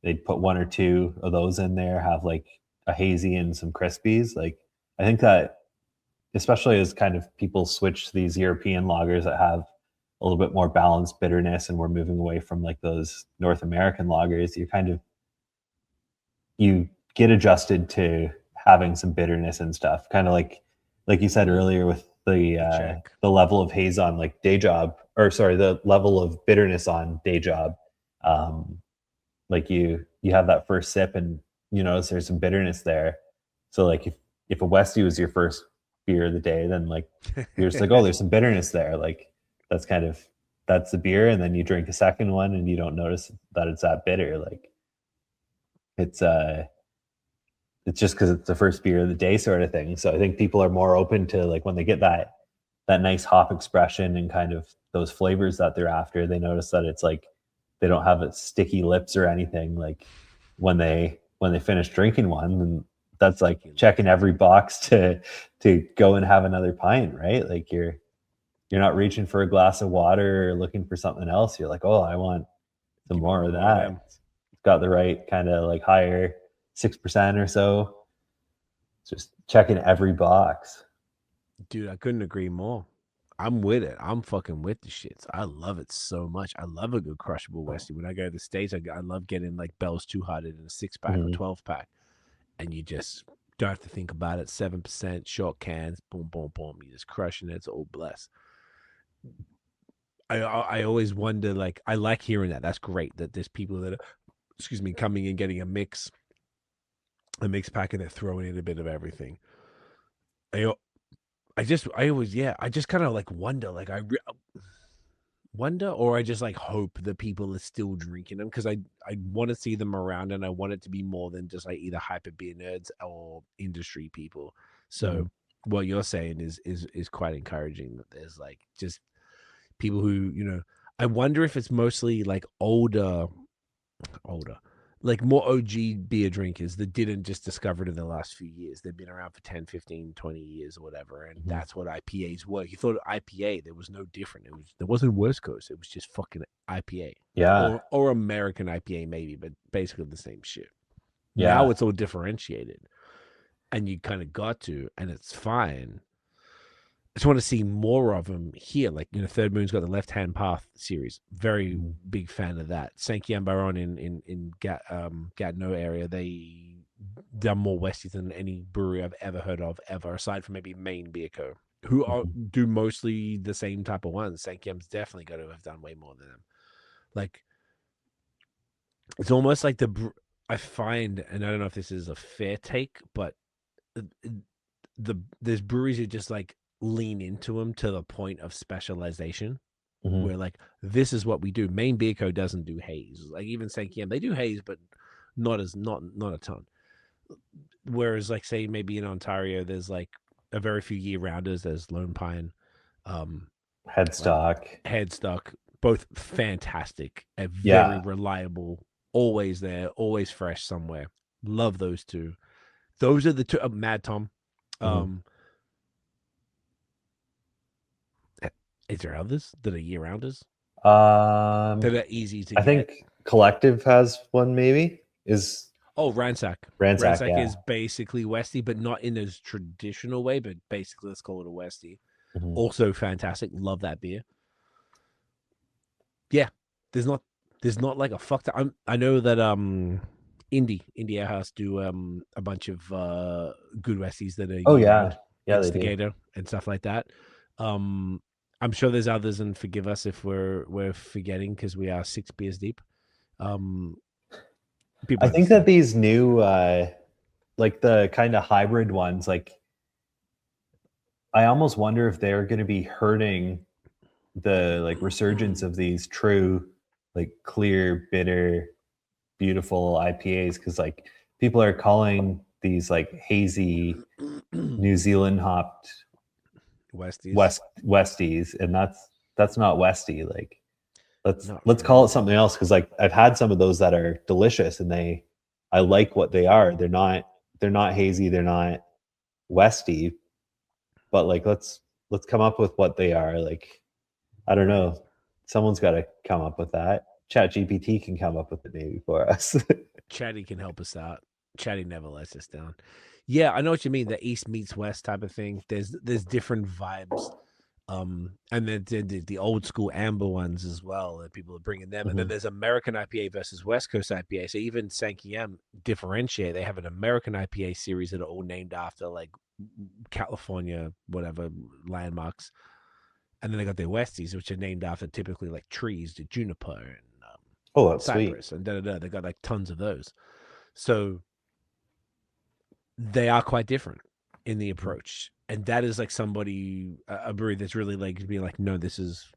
they'd put 1 or 2 of those in there, have like a hazy and some crispies. Like I think that, especially as kind of people switch to these European lagers that have a little bit more balanced bitterness, and we're moving away from like those North American lagers, you get adjusted to having some bitterness and stuff. Kind of like you said earlier with the level of haze on like Day Job, or sorry, the level of bitterness on Day Job. Like you have that first sip and you notice there's some bitterness there. So like if a Westie was your first beer of the day, then like you're just like, oh, there's some bitterness there. Like that's the beer, and then you drink a second one and you don't notice that it's that bitter. Like it's just because it's the first beer of the day sort of thing. So I think people are more open to, like, when they get that nice hop expression and kind of those flavors that they're after, they notice that it's like they don't have it sticky lips or anything. Like when they finish drinking one, and that's like checking every box to go and have another pint, right? Like you're not reaching for a glass of water or looking for something else. You're like, oh, I want some more of that. It's got the right kind of like higher 6% or so. Just checking every box. Dude, I couldn't agree more. I'm with it. I'm fucking with the shits. I love it so much. I love a good crushable Westie. When I go to the States, I love getting like Bell's Two Hearted in a 6-pack or 12-pack. And you just don't have to think about it. 7%, short cans, boom, boom, boom. You're just crushing it. It's all blessed. I always wonder, like, I like hearing that. That's great that there's people that are, coming and getting a mix pack, and they're throwing in a bit of everything. I just kind of like wonder, like wonder, or I just like hope that people are still drinking them, because I want to see them around, and I want it to be more than just like either hyper beer nerds or industry people. So what you're saying is quite encouraging, that there's like just people who, I wonder if it's mostly like older, like more OG beer drinkers that didn't just discover it in the last few years. They've been around for 10, 15, 20 years or whatever. And that's what IPAs were. You thought IPA, there was no different. There wasn't West Coast. It was just fucking IPA. Yeah. Or American IPA maybe, but basically the same shit. Yeah. Now it's all differentiated. And you kind of got to, and it's fine. I just want to see more of them here. Like, Third Moon's got the Left Hand Path series. Very big fan of that. Saint-Guillaume Baron in Gatineau area, they done more Westies than any brewery I've ever heard of, ever, aside from maybe Maine Beer Co., who do mostly the same type of ones. Saint-Guillaume's definitely got to have done way more than them. Like, it's almost like I find, and I don't know if this is a fair take, but there's breweries that just like lean into them to the point of specialization, where like, this is what we do. Maine Beer Co. doesn't do haze. Like even Saint-Guillaume, they do haze, but not a ton. Whereas like, say maybe in Ontario, there's like a very few year rounders. There's Lone Pine, Headstock, both fantastic and very reliable, always there, always fresh somewhere. Love those two. Those are the two. Mad Tom. Mhm. Is there others that are year rounders Um, that are easy to I get? think Collective has one. Maybe is Oh, Ransack. Ransack. Ransack Yeah. is basically Westy, but not in as traditional way, but basically let's call it a Westy. Mhm. Also fantastic. Love that beer. Yeah. There's not like a fuck. I know that Indie House do a bunch of good Westies that are Oh year yeah, round, yeah they do. Instigator and stuff like that. I'm sure there's others, and forgive us if we're forgetting because we are 6 beers deep. People I think that understand. these new like the kind of hybrid ones, like I almost wonder if they're going to be hurting the like resurgence of these true like clear, bitter, beautiful IPAs because like people are calling these like hazy New Zealand hopped Westies. Westies, and that's not Westy. Like Not let's call it really. something else because like I've had some of those that are delicious and I like what they are. They're not hazy, they're not Westy, but like let's come up with what they are. Like I don't know. Someone's got to come up with that. Chat GPT can come up with it maybe for us. Chatty can help us out. Chatty never lets us down. Yeah, I know what you mean. The East meets West type of thing. There's different vibes. And then the old school amber ones as well. That people are bringing them. And then Mhm. there's American IPA versus West Coast IPA. So even Sankey M differentiate. They have an American IPA series that are all named after like California, whatever landmarks. And then they got their Westies, which are named after typically like trees, the juniper and Oh, that's sweet. cypress, and da da da. They got like tons of those. So they are quite different in the Mhm. approach. And that is like somebody, a brewery that's really like being like, no,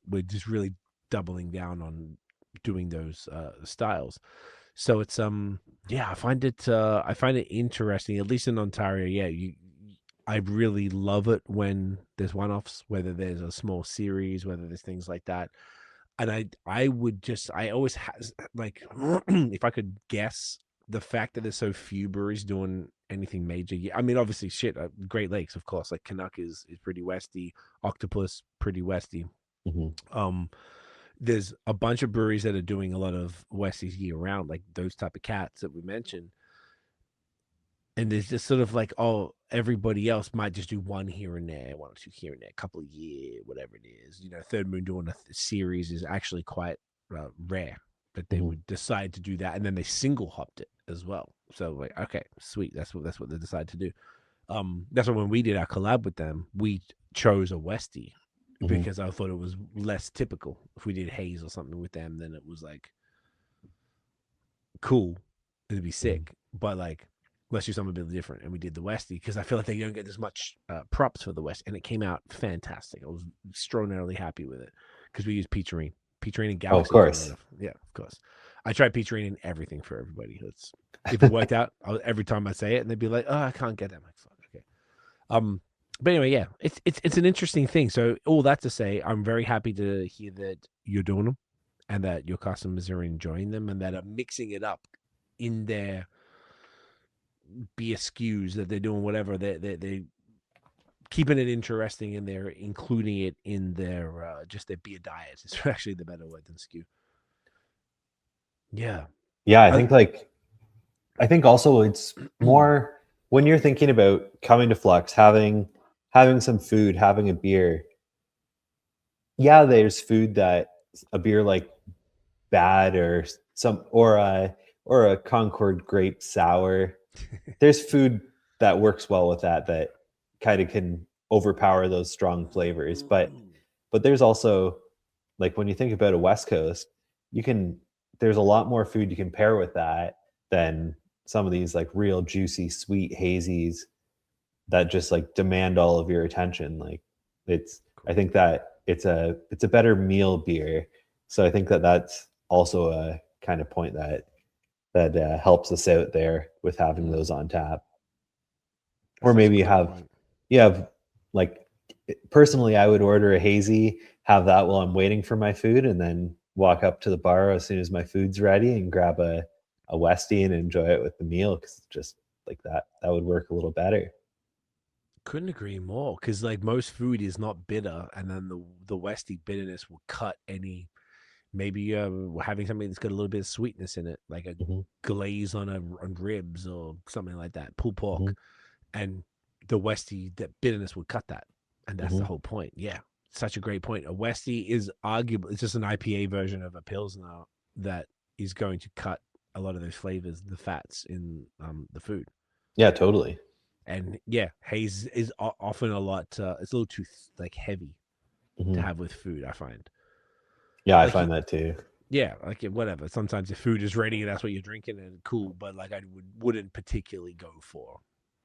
we're just really doubling down on doing those styles. So it's yeah, I find it interesting, at least in Ontario. Yeah, I really love it when there's one-offs, whether there's a small series, whether there's things like that. And I always has like if I could guess the fact that there's so few breweries doing anything major. Yeah, I mean, obviously, shit. Great Lakes, of course. Like Canuck is pretty westy. Octopus pretty westy. Mhm. Um, there's a bunch of breweries that are doing a lot of westies year round, like those type of cats that we mentioned. And there's just sort of like, oh, everybody else might just do one here and there, one or two here and there, a couple of year, whatever it is. Third Moon doing a series is actually quite rare that they Mhm. would decide to do that, and then they single hopped it as well. So like, okay, sweet, that's what they decided to do. That's why when we did our collab with them, we chose a Westie Mhm. because I thought it was less typical. If we did haze or something with them, then it was like cool, it'd be Mhm. sick, but like let's do something a bit different. And we did the Westie because I feel like they don't get as much props for the West, and it came out fantastic. I was extraordinarily happy with it because we used Peacherine and Oh, of Galaxy came out course. of, yeah, of course. I tried Peacherine in everything for everybody. That's if it worked out. Every time I say it, and they'd be like, "Oh, I can't get that." I'm like, fuck, okay. But anyway, yeah, it's an interesting thing. So all that to say, I'm very happy to hear that you're doing them and that your customers are enjoying them and that are mixing it up in their beer skews, that they're doing whatever they keeping it interesting and they're including it in their just their beer diet. It's actually the better word than skew. Yeah. Yeah, I, I think also it's more when you're thinking about coming to Flux, having some food, having a beer. Yeah, there's food that a beer like Bad or some or a Concord grape sour. There's food that works well with that kind of can overpower those strong flavors. But there's also like when you think about a West Coast, you can there's a lot more food you can pair with that than some of these like real juicy, sweet hazies that just like demand all of your attention. Like I think that it's a better meal beer. So I think that that's also a kind of point that helps us out there with having those on tap. Or that's such a maybe good point. you have like personally, I would order a hazy, have that while I'm waiting for my food, and then walk up to the bar as soon as my food's ready and grab a Westie and enjoy it with the meal, because it's just like that would work a little better. Couldn't agree more, because like most food is not bitter, and then the Westie bitterness will cut any maybe having something that's got a little bit of sweetness in it, like a Mhm, glaze on ribs or something like that, pulled pork, mhm, and the Westie, that bitterness would cut that, and that's the mhm. whole point. Yeah, such a great point. A Westie is arguably, it's just an IPA version of a Pilsner that is going to cut a lot of those flavors, the fats in the food. Yeah, totally. And yeah, haze is often a lot. It's a little too like heavy to Mhm. have with food, I find. Yeah, I Like find that too. yeah, like whatever. Sometimes if food is ready and that's what you're drinking, and cool. But like I wouldn't particularly go for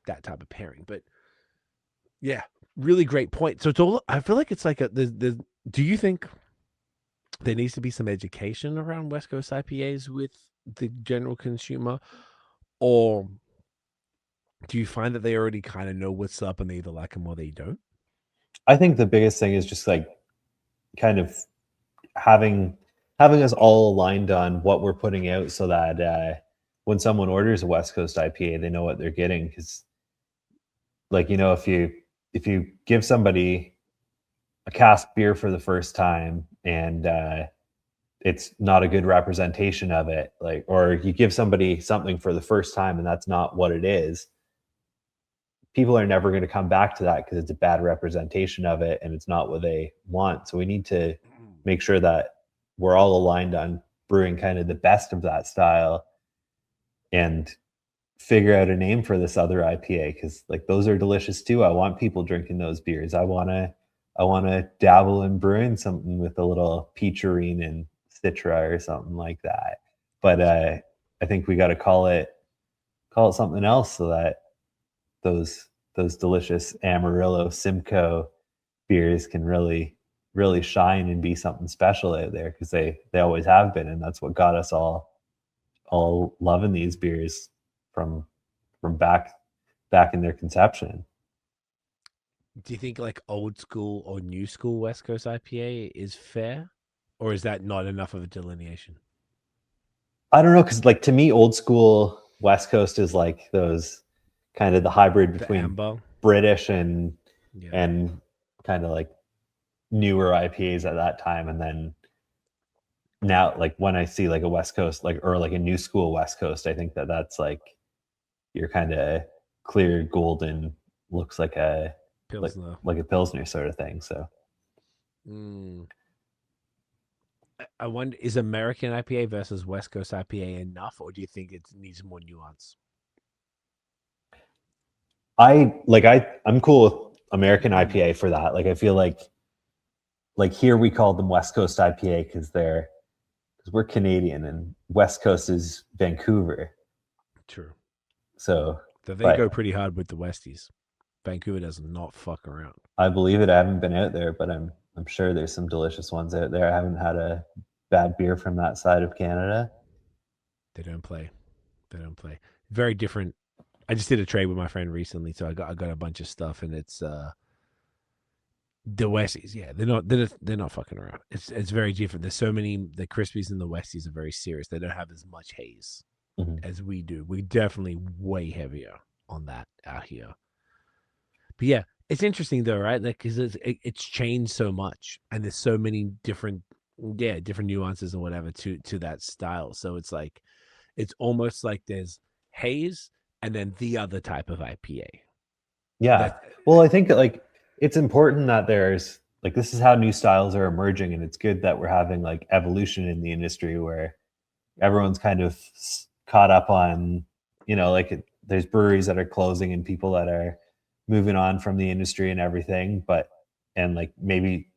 that type of pairing. But yeah, really great point. So it's all. I feel like it's like a. Do you think there needs to be some education around West Coast IPAs with the general consumer, or do you find that they already kind of know what's up and they either like them or they don't? I think the biggest thing is just like kind of having us all aligned on what we're putting out, so that when someone orders a West Coast IPA, they know what they're getting. Because, like, if you give somebody a cask beer for the first time, and it's not a good representation of it, like, or you give somebody something for the first time and that's not what it is, people are never going to come back to that, because it's a bad representation of it and it's not what they want. So we need to make sure that we're all aligned on brewing kind of the best of that style, and figure out a name for this other IPA, because like those are delicious too. I want people drinking those beers. I want to dabble in brewing something with a little peacherine and citra or something like that. But I think we got to call it something else, so that those delicious Amarillo Simcoe beers can really shine and be something special out there, because they always have been, and that's what got us all loving these beers from back in their conception. Do you think like old school or new school West Coast IPA is fair, or is that not enough of a delineation? I don't know, because like to me, old school West Coast is like those kind of the hybrid The between amber, British and yeah. and kind of like newer IPAs at that time. And then now, like when I see like a West Coast, like, or like a new school West Coast, I think that's like your kind of clear golden, looks like a like Pilsner. like a Pilsner sort of thing. So Mm. I wonder, is American IPA versus West Coast IPA enough, or do you think it needs more nuance? I'm cool with American IPA for that. Like I feel like here we call them West Coast IPA because we're Canadian, and West Coast is Vancouver. True. So, So they go but pretty hard with the Westies. Vancouver does not fuck around. I believe it. I haven't been out there, but I'm sure there's some delicious ones out there. I haven't had a bad beer from that side of Canada. They don't play. They don't play. Very different. I just did a trade with my friend recently, so I got a bunch of stuff, and it's the Westies. Yeah, they're not fucking around. It's very different. There's so many. The Crispies and the Westies are very serious. They don't have as much haze Mhm. as we do. We definitely way heavier on that out here. But yeah, it's interesting though, right? Like, because it's changed so much, and there's so many different, yeah, different nuances and whatever to that style. So it's like, it's almost like there's haze and then the other type of IPA. Yeah. That Well, I think like it's important that there's like, this is how new styles are emerging, and it's good that we're having like evolution in the industry, where everyone's kind of caught up on, like there's breweries that are closing and people that are moving on from the industry and everything. And like maybe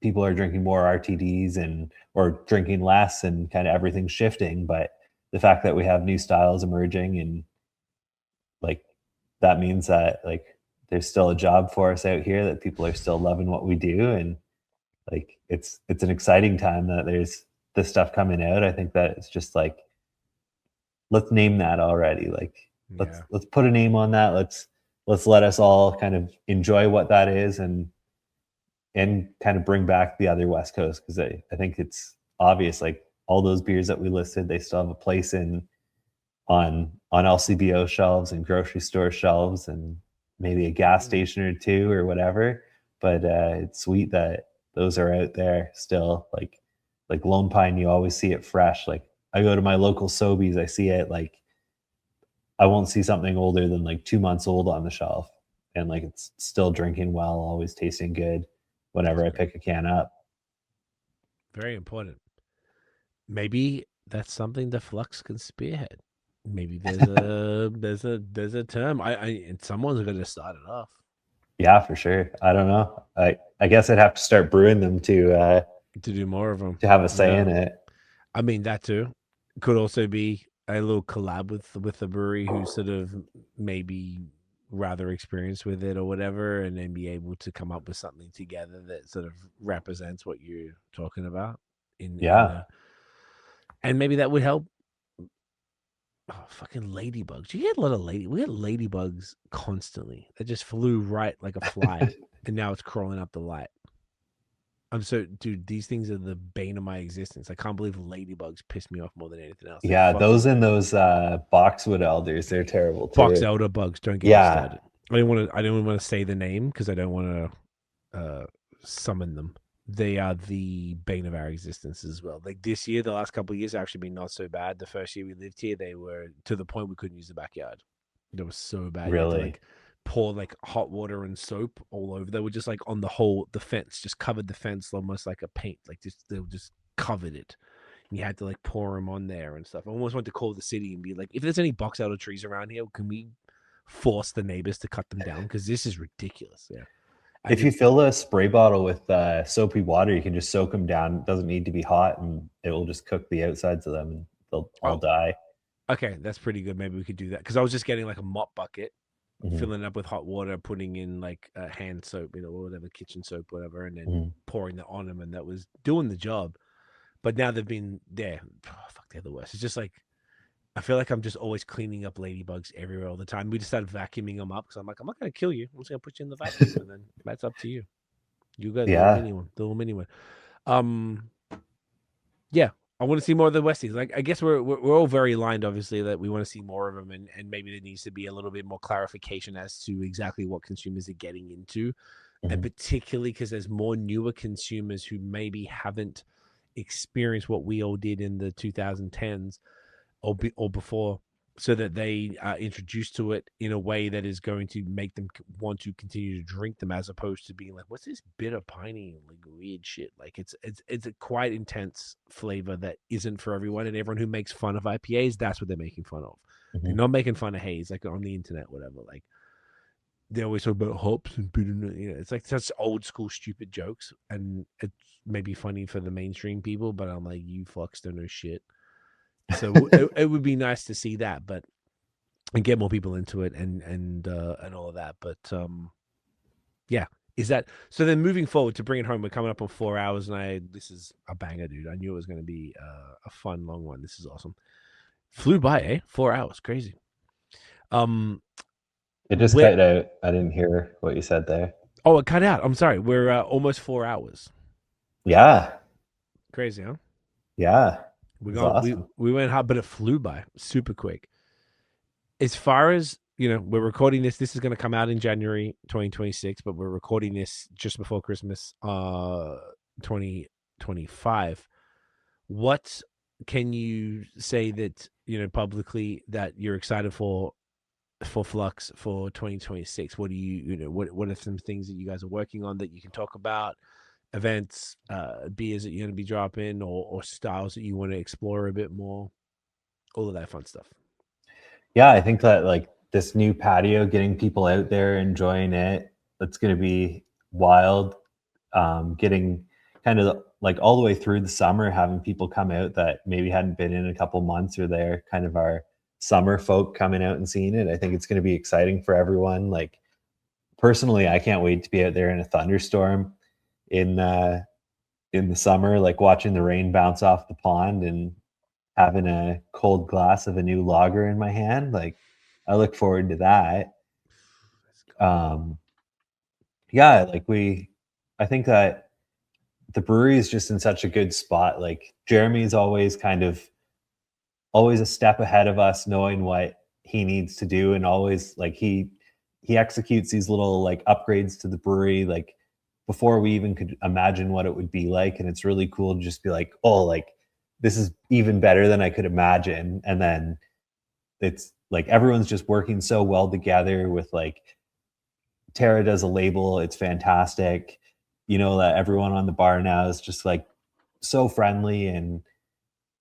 people are drinking more RTDs and or drinking less, and kind of everything's shifting. But the fact that we have new styles emerging, and like that means that like there's still a job for us out here, that people are still loving what we do. And like it's an exciting time that there's this stuff coming out. I think that it's just like, let's name that already. Like yeah, let's put a name on that. Let's let us all kind of enjoy what that is, and kind of bring back the other West Coast, because I think it's obvious, like all those beers that we listed, they still have a place in on LCBO shelves and grocery store shelves and maybe a gas station or two or whatever. But it's sweet that those are out there still. Like Lone Pine, you always see it fresh. Like I go to my local Sobeys, I see it like I won't see something older than like 2 months old on the shelf, and like it's still drinking well, always tasting good whenever I pick a can up. Very important. Maybe that's something the Flux can spearhead. Maybe there's a term. And someone's gonna start it off. Yeah, for sure. I don't know. I guess I'd have to start brewing them to do more of them, to have a say in it. I mean, that too could also be a little collab with a brewery who's sort of maybe rather experienced with it or whatever, and then be able to come up with something together that sort of represents what you're talking about. And maybe that would help. Oh, fucking ladybugs! You get a lot of we had ladybugs constantly that just flew right like a fly, and now it's crawling up the light. Dude, these things are the bane of my existence. I can't believe ladybugs piss me off more than anything else. Yeah, those boxwood elders, they're terrible too. Box elder bugs, don't get me started. I don't want to say the name because I don't want to summon them. They are the bane of our existence as well. Like this year, the last couple of years have actually been not so bad. The first year we lived here, they were to the point we couldn't use the backyard. It was so bad. Really? You had to, pour like hot water and soap all over. They were just like on the fence, just covered the fence almost like a paint. Like they just covered it. And you had to like pour them on there and stuff. I almost wanted to call the city and be like, if there's any box elder trees around here, can we force the neighbors to cut them down? Because this is ridiculous. Yeah. If you fill a spray bottle with soapy water, you can just soak them down. It doesn't need to be hot, and it will just cook the outsides of them, and they'll all die. Okay, that's pretty good. Maybe we could do that. Because I was just getting like a mop bucket, filling it up with hot water, putting in like hand soap, or whatever, kitchen soap, whatever, and then pouring that on them, and that was doing the job. But now they've been there. Oh, fuck, they're the worst. It's just like, I feel like I'm just always cleaning up ladybugs everywhere all the time. We just started vacuuming them up because I'm like, I'm not going to kill you. I'm just going to put you in the vacuum, and then that's up to you. You got the little mini one. Yeah, I want to see more of the Westies. Like, I guess we're all very aligned, obviously, that we want to see more of them, and maybe there needs to be a little bit more clarification as to exactly what consumers are getting into, and particularly because there's more newer consumers who maybe haven't experienced what we all did in the 2010s. Or before, so that they are introduced to it in a way that is going to make them want to continue to drink them, as opposed to being like, what's this bitter, piney, like weird shit? Like it's a quite intense flavor that isn't for everyone, and everyone who makes fun of IPAs, that's what they're making fun of. They're not making fun of haze, like on the internet, whatever. Like they always talk about hops and bitterness. It's like such old school stupid jokes, and it's maybe funny for the mainstream people, but I'm like, you fucks don't know shit. So it would be nice to see that, and get more people into it and all of that. But yeah, is that so? Then moving forward to bring it home, we're coming up on 4 hours, and this is a banger, dude. I knew it was going to be a fun long one. This is awesome. Flew by, eh? 4 hours, crazy. It just cut out. I didn't hear what you said there. Oh, it cut out. I'm sorry. We're almost 4 hours. Yeah. Crazy, huh? Yeah. Awesome. We went hard, but it flew by super quick. As far as, we're recording this is going to come out in January 2026, but we're recording this just before Christmas 2025. What can you say that, publicly, that you're excited for Flux for 2026? What do what are some things that you guys are working on that you can talk about? Events, beers that you're going to be dropping, or styles that you want to explore a bit more, all of that fun stuff. Yeah, I think that like this new patio, getting people out there enjoying it, that's going to be wild. Getting kind of like all the way through the summer, having people come out that maybe hadn't been in a couple months, or they're kind of our summer folk coming out and seeing it. I think it's going to be exciting for everyone. Like personally, I can't wait to be out there in a thunderstorm in the summer, like watching the rain bounce off the pond and having a cold glass of a new lager in my hand. Like I look forward to that. Yeah, like I think that the brewery is just in such a good spot. Like Jeremy's always kind of always a step ahead of us, knowing what he needs to do, and always like he executes these little like upgrades to the brewery like before we even could imagine what it would be like. And it's really cool to just be like, oh, like this is even better than I could imagine. And then it's like everyone's just working so well together with like Tara does a label, it's fantastic. You know, that everyone on the bar now is just like so friendly and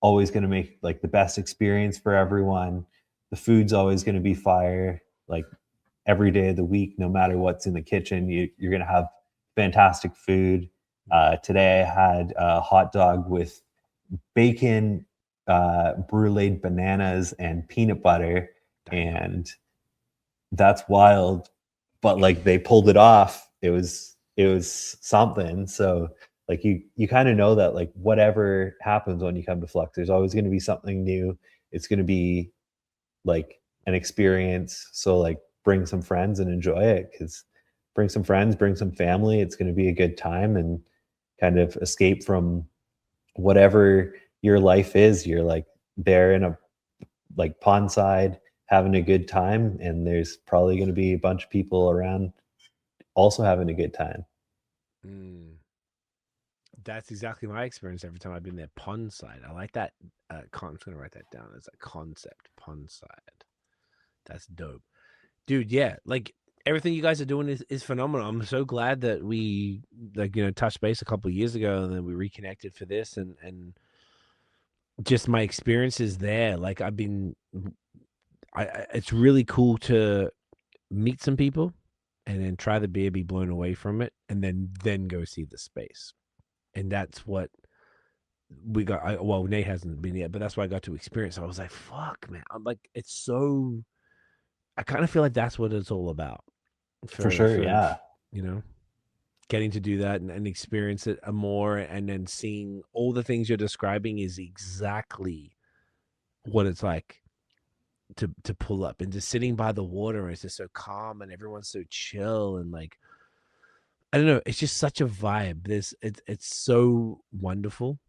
always going to make like the best experience for everyone. The food's always going to be fire, like every day of the week, no matter what's in the kitchen, you're going to have fantastic food. Today I had a hot dog with bacon, bruleed bananas, and peanut butter, and that's wild. But like they pulled it off. It was something. So like you kind of know that like whatever happens when you come to Flux, there's always going to be something new. It's going to be like an experience. So like bring some friends and enjoy it, because bring some friends, bring some family. It's going to be a good time and kind of escape from whatever your life is. You're like there in a like pond side having a good time, and there's probably going to be a bunch of people around also having a good time. That's exactly my experience every time I've been there. Pond side. I like that. I'm just gonna write that down as a concept. Pond side. That's dope, dude. Yeah, like everything you guys are doing is phenomenal. I'm so glad that we like touched base a couple of years ago and then we reconnected for this, and just my experiences there. Like it's really cool to meet some people and then try the beer, be blown away from it, and then go see the space. And that's what we got. Well, Nate hasn't been yet, but that's what I got to experience. I was like, fuck, man. I'm like, it's so, I kind of feel like that's what it's all about. For sure, yeah. Getting to do that and experience it more, and then seeing all the things you're describing is exactly what it's like to pull up, and just sitting by the water, and it's just so calm and everyone's so chill, and like, I don't know, it's just such a vibe. It's so wonderful.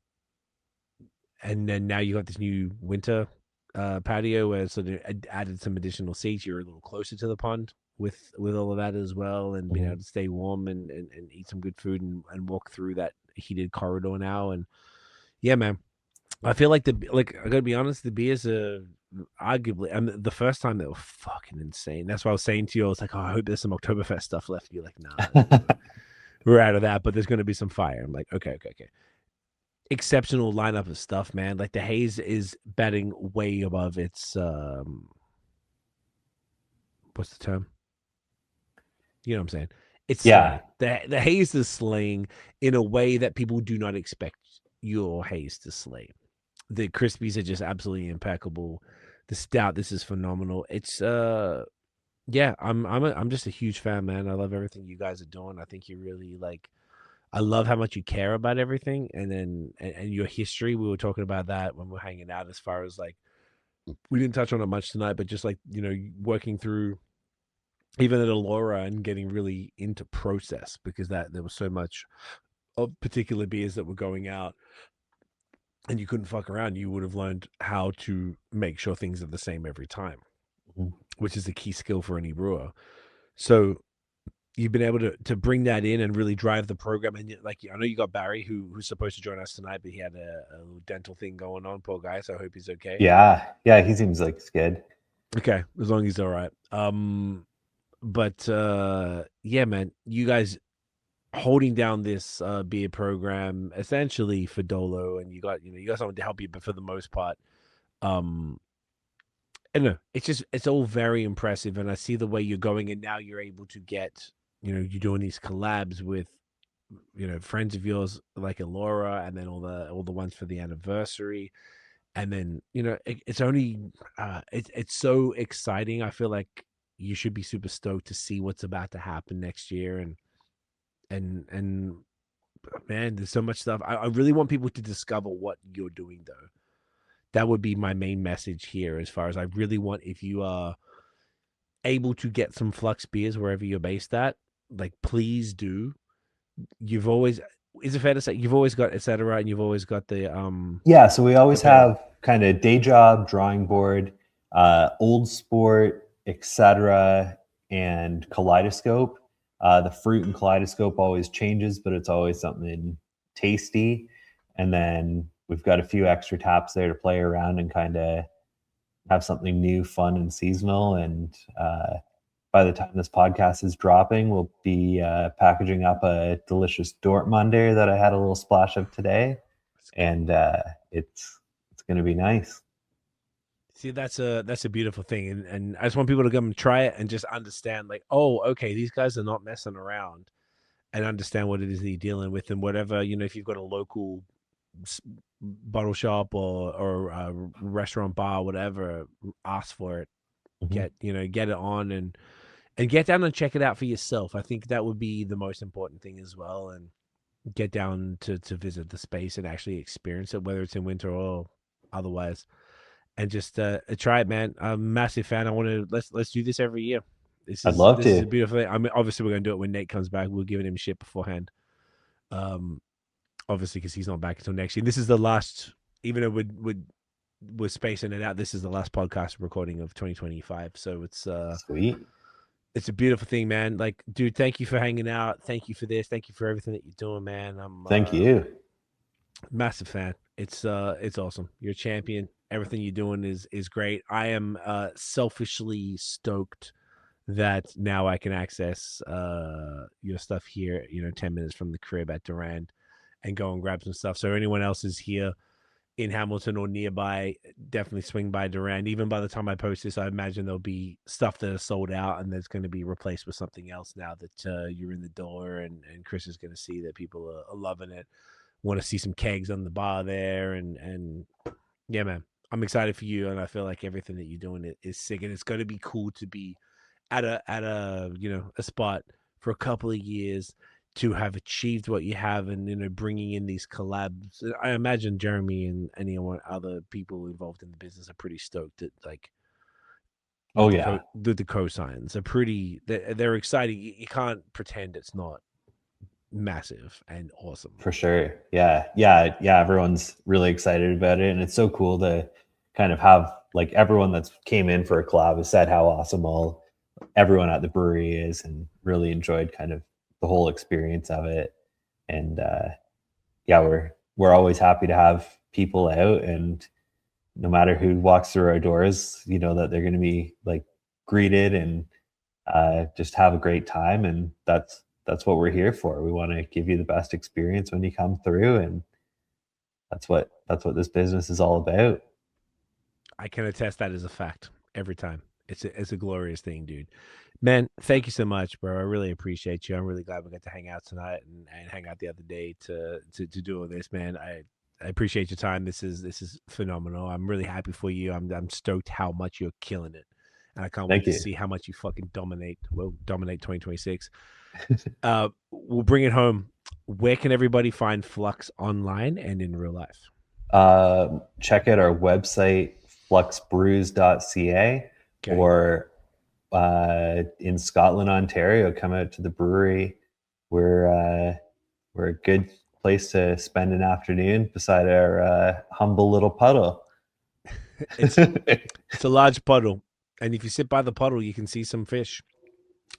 And then now you got this new winter patio where sort of added some additional seats. You're a little closer to the pond with all of that as well, and being able to stay warm and eat some good food and walk through that heated corridor now. And yeah, man, I feel like I gotta be honest, the beers are arguably, the first time they were fucking insane. That's what I was saying to you. I was like, oh, I hope there's some Oktoberfest stuff left. You're like, nah, we're out of that, but there's going to be some fire. I'm like, okay. Exceptional lineup of stuff, man. Like the haze is batting way above its what's the term? You know what I'm saying? It's Yeah. slaying. The haze is slaying in a way that people do not expect your haze to slay. The crispies are just absolutely impeccable. The stout, this is phenomenal. It's yeah, I'm just a huge fan, man. I love everything you guys are doing. I think you really like, I love how much you care about everything, and then and your history. We were talking about that when we're hanging out, as far as like, we didn't touch on it much tonight, but just like, working through even at Elora and getting really into process, because that there was so much of particular beers that were going out and you couldn't fuck around. You would have learned how to make sure things are the same every time, which is the key skill for any brewer. So you've been able to bring that in and really drive the program. And like, I know you got Barry who's supposed to join us tonight, but he had a little dental thing going on, poor guy. So I hope he's okay. Yeah, he seems like it's good. Okay, as long as he's all right. But yeah, man, you guys holding down this beer program essentially for Dolo, and you got someone to help you, but for the most part, I don't know, it's all very impressive, and I see the way you're going, and now you're able to get, you're doing these collabs with friends of yours like Elora, and then all the ones for the anniversary, and then it's only it's so exciting. I feel like you should be super stoked to see what's about to happen next year, and man, there's so much stuff. I really want people to discover what you're doing, though. That would be my main message here, as far as I really want, if you are able to get some Flux beers wherever you're based at, like, please do. You've always, is it fair to say you've always got etc. and you've always got the Yeah, so we always barrel? have kind of day job, drawing board, old sport, etc., and kaleidoscope. The fruit and kaleidoscope always changes, but it's always something tasty. And then we've got a few extra taps there to play around and kind of have something new, fun, and seasonal. And by the time this podcast is dropping, we'll be packaging up a delicious Dortmunder that I had a little splash of today, and it's going to be nice. See, that's a beautiful thing, and I just want people to come and try it and just understand, like, oh, okay, these guys are not messing around, and understand what it is that you're dealing with, and whatever, you know, if you've got a local bottle shop or a restaurant, bar, whatever, ask for it, get it on and get down and check it out for yourself. I think that would be the most important thing as well, and get down to visit the space and actually experience it, whether it's in winter or otherwise. And just try it, man. I'm a massive fan. I want to let's do this every year. I'd love this to. is a beautiful thing. I mean, obviously we're gonna do it when Nate comes back. We're giving him shit beforehand. Obviously because he's not back until next year. This is the last, even though we're spacing it out. This is the last podcast recording of 2025. So it's sweet. It's a beautiful thing, man. Like, dude, thank you for hanging out. Thank you for this. Thank you for everything that you're doing, man. Thank you. Massive fan. It's awesome. You're a champion. Everything you're doing is great. I am selfishly stoked that now I can access your stuff here, 10 minutes from the crib at Durand, and go and grab some stuff. So anyone else is here in Hamilton or nearby, definitely swing by Durand. Even by the time I post this, I imagine there'll be stuff that is sold out and that's going to be replaced with something else now that you're in the door, and Chris is going to see that people are loving it. Want to see some kegs on the bar there, and yeah, man, I'm excited for you, and I feel like everything that you're doing is sick, and it's going to be cool to be at a a spot for a couple of years to have achieved what you have, and bringing in these collabs. I imagine Jeremy and anyone other people involved in the business are pretty stoked at, like, the co-signs are pretty. They're exciting. You can't pretend it's not massive and awesome. For sure. Yeah. Everyone's really excited about it, and it's so cool to kind of have, like, everyone that's came in for a collab has said how awesome everyone at the brewery is, and really enjoyed kind of the whole experience of it. And we're always happy to have people out, and no matter who walks through our doors, that they're going to be, like, greeted and just have a great time. And that's what we're here for. We want to give you the best experience when you come through, and that's what this business is all about. I can attest that as a fact every time. It's a glorious thing, dude. Man, thank you so much, bro. I really appreciate you. I'm really glad we got to hang out tonight and hang out the other day to do all this, man. I appreciate your time. This is phenomenal. I'm really happy for you. I'm stoked how much you're killing it, and I can't wait to see how much you fucking dominate. We'll dominate 2026. We'll bring it home. Where can everybody find Flux online and in real life? Check out our website, fluxbrews.ca, or in Scotland, Ontario, come out to the brewery. We're a good place to spend an afternoon beside our humble little puddle. It's a large puddle, and if you sit by the puddle, you can see some fish.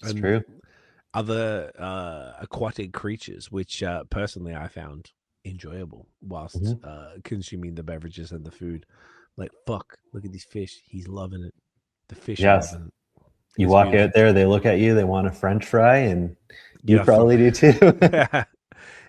It's true. Other aquatic creatures, which personally I found enjoyable whilst consuming the beverages and the food. Like, fuck, look at these fish. He's loving it. The fish are loving it. You walk out there, they look at you, they want a French fry, and you probably do too.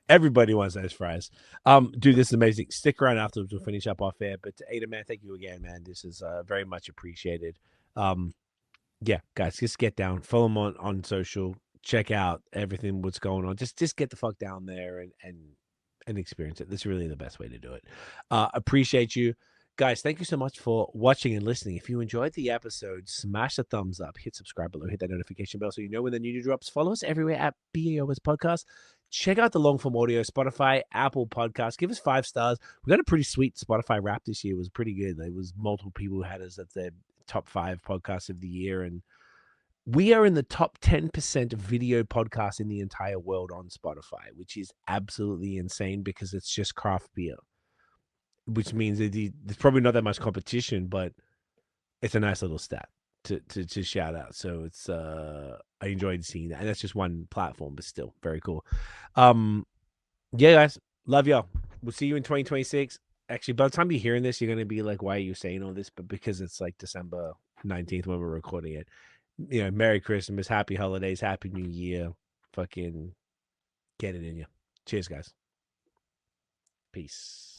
Everybody wants those fries. Dude, this is amazing. Stick around afterwards. We'll finish up off air. But Aidan, man, thank you again, man. This is very much appreciated. Yeah, guys, just get down. Follow them on social. Check out everything what's going on. Just get the fuck down there and experience it. That's really the best way to do it. Appreciate you. Guys, thank you so much for watching and listening. If you enjoyed the episode, smash the thumbs up, hit subscribe below, hit that notification bell so you know when the new drops. Follow us everywhere at BAOS Podcast. Check out the long form audio, Spotify, Apple Podcasts. Give us 5 stars. We got a pretty sweet Spotify wrap this year. It was pretty good. There was multiple people who had us at their top 5 podcasts of the year, and We are in the top 10% of video podcasts in the entire world on Spotify, which is absolutely insane because it's just craft beer, which means that there's probably not that much competition, but it's a nice little stat to shout out. So it's I enjoyed seeing that, and that's just one platform, but still very cool. Yeah, guys, love y'all. We'll see you in 2026. Actually, by the time you're hearing this, you're gonna be like, "Why are you saying all this?" But because it's like December 19th when we're recording it, you know, Merry Christmas, Happy Holidays, Happy New Year. Fucking get it in you. Cheers, guys. Peace.